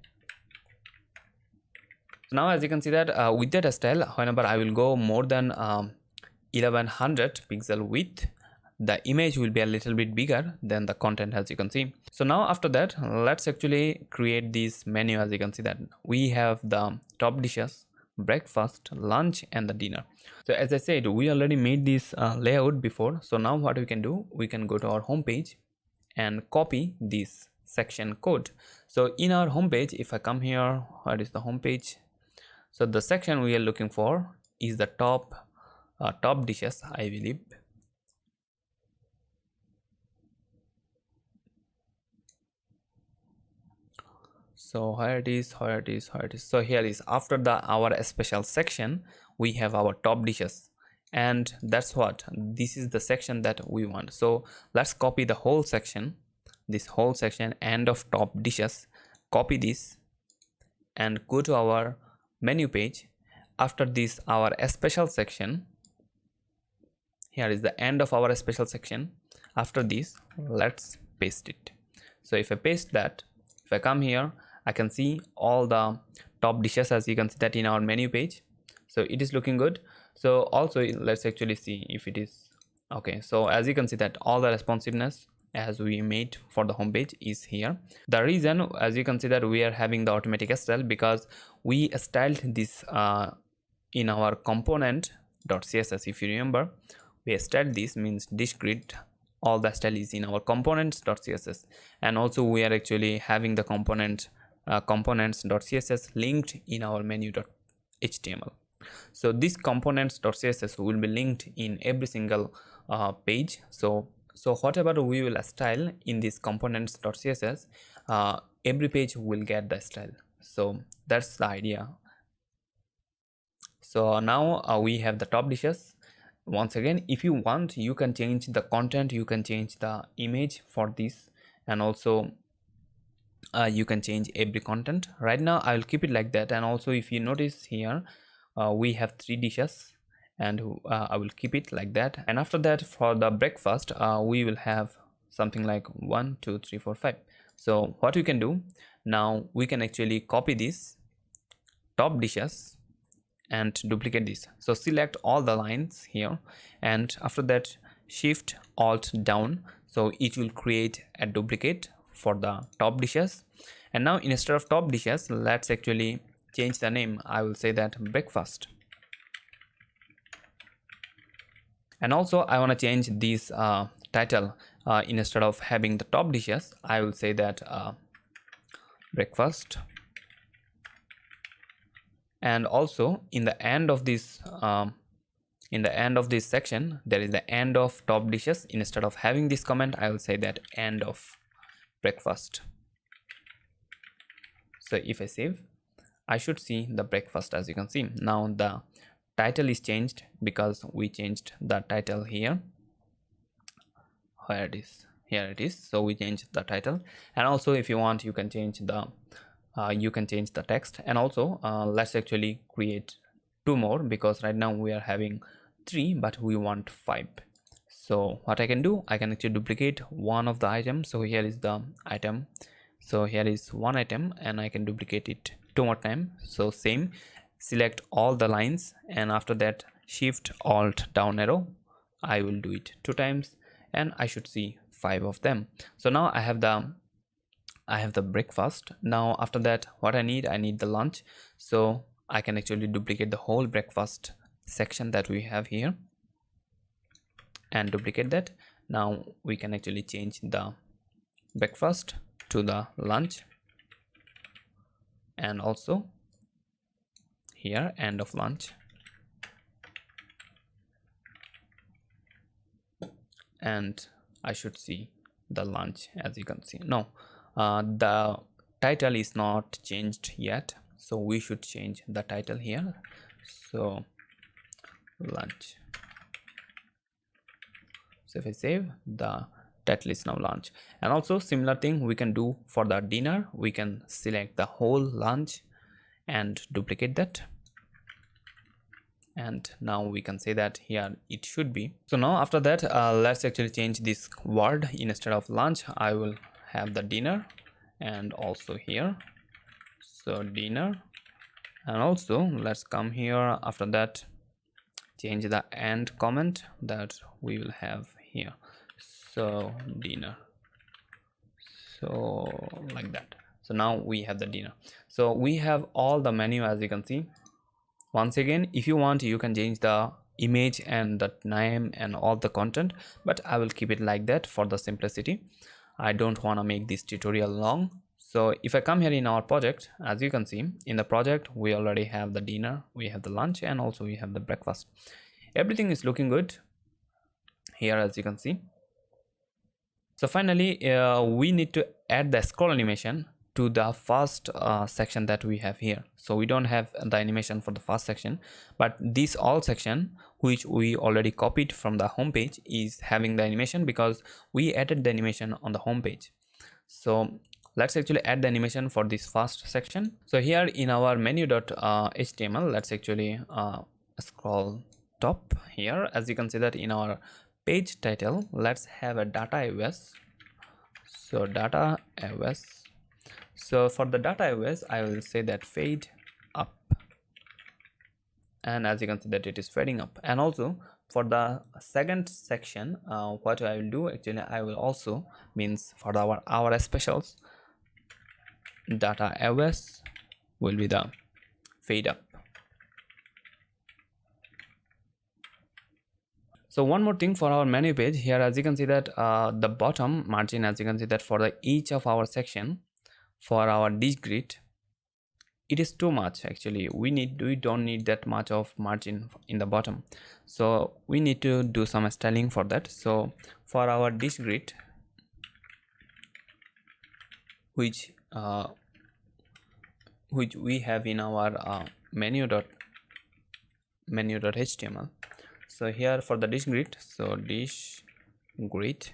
Now as you can see that with that style, whenever I will go more than 1100 pixel width, the image will be a little bit bigger than the content, as you can see. So now after that, let's actually create this menu. As you can see that we have the top dishes, breakfast, lunch, and the dinner. So as I said, we already made this layout before. So now what we can do, we can go to our home page and copy this section code. So in our home page, if I come here, what is the home page? So the section we are looking for is the top dishes, I believe. So where it is. So here is after our special section, we have our top dishes, and that's what this is the section that we want. So let's copy the whole section, this whole section, end of top dishes. Copy this and go to our menu page. After this, our special section, here is the end of our special section. After this, let's paste it. So if I paste that, if I come here, I can see all the top dishes, as you can see that in our menu page. So it is looking good. So also let's actually see if it is okay. So as you can see that all the responsiveness as we made for the home page is here. The reason, as you can see that we are having the automatic style, because we styled this in our component.css. If you remember, we styled this, means this grid, all the style is in our components.css, and also we are actually having the components.css linked in our menu.html. So this components.css will be linked in every single page. So whatever we will style in this components.css, every page will get the style. So that's the idea. So now we have the top dishes. Once again, if you want, you can change the content, you can change the image for this, and also you can change every content. Right now I will keep it like that. And also if you notice here, we have 3 dishes, and I will keep it like that. And after that, for the breakfast, we will have something like 1 2 3 4 5. So what we can do now, we can actually copy this top dishes and duplicate this. So select all the lines here, and after that shift alt down, so it will create a duplicate for the top dishes. And now instead of top dishes, let's actually change the name. I will say that breakfast. And also I want to change this title. Instead of having the top dishes, I will say that breakfast. And also in the end of this section, there is the end of top dishes. Instead of having this comment, I will say that end of breakfast. So if I save, I should see the breakfast. As you can see, now the title is changed because we changed the title here. Where it is? Here it is. So we changed the title. And also if you want, you can change the text. And also let's actually create 2 more, because right now we are having 3 but we want 5. So what I can do, I can actually duplicate one of the items. So here is the item. So here is one item, and I can duplicate it 2 more times. So same, select all the lines, and after that shift alt down arrow, I will do it 2 times, and I should see 5 of them. So now I have the breakfast. Now after that, what I need the lunch. So I can actually duplicate the whole breakfast section that we have here and duplicate that. Now we can actually change the breakfast to the lunch, and also here end of lunch, and I should see the lunch. As you can see, no, the title is not changed yet, so we should change the title here. So lunch. So if I save, the title is now lunch. And also similar thing we can do for the dinner. We can select the whole lunch and duplicate that, and now we can say that here it should be. So now after that, let's actually change this word. Instead of lunch, I will have the dinner, and also here, so dinner. And also let's come here, after that change the end comment that we will have here, so dinner, so like that. So now we have the dinner. So we have all the menu, as you can see. Once again, if you want, you can change the image and the name and all the content, but I will keep it like that for the simplicity. I don't want to make this tutorial long. So if I come here in our project, as you can see in the project, we already have the dinner, we have the lunch, and also we have the breakfast. Everything is looking good here, as you can see. So finally, we need to add the scroll animation to the first section that we have here. So we don't have the animation for the first section, but this all section, which we already copied from the home page, is having the animation because we added the animation on the home page. So let's actually add the animation for this first section. So here in our menu.html, let's actually scroll top here. As you can see that in our page title, let's have a data AOS. So data AOS. So for the data AOS, I will say that fade up, and as you can see that it is fading up. And also for the second section, what I will do, actually I will also means for our specials, data AOS will be the fade up. So one more thing for our menu page here, as you can see that the bottom margin, as you can see that for each of our section, for our dish grid, it is too much. Actually we don't need that much of margin in the bottom, so we need to do some styling for that. So for our dish grid, which we have in our menu.html. So here for the dish grid, so dish grid,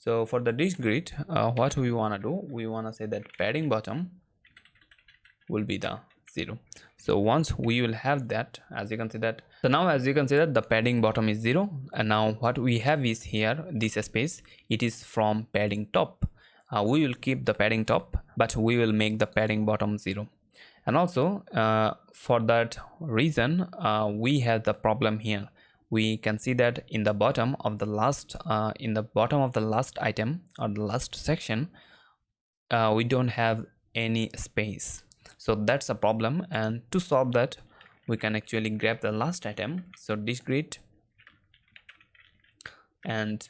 So for the disk grid, what we want to do, we want to say that padding bottom will be the 0. So once we will have that, as you can see that, so now as you can see that the padding bottom is 0, and now what we have is here this space, it is from padding top. We will keep the padding top, but we will make the padding bottom 0. And also for that reason, we have the problem here. We can see that in the bottom of the last item or the last section, we don't have any space. So that's a problem, and to solve that, we can actually grab the last item. So disk grid and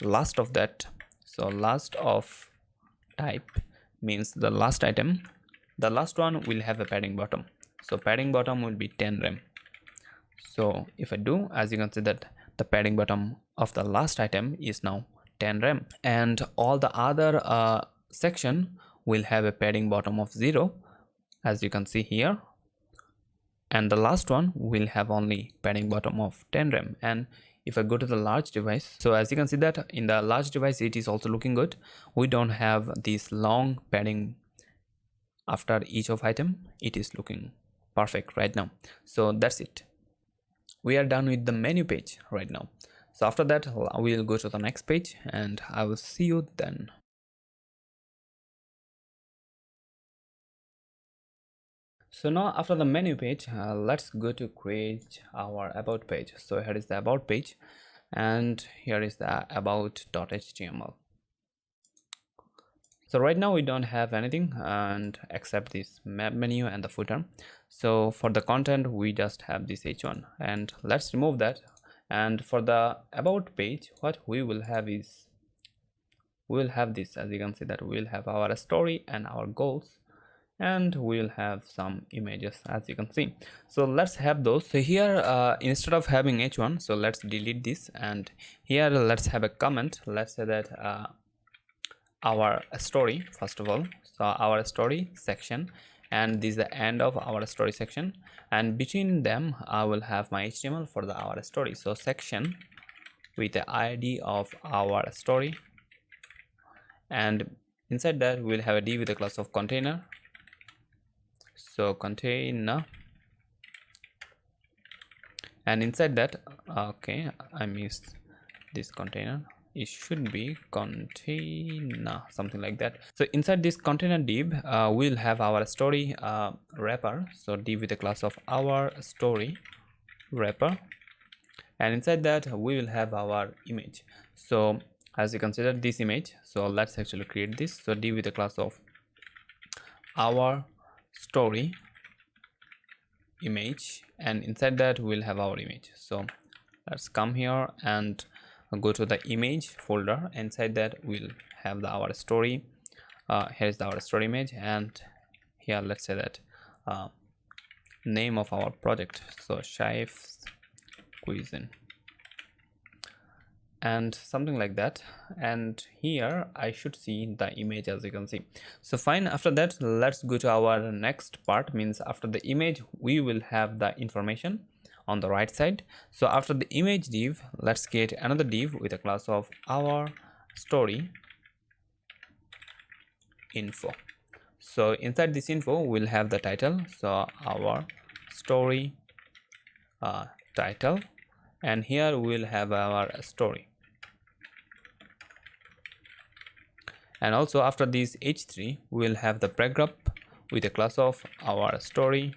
last of that, so last of type means the last item, the last one will have a padding bottom. So padding bottom will be 10 rem. So if I do, as you can see that the padding bottom of the last item is now 10 rem, and all the other section will have a padding bottom of 0, as you can see here, and the last one will have only padding bottom of 10 rem. And if I go to the large device, so as you can see that in the large device it is also looking good. We don't have this long padding after each of item. It is looking perfect right now. So that's it, we are done with the menu page right now. So after that we will go to the next page, and I will see you then. So now after the menu page, let's go to create our about page. So here is the about page, and here is the about.html. So right now we don't have anything and except this map menu and the footer. So for the content we just have this h1, and let's remove that. And for the about page, what we will have is, we will have this, as you can see that we will have our story and our goals, and we'll have some images, as you can see. So let's have those. So here instead of having h1, so let's delete this, and here let's have a comment. Let's say that our story, first of all, so our story section, and this is the end of our story section, and between them I will have my HTML for the our story. So section with the ID of our story, and inside that we'll have a div with the class of container. So container, and inside that, okay, I missed this container, it should be container, something like that. So inside this container div, we'll have our story wrapper. So div with the class of our story wrapper, and inside that we will have our image. So as you consider this image, so let's actually create this. So div with the class of our story image, and inside that we'll have our image. So let's come here and go to the image folder. Inside that we'll have our story. Here's our story image, and here let's say that name of our project, so Shaif's Cuisine, and something like that. And here I should see the image, as you can see. So fine, after that let's go to our next part, means after the image we will have the information on the right side. So after the image div, let's get another div with a class of our story info. So inside this info we'll have the title, so our story title, and here we'll have our story. And also after this h3 we'll have the paragraph with a class of our story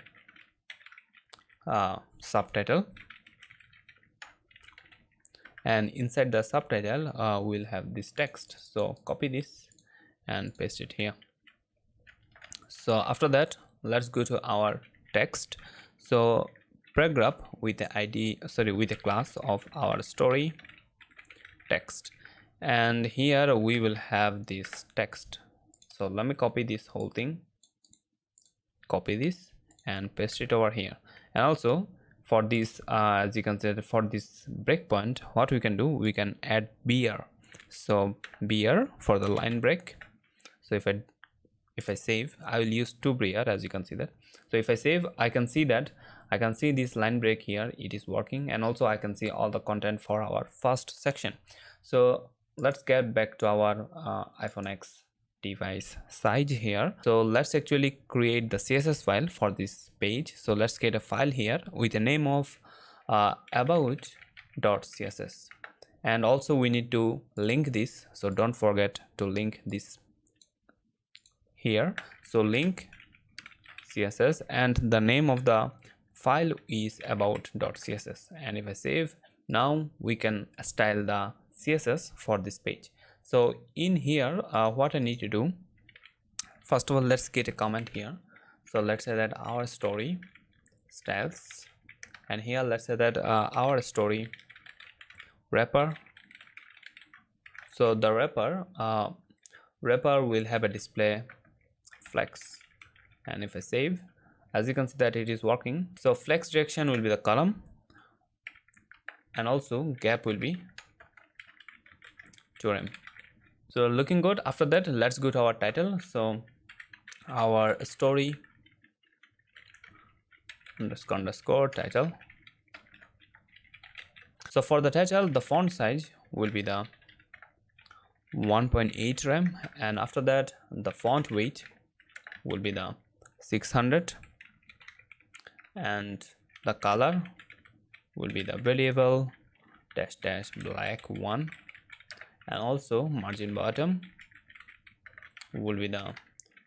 subtitle, and inside the subtitle we'll have this text. So copy this and paste it here. So after that let's go to our text. So paragraph with the ID, sorry, with a class of our story text, and here we will have this text. So let me copy this whole thing, copy this and paste it over here. And also for this as you can see, for this breakpoint, what we can do, we can add beer. So beer for the line break. So if I save, I will use 2 beer, as you can see that. So if I save, I can see that I can see this line break here, it is working, and also I can see all the content for our first section. So let's get back to our iPhone X device side here. So let's actually create the CSS file for this page. So let's get a file here with the name of about.css, and also we need to link this, so don't forget to link this here. So link CSS, and the name of the file is about.css, and if I save, now we can style the CSS for this page. So in here, what I need to do, first of all, let's get a comment here. So let's say that our story styles, and here let's say that our story wrapper. So the wrapper will have a display flex, and if I save, as you can see that it is working. So flex direction will be the column, and also gap will be 2rem. So looking good. After that, let's go to our title. So our story underscore title. So for the title, the font size will be the 1.8 rem, and after that the font weight will be the 600, and the color will be the variable -- black 1, and also margin bottom will be the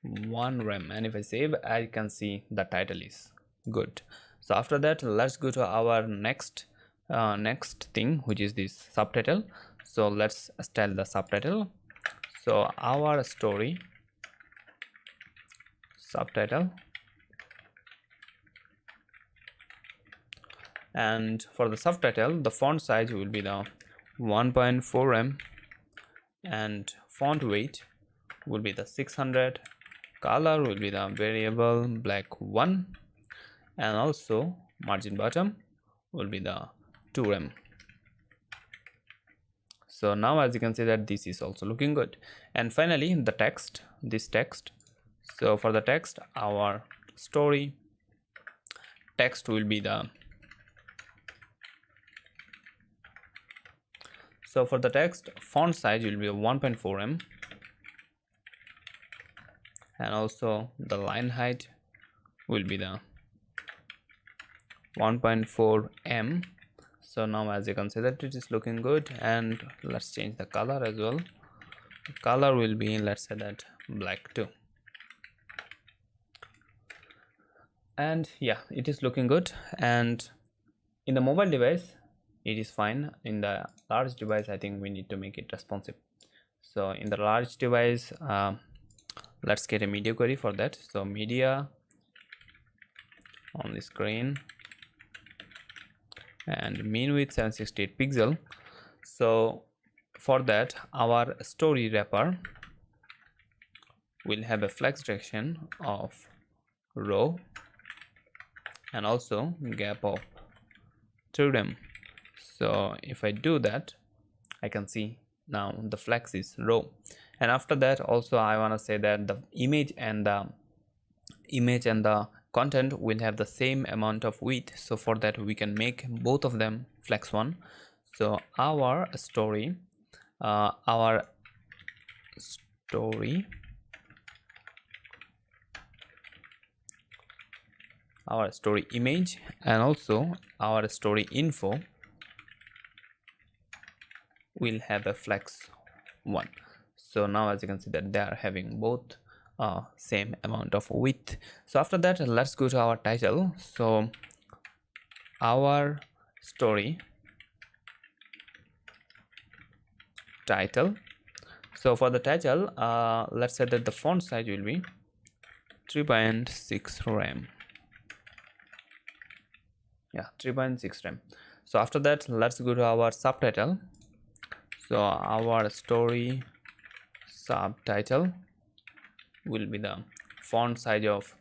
1 rem, and if I save, I can see the title is good. So after that, let's go to our next thing, which is this subtitle. So let's style the subtitle. So our story subtitle, and for the subtitle, the font size will be the 1.4 rem, and font weight will be the 600, color will be the variable black 1, and also margin bottom will be the 2 rem. So now as you can see that this is also looking good. And finally the text, this text. So for the text, our story text will be the, so for the text, font size will be 1.4 rem, and also the line height will be the 1.4 m. So now as you can see that it is looking good, and let's change the color as well. The color will be, let's say that, black 2, and yeah, it is looking good. And in the mobile device it is fine. In the large device, I think we need to make it responsive. So in the large device, let's get a media query for that. So media on the screen, and mean width 768 pixel. So for that, our story wrapper will have a flex direction of row, and also gap of 2 rem. So if I do that, I can see now the flex is row. And after that, also I want to say that the image and the content will have the same amount of width. So for that, we can make both of them flex1. So our story image, and also our story info will have a flex1. So now as you can see that they are having both same amount of width. So after that, let's go to our title. So our story title. So for the title, let's say that the font size will be 3.6 rem. Yeah, 3.6 rem. So after that, let's go to our subtitle. So our story subtitle will be the font size of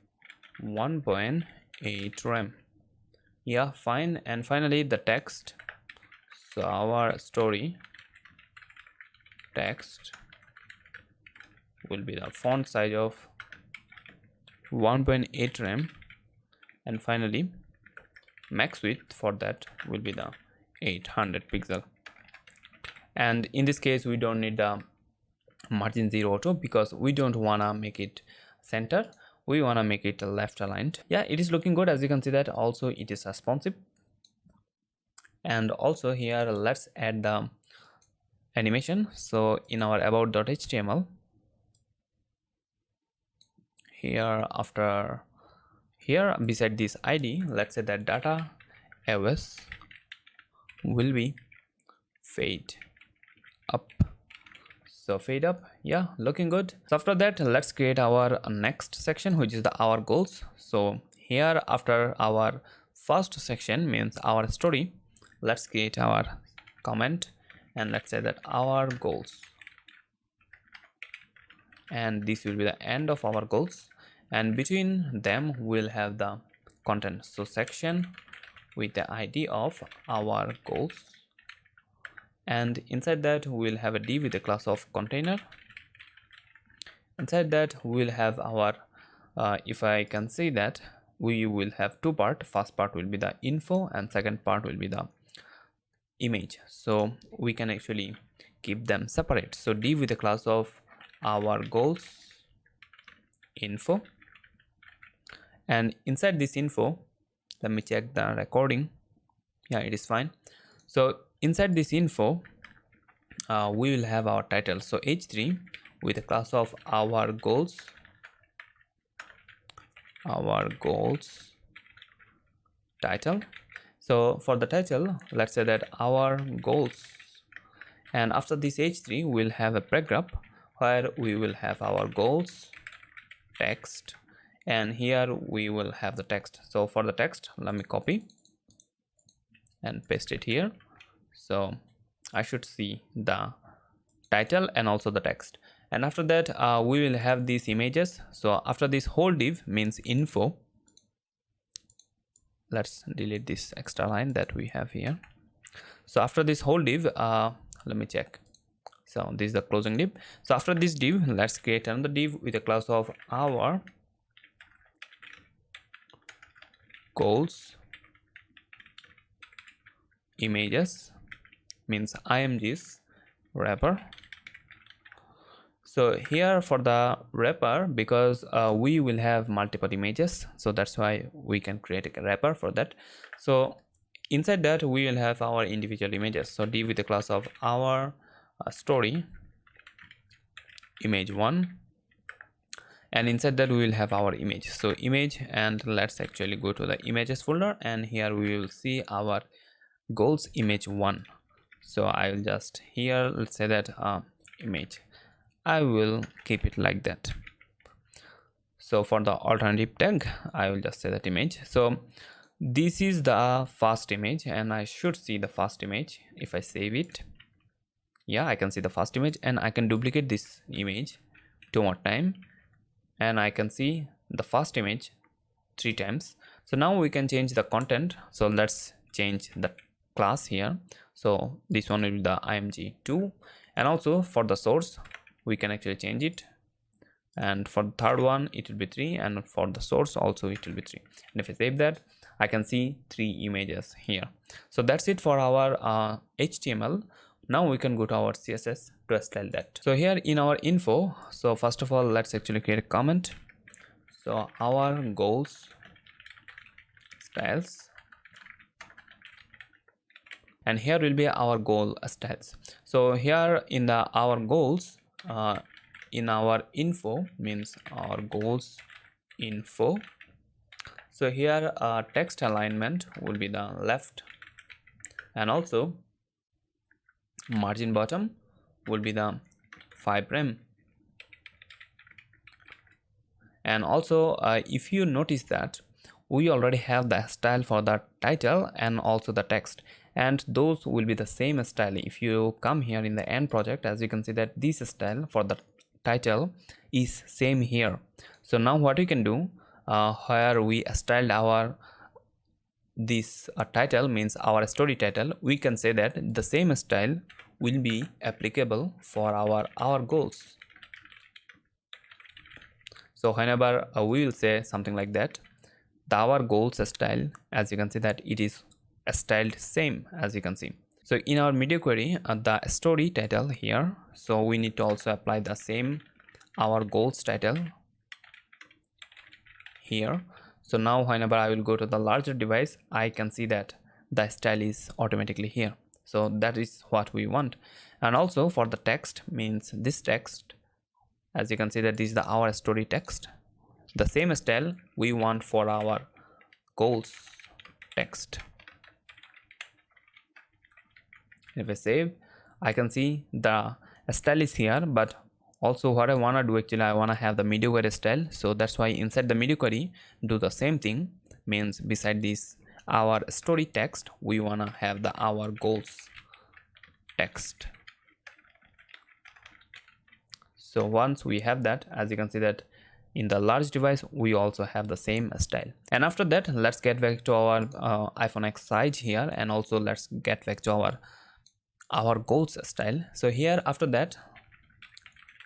1.8 rem. Yeah, fine. And finally the text. So our story text will be the font size of 1.8 rem, and finally max width for that will be the 800 pixel. And in this case we don't need the margin 0 auto because we don't wanna make it center, we wanna make it left aligned. Yeah, it is looking good. As you can see that also it is responsive. And also here let's add the animation. So in our about.html, here after here beside this id, let's say that data AOS will be fade up. So fade up, yeah, looking good. So after that, let's create our next section, which is the our goals. So here after our first section means our story, let's create our comment and let's say that our goals, and this will be the end of our goals, and between them we'll have the content. So section with the id of our goals, and inside that we'll have a div with a class of container. Inside that we'll have our if I can say that we will have two parts. First part will be the info and second part will be the image, so we can actually keep them separate. So div with a class of our goals info, and inside this info, let me check the recording. Yeah, it is fine. So inside this info we will have our title. So h3 with a class of our goals title. So for the title, let's say that our goals, and after this h3 we'll have a paragraph where we will have our goals text, and here we will have the text. So for the text, let me copy and paste it here. So I should see the title and also the text. And after that we will have these images. So after this whole div means info, let's delete this extra line that we have here. So after this whole div, let me check. So this is the closing div. So after this div, let's create another div with a class of our goals images, means imgs wrapper. So here for the wrapper, because we will have multiple images, so that's why we can create a wrapper for that. So inside that we will have our individual images. So div with the class of our story image 1, and inside that we will have our image. So image, and let's actually go to the images folder, and here we will see our goals image 1. So I will just here, let's say that image, I will keep it like that. So for the alternative tag, I will just say that image. So this is the first image, and I should see the first image if I save it. Yeah, I can see the first image, and I can duplicate this image 2 more times, and I can see the first image 3 times. So now we can change the content. So let's change the class here. So this one will be the img2, and also for the source we can actually change it, and for the third one it will be 3, and for the source also it will be 3. And if I save that, I can see 3 images here. So that's it for our HTML. Now we can go to our CSS to style that. So here in our info, so first of all let's actually create a comment. So our goals styles, and here will be our goal styles. So here in the our goals, in our info means our goals info. So here text alignment will be the left, and also margin bottom will be the 5 rem. And also if you notice that we already have the style for the title and also the text, and those will be the same style. If you come here in the end project, as you can see that this style for the title is same here. So now what we can do, where we styled our this title means our story title, we can say that the same style will be applicable for our goals. So whenever we will say something like that, the our goals style, as you can see that it is styled same, as you can see. So in our media query, the story title here, so we need to also apply the same our goals title here. So now whenever I will go to the larger device, I can see that the style is automatically here. So that is what we want. And also for the text, means this text, as you can see that this is the our story text, the same style we want for our goals text. If I save, I can see the style is here, but also what I want to do, actually I want to have the media query style. So that's why inside the media query, do the same thing, means beside this our story text, we want to have the our goals text. So once we have that, as you can see that in the large device, we also have the same style. And after that, let's get back to our iPhone X site here, and also let's get back to our goals style. So here after that,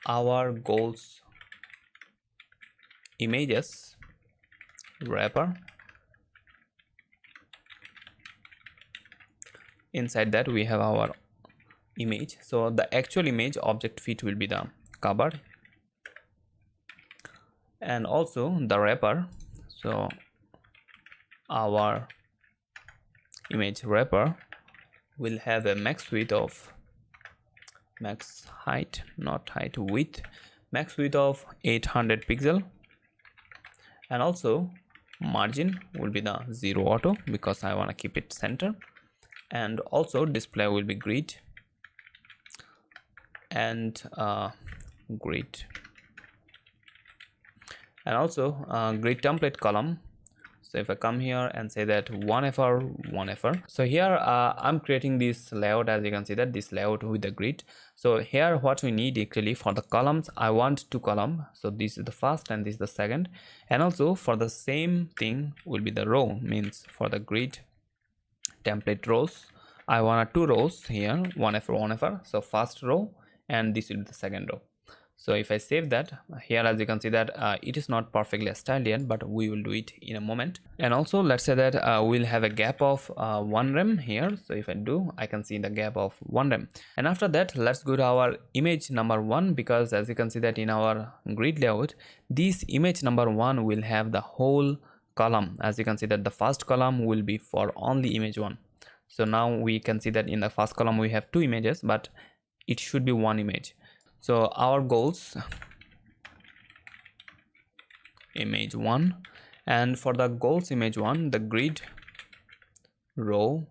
our goals images wrapper, inside that we have our image. So the actual image object fit will be the cover, and also the wrapper. So our image wrapper will have a max width of max height, not height, width, max width of 800 pixel, and also margin will be the 0 auto because I want to keep it center, and also display will be grid and grid, and also grid template column. So if I come here and say that 1FR, so here I'm creating this layout, as you can see that this layout with the grid. So here what we need actually for the columns, I want 2 columns. So this is the first and this is the second, and also for the same thing will be the row, means for the grid template rows, I want 2 rows here, 1FR. So first row, and this will be the second row. So if I save that, here as you can see that it is not perfectly styled yet, but we will do it in a moment. And also let's say that we'll have a gap of 1 rem here. So if I do, I can see the gap of 1 rem. And after that, let's go to our image number 1, because as you can see that in our grid layout, this image number 1 will have the whole column. As you can see that the first column will be for only image 1. So now we can see that in the first column we have 2 images, but it should be 1 image. So our goals image 1, and for the goals image 1, the grid row,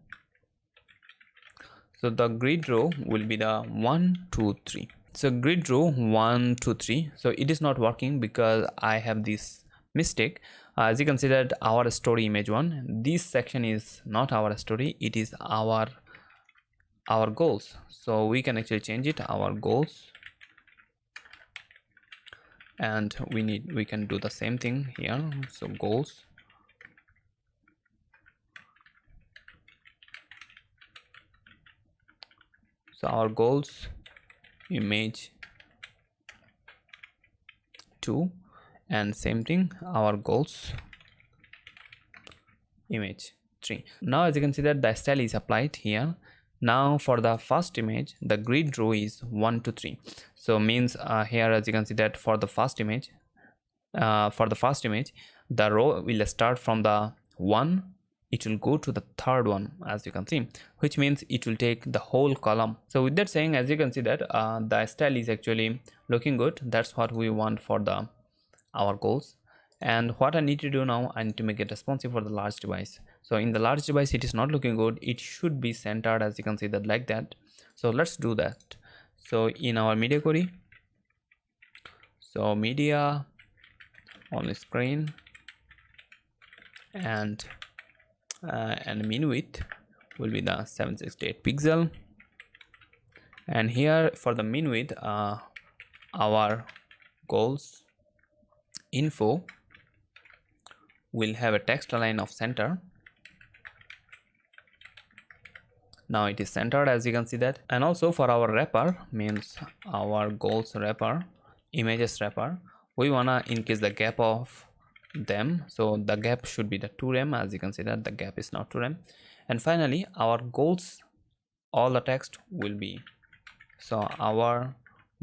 so the grid row will be the 1 2 3. So grid row 1 2 3, so it is not working because I have this mistake. As you can see that our story image 1, this section is not our story, it is our goals. So we can actually change it, our goals, and we can do the same thing here. So goals, so our goals image 2, and same thing our goals image 3. Now as you can see that the style is applied here. Now for the first image, the grid row is 1 to 3. So means here as you can see that for the first image, the row will start from the 1, it will go to the third one, as you can see, which means it will take the whole column. So with that saying, as you can see that the style is actually looking good. That's what we want for our goals. And what I need to do now, I need to make it responsive for the large device. So in the large device, it is not looking good. It should be centered, as you can see that, like that. So let's do that. So in our media query, so media on the screen, and min width will be the 768 pixel. And here for the min width, our goals info will have a text align of center. Now it is centered, as you can see that. And also for our wrapper, means our goals wrapper, images wrapper, we wanna increase the gap of them. So the gap should be the 2 rem, as you can see that the gap is not 2 rem. And finally our goals all the text will be, so our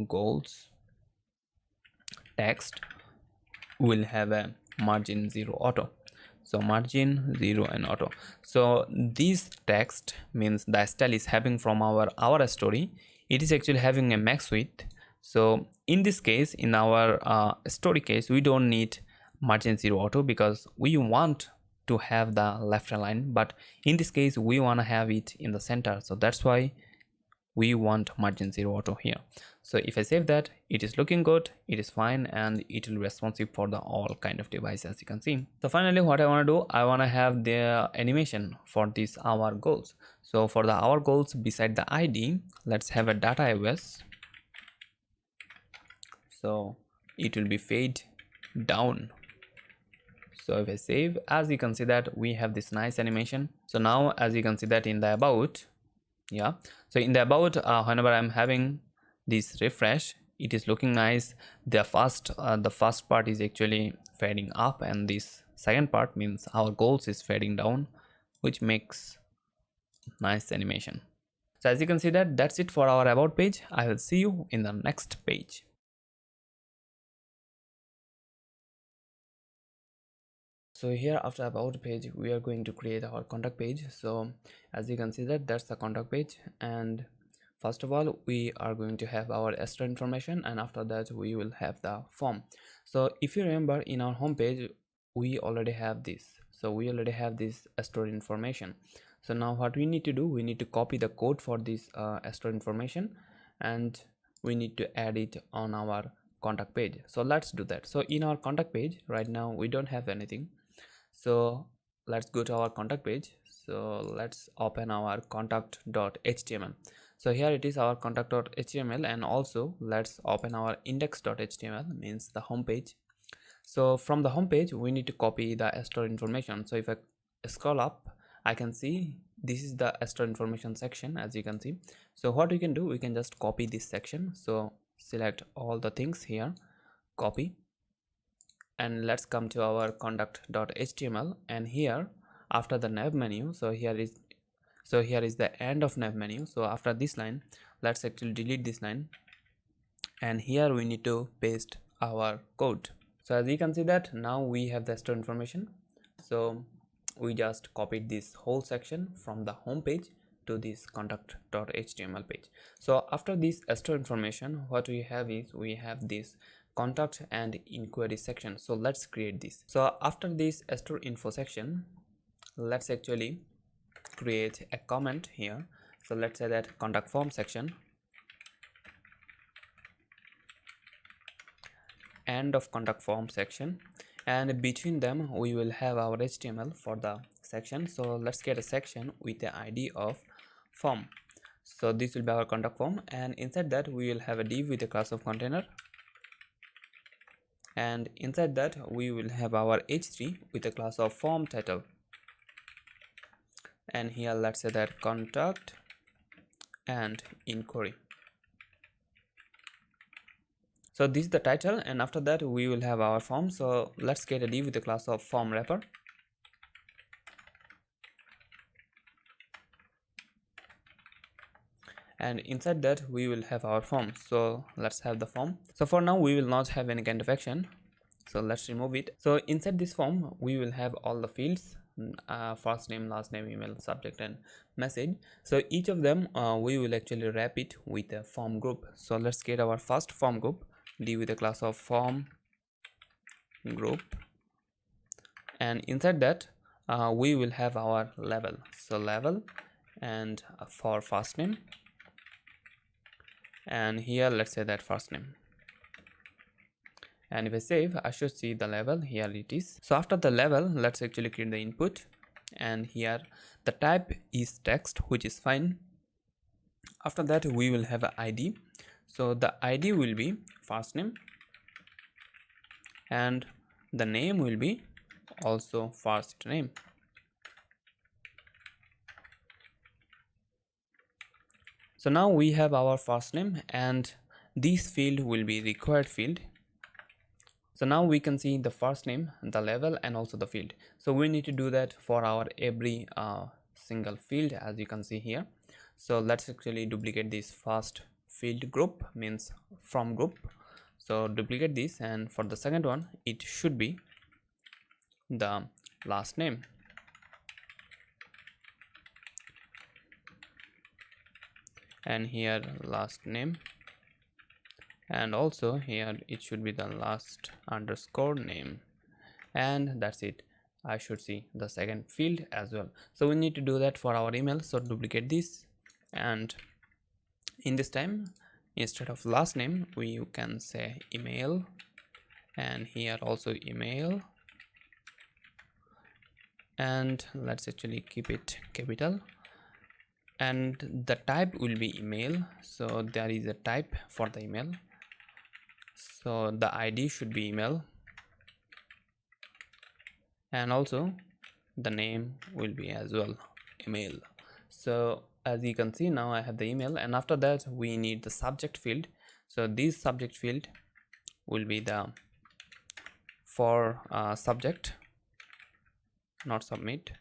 goals text will have a margin 0 auto, so margin 0 and auto. So this text means the style is having from our story, it is actually having a max width. So in this case, in our story case, we don't need margin 0 auto because we want to have the left align, but in this case we want to have it in the center, so that's why we want margin 0 auto here. So if I save that, it is looking good, it is fine, and it will be responsive for the all kind of device, as you can see. So finally what I want to do, I want to have the animation for this our goals. So for the our goals, beside the id, let's have a data AOS. So it will be fade down. So if I save, as you can see that we have this nice animation. So now as you can see that in the about, yeah, so in the about, whenever I'm having this refresh, it is looking nice. The first part is actually fading up, and this second part means our goals is fading down, which makes nice animation. So as you can see that, that's it for our about page. I will see you in the next page. So here after about page, we are going to create our contact page. So as you can see that, that's the contact page, and first of all we are going to have our extra information, and after that we will have the form. So if you remember, in our home page we already have this, so we already have this extra information. So now what we need to do, we need to copy the code for this extra information, and we need to add it on our contact page. So let's do that. So in our contact page right now we don't have anything, so let's go to our contact page. So let's open our contact.html. so here it is, our contact.html, and also let's open our index.html, means the home page. So from the home page we need to copy the extra information. So if I scroll up, I can see this is the extra information section, as you can see. So what we can do, we can just copy this section. So select all the things here, copy, and let's come to our contact.html, and here after the nav menu, so here is the end of nav menu. So after this line, let's actually delete this line, and here we need to paste our code. So as you can see that now we have the extra information. So we just copied this whole section from the home page to this contact.html page. So after this extra information, what we have is, we have this contact and inquiry section. So let's create this. So after this extra info section, let's actually create a comment here. So let's say that contact form section, end of contact form section, and between them we will have our HTML for the section. So let's get a section with the ID of form. So this will be our contact form, and inside that we will have a div with a class of container, and inside that we will have our h3 with a class of form title, and here let's say that contact and inquiry. So this is the title, and after that we will have our form. So let's get a div with the class of form wrapper, and inside that we will have our form. So let's have the form. So for now we will not have any kind of action, so let's remove it. So inside this form we will have all the fields, first name, last name, email, subject, and message. So each of them we will actually wrap it with a form group. So let's get our first form group, div with a class of form group, and inside that we will have our label. So label, and for first name, and here let's say that first name, and if I save, I should see the label. Here it is. So after the label, let's actually create the input, and here the type is text, which is fine. After that we will have an ID. So the ID will be first name, and the name will be also first name. So now we have our first name, and this field will be required field. So now we can see the first name, the label, and also the field. So we need to do that for our every single field, as you can see here. So let's actually duplicate this first field group, means from group. So duplicate this, and for the second one it should be the last name, and here last name, and also here it should be the last underscore name, and that's it. I should see the second field as well. So we need to do that for our email. So duplicate this, and in this time instead of last name we can say email, and here also email, and let's actually keep it capital, and the type will be email. So there is a type for the email, so the ID should be email, and also the name will be as well email. So as you can see, now I have the email, and after that we need the subject field. So this subject field will be the for subject, not submit,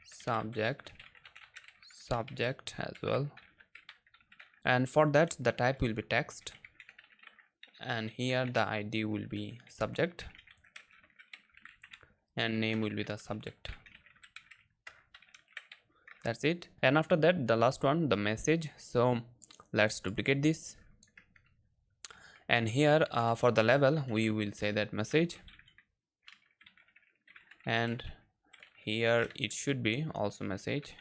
subject as well, and for that the type will be text, and here the ID will be subject, and name will be the subject. That's it. And after that the last one, the message. So let's duplicate this, and here for the label we will say that message, and here it should be also message.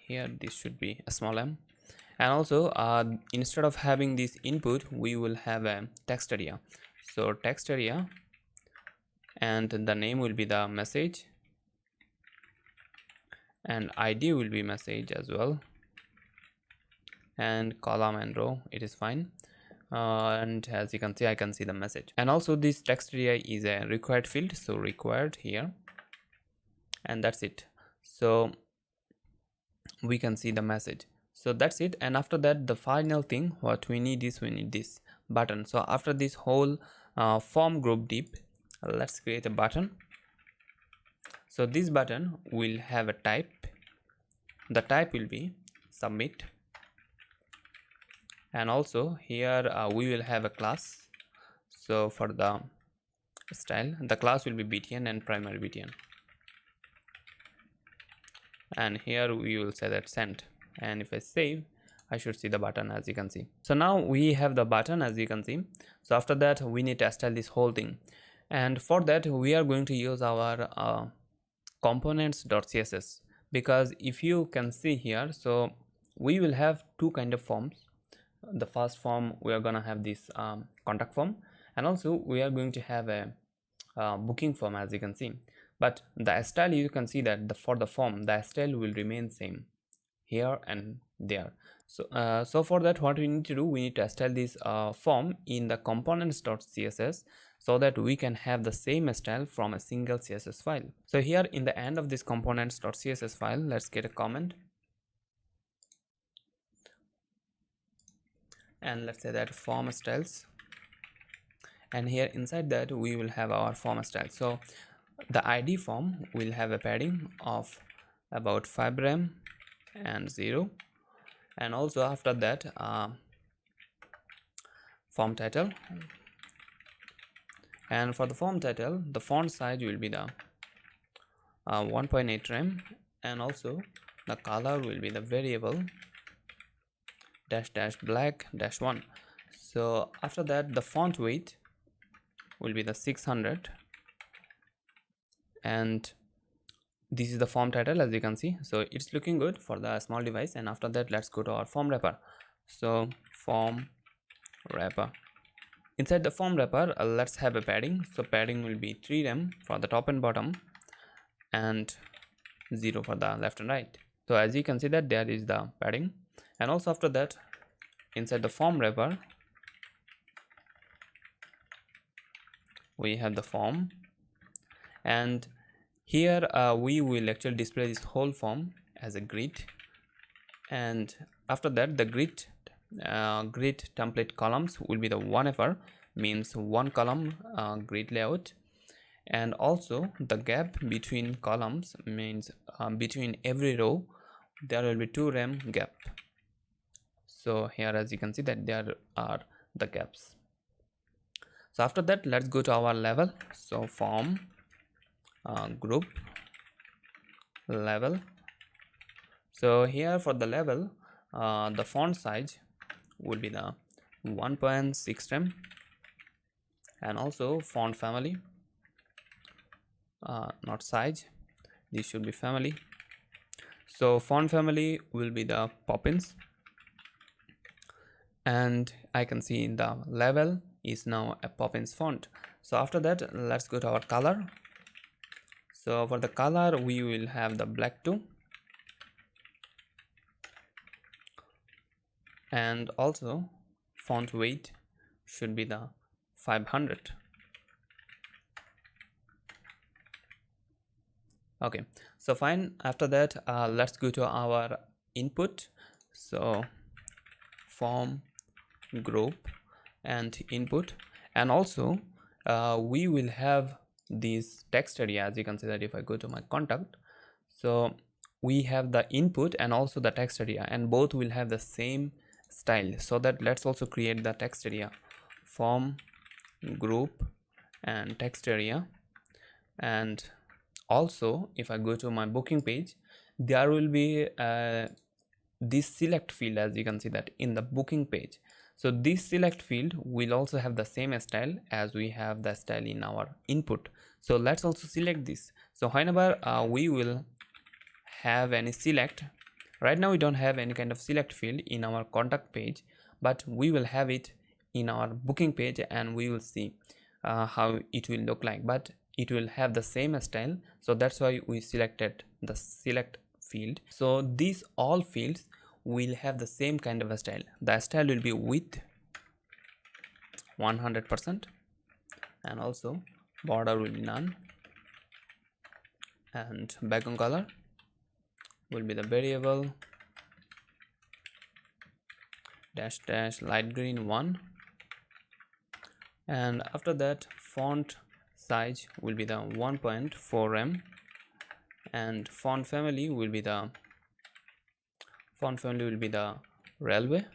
Here this should be a small m, and also instead of having this input we will have a text area. So text area, and the name will be the message, and ID will be message as well, and column and row it is fine, and as you can see I can see the message. And also this text area is a required field, so required here, and that's it. So we can see the message. So that's it. And after that the final thing what we need is we need this button. So after this whole form group div, let's create a button. So this button will have a type, the type will be submit, and also here we will have a class. So for the style the class will be btn and primary btn, and here we will say that send, and if I save I should see the button, as you can see. So now we have the button, as you can see. So after that we need to style this whole thing, and for that we are going to use our components.css, because if you can see here, so we will have two kind of forms. The first form we are gonna have this contact form, and also we are going to have a booking form, as you can see. But the style, you can see that for the form the style will remain same here and there. So for that what we need to do, we need to style this form in the components.css, so that we can have the same style from a single css file. So here in the end of this components.css file, let's get a comment, and let's say that form styles, and here inside that we will have our form style. So the id form will have a padding of about 5 rem and 0, and also after that form title, and for the form title the font size will be the 1.8 rem, and also the color will be the variable dash black dash 1. So after that the font weight will be the 600, and this is the form title, as you can see. So it's looking good for the small device. And after that let's go to our form wrapper. So form wrapper, inside the form wrapper let's have a padding. So padding will be 3 rem for the top and bottom, and 0 for the left and right. So as you can see that there is the padding. And also after that inside the form wrapper we have the form, and here we will actually display this whole form as a grid, and after that the grid template columns will be the 1fr, means one column grid layout, and also the gap between columns means between every row there will be 2 rem gap. So here as you can see that there are the gaps. So after that, let's go to our level. So form group level. So here for the level, the font size would be the 1.6 rem, and also font family, not size, this should be family. So font family will be the Poppins, and I can see in the level is now a Poppins font. So after that, let's go to our color. So for the color we will have the black too, and also font weight should be the 500. Okay, so fine. After that, let's go to our input. So form group and input, and also we will have this text area. As you can see that if I go to my contact, so we have the input and also the text area, and both will have the same style. So that let's also create the text area, form group and text area. And also if I go to my booking page, there will be this select field, as you can see that in the booking page. So this select field will also have the same style as we have the style in our input. So let's also select this. So whenever we will have any select, right now we don't have any kind of select field in our contact page, but we will have it in our booking page, and we will see how it will look like, but it will have the same style. So that's why we selected the select field. So these all fields will have the same kind of a style. The style will be width 100%, and also border will be none, and background color will be the variable dash dash light green 1, and after that font size will be the 1.4 rem, and font family will be the railway,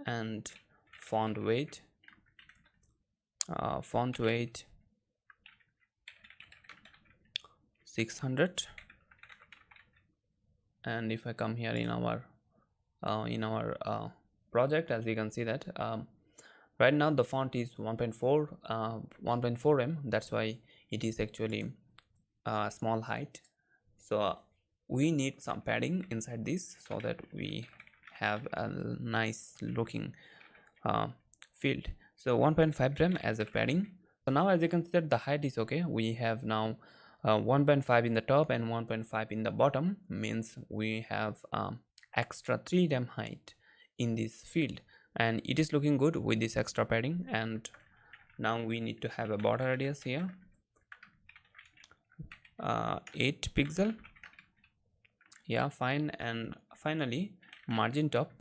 and font weight 600. And if I come here in our project, as you can see that right now the font is 1.4 rem. That's why it is actually small height. So we need some padding inside this so that we have a nice looking field. So 1.5 rem as a padding. So now as you can see that the height is okay. We have now 1.5 in the top and 1.5 in the bottom, means we have extra 3 rem height in this field, and it is looking good with this extra padding. And now we need to have a border radius here, 8 pixel. Yeah, fine. And finally margin top.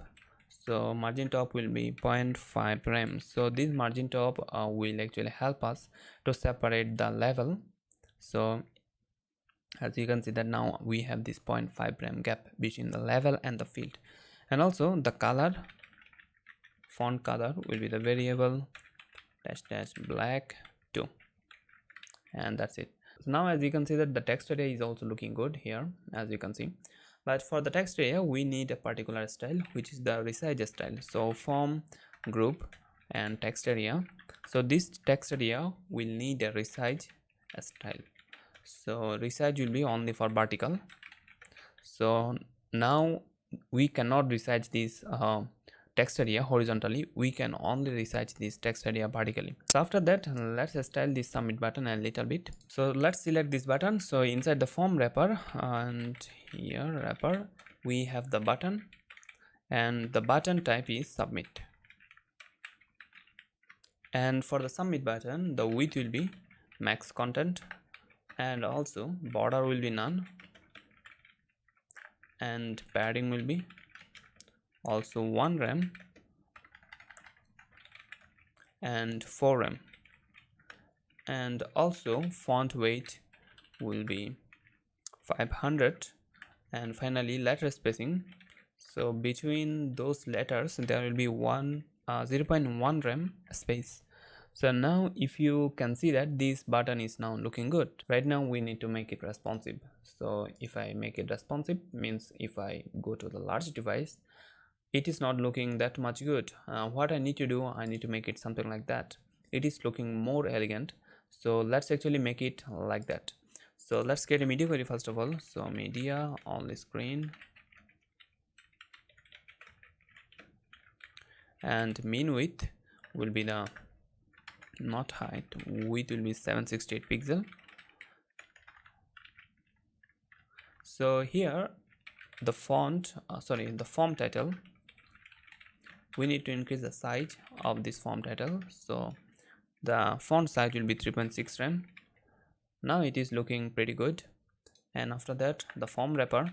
So margin top will be 0.5 rem. So this margin top will actually help us to separate the level. So as you can see that now we have this 0.5 rem gap between the level and the field. And also the color, font color will be the variable dash dash black 2, and that's it. So now as you can see that the text area is also looking good here, as you can see. But for the text area we need a particular style, which is the resize style. So form group and text area. So this text area will need a resize style. So resize will be only for vertical. So now we cannot resize this text area horizontally, we can only resize this text area vertically. So after that, let's style this submit button a little bit. So let's select this button. So inside the form wrapper, and here wrapper, we have the button, and the button type is submit. And for the submit button, the width will be max content, and also border will be none, and padding will be also 1 rem and 4 rem. and also font weight will be 500, and finally letter spacing. So between those letters there will be 0.1 rem space. So now if you can see that this button is now looking good. Right now we need to make it responsive. So if I make it responsive, means if I go to the large device, it is not looking that much good. What I need to do, I need to make it something like that. It is looking more elegant. So let's actually make it like that. So let's get a media query first of all. So media on the screen, and mean width will be the, not height, width will be 768 pixel. So here the font the form title, we need to increase the size of this form title. So the font size will be 3.6 rem. Now it is looking pretty good. And after that, the form wrapper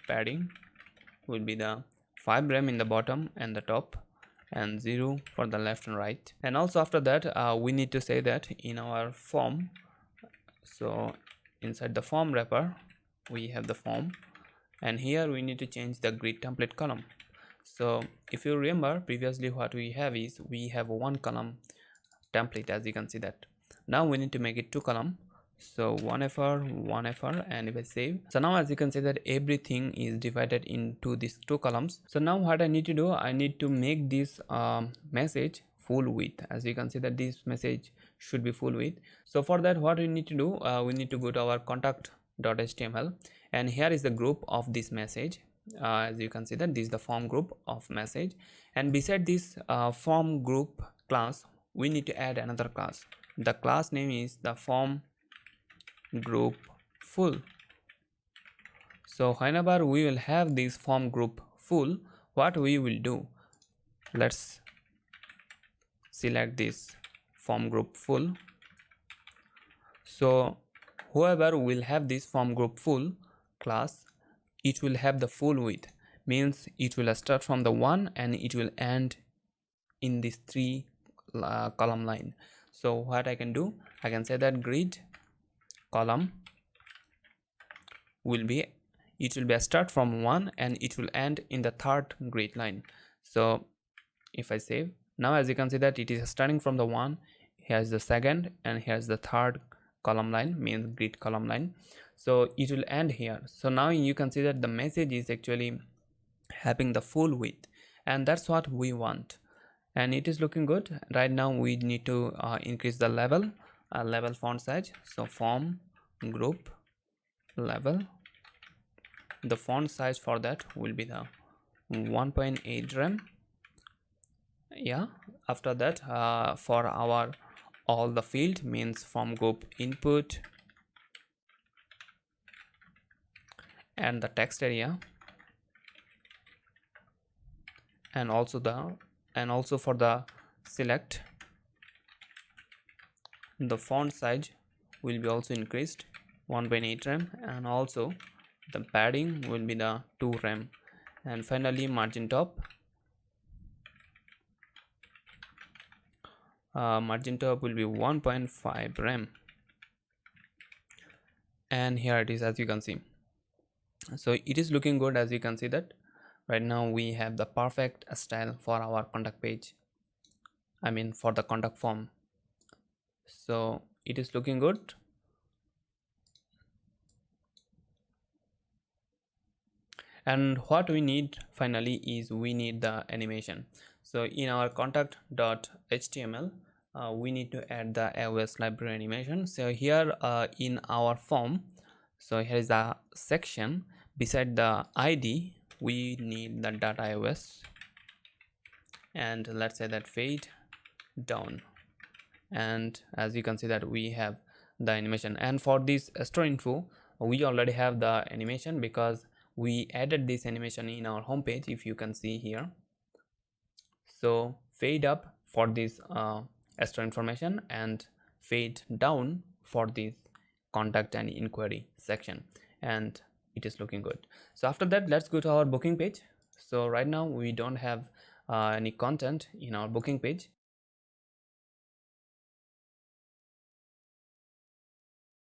padding will be the 5 rem in the bottom and the top, and 0 for the left and right. And also after that, we need to say that in our form, so inside the form wrapper we have the form, and here we need to change the grid template column. So if you remember previously, what we have is we have one column template, as you can see that. Now we need to make it 2 column. So 1FR, and if I save, so now as you can see that everything is divided into these 2 columns. So now what I need to do, I need to make this message full width. As you can see that this message should be full width. So for that, what we need to do, we need to go to our contact.html, and here is the group of this message. As you can see that this is the form group of message, and beside this form group class, we need to add another class. The class name is the form group full. So whenever we will have this form group full, what we will do, let's select this form group full. So whoever will have this form group full class, it will have the full width, means it will start from the 1 and it will end in this 3 column line. So what I can do, I can say that grid column will be, it will be a start from 1 and it will end in the 3rd grid line. So if I save, now as you can see that it is starting from the 1, here's the 2nd, and here's the 3rd column line, means grid column line. So it will end here. So now you can see that the message is actually having the full width, and that's what we want, and it is looking good. Right now we need to increase the level font size. So form group level, the font size for that will be the 1.8 rem. Yeah, after that, for our all the field, means form group input and the text area, and also for the select, the font size will be also increased 1.8 rem, and also the padding will be the 2 rem, and finally margin top will be 1.5 rem, and here it is, as you can see. So it is looking good. As you can see that right now we have the perfect style for our contact page, I mean for the contact form. So it is looking good. And what we need finally is we need the animation. So in our contact.html, we need to add the AOS library animation. So here in our form, so here is the section, beside the ID we need the .ios, and let's say that fade down, and as you can see that we have the animation. And for this store info, we already have the animation because we added this animation in our homepage, if you can see here. So fade up for this store information, and fade down for this contact and inquiry section, and it is looking good. So after that, let's go to our booking page. So right now we don't have any content in our booking page.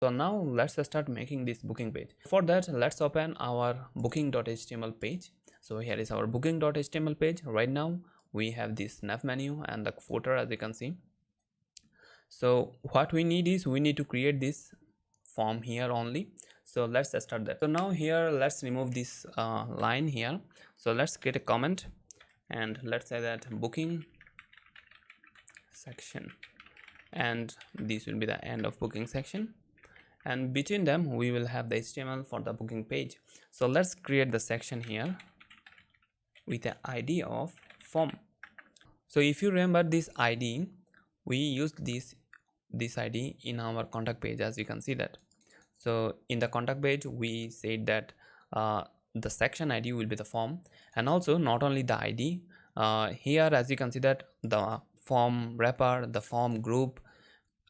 So now let's start making this booking page. For that, let's open our booking.html page. So here is our booking.html page. Right now we have this nav menu and the footer, as you can see. So what we need is we need to create this form here only. So let's start that. So now here let's remove this line here. So let's create a comment and let's say that booking section, and this will be the end of booking section, and between them we will have the HTML for the booking page. So let's create the section here with the ID of form. So if you remember this ID, we used this ID in our contact page, as you can see that. So in the contact page we said that the section ID will be the form, and also not only the ID, here as you can see that the form wrapper, the form group,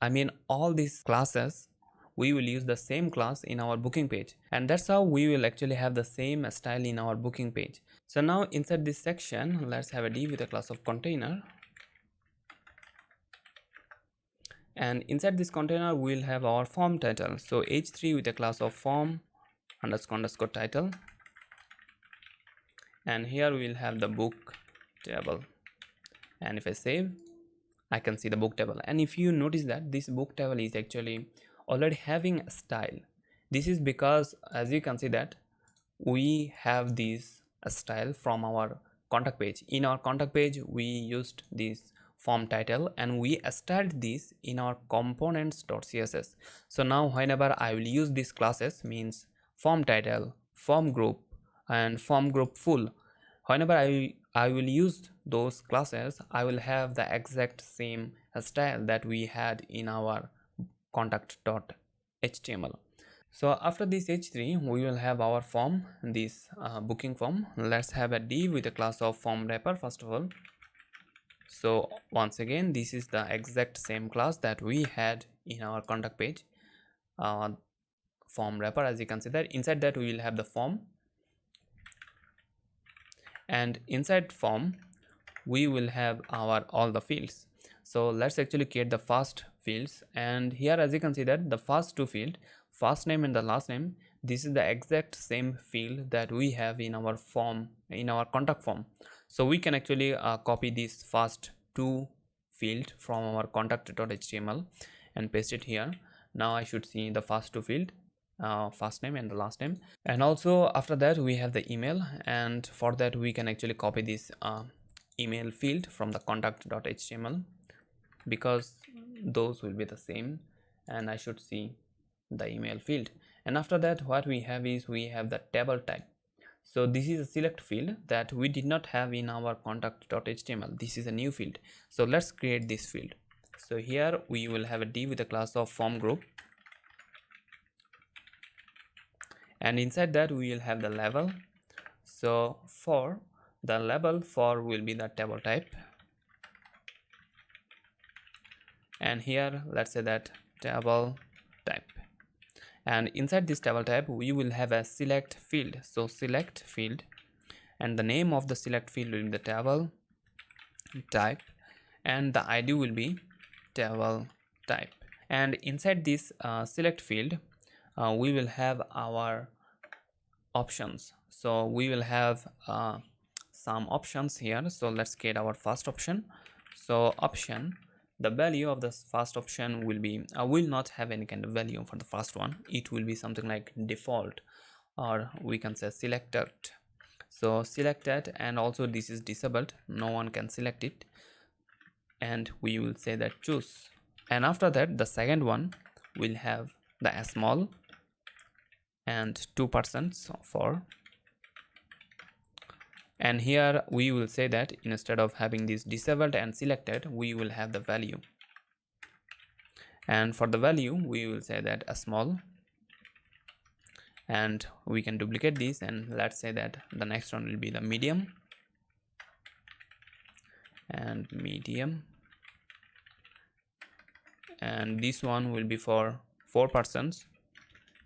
I mean all these classes, we will use the same class in our booking page, and that's how we will actually have the same style in our booking page. So now inside this section, let's have a div with a class of container, and inside this container we will have our form title. So h3 with a class of form underscore title, and here we will have the book table, and if I save, I can see the book table. And if you notice that this book table is actually already having a style, this is because as you can see that we have this style from our contact page. In our contact page we used this form title and we styled this in our components.css. So now whenever I will use these classes, means form title, form group and form group full, whenever I will use those classes, I will have the exact same style that we had in our contact.html. So after this h3 we will have our form, this booking form. Let's have a div with a class of form wrapper first of all. So once again, this is the exact same class that we had in our contact page, form wrapper. As you can see that inside that we will have the form, and inside form we will have our all the fields. So let's actually create the first fields, and here as you can see that the first two field, first name and the last name, this is the exact same field that we have in our form, in our contact form. So we can actually copy this first two field from our contact.html and paste it here. Now I should see the first two field, first name and the last name, and also after that we have the email, and for that we can actually copy this email field from the contact.html because those will be the same, and I should see the email field. And after that what we have is we have the table type. So this is a select field that we did not have in our contact.html. This is a new field, so let's create this field. So here we will have a div with a class of form group, and inside that we will have the label. So for the label, for will be the table type, and here let's say that table type, and inside this table type we will have a select field. So select field, and the name of the select field will be the table type, and the ID will be table type. And inside this select field we will have our options. So we will have some options here. So let's get our first option. So option, the value of the first option will be will not have any kind of value for the first one. It will be something like default, or we can say selected. So selected, and also this is disabled, no one can select it, and we will say that choose. And after that the second one will have the small and 2% for, and here we will say that instead of having this disabled and selected, we will have the value, and for the value we will say that a small, and we can duplicate this, and let's say that the next one will be the medium, and medium, and this one will be for 4%,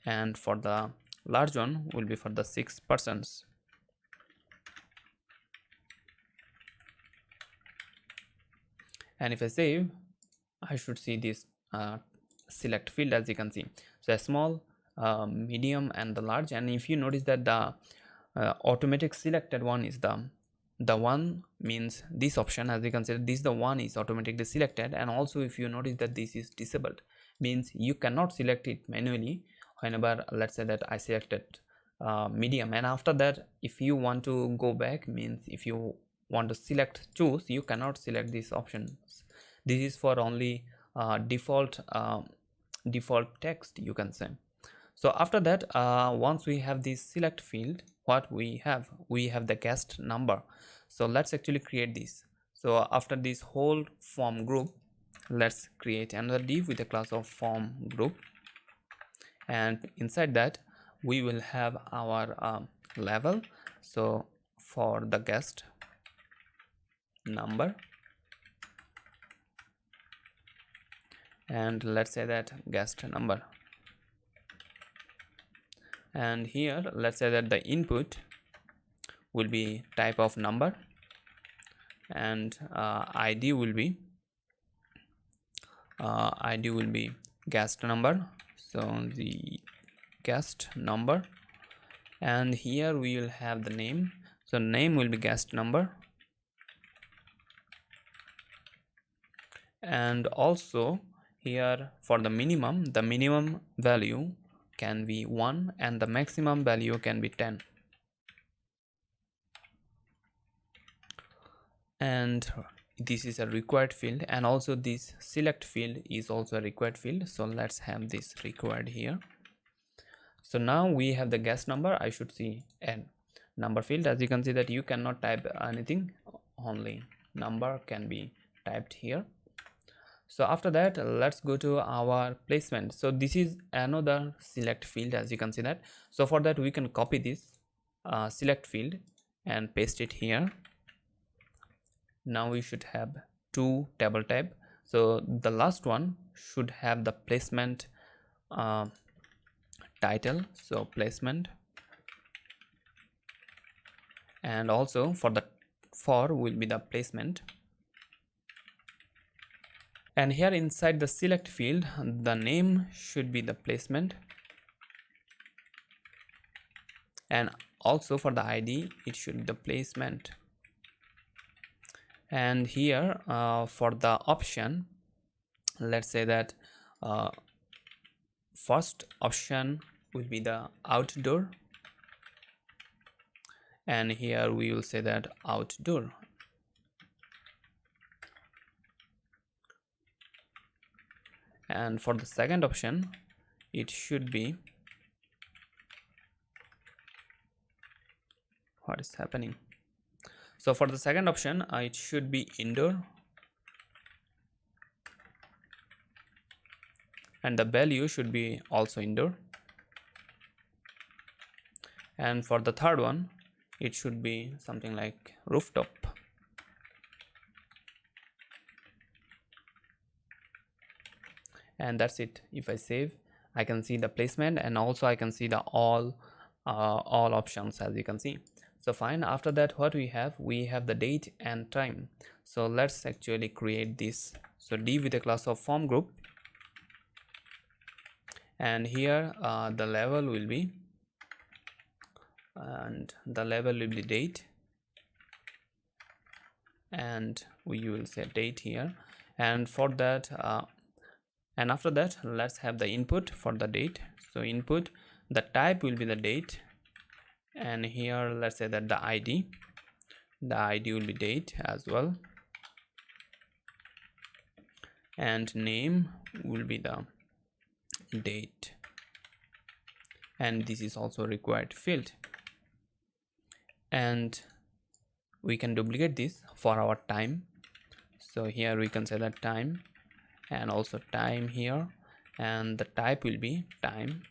and for the large one will be for the 6%. and if I save, I should see this select field, as you can see. So a small, medium and the large, and if you notice that the automatic selected one is the one, means this option, as you can see, this the one is automatically selected. And also if you notice that this is disabled, means you cannot select it manually whenever, let's say that I selected medium, and after that if you want to go back, means if you want to select choose, you cannot select these options. This is for only default text, you can say. So after that, once we have this select field, what we have the guest number. So let's actually create this. So after this whole form group, let's create another div with a class of form group, and inside that we will have our level. So for the guest number, and let's say that guest number, and here let's say that the input will be type of number, and ID will be guest number, so the guest number, and here we will have the name, so name will be guest number, and also here for the minimum value can be 1 and the maximum value can be 10. And this is a required field, and also this select field is also a required field, so let's have this required here. So now we have the guest number. I should see a number field, as you can see that you cannot type anything, only number can be typed here. So after that, let's go to our placement. So this is another select field, as you can see that. So for that we can copy this select field and paste it here. Now we should have two table tab. So the last one should have the placement title, so placement, and also for the for will be the placement. And here inside the select field, the name should be the placement, and also for the ID it should be the placement. And here for the option, let's say that first option will be the outdoor, and here we will say that outdoor. And for the second option, it should be, what is happening? So for the second option, it should be indoor, and the value should be also indoor. And for the third one, it should be something like rooftop. And that's it. If I save, I can see the placement, and also I can see the all options, as you can see. So fine. After that, what we have the date and time. So let's actually create this. So div with a class of form group, and here the level will be, and the level will be date, and we will say date here. And for that and after that, let's have the input for the date. So input, the type will be the date, and here let's say that the ID will be date as well, and name will be the date, and this is also required field. And we can duplicate this for our time. So here we can say that time, and also time here, and the type will be time,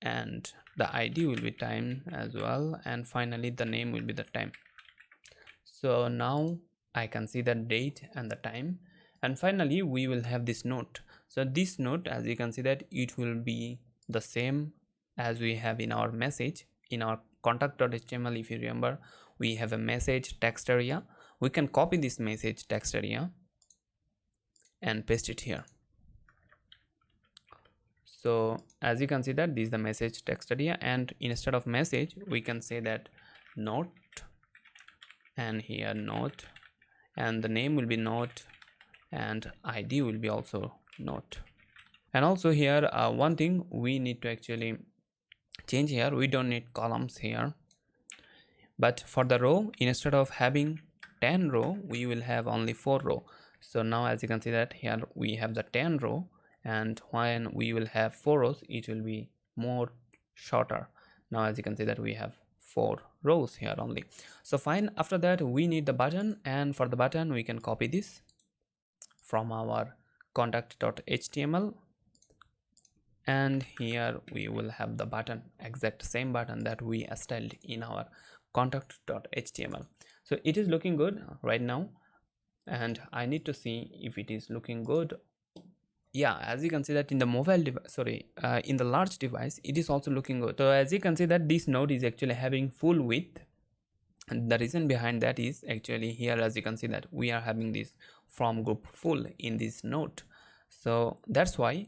and the ID will be time as well, and finally the name will be the time. So now I can see the date and the time, and finally we will have this note. So this note, as you can see that it will be the same as we have in our message, in our contact.html. If you remember, we have a message text area. We can copy this message text area and paste it here. So as you can see that this is the message text area, and instead of message we can say that note, and here note, and the name will be note, and ID will be also note. And also here one thing we need to actually change here, we don't need columns here, but for the row, instead of having 10 row we will have only 4 row. So now as you can see that here we have the 10 row, and when we will have 4 rows it will be more shorter. Now as you can see that we have 4 rows here only. So fine, after that we need the button, and for the button we can copy this from our contact.html, and here we will have the button, exact same button that we styled in our contact.html. So it is looking good right now, and I need to see if it is looking good. Yeah, as you can see that in the mobile device, in the large device it is also looking good. So as you can see that this node is actually having full width, and the reason behind that is actually here as you can see that we are having this from group full in this node, so that's why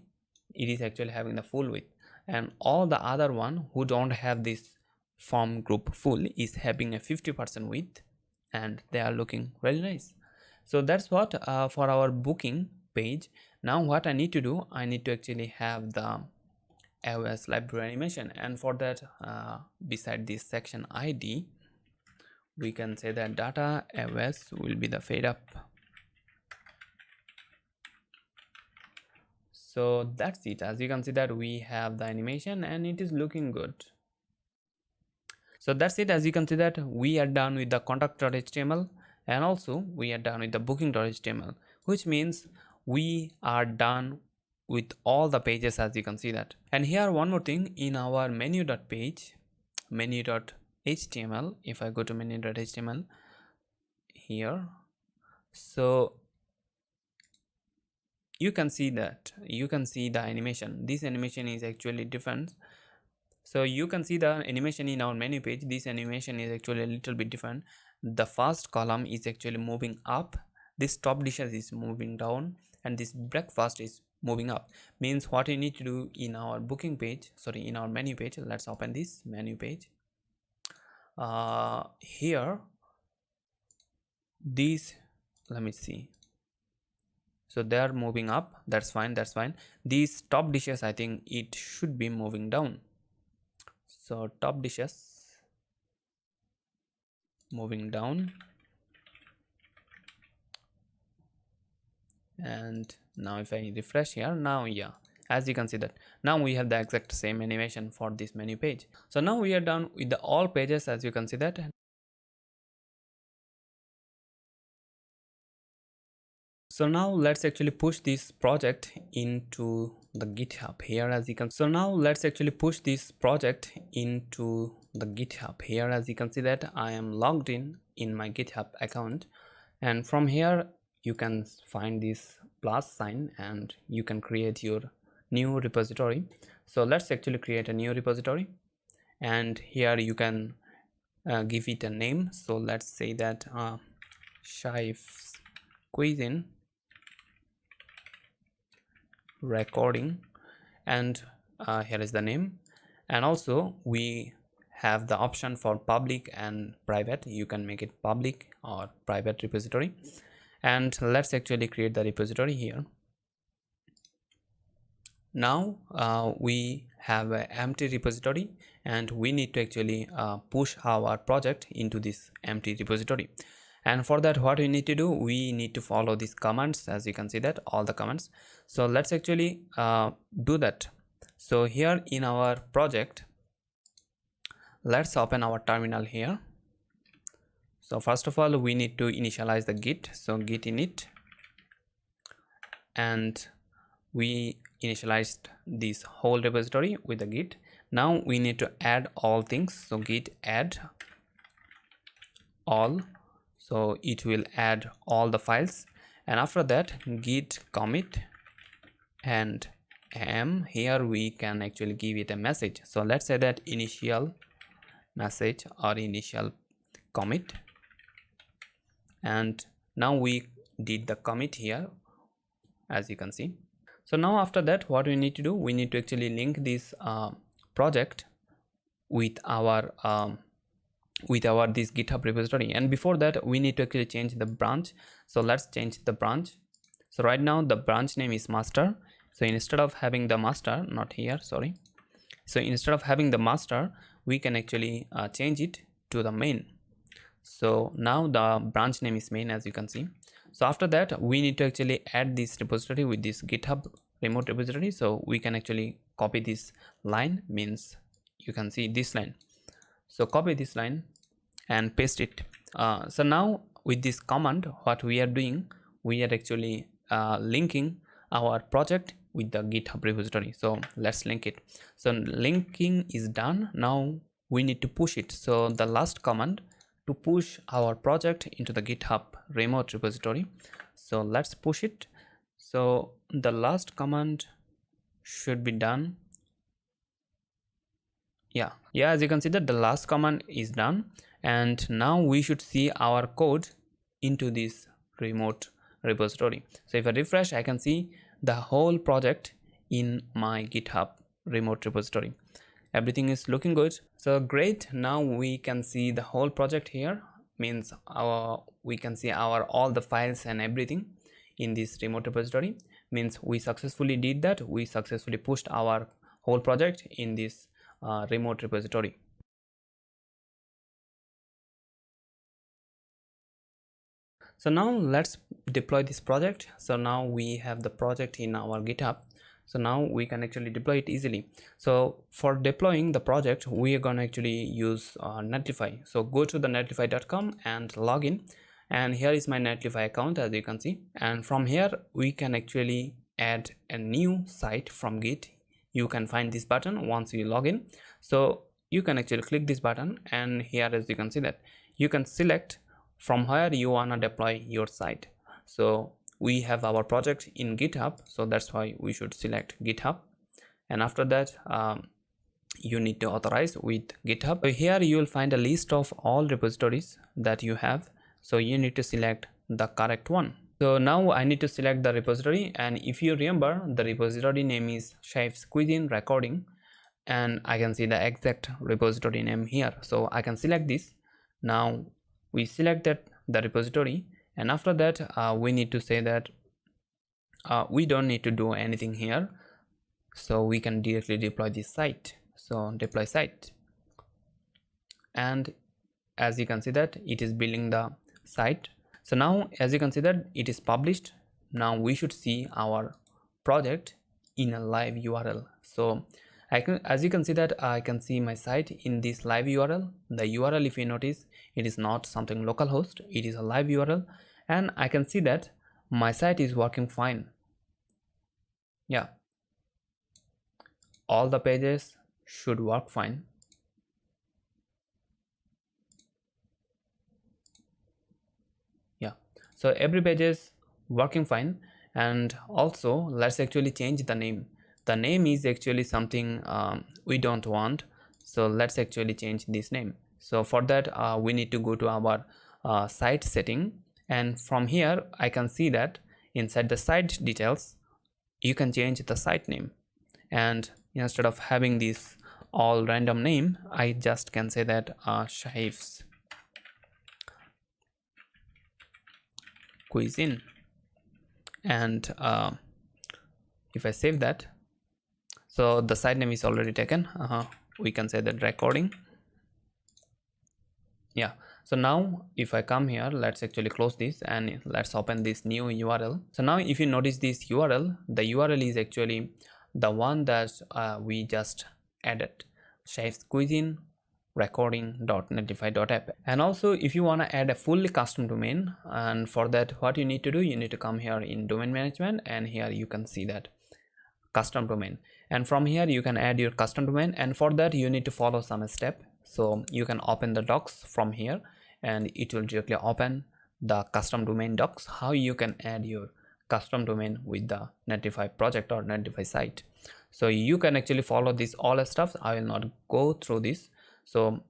it is actually having the full width, and all the other one who don't have this from group full is having a 50% width, and they are looking really nice. So that's what for our booking page. Now what I need to do, I need to actually have the AOS library animation, and for that beside this section ID we can say that data AOS will be the fade up. So that's it. As you can see that we have the animation and it is looking good. So that's it. As you can see that we are done with the contact.html, and also we are done with the booking.html, which means we are done with all the pages, as you can see that. And here one more thing, in our menu.page, menu.html, if I go to menu.html here, so you can see that the animation. This animation is actually different. So you can see the animation in our menu page. This animation is actually a little bit different. The first column is actually moving up, this top dishes is moving down, and this breakfast is moving up. Means what we need to do in our booking page, in our menu page. Let's open this menu page. Here these, let me see, so they are moving up. That's fine. These top dishes, I think it should be moving down. So top dishes moving down, and now if I refresh here, now yeah, as you can see that now we have the exact same animation for this menu page. So now we are done with the all pages, as you can see that. So now let's actually push this project into the GitHub here, as you can. So now let's actually push this project into the GitHub here, as you can see that I am logged in my GitHub account, and from here you can find this plus sign and you can create your new repository. So let's actually create a new repository, and here you can give it a name. So let's say that Shaif Cuisine recording, and here is the name. And also we have the option for public and private. You can make it public or private repository, and let's actually create the repository here. Now we have an empty repository, and we need to actually push our project into this empty repository. And for that, what we need to do, we need to follow these commands, as you can see that all the commands. So let's actually do that. So here in our project, let's open our terminal here. So first of all, we need to initialize the git. So git init, and we initialized this whole repository with the git. Now we need to add all things. So git add all, so it will add all the files, and after that git commit and here we can actually give it a message. So let's say that initial message or initial commit, and now we did the commit here. as you can see. So now after that, what we need to do, we need to actually link this project with our this GitHub repository, and before that we need to actually change the branch. So let's change the branch. So right now the branch name is master, so instead of having the master, not here, sorry, so instead of having the master, we can actually change it to the main. So now the branch name is main, as you can see. So after that, we need to actually add this repository with this GitHub remote repository. So we can actually copy this line, means you can see this line. So copy this line and paste it. So now with this command, what we are doing, we are actually linking our project with the GitHub repository. So let's link it. So linking is done. Now we need to push it. So the last command to push our project into the GitHub remote repository. So let's push it. So the last command should be done. Yeah, as you can see that the last command is done, and now we should see our code into this remote repository. So if I refresh, I can see the whole project in my GitHub remote repository. Everything is looking good. So great, now we can see the whole project here, means we can see all the files and everything in this remote repository. Means we successfully did that. We successfully pushed our whole project in this remote repository. So now let's deploy this project. So now we have the project in our GitHub. So now we can actually deploy it easily. So for deploying the project, we are going to actually use Netlify. So go to the netlify.com and log in, and here is my Netlify account, as you can see. And from here we can actually add a new site from Git. You can find this button once you log in. So you can actually click this button, and here, as you can see, that you can select from where you want to deploy your site. So we have our project in GitHub, so that's why we should select GitHub. And after that, you need to authorize with GitHub. So here you will find a list of all repositories that you have, so you need to select the correct one. So now I need to select the repository, and if you remember, the repository name is Shaif's Cuisine recording, and I can see the exact repository name here. So I can select this. Now we selected the repository, and after that we need to say that we don't need to do anything here, so we can directly deploy this site. So deploy site, and as you can see that it is building the site. So now as you can see that it is published. Now we should see our project in a live URL. So as you can see that I can see my site in this live URL. The URL, if you notice, it is not something localhost, it is a live URL, and I can see that my site is working fine. Yeah, all the pages should work fine. Yeah, so every page is working fine. And also let's actually change the name. The name is actually something we don't want, so let's actually change this name. So for that we need to go to our site setting, and from here I can see that inside the site details you can change the site name, and instead of having this all random name, I just can say that Shaif's Cuisine. And if I save that, so the site name is already taken. We can say that recording. Yeah, so now if I come here, let's actually close this and let's open this new URL. So now if you notice this URL, the URL is actually the one that we just added, Shaif's Cuisine recording.netlify.app. And also if you want to add a fully custom domain, and for that what you need to do, you need to come here in domain management, and here you can see that custom domain, and from here you can add your custom domain, and for that you need to follow some step. So you can open the docs from here, and it will directly open the custom domain docs, how you can add your custom domain with the Netlify project or Netlify site. So you can actually follow this all stuff. I will not go through this. So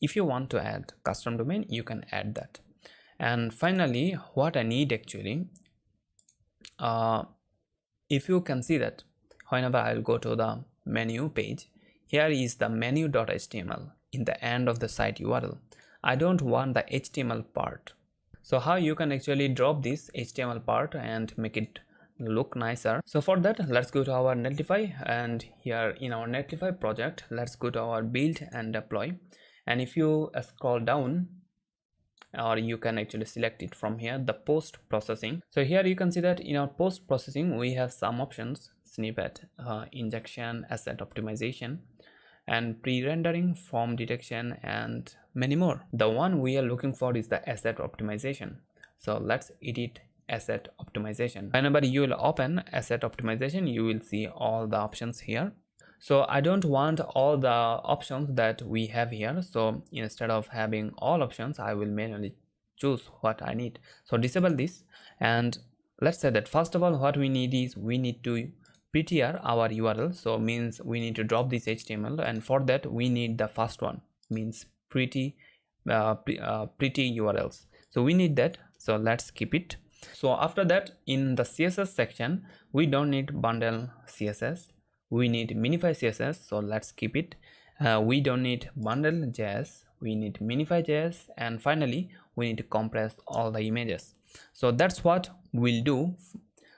if you want to add custom domain, you can add that. And finally, what I need actually, if you can see that whenever I'll go to the menu page, here is the menu.html in the end of the site URL. I don't want the HTML part. So how you can actually drop this HTML part and make it look nicer? So for that, let's go to our Netlify, and here in our Netlify project, let's go to our build and deploy. And if you scroll down, or you can actually select it from here, the post processing. So here you can see that in our post processing we have some options: snippet, injection, asset optimization, and pre-rendering, form detection, and many more. The one we are looking for is the asset optimization. So let's edit asset optimization. Whenever you will open asset optimization, you will see all the options here. So I don't want all the options that we have here, so instead of having all options, I will manually choose what I need. So disable this, and let's say that first of all what we need is we need to prettier our URL. So means we need to drop this HTML, and for that we need the first one, means pretty URLs. So we need that, so let's keep it. So after that, in the CSS section, we don't need bundle CSS, we need minify CSS, so let's keep it. We don't need bundle JS, we need minify JS, and finally we need to compress all the images. So that's what we'll do.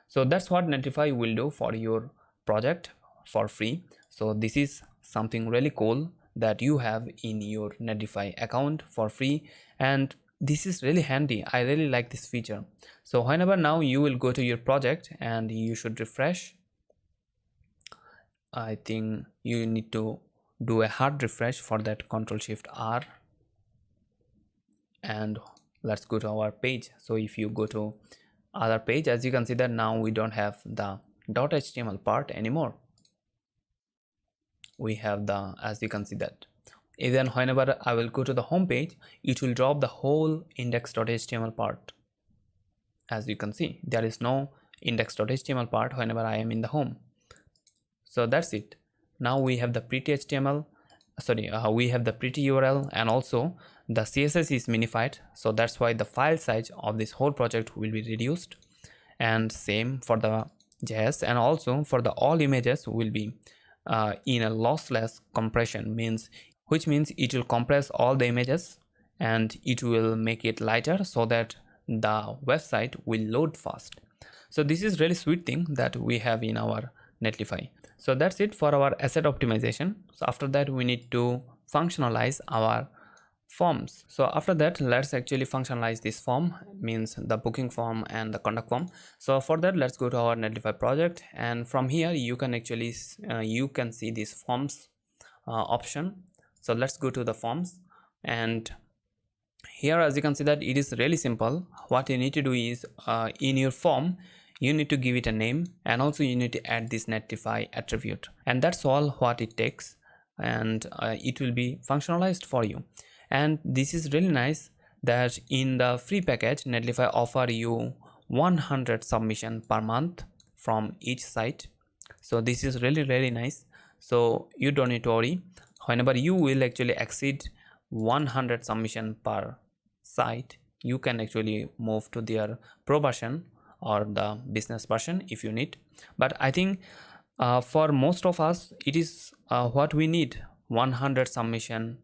So that's what Netlify will do for your project for free. So this is something really cool that you have in your Netlify account for free, and this is really handy. I really like this feature. So whenever now you will go to your project and you should refresh, I think you need to do a hard refresh. For that, Ctrl+Shift+R, and let's go to our page. So if you go to other page, as you can see that now we don't have the .html part anymore. We have the, as you can see that, even whenever I will go to the home page, it will drop the whole index.html part. As you can see, there is no index.html part whenever I am in the home. So that's it. Now we have the pretty HTML, we have the pretty URL, and also the CSS is minified. So that's why the file size of this whole project will be reduced, and same for the JS, and also for the all images will be in a lossless compression, which means it will compress all the images and it will make it lighter so that the website will load fast. So this is really sweet thing that we have in our Netlify. So that's it for our asset optimization. So after that, we need to functionalize our forms. So after that, let's actually functionalize this form, means the booking form and the contact form. So for that, let's go to our Netlify project, and from here you can actually you can see this forms option. So let's go to the forms, and here as you can see that it is really simple. What you need to do is in your form you need to give it a name, and also you need to add this Netlify attribute, and that's all what it takes, and it will be functionalized for you. And this is really nice that in the free package Netlify offer you 100 submission per month from each site. So this is really nice. So you don't need to worry. Whenever you will actually exceed 100 submission per site, you can actually move to their pro version or the business version if you need. But I think for most of us it is what we need, 100 submission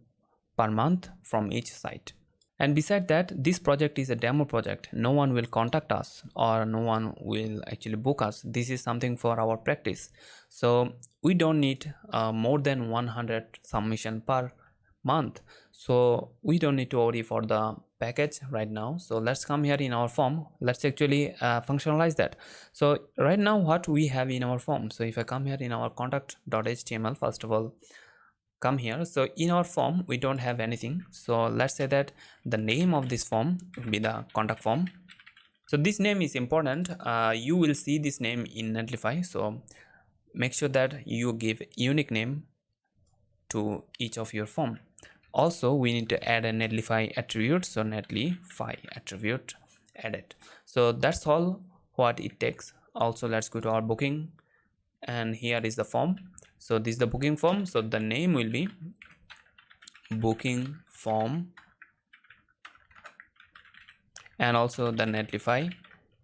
per month from each site. And beside that, this project is a demo project. No one will contact us or no one will actually book us. This is something for our practice. So we don't need more than 100 submission per month. So we don't need to worry for the package right now. So let's come here in our form. Let's actually functionalize that. So right now what we have in our form. So if I come here in our contact.html, first of all, come here. So in our form we don't have anything. So let's say that the name of this form will be the contact form. So this name is important. You will see this name in Netlify. So make sure that you give unique name to each of your form. Also we need to add a Netlify attribute. So Netlify attribute added. So that's all what it takes. Also let's go to our booking, and here is the form. So this is the booking form. So the name will be booking form, and also the Netlify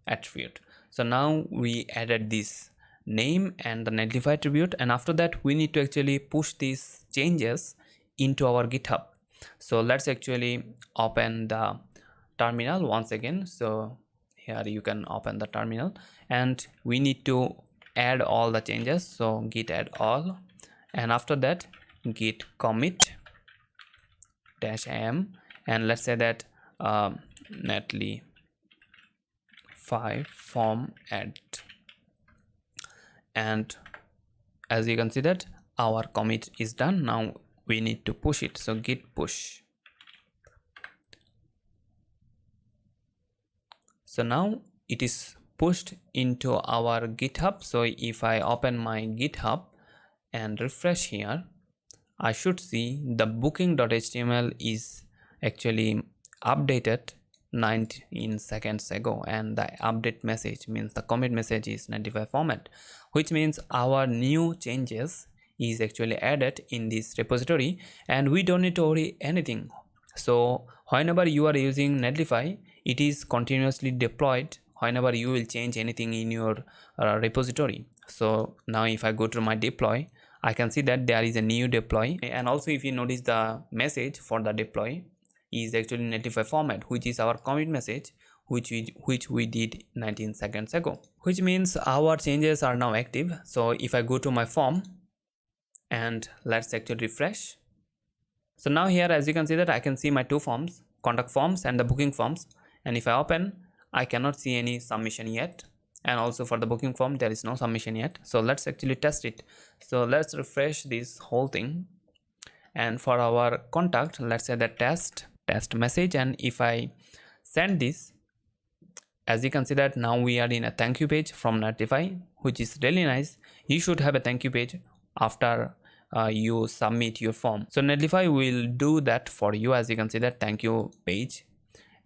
attribute. So now we added this name and the Netlify attribute, and after that we need to actually push these changes into our GitHub. So let's actually open the terminal once again. So here you can open the terminal, and we need to add all the changes. So git add all, and after that git commit -am, and let's say that Netlify form add, and as you can see that our commit is done. Now we need to push it, so git push. So now it is pushed into our GitHub. So if I open my GitHub and refresh here, I should see the booking.html is actually updated 19 seconds ago, and the update message means the commit message is Netlify format, which means our new changes is actually added in this repository, and we don't need to worry anything. So whenever you are using Netlify, it is continuously deployed whenever you will change anything in your repository. So now if I go to my deploy, I can see that there is a new deploy, and also if you notice the message for the deploy is actually Netlify format, which is our commit message, which we did 19 seconds ago, which means our changes are now active. So if I go to my form and let's actually refresh, so now here as you can see that I can see my two forms, contact forms and the booking forms, and if I open, I cannot see any submission yet, and also for the booking form there is no submission yet. So let's actually test it. So let's refresh this whole thing, and for our contact, let's say that test message, and if I send this, as you can see that now we are in a thank you page from Netlify, which is really nice. You should have a thank you page after you submit your form. So Netlify will do that for you. As you can see that thank you page,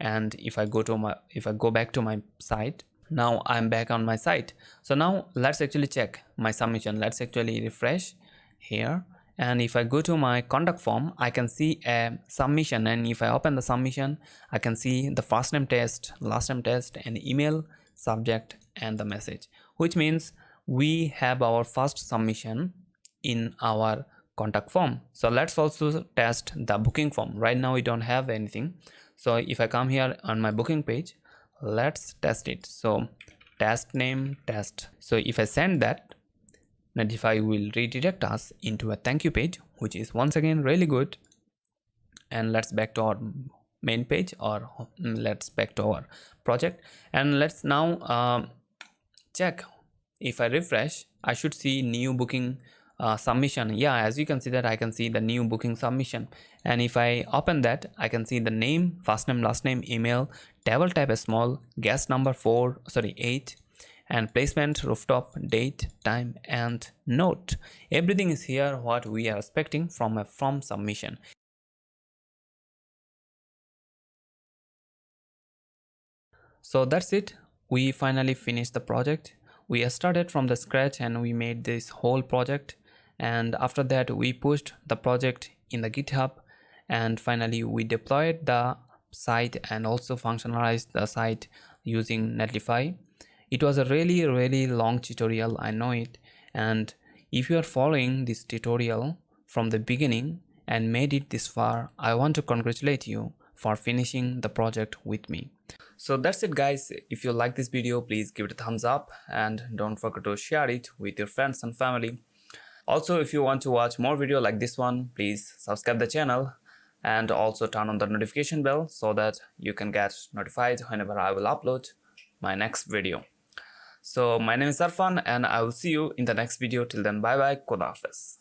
and if I go back to my site, now I'm back on my site. So now let's actually check my submission. Let's actually refresh here, and if I go to my contact form, I can see a submission, and if I open the submission, I can see the first name test, last name test, and email, subject, and the message, which means we have our first submission in our contact form. So let's also test the booking form. Right now we don't have anything, so if I come here on my booking page, let's test it. So test name test. So if I send that, Netlify will redirect us into a thank you page, which is once again really good. And let's back to our main page, or let's back to our project, and let's now check. If I refresh, I should see new booking submission. Yeah, as you can see that I can see the new booking submission, and if I open that, I can see the name, first name, last name, email, table type as small, guest number 8, and placement, rooftop, date, time, and note. Everything is here what we are expecting from a form submission. So that's it. We finally finished the project. We started from the scratch and we made this whole project, and after that we pushed the project in the GitHub, and finally we deployed the site and also functionalized the site using Netlify. It was a really long tutorial, I know it, and if you are following this tutorial from the beginning and made it this far, I want to congratulate you for finishing the project with me. So that's it guys. If you like this video, please give it a thumbs up and don't forget to share it with your friends and family. Also, if you want to watch more video like this one, please subscribe the channel and also turn on the notification bell so that you can get notified whenever I will upload my next video. So my name is Arfan and I will see you in the next video. Till then, bye bye, Khuda Hafiz.